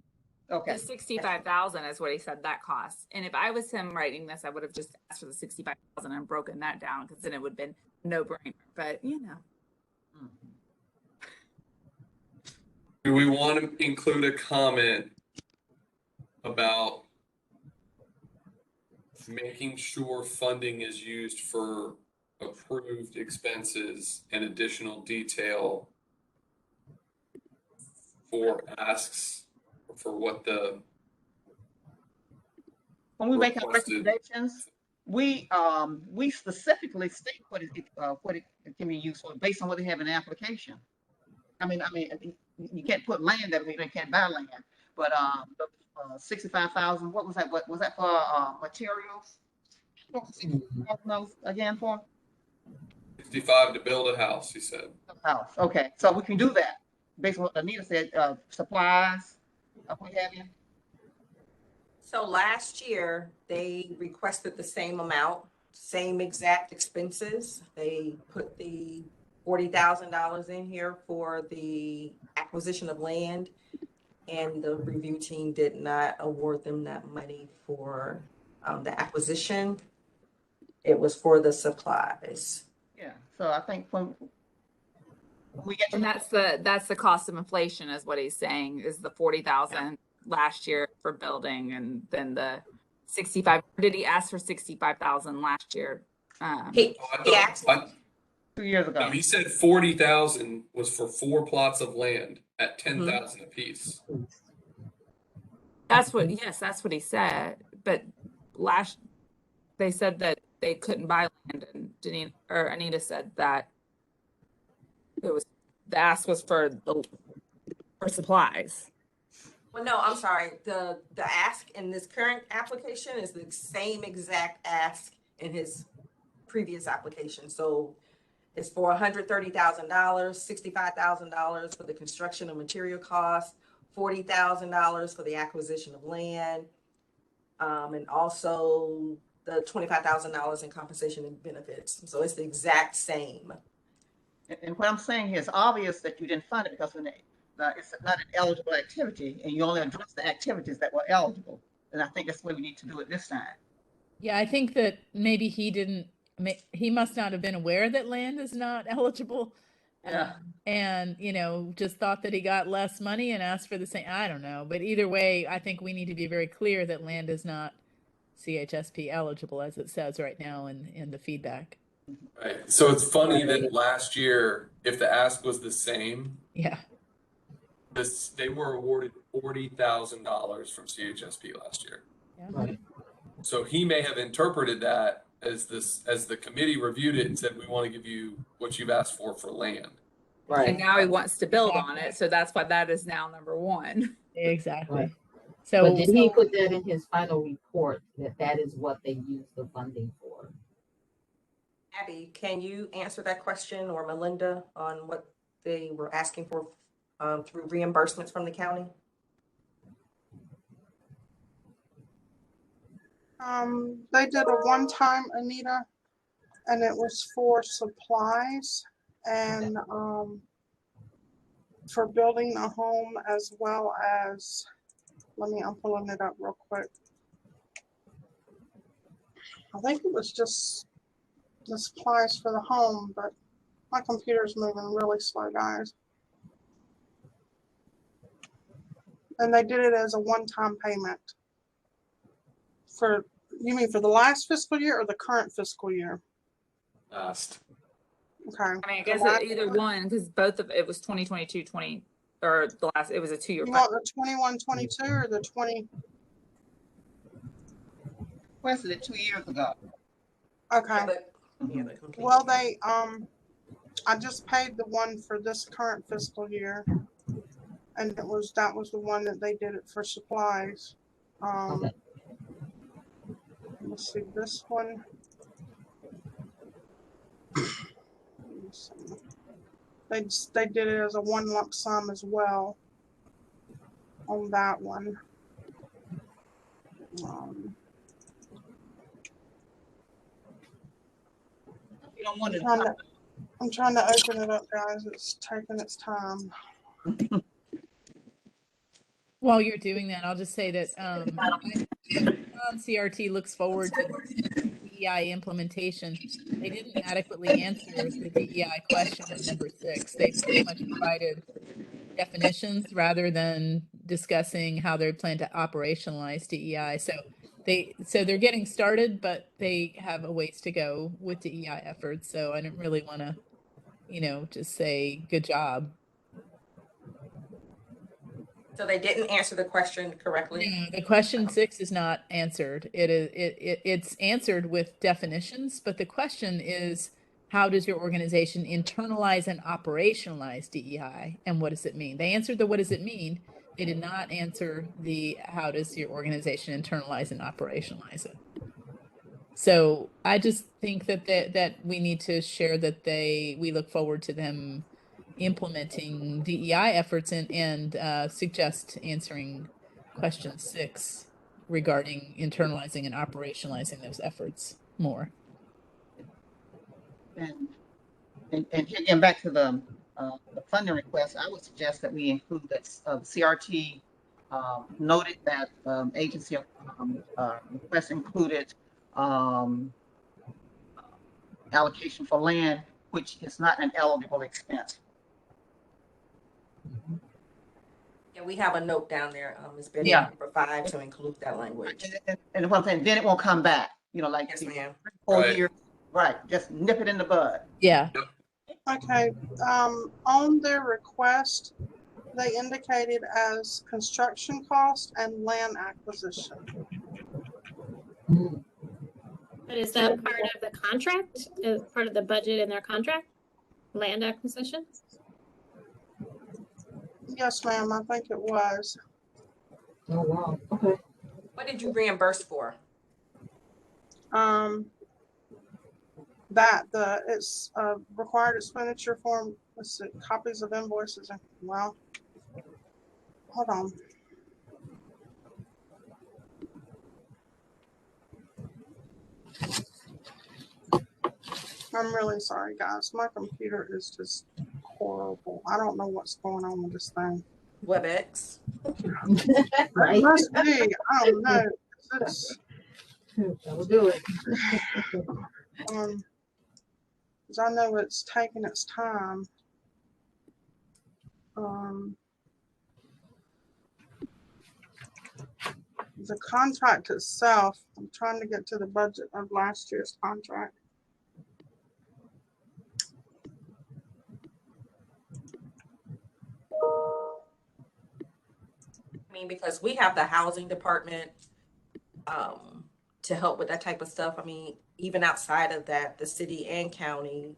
Okay. The 65,000 is what he said that costs. And if I was him writing this, I would have just asked for the 65,000 and broken that down, because then it would have been no brainer. But Do we want to include a comment about making sure funding is used for approved expenses and additional detail for asks for what the When we make our requested- recommendations, we specifically state what it can be used for based on what they have in the application. I mean, you can't put land that they can't buy land, but 65,000. What was that? What was that for? Materials. Again for 65 to build a house, he said. house. Okay, so we can do that based on what Anita said. Supplies, what have you. So last year, they requested the same amount, same exact expenses. They put the $40,000 in here for the acquisition of land, and the review team did not award them that money for the acquisition. It was for the supplies. Yeah, so I think when we get to and that's the cost of inflation, is what he's saying, is the 40,000 last year for building, and then the 65. Did he ask for 65,000 last year? He asked 2 years ago. No, he said 40,000 was for 4 plots of land at 10,000 apiece. That's what, yes, that's what he said. But they said that they couldn't buy land, and Anita said that the ask was for supplies. Well, no, I'm sorry. The ask in this current application is the same exact ask in his previous application. So it's for $130,000, $65,000 for the construction of material costs, $40,000 for the acquisition of land, and also the $25,000 in compensation and benefits. So it's the exact same. And what I'm saying here is obvious that you didn't fund it because it's not an eligible activity, and you only address the activities that were eligible. And I think that's the way we need to do it this time. Yeah, I think that maybe he must not have been aware that land is not eligible. Yeah. And, just thought that he got less money and asked for the same. I don't know. But either way, I think we need to be very clear that land is not CHSP eligible, as it says right now in the feedback. Right. So it's funny that last year, if the ask was the same, Yeah. they were awarded $40,000 from CHSP last year. Yeah. Right. So he may have interpreted that as the committee reviewed it and said, we want to give you what you've asked for land. Right. And now he wants to build on it. So that's why that is now number one. Exactly. Right. So, But did he put that in his final report that is what they used the funding for? Abby, can you answer that question, or Melinda, on what they were asking for through reimbursements from the county? They did a one-time, Anita, and it was for supplies and for building a home, as well as, I'm pulling it up real quick. I think it was just the supplies for the home, but my computer's moving really slow, guys. And they did it as a one-time payment. You mean for the last fiscal year or the current fiscal year? Last. Okay. I mean, I guess either one, because both of it was 2022, it was a 2-year. You want the 21-22 or the 20? Where's it 2 years ago? Okay. Well, I just paid the one for this current fiscal year, and that was the one that they did it for supplies. Okay. Let's see, this one. They did it as a one lump sum as well on that one. You don't want I'm trying to open it up, guys. It's taking its time. while you're doing that, I'll just say that CRT looks forward to DEI implementation. They didn't adequately answer the DEI question in number 6. They pretty much provided definitions rather than discussing how they plan to operationalize DEI. So they're getting started, but they have a ways to go with DEI efforts. So I didn't really want to, just say good job. So they didn't answer the question correctly? No, the question 6 is not answered. It's answered with definitions, but the question is, how does your organization internalize and operationalize DEI, and what does it mean? They answered the what does it mean. They did not answer the how does your organization internalize and operationalize it. So I just think that we need to share that we look forward to them implementing DEI efforts and suggest answering question 6 regarding internalizing and operationalizing those efforts more. And getting back to the funding request, I would suggest that we include that CRT noted that agency request included allocation for land, which is not an eligible expense. Yeah, we have a note down there, Ms. Betty, Yeah. number 5, to include that language. And what I'm saying, then it won't come back, like Yes, ma'am. 4 Right. years. Right, just nip it in the bud. Yeah. Okay. On their request, they indicated as construction cost and land acquisition. But is that part of the contract? Is part of the budget in their contract? Land acquisition? Yes, ma'am, I think it was. Oh, wow. Okay. What did you reimburse for? It's a required expenditure form. Let's see, copies of invoices. Well, hold on. I'm really sorry, guys. My computer is just horrible. I don't know what's going on with this thing. WebEx. It must be. I don't know. That'll do it. Because I know it's taking its time. The contract itself, I'm trying to get to the budget of last year's contract. I mean, because we have the housing department to help with that type of stuff. I mean, even outside of that, the city and county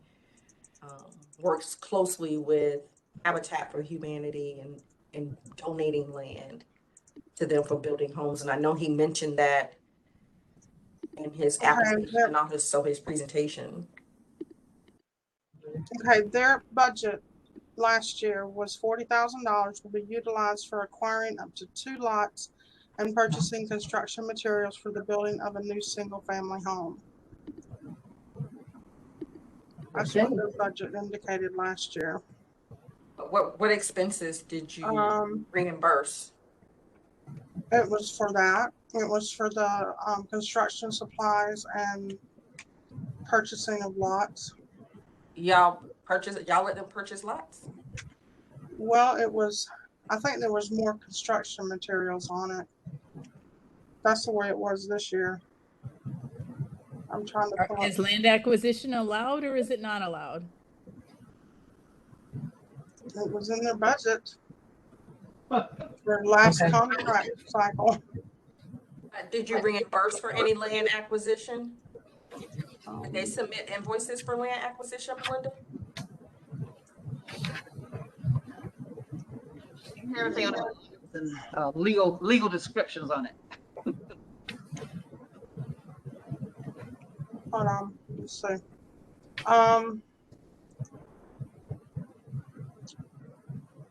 works closely with Habitat for Humanity and donating land to them for building homes. And I know he mentioned that in his application and on his presentation. Okay, their budget last year was $40,000 will be utilized for acquiring up to 2 lots and purchasing construction materials for the building of a new single-family home. That's what their budget indicated last year. What expenses did you reimburse? It was for that. It was for the construction supplies and purchasing of lots. Y'all let them purchase lots? Well, I think there was more construction materials on it. That's the way it was this year. I'm trying to pull Is land acquisition allowed or is it not allowed? It was in their budget for last contract cycle. Did you reimburse for any land acquisition? Did they submit invoices for land acquisition, Melinda? Everything on it, and legal descriptions on it. Hold on, let's see.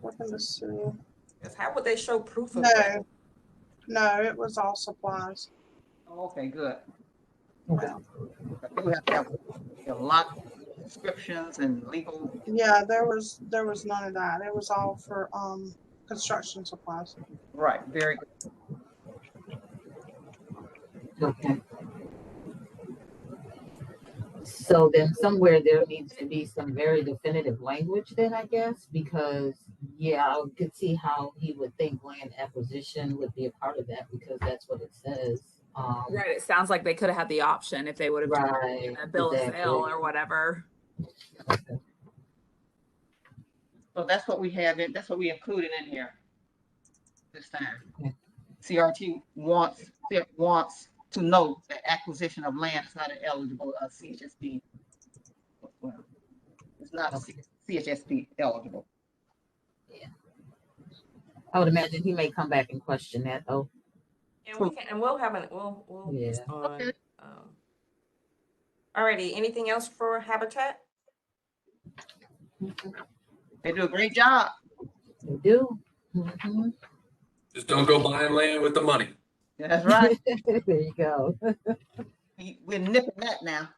Looking to see. How would they show proof of that? No, it was all supplies. Okay, good. Okay. We have to have a lot of descriptions and legal. Yeah, there was none of that. It was all for construction supplies. Right, very good. Okay. So then somewhere there needs to be some very definitive language then, I guess, because yeah, I could see how he would think land acquisition would be a part of that because that's what it says. Right. It sounds like they could have had the option if they would have done a bill of sale or whatever. So that's what we have in, that's what we included in here this time. CRT wants to know that acquisition of land is not an eligible CHSP. Well, it's not CHSP eligible. Yeah. I would imagine he may come back and question that though. And we'll have we'll respond. Okay. Alrighty, anything else for Habitat? They do a great job. They do. Just don't go buying land with the money. Yeah, that's right. There you go. We're nipping that now.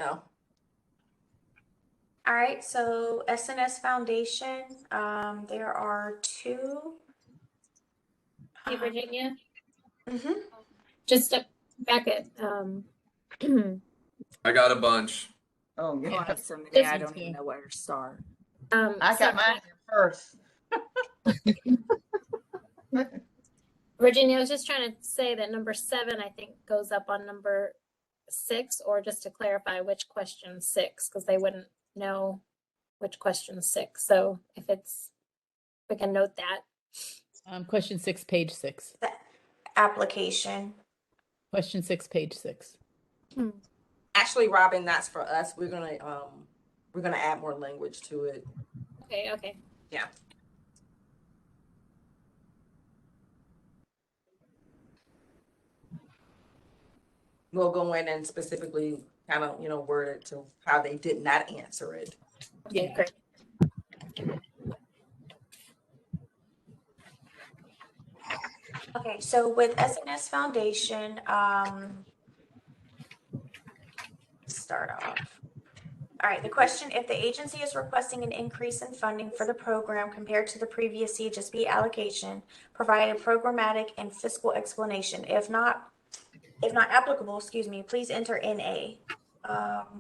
Oh. All right, so SNS Foundation, there are 2. Hey, Virginia. Mm-hmm. Just to back it. I got a bunch. Oh, yeah. I don't even know where to start. I got mine first. Virginia, I was just trying to say that number 7, I think, goes up on number 6, or just to clarify which question 6, because they wouldn't know which question 6. So if we can note that. Question 6, page 6. The application. Question 6, page 6. Actually, Robin, that's for us. We're gonna add more language to it. Okay. Yeah. We'll go in and specifically kind of, word it to how they did not answer it. Yeah, great. Okay, so with SNS Foundation, start off. All right, the question, if the agency is requesting an increase in funding for the program compared to the previous CHSP allocation, provide a programmatic and fiscal explanation. If not applicable, please enter NA.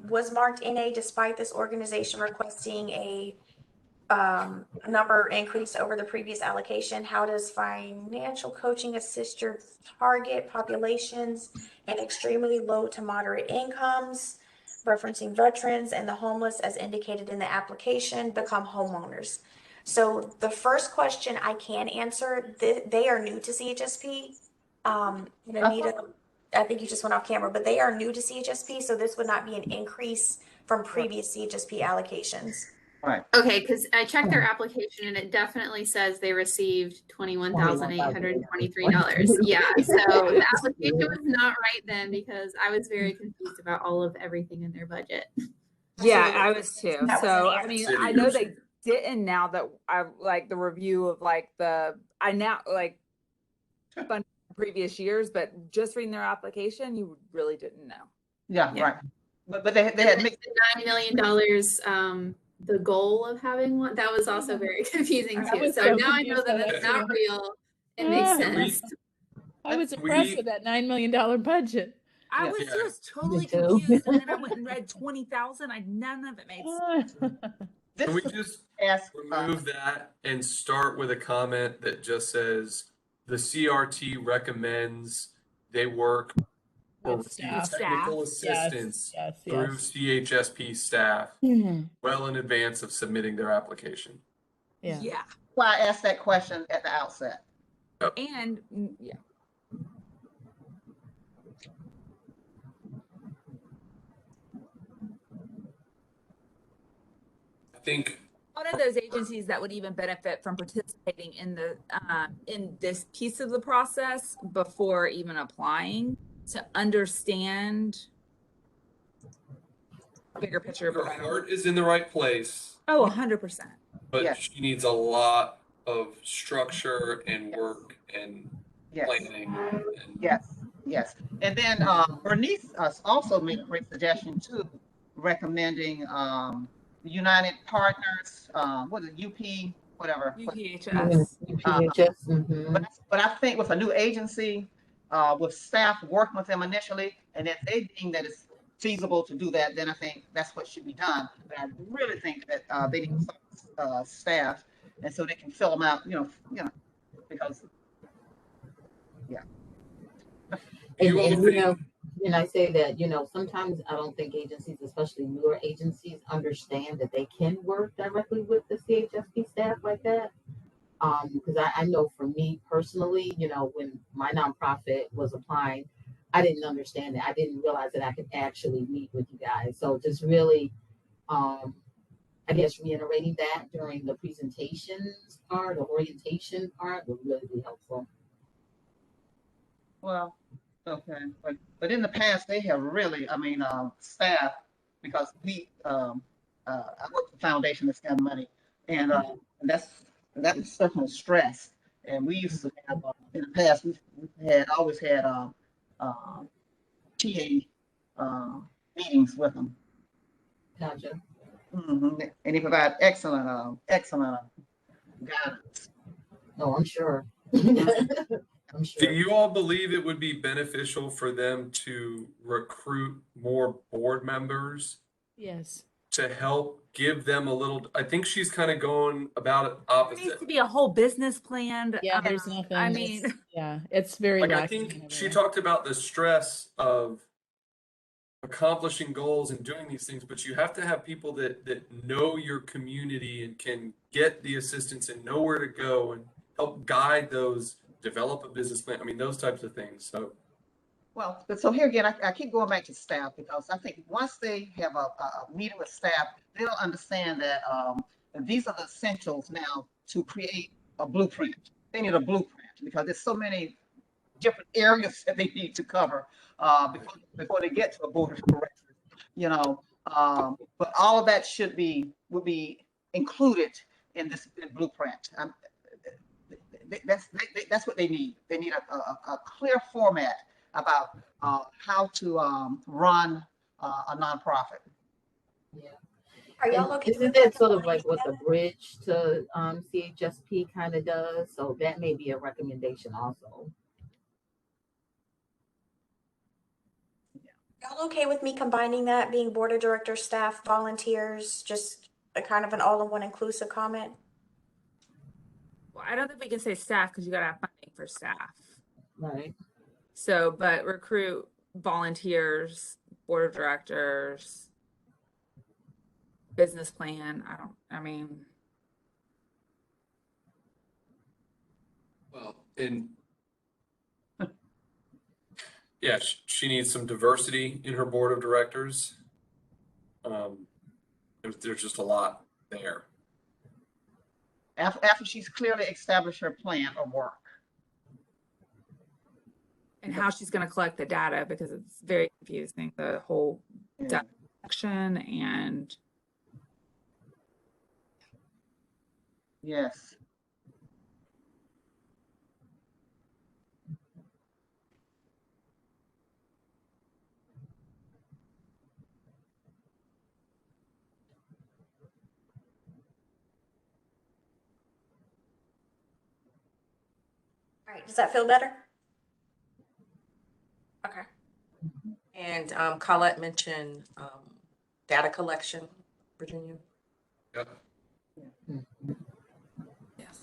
Was marked NA despite this organization requesting a number increase over the previous allocation. How does financial coaching assist your target populations and extremely low to moderate incomes, referencing veterans and the homeless as indicated in the application, become homeowners? So the first question I can answer, they are new to CHSP. Anita, I think you just went off camera, but they are new to CHSP, so this would not be an increase from previous CHSP allocations. Right. Okay, because I checked their application and it definitely says they received $21,823. Yeah, so the application was not right then because I was very confused about all of everything in their budget. Yeah, I was too. That was So an I mean, answer. I know they didn't now that I like the review of like I now like fun previous years, but just reading their application, you really didn't know. Yeah, Yeah. right. But they had mixed $9 million, the goal of having one, that was also very confusing I too. was So so now I know confused by that that it's not too. real. It makes sense. I was impressed with that $9 million budget. I Yeah. was Yeah. just totally Me too. confused, and then I went and read 20,000. None of it made sense. this Can we is just ask remove that and start with a comment that just says the CRT recommends they work or With receive staff. technical Yes, assistance yes, through yes. CHSP staff Mhm. well in advance of submitting their application. Yeah. why I asked that question at the outset. And yeah. I think One of those agencies that would even benefit from participating in this piece of the process before even applying to understand the bigger picture. her heart is in the right place, Oh, 100%. but Yes. she needs a lot of structure and work and Yes. planning. And Yes. And then Bernice also made a great suggestion too, recommending the United Partners, what is it, UP, whatever. UPHS. But I think with a new agency, with staff working with them initially, and if they deem that it's feasible to do that, then I think that's what should be done. But I really think that they need staff, and so they can fill them out, because And I say that, sometimes I don't think agencies, especially newer agencies, understand that they can work directly with the CHSP staff like that. Because I know for me personally, when my nonprofit was applying, I didn't understand that. I didn't realize that I could actually meet with you guys. So just really, I guess reiterating that during the presentations part, the orientation part would really be helpful. Well, okay, but in the past they have really, staff, because I work for the foundation that's got money, and that was certainly stress. And we used to have in the past we always had TA meetings with them. Gotcha. And they provide excellent guidance. Oh, I'm sure. I'm do sure. you all believe it would be beneficial for them to recruit more board members Yes. to help give them a little? I think she's kind of going about it There needs opposite. to be a whole business plan. Yeah, there's nothing. I mean, yeah, it's very Like I lacking think over she there. talked about the stress of accomplishing goals and doing these things, but you have to have people that know your community and can get the assistance and know where to go and help guide those, develop a business plan. I mean, those types of things. So, well, but so here again, I keep going back to staff because I think once they have a meeting with staff, they'll understand that these are the essentials now to create a blueprint. They need a blueprint because there's so many different areas that they need to cover before they get to a board of directors, you know. But all of that would be included in this blueprint. That's what they need. They need a clear format about how to run a nonprofit. Yeah. Are y'all And okay isn't with that that sort of combining like what the together? bridge to CHSP kind of does? So that may be a recommendation also. Y'all okay with me combining that, being board of directors, staff, volunteers, just a kind of an all-in-one inclusive comment? Well, I don't think we can say staff because you got to have funding for staff. Right. So, but recruit volunteers, board of directors, business plan. I mean. well, and yeah, she needs some diversity in her board of directors. There's just a lot there. After she's clearly established her plan of work. And how she's going to collect the data because it's very confusing, the whole data collection and. Yes. All right, does that feel better? Okay. And Colette mentioned data collection, Virginia. Yep. Yes.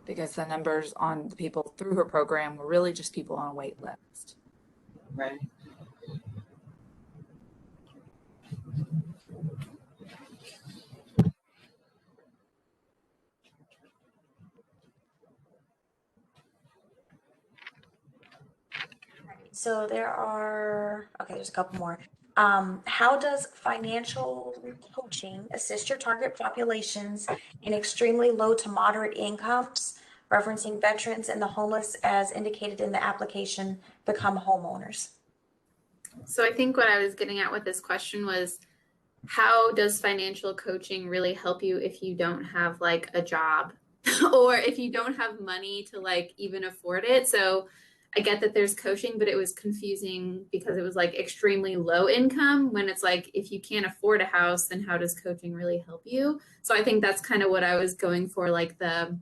Because the numbers on the people through her program were really just people on a wait list. Right. So there's a couple more. How does financial coaching assist your target populations in extremely low to moderate incomes, referencing veterans and the homeless as indicated in the application, become homeowners? So I think what I was getting at with this question was, how does financial coaching really help you if you don't have like a job or if you don't have money to like even afford it? So I get that there's coaching, but it was confusing because it was like extremely low income when it's like, if you can't afford a house, then how does coaching really help you? So I think that's kind of what I was going for. Like the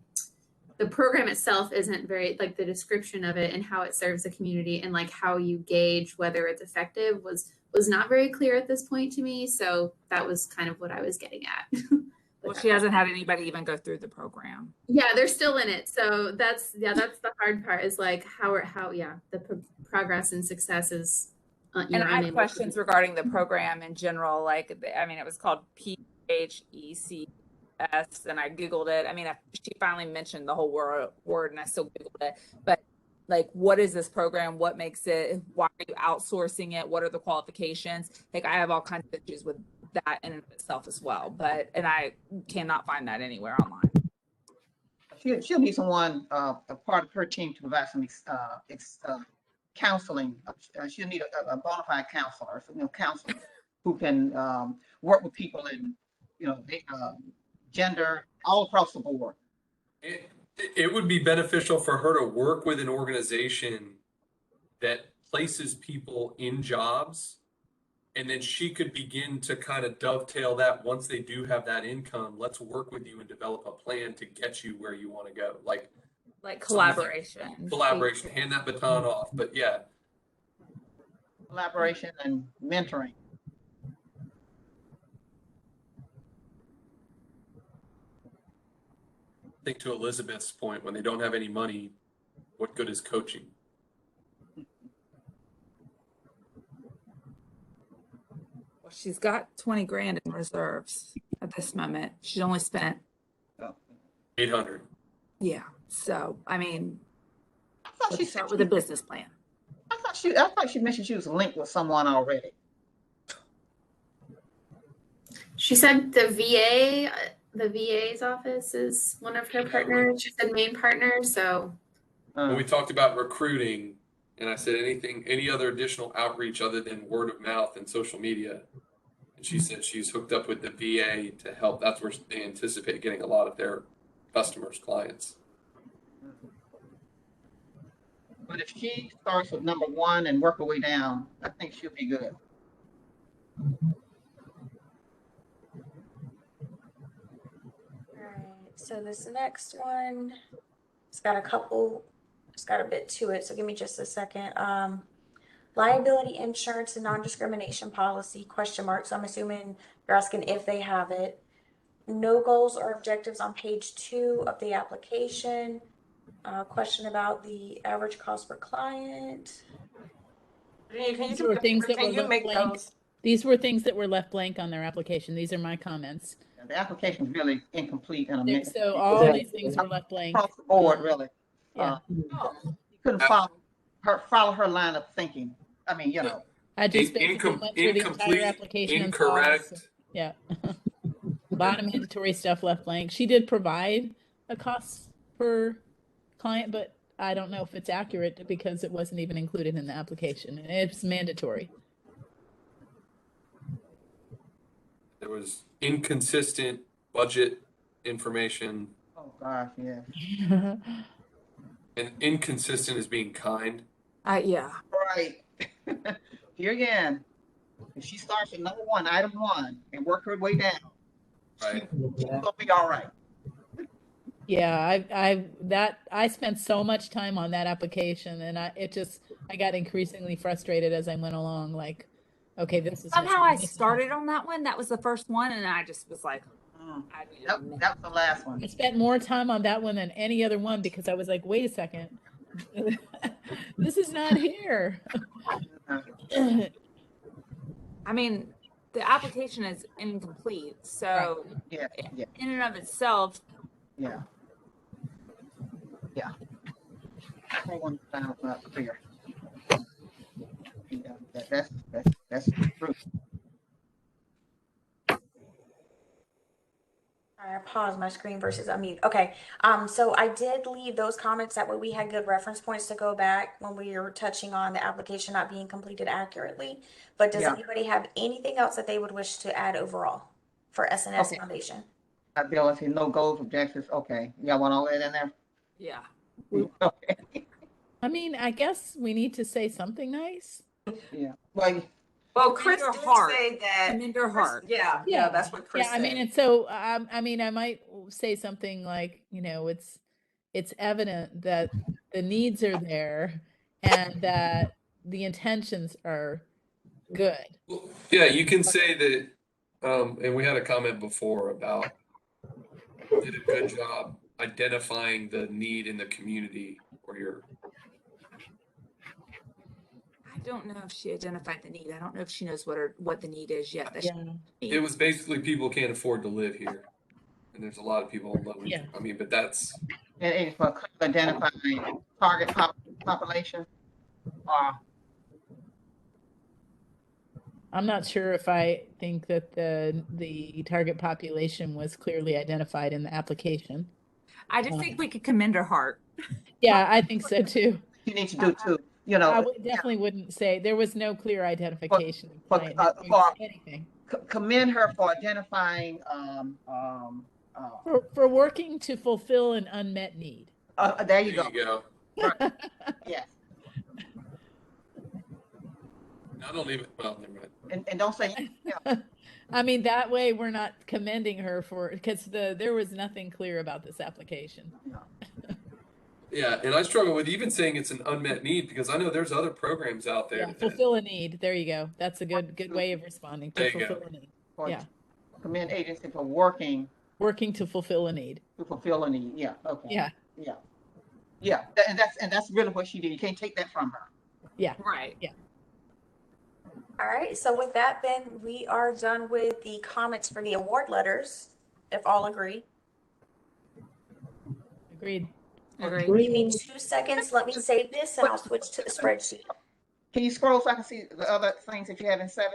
program itself isn't very, like the description of it and how it serves the community and like how you gauge whether it's effective was not very clear at this point to me. So that was kind of what I was getting at. Well, she hasn't had anybody even go through the program. Yeah, they're still in it. So that's the hard part is like how the progress and success is. And I had questions regarding the program in general. Like, I mean, it was called PHECS, and I Googled it. I mean, she finally mentioned the whole word, and I still Googled it. But like, what is this program? What makes it? Why are you outsourcing it? What are the qualifications? Like, I have all kinds of issues with that in itself as well. And I cannot find that anywhere online. She'll need someone, a part of her team to provide some counseling. She'll need a bona fide counselor, counselors who can work with people in, gender, all across the board. It would be beneficial for her to work with an organization that places people in jobs, and then she could begin to kind of dovetail that once they do have that income. Let's work with you and develop a plan to get you where you want to go. Like collaboration. Collaboration, hand that baton off. But yeah. Collaboration and mentoring. I think to Elizabeth's point, when they don't have any money, what good is coaching? Well, she's got 20 grand in reserves at this moment. She's only spent, 800. yeah. So, I mean, I thought she let's said start with a business plan. I thought she mentioned she was linked with someone already. She said the VA's office is one of her partners. She said main partner. So When we talked about recruiting, and I said any other additional outreach other than word of mouth and social media, and she said she's hooked up with the VA to help. That's where they anticipate getting a lot of their customers, clients. But if she starts with number one and work her way down, I think she'll be good. All right, so this next one, it's got a bit to it, so give me just a second. Liability insurance and non-discrimination policy, question mark. So I'm assuming you're asking if they have it. No goals or objectives on page 2 of the application. Question about the average cost per client. These were things that were left blank. These were things that were left blank on their application. These are my comments. The application is really incomplete and amazing. So all these things were left blank. Across the board, really. Yeah. You couldn't follow her line of thinking. I mean, you know. I just basically went through the entire application and saw. Incorrect. Yeah. A lot of mandatory stuff left blank. She did provide a cost per client, but I don't know if it's accurate because it wasn't even included in the application. It's mandatory. There was inconsistent budget information. Oh gosh, yeah. And inconsistent is being kind. Yeah. Right. Here again, if she starts at number one, item 1, and work her way down, she's gonna be all right. Yeah, I spent so much time on that application, and I got increasingly frustrated as I went along. Like, okay, this is Somehow I started on that one. That was the first one, and I just was like, that was the last one. I spent more time on that one than any other one because I was like, wait a second, this is not here. I mean, the application is incomplete, so yeah. in and of itself, yeah. I want to sound not clear. Yeah, that's true. I pause my screen versus unmute. Okay. So I did leave those comments. That way we had good reference points to go back when we were touching on the application not being completed accurately. But does anybody have anything else that they would wish to add overall for SNS Foundation? Ability, no goals, objectives. Okay. Y'all want all that in there? Yeah. Okay. I mean, I guess we need to say something nice. Yeah. Well, Chris did say that. I'm in your heart. Yeah, that's what Chris Yeah, said. I mean, and so I mean, I might say something like, you know, it's evident that the needs are there and that the intentions are good. Yeah, you can say that, and we had a comment before about did a good job identifying the need in the community or your. I don't know if she identified the need. I don't know if she knows what the need is yet. It was basically people can't afford to live here, and there's a lot of people on low income. Yeah. I mean, but that's. And for identifying target population. I'm not sure if I think that the target population was clearly identified in the application. I just think we could commend her heart. Yeah, I think so too. You need to do too. You know, I definitely wouldn't say there was no clear identification. For anything. Commend her for identifying for working to fulfill an unmet need. There you go. Right. Yes. I don't even. Well, never mind. And don't say. Yeah. I mean, that way we're not commending her for because there was nothing clear about this application. No. Yeah, and I struggle with even saying it's an unmet need because I know there's other programs out there. Yeah, fulfill a need. There you go. That's a good way of responding to fulfill a need. Yeah. Commend agency for working to fulfill a need. To fulfill a need. Yeah. Okay. Yeah. Yeah. Yeah. And that's really what she did. You can't take that from her. Yeah. Right. Yeah. All right, so with that, then we are done with the comments for the award letters, if all agree. Agreed. Agreed. Give me 2 seconds. Let me save this and I'll switch to the spreadsheet. Can you scroll so I can see the other things that you have in 7?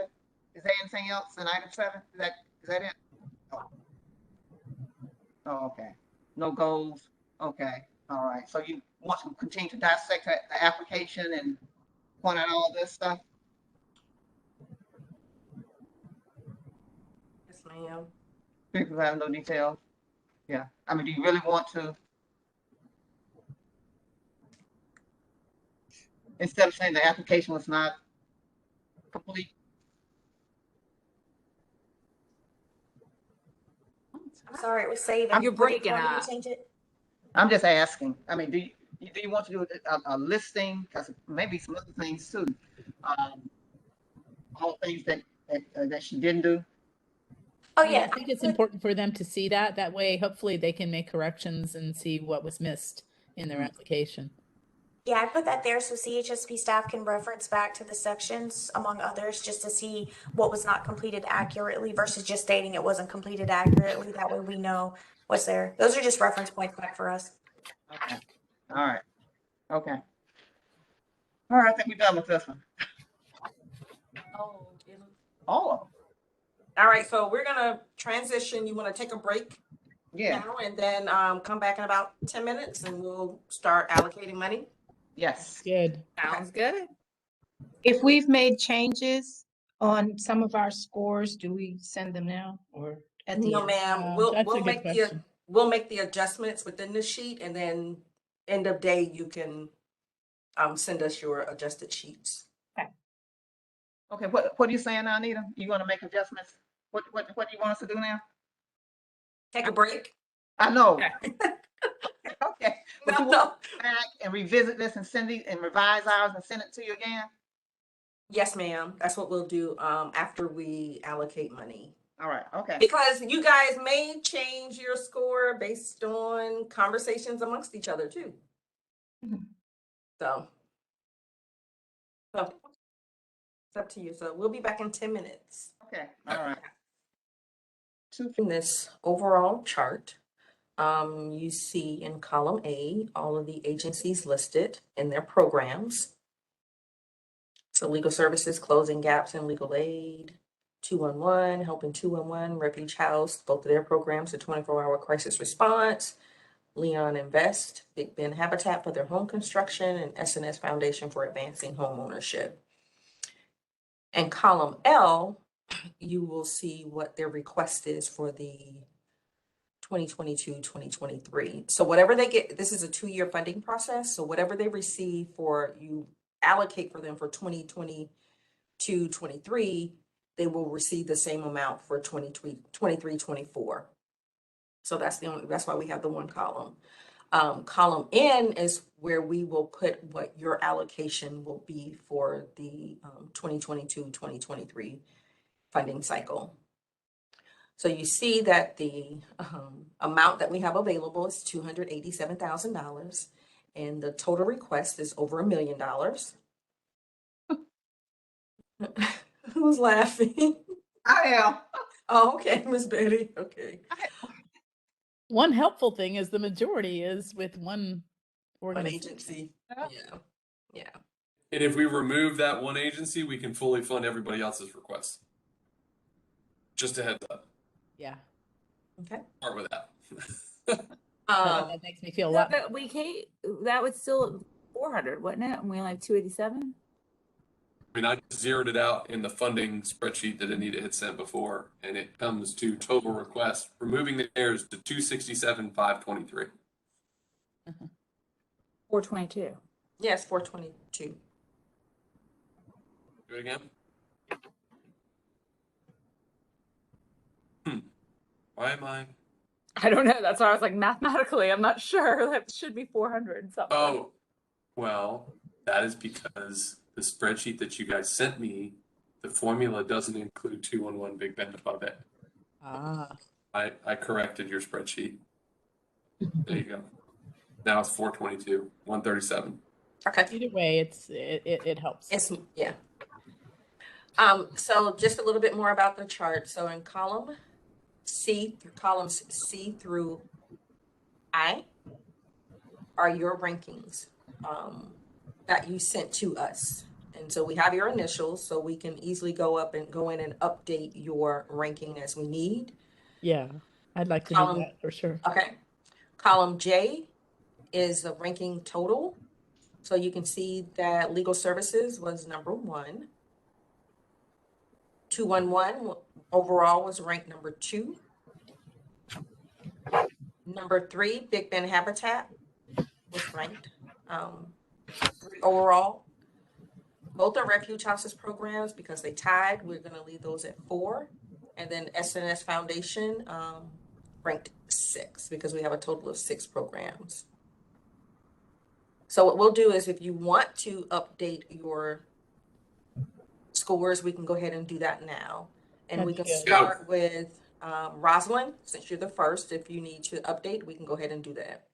Is there anything else in item 7? Is that it? Oh, okay. No goals. Okay. All right. So you want to continue to dissect the application and point out all this stuff? Yes, ma'am. Because I have no details. Yeah. I mean, do you really want to, instead of saying the application was not complete? I'm sorry, it was saving. You're What do you breaking want me to up. change it? I'm just asking. I mean, do you want to do a listing? Because maybe some other things too. All things that she didn't do. Oh, Yeah, yeah. I think it's important for them to see that. That way, hopefully, they can make corrections and see what was missed in their application. Yeah, I put that there so CHSP staff can reference back to the sections, among others, just to see what was not completed accurately versus just stating it wasn't completed accurately. That way we know what's there. Those are just reference points back for us. Okay. All right. Okay. All right. I think we're done with this one. Oh, All of them. all right, so we're gonna transition. You want to take a break? Yeah. Now and then come back in about 10 minutes and we'll start allocating money. Yes. Good. Sounds good. If we've made changes on some of our scores, do we send them now or at the No, end? ma'am. That's a good question. We'll make the adjustments within the sheet, and then end of day you can send us your adjusted sheets. Okay. What are you saying now, Anita? You want to make adjustments? What do you want us to do now? Take a break. I know. Okay. But you No. want to go back and revisit this and send it and revise ours and send it to you again? Yes, ma'am. That's what we'll do after we allocate money. All right. Okay. Because you guys may change your score based on conversations amongst each other too. So it's up to you. So we'll be back in 10 minutes. Okay. All right. In this overall chart, you see in column A, all of the agencies listed in their programs. So legal services, closing gaps in legal aid, 211, helping 211, Refuge House, both of their programs, the 24-hour crisis response, Leon Invest, Big Ben Habitat for their home construction, and SNS Foundation for advancing home ownership. And column L, you will see what their request is for the 2022-2023. So whatever they get, this is a 2-year funding process. So whatever they receive for, you allocate for them for 2022-23, they will receive the same amount for 23-24. So that's why we have the one column. Column N is where we will put what your allocation will be for the 2022-2023 funding cycle. So you see that the amount that we have available is $287,000, and the total request is over $1 million. Who's laughing? I am. Oh, okay, Miss Betty. Okay. One helpful thing is the majority is with one organization. Agency. Yeah. And if we remove that one agency, we can fully fund everybody else's requests. Just a heads up. Yeah. Okay. Start with that. That makes me feel a lot. But that would still 400, wouldn't it? And we only have 287. I mean, I zeroed it out in the funding spreadsheet that Anita had sent before, and it comes to total request, removing the errors to 267,523. 422. Yes, 422. Do it again. Why am I? I don't know. That's why I was like, mathematically, I'm not sure. That should be 400 something. Oh, well, that is because the spreadsheet that you guys sent me, the formula doesn't include 211 Big Ben above it. Ah. I corrected your spreadsheet. There you go. Now it's 422, 137. Okay. Either way, it helps. Yeah. So just a little bit more about the chart. So in columns C through I are your rankings that you sent to us. And so we have your initials, so we can easily go in and update your ranking as we need. Yeah, I'd like to do that for sure. Okay. Column J is the ranking total. So you can see that legal services was number 1. 211 overall was ranked number 2. Number 3, Big Bend Habitat was ranked 3 overall. Both are refuge houses programs because they tied. We're going to leave those at 4. And then SNS Foundation ranked 6 because we have a total of 6 programs. So what we'll do is if you want to update your scores, we can go ahead and do that now. And we can start with Rosalind, since you're the first. If you need to update, we can go ahead and do that.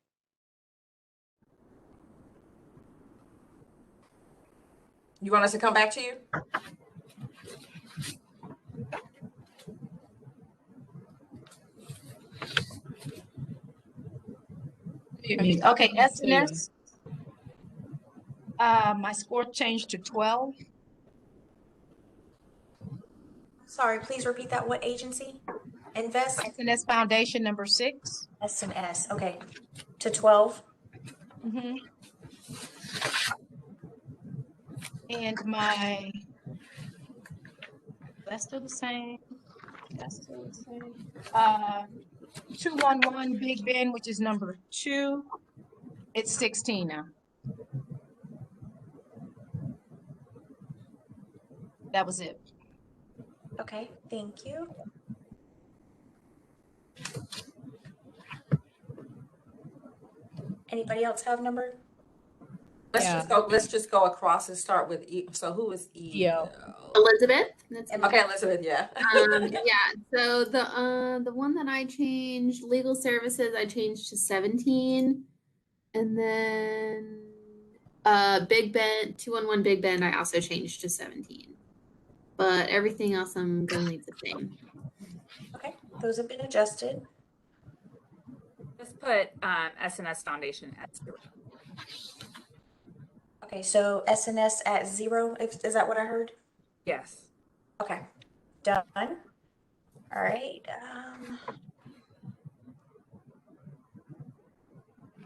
You want us to come back to you? Okay, SNS. My score changed to 12. Sorry, please repeat that. What agency? Invest? SNS Foundation number 6. SNS, okay. To 12. Mm-hmm. And my, that's still the same. That's still the same. 211 Big Ben, which is number 2. It's 16 now. That was it. Okay, thank you. Anybody else have number? Let's just go across and start with E. So who is E? Elizabeth. That's me. Okay, Elizabeth. Yeah. Yeah. So the one that I changed, legal services, I changed to 17, and then Big Ben 211 Big Ben, I also changed to 17. But everything else, I'm gonna leave the same. Okay, those have been adjusted. Just put SNS Foundation at 0. Okay, so SNS at 0, is that what I heard? Yes. Okay, done. All right.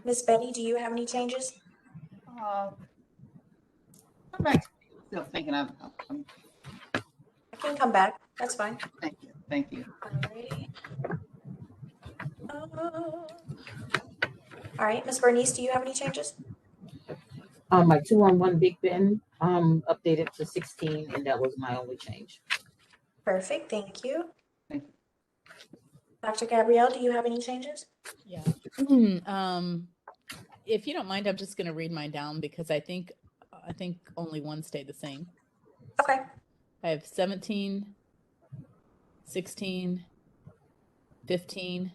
Miss Betty, do you have any changes? I'm back. Still thinking. I can come back. That's fine. Thank you. Thank you. All right, Miss Bernice, do you have any changes? My 211 Big Ben updated to 16, and that was my only change. Perfect, thank you. Dr. Gabrielle, do you have any changes? Yeah. If you don't mind, I'm just going to read mine down because I think only one stayed the same. Okay. I have 17, 16, 15,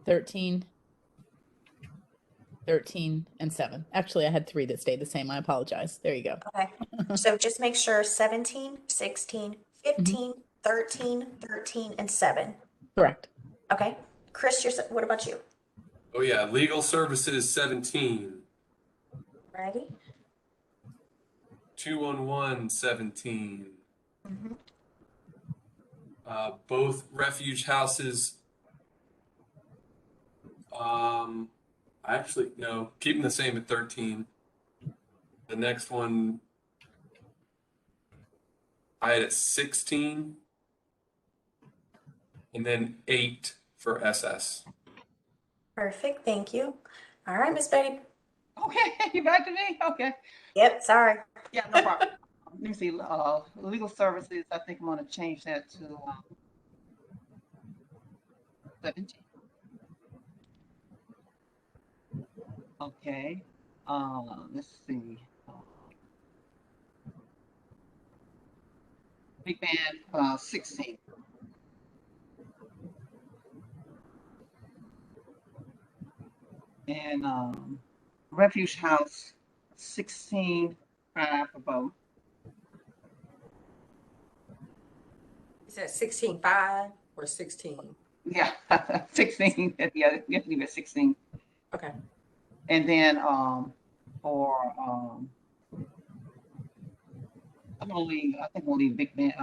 13, 13, and 7. Actually, I had 3 that stayed the same. I apologize. There you go. Okay. So just make sure 17, 16, 15, 13, 13, and 7. Correct. Okay. Chris, what about you? Oh yeah, legal services 17. Ready? 211 17. Mm-hmm. Both refuge houses. Actually, no, keeping the same at 13. The next one, I had at 16, and then 8 for SS. Perfect, thank you. All right, Miss Betty. Okay, you back to me? Okay. Yep, sorry. Yeah, no problem. Let me see. Legal services, I think I'm going to change that to 17. Okay. Let's see. Big Band 16. And Refuge House 16. for both. Is that 16.5 or 16? Yeah, 16. Yeah, you have to leave at 16. Okay. And then for I'm gonna leave. I think we'll leave Big Ben.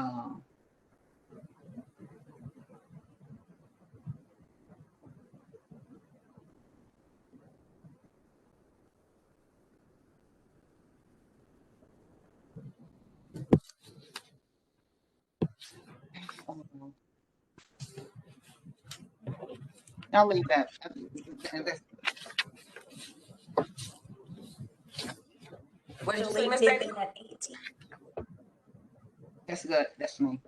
I'll leave that. What did So you say, leave Miss Big Betty? Ben at 18. That's good. That's me.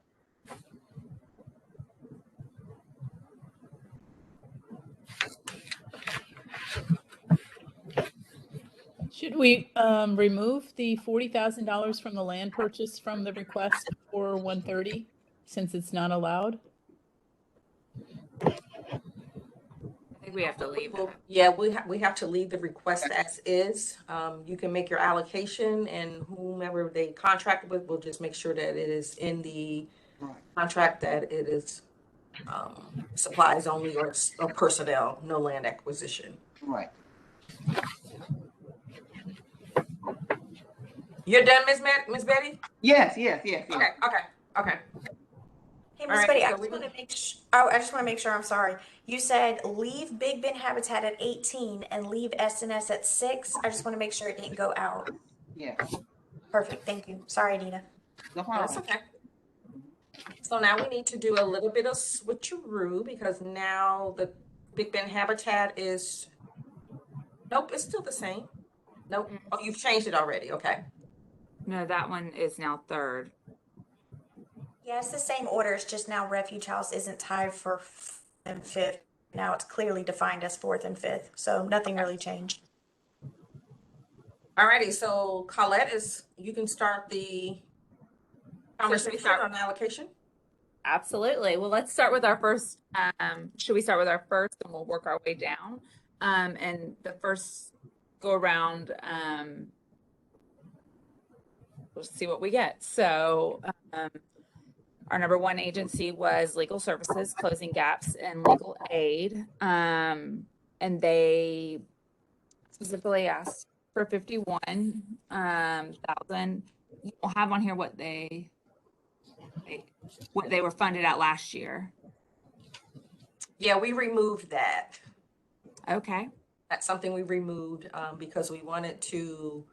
Should we remove the $40,000 from the land purchase from the request for 130 since it's not allowed? I think we have to leave it. Yeah, we have to leave the request as is. You can make your allocation, and whomever they contract with will just make sure that it is in the contract that it is supplies only or personnel, no land acquisition. Right. You're done, Miss Betty? Yes. Okay. Hey, All Miss right, Betty, so I just want to make sure. Oh, I just want to make sure. I'm sorry. You said leave Big Ben Habitat at 18 and leave SNS at 6. I just want to make sure it didn't go out. Yeah. Perfect. Thank you. Sorry, Nina. No That's problem. okay. So now we need to do a little bit of switcheroo because now the Big Ben Habitat is, nope, it's still the same. Nope. Oh, you've changed it already. Okay. No, that one is now third. Yeah, it's the same order. It's just now Refuge House isn't tied for 4th and 5th. Now it's clearly defined as 4th and 5th. So nothing really changed. Alrighty, so Colette you can start the conversation on allocation. Absolutely. Well, let's start with our first, should we start with our first and we'll work our way down? And the first go around, we'll see what we get. So, our number one agency was Legal Services, closing gaps in legal aid. And they specifically asked for 51,000. You don't have on here what they were funded at last year. Yeah, we removed that. Okay. That's something we removed because we wanted to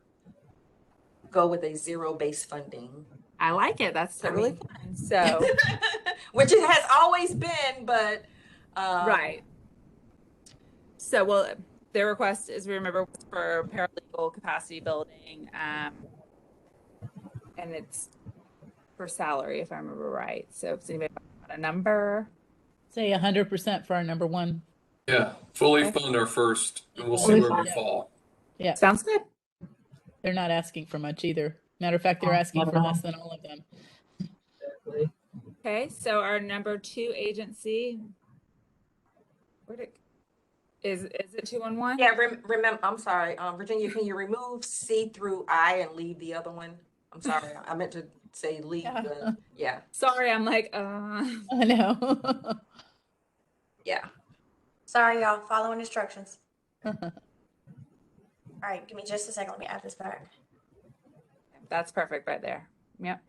go with a zero-based funding. I like it. That's totally fine. So, which it has always been, but right. So, well, their request is, remember, was for paralegal capacity building, and it's for salary, if I remember right. So, if anybody got a number, say 100% for our number one. Yeah, fully fund our first, and we'll see where we fall. Yeah, sounds good. They're not asking for much either. Matter of fact, they're asking for less than all of them. Okay, so our number two agency, is it 211? Yeah, remember, I'm sorry, Virginia, can you remove C through I and leave the other one? I'm sorry, I meant to say leave yeah. Sorry, I'm like, I know. Yeah. Sorry, y'all. Following instructions. All right, give me just a second. Let me add this back. That's perfect right there. Yep.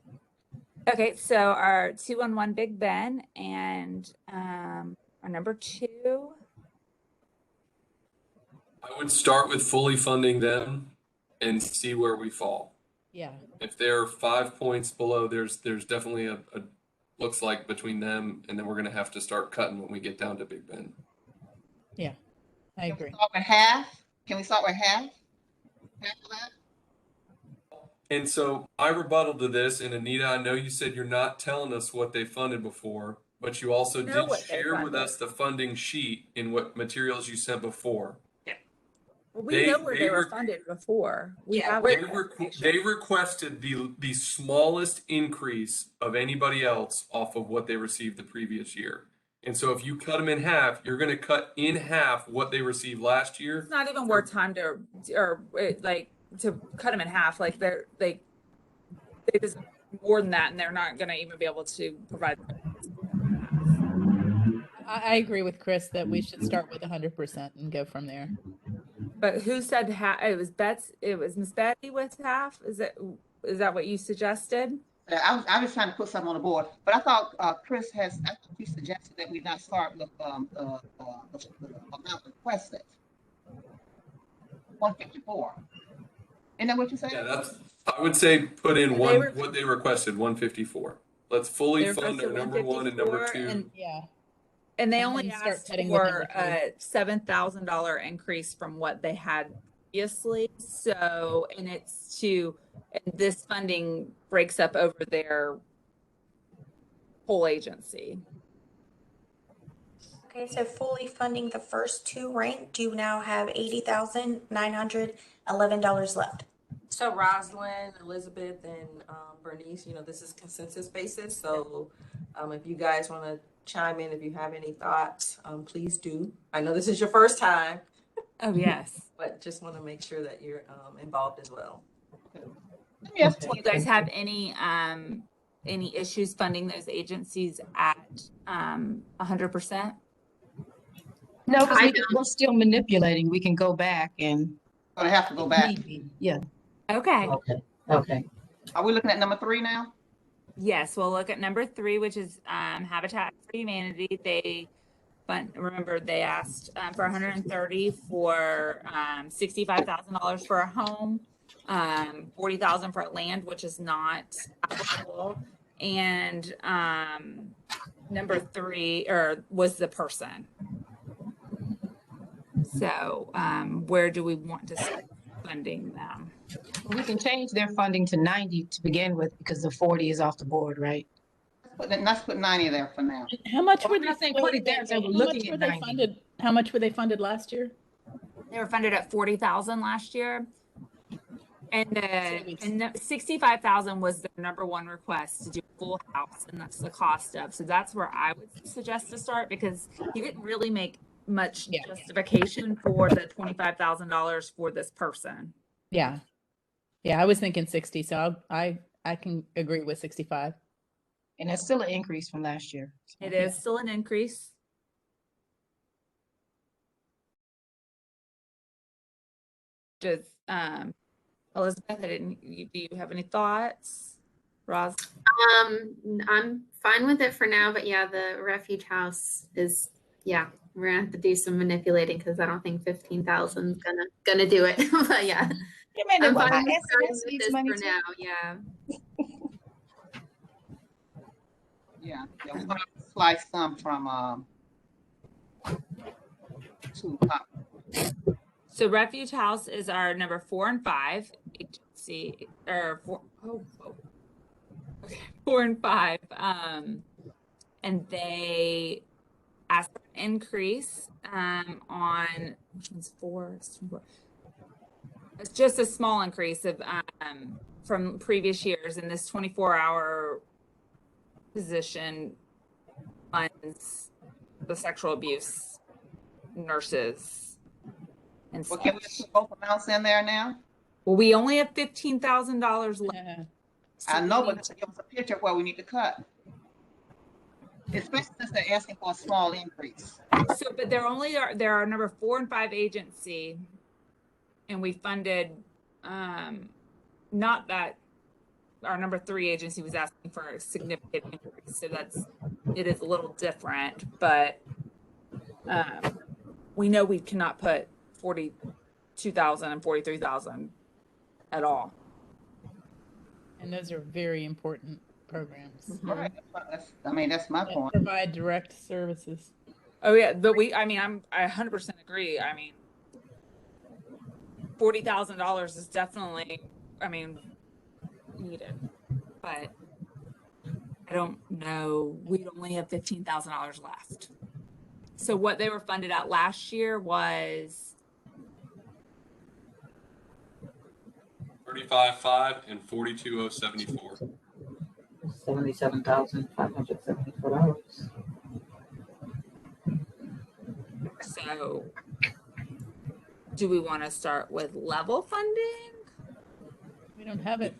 Okay, so our 211 Big Ben and our number two. I would start with fully funding them and see where we fall. Yeah. If they're 5 points below, there's definitely a looks like between them, and then we're gonna have to start cutting when we get down to Big Ben. Yeah, I agree. Can we start with half? Can we start with half? Half of that? And so my rebuttal to this, and Anita, I know you said you're not telling us what they funded before, but you also did share with us the funding sheet in what materials you sent before. Yeah. Well, we know where they were funded before. They requested the smallest increase of anybody else off of what they received the previous year. And so if you cut them in half, you're going to cut in half what they received last year. It's not even worth time to, or like, to cut them in half. Like they deserve more than that, and they're not going to even be able to provide. I agree with Chris that we should start with 100% and go from there. But who said half? It was Bets. It was Miss Betty with half. Is that what you suggested? I was trying to put something on the board, but I thought Chris I thought he suggested that we not start with the amount requested. 154. Isn't that what you said? Yeah, I would say put in what they requested, 154. Let's fully fund our number one and number two. And they And only then start asked cutting with for number a $7,000 increase from what they had previously. So, and this funding breaks up over their whole agency. Okay, so fully funding the first two ranked, you now have $80,911 left. So Rosalind, Elizabeth, and Bernice, this is consensus basis. So if you guys want to chime in, if you have any thoughts, please do. I know this is your first time. Oh, yes. But just want to make sure that you're involved as well. Yes. Do you guys have any issues funding those agencies at 100%? No, because we're still manipulating. We can go back and. Gonna have to go back. Yeah. Okay. Okay. Are we looking at number 3 now? Yes, we'll look at number 3, which is Habitat for Humanity. They asked for 130 for $65,000 for a home, 40,000 for land, which is not applicable, and number 3 was the person. So where do we want to start funding them? We can change their funding to 90 to begin with because the 40 is off the board, right? Let's put 90 there for now. How much were I'm not saying put it there, so we're looking at 90. How much were they funded last year? They were funded at 40,000 last year. And 65,000 was their number one request to do a full house, and that's the cost of. So that's where I would suggest to start, because you didn't really make much justification for the $25,000 for this person. Yeah, I was thinking 60, so I can agree with 65. And that's still an increase from last year. It is still an increase. Just Elizabeth, do you have any thoughts? Roz? I'm fine with it for now, but yeah, the refuge house is, we're gonna have to do some manipulating because I don't think 15,000 is gonna do it. But yeah, I'm fine with this for now. Yeah, we're gonna slice some from So Refuge House is our number 4 and 5 agency, or 4 and 5. And they asked for an increase on, which one's 4? It's just a small increase of from previous years, and this 24-hour position funds the sexual abuse nurses and well, can we put both amounts in there now? Well, we only have $15,000 left. So I know, but give us a picture of where we need to cut. Especially since they're asking for a small increase. So, but they're our number 4 and 5 agency, and we funded not that our number 3 agency was asking for a significant increase. So it is a little different, but we know we cannot put 42,000 and 43,000 at all. And those are very important programs. Right. That's my point. Provide direct services. Oh yeah, but I 100% agree. I mean, $40,000 is definitely, needed, but I don't know. We only have $15,000 left. So what they were funded at last year was 35,500 and 42,074. $77,574. So do we want to start with level funding? don't have it.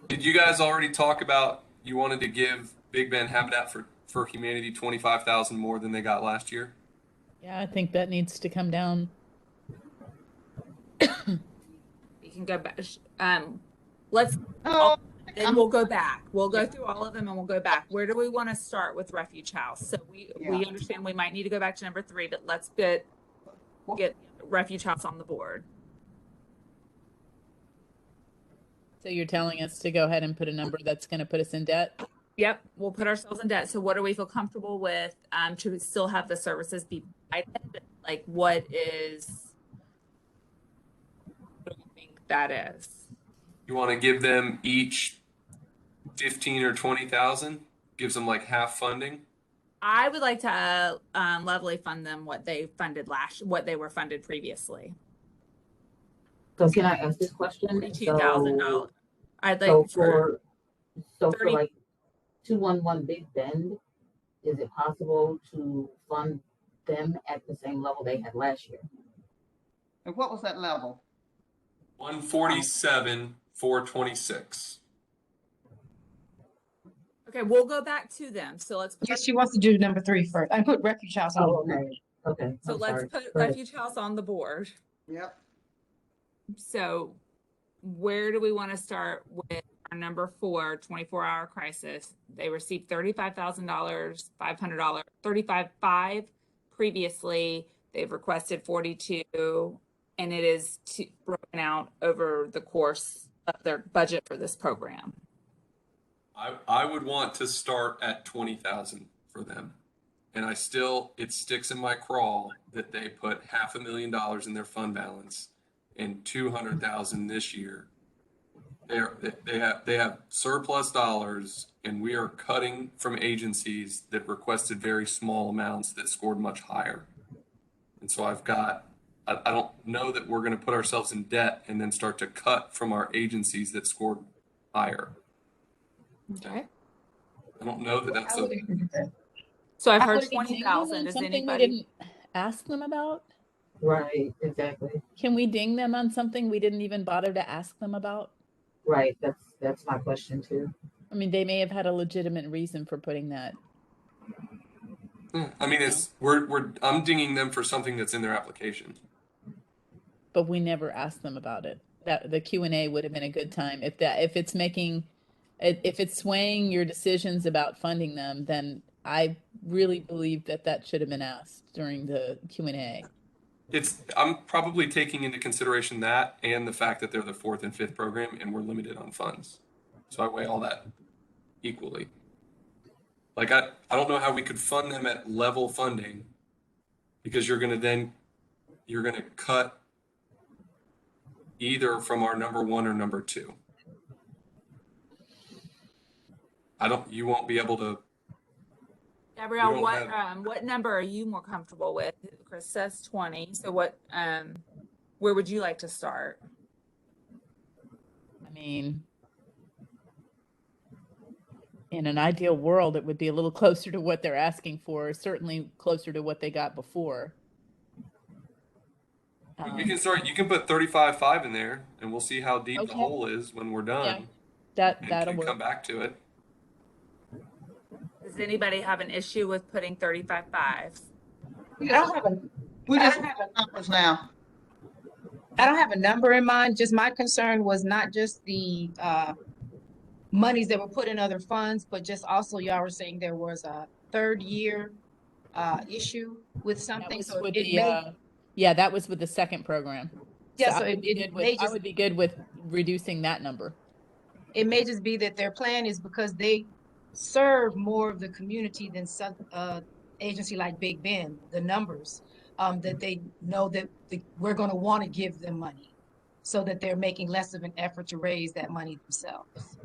Did you guys already talk about you wanted to give Big Bend Habitat for Humanity 25,000 more than they got last year? Yeah, I think that needs to come down. We can go back. Let's, Oh, then we'll go back. We'll go through all of them and we'll go back. Where do we want to start with Refuge House? So we understand we might need to go back to number 3, but let's get Refuge House on the board. So you're telling us to go ahead and put a number that's going to put us in debt? Yep, we'll put ourselves in debt. So what do we feel comfortable with? Should we still have the services be provided? Like what do you think that is? You want to give them each 15 or 20,000? Gives them like half funding. I would like to levelly fund them what they were funded previously. So can I ask this question? $42,000. I'd like for like 211 Big Bend, is it possible to fund them at the same level they had last year? And what was that level? 147, 426. Okay, we'll go back to them. So let's put Yes, she wants to do number 3 first. I put Refuge House on. Okay. So let's put Refuge House on the board. Yep. So Where do we want to start with our number 4, 24-hour crisis? They received $35,000, $500, $35,500 previously. They've requested 42, and it is broken out over the course of their budget for this program. I would want to start at 20,000 for them. And it sticks in my craw that they put $500,000 in their fund balance and 200,000 this year. They have surplus dollars, and we are cutting from agencies that requested very small amounts that scored much higher. And so I don't know that we're going to put ourselves in debt and then start to cut from our agencies that scored higher. Okay. I don't know that that's a. So I've heard 20,000. Does something anybody? we didn't ask them about? Right, exactly. Can we ding them on something we didn't even bother to ask them about? Right, that's my question too. I mean, they may have had a legitimate reason for putting that. I mean, I'm dinging them for something that's in their application. But we never asked them about it. That the Q&A would have been a good time. If it's swaying your decisions about funding them, then I really believe that should have been asked during the Q&A. I'm probably taking into consideration that and the fact that they're the 4th and 5th program and we're limited on funds. So I weigh all that equally. Like I don't know how we could fund them at level funding, because you're going to cut either from our number 1 or number 2. You won't be able to. Gabrielle, what number are you more comfortable with? Chris says 20. So where would you like to start? I mean, in an ideal world, it would be a little closer to what they're asking for, certainly closer to what they got before. We can start. You can put 35,500 in there, and we'll see how deep the hole is when we're done. Yeah, that'll work. Come back to it. Does anybody have an issue with putting 35,500? I don't have numbers now. I don't have a number in mind. Just my concern was not just the monies that were put in other funds, but just also y'all were saying there was a 3rd year issue with something. So yeah, that was with the 2nd program. Yeah, so I would be good with reducing that number. It may just be that their plan is because they serve more of the community than some agency like Big Bend, the numbers, that they know that we're going to want to give them money, so that they're making less of an effort to raise that money themselves.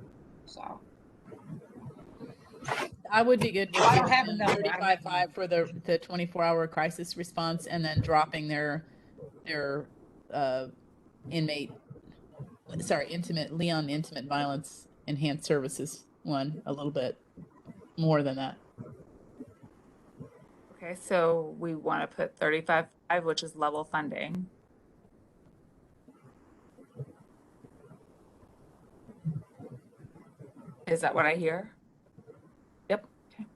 So I would be good with I don't have a number. 35,500 for the 24-hour crisis response, and then dropping their intimate violence enhanced services one a little bit more than that. Okay, so we want to put 35,500, which is level funding. Is that what I hear? Yep. Okay.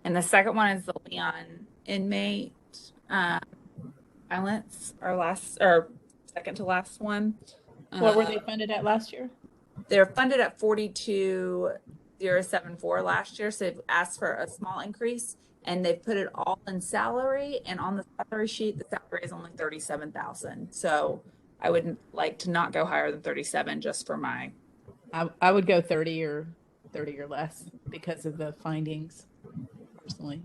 And the second one is the Leon inmate violence, or second to last one. What were they funded at last year? They're funded at 42,074 last year, so they've asked for a small increase, and they've put it all in salary. And on the salary sheet, the salary is only 37,000. So I would like to not go higher than 37 just for my. I would go 30 or less because of the findings, personally.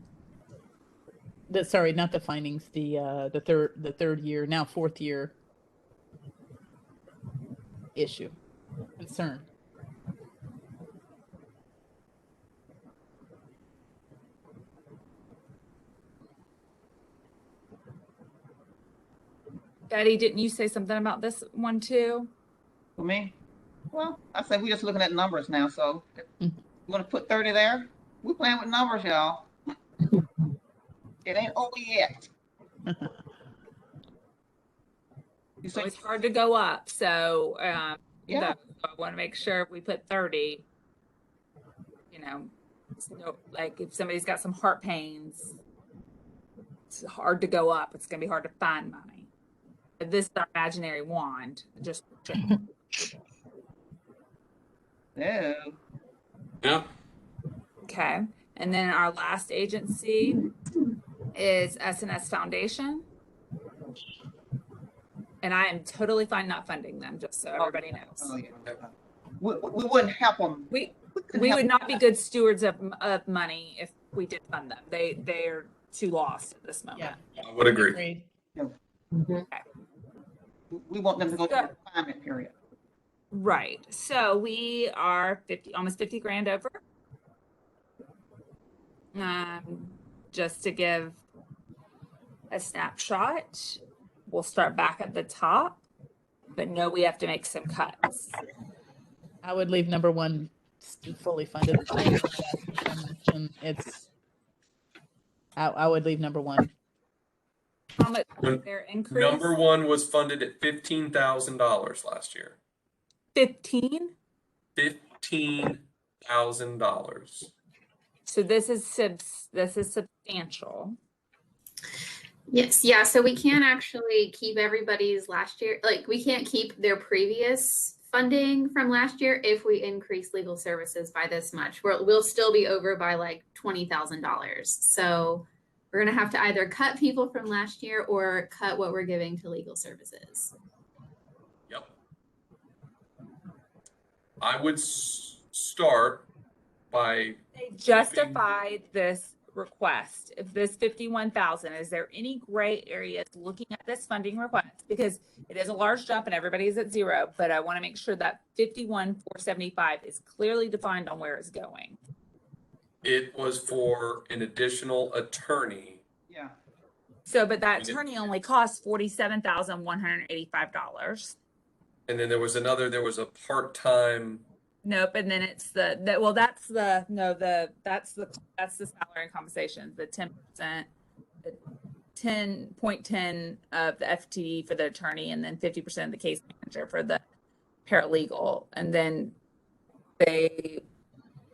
Sorry, not the findings. The third year, now fourth year issue, concern. Betty, didn't you say something about this one too? For me? Well, I said we're just looking at numbers now, so you want to put 30 there? We're playing with numbers, y'all. It ain't over yet. So it's hard to go up. So, Yeah. I want to make sure if we put 30, like if somebody's got some heart pains, it's hard to go up. It's going to be hard to find money. But this is our imaginary wand. Just. No. Yeah. Okay. And then our last agency is SNS Foundation. And I am totally fine not funding them, just so everybody knows. Oh, yeah. We wouldn't help them. We would not be good stewards of money if we did fund them. They're too lost at this moment. Yeah. I would agree. Okay. We want them to go through the retirement period. Right. So we are almost 50 grand over. Just to give a snapshot, we'll start back at the top, but no, we have to make some cuts. I would leave number one fully funded. I would leave number one. How much their increase? Number one was funded at $15,000 last year. 15? $15,000. So this is substantial. Yes, yeah, so we can't actually keep everybody's last year, like we can't keep their previous funding from last year if we increase legal services by this much. We'll still be over by like $20,000. So we're gonna have to either cut people from last year or cut what we're giving to legal services. Yep. I would start by. They justified this request. If this 51,000, is there any gray areas looking at this funding request? Because it is a large jump and everybody is at zero, but I want to make sure that 51,475 is clearly defined on where it's going. It was for an additional attorney. Yeah. So, but that attorney only costs $47,185. And then there was a part-time. Nope, and then it's that's the salary and compensation, the 10%, the 10.10 of the FTE for the attorney, and then 50% of the case manager for the paralegal, and then they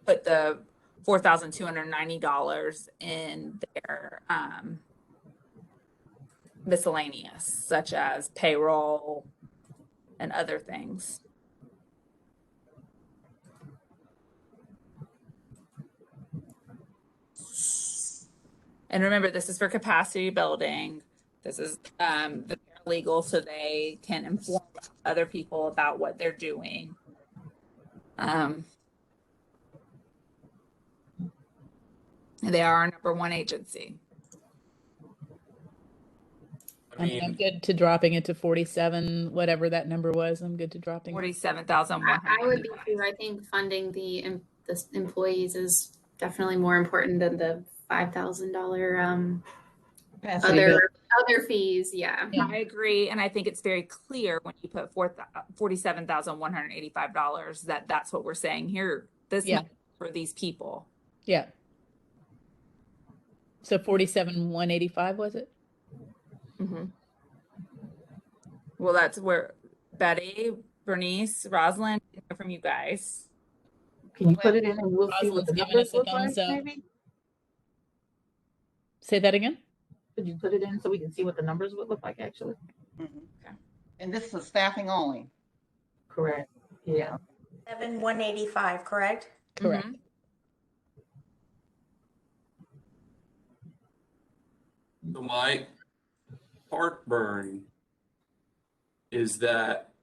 put the $4,290 in their miscellaneous, such as payroll and other things. And remember, this is for capacity building. This is the paralegal, so they can inform other people about what they're doing. They are our number one agency. I'm good to dropping it to 47, whatever that number was. I'm good to dropping 47,100. I would be too. I think funding the employees is definitely more important than the $5,000 other fees. Yeah, I agree, and I think it's very clear when you put $47,185 that that's what we're saying here. This money for these people. Yeah. So 47,185 was it? Mm-hmm. Well, that's where Betty, Bernice, Rosalind, from you guys. Can you put it in and we'll see what Rosalind's the giving numbers us a look like, thumbs up. maybe? Say that again? Could you put it in so we can see what the numbers would look like actually? And this is staffing only. Correct. Yeah. 185, correct? Correct. So my heartburn is that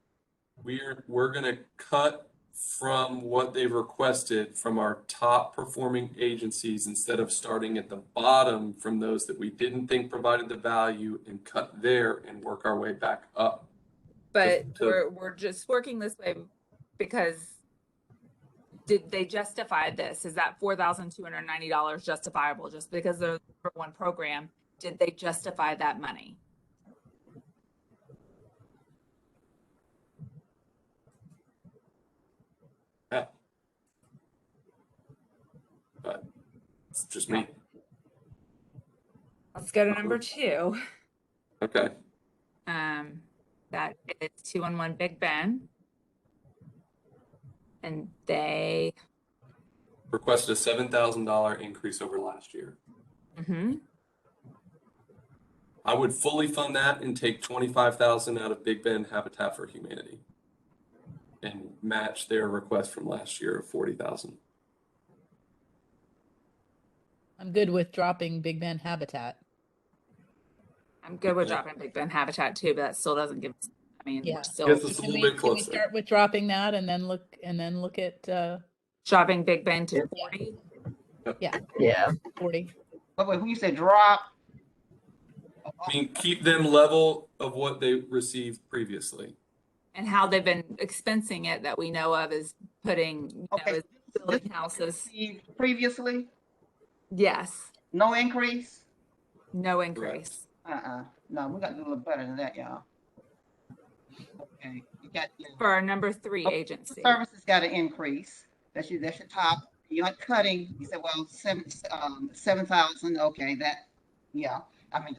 we're going to cut from what they've requested from our top performing agencies instead of starting at the bottom from those that we didn't think provided the value and cut there and work our way back up. But we're just working this way because did they justify this? Is that $4,290 justifiable just because they're the number one program? Did they justify that money? Yeah. But it's just me. Let's go to number 2. Okay. That is 211 Big Ben. And they Requested a $7,000 increase over last year. I would fully fund that and take $25,000 out of Big Ben Habitat for Humanity and match their request from last year of $40,000. I'm good with dropping Big Ben Habitat. I'm good with dropping Big Ben Habitat too, but that still doesn't give us, I mean, Yeah. we're still Gets us a little bit Can we closer. start with dropping that and then look at dropping Big Ben to 40? Yeah. Yeah. 40. But when you said drop, I mean, keep them level of what they received previously. And how they've been expensing it that we know of is putting, is building houses. Previously? Yes. No increase? No increase. No, we got to do a little better than that, y'all. Okay. You got for our number 3 agency. Services got to increase. That's your top. You're not cutting. You said, well, 7,000. Okay, that, yeah. I mean,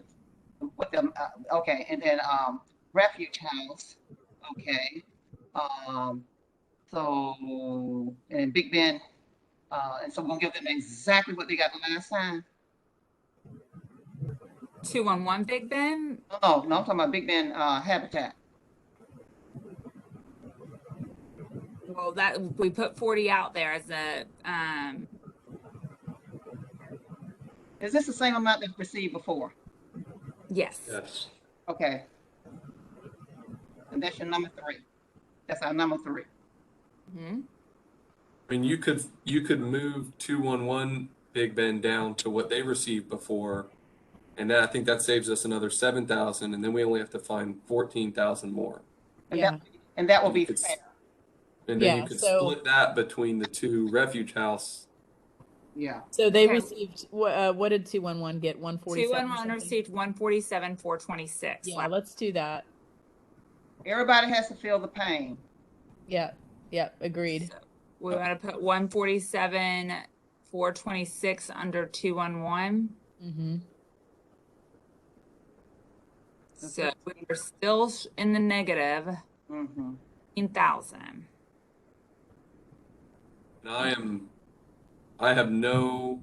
with them. Okay, and then refuge house. Okay. So and Big Ben. And so we're gonna give them exactly what they got the last time. 211 Big Ben? No, I'm talking about Big Ben Habitat. Well, that we put 40 out there as a Is this the same amount they've received before? Yes. Yes. Okay. And that's your number 3. That's our number 3. Mm-hmm. I mean, you could move 211 Big Ben down to what they received before, and then I think that saves us another 7,000, and then we only have to find 14,000 more. And that will be fair. And then you could split that between the 2 refuge house. Yeah. So they received what did 211 get? 147. 211 received 147, 426. Yeah, let's do that. Everybody has to feel the pain. Yeah. Yeah. Agreed. So we want to put 147, 426 under 211. Mm-hmm. So we're still in the negative. 15,000. And I have no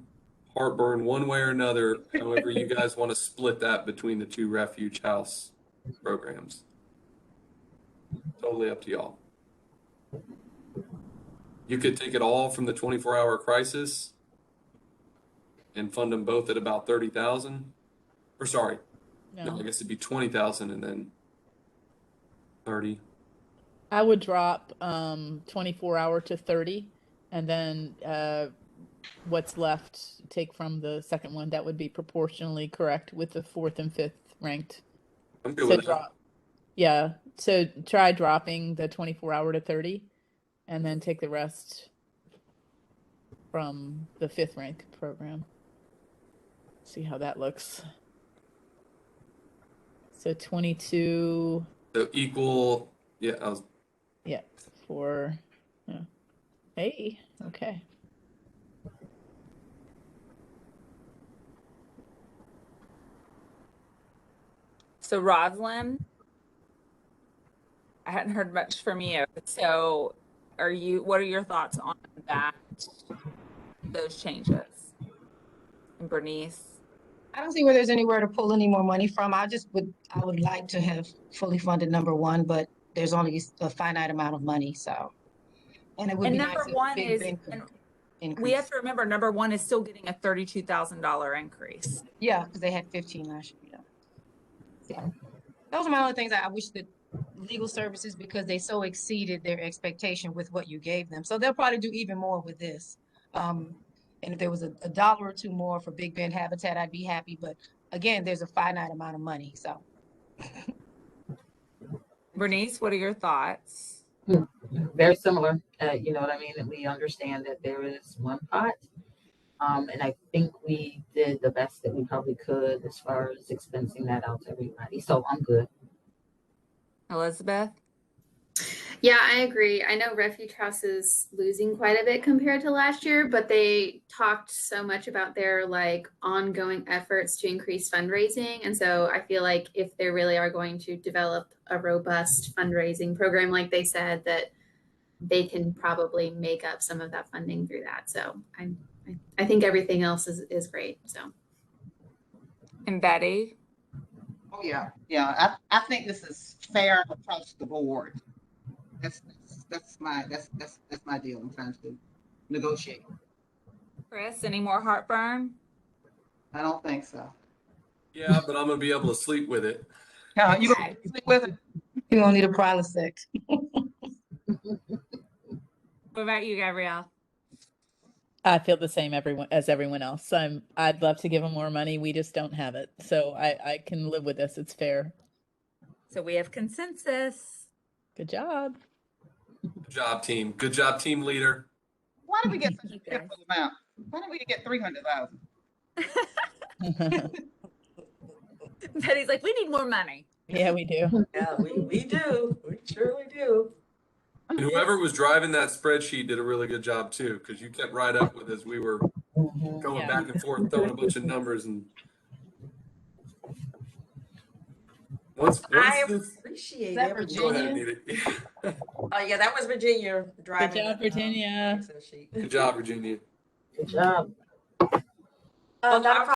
heartburn one way or another, however you guys want to split that between the 2 refuge house programs. Totally up to y'all. You could take it all from the 24-hour crisis and fund them both at about 30,000. Or sorry, no, I guess it'd be 20,000 and then 30. I would drop 24-hour to 30, and then what's left take from the second one. That would be proportionally correct with the 4th and 5th ranked. I'm good with that. Yeah, so try dropping the 24-hour to 30, and then take the rest from the 5th ranked program. See how that looks. So 22. So equal, yeah, Yeah, 4. Yeah. Hey, okay. So Rosalind, I hadn't heard much from you. So are your thoughts on that, those changes? And Bernice? I don't see where there's anywhere to pull any more money from. I would like to have fully funded number one, but there's only a finite amount of money, so. And it would And be number nice if one Big is, Ben could we increase. have to remember, number one is still getting a $32,000 increase. Yeah, because they had 15 last year. Yeah. Those are my only things I wish that legal services, because they so exceeded their expectation with what you gave them. So they'll probably do even more with this. And if there was a dollar or two more for Big Ben Habitat, I'd be happy. But again, there's a finite amount of money. So Bernice, what are your thoughts? Very similar. You know what I mean? And we understand that there is one pot. And I think we did the best that we probably could as far as expensing that out to everybody. So I'm good. Elizabeth? Yeah, I agree. I know Refuge House is losing quite a bit compared to last year, but they talked so much about their like ongoing efforts to increase fundraising. And so I feel like if they really are going to develop a robust fundraising program, like they said, that they can probably make up some of that funding through that. So I think everything else is great. So. And Betty? Oh, yeah. Yeah. I think this is fair across the board. That's my deal. I'm trying to negotiate. Chris, any more heartburn? I don't think so. Yeah, but I'm gonna be able to sleep with it. Yeah, you gonna sleep with it? you don't need a Prilosec. What about you, Gabrielle? I feel the same as everyone else. I'd love to give them more money. We just don't have it. So I can live with this. It's fair. So we have consensus. Good job. Good job, team. Good job, team leader. Why did we get such a pitiful amount? Why did we get 300,000? Betty's like, we need more money. Yeah, we do. Yeah, we do. We surely do. And whoever was driving that spreadsheet did a really good job too, because you kept right up with as we were going back and forth, throwing a bunch of numbers and. I appreciate it. Go ahead, Anita. Oh yeah, that was Virginia driving. Good job, Virginia. Good job, Virginia. Good job. Well,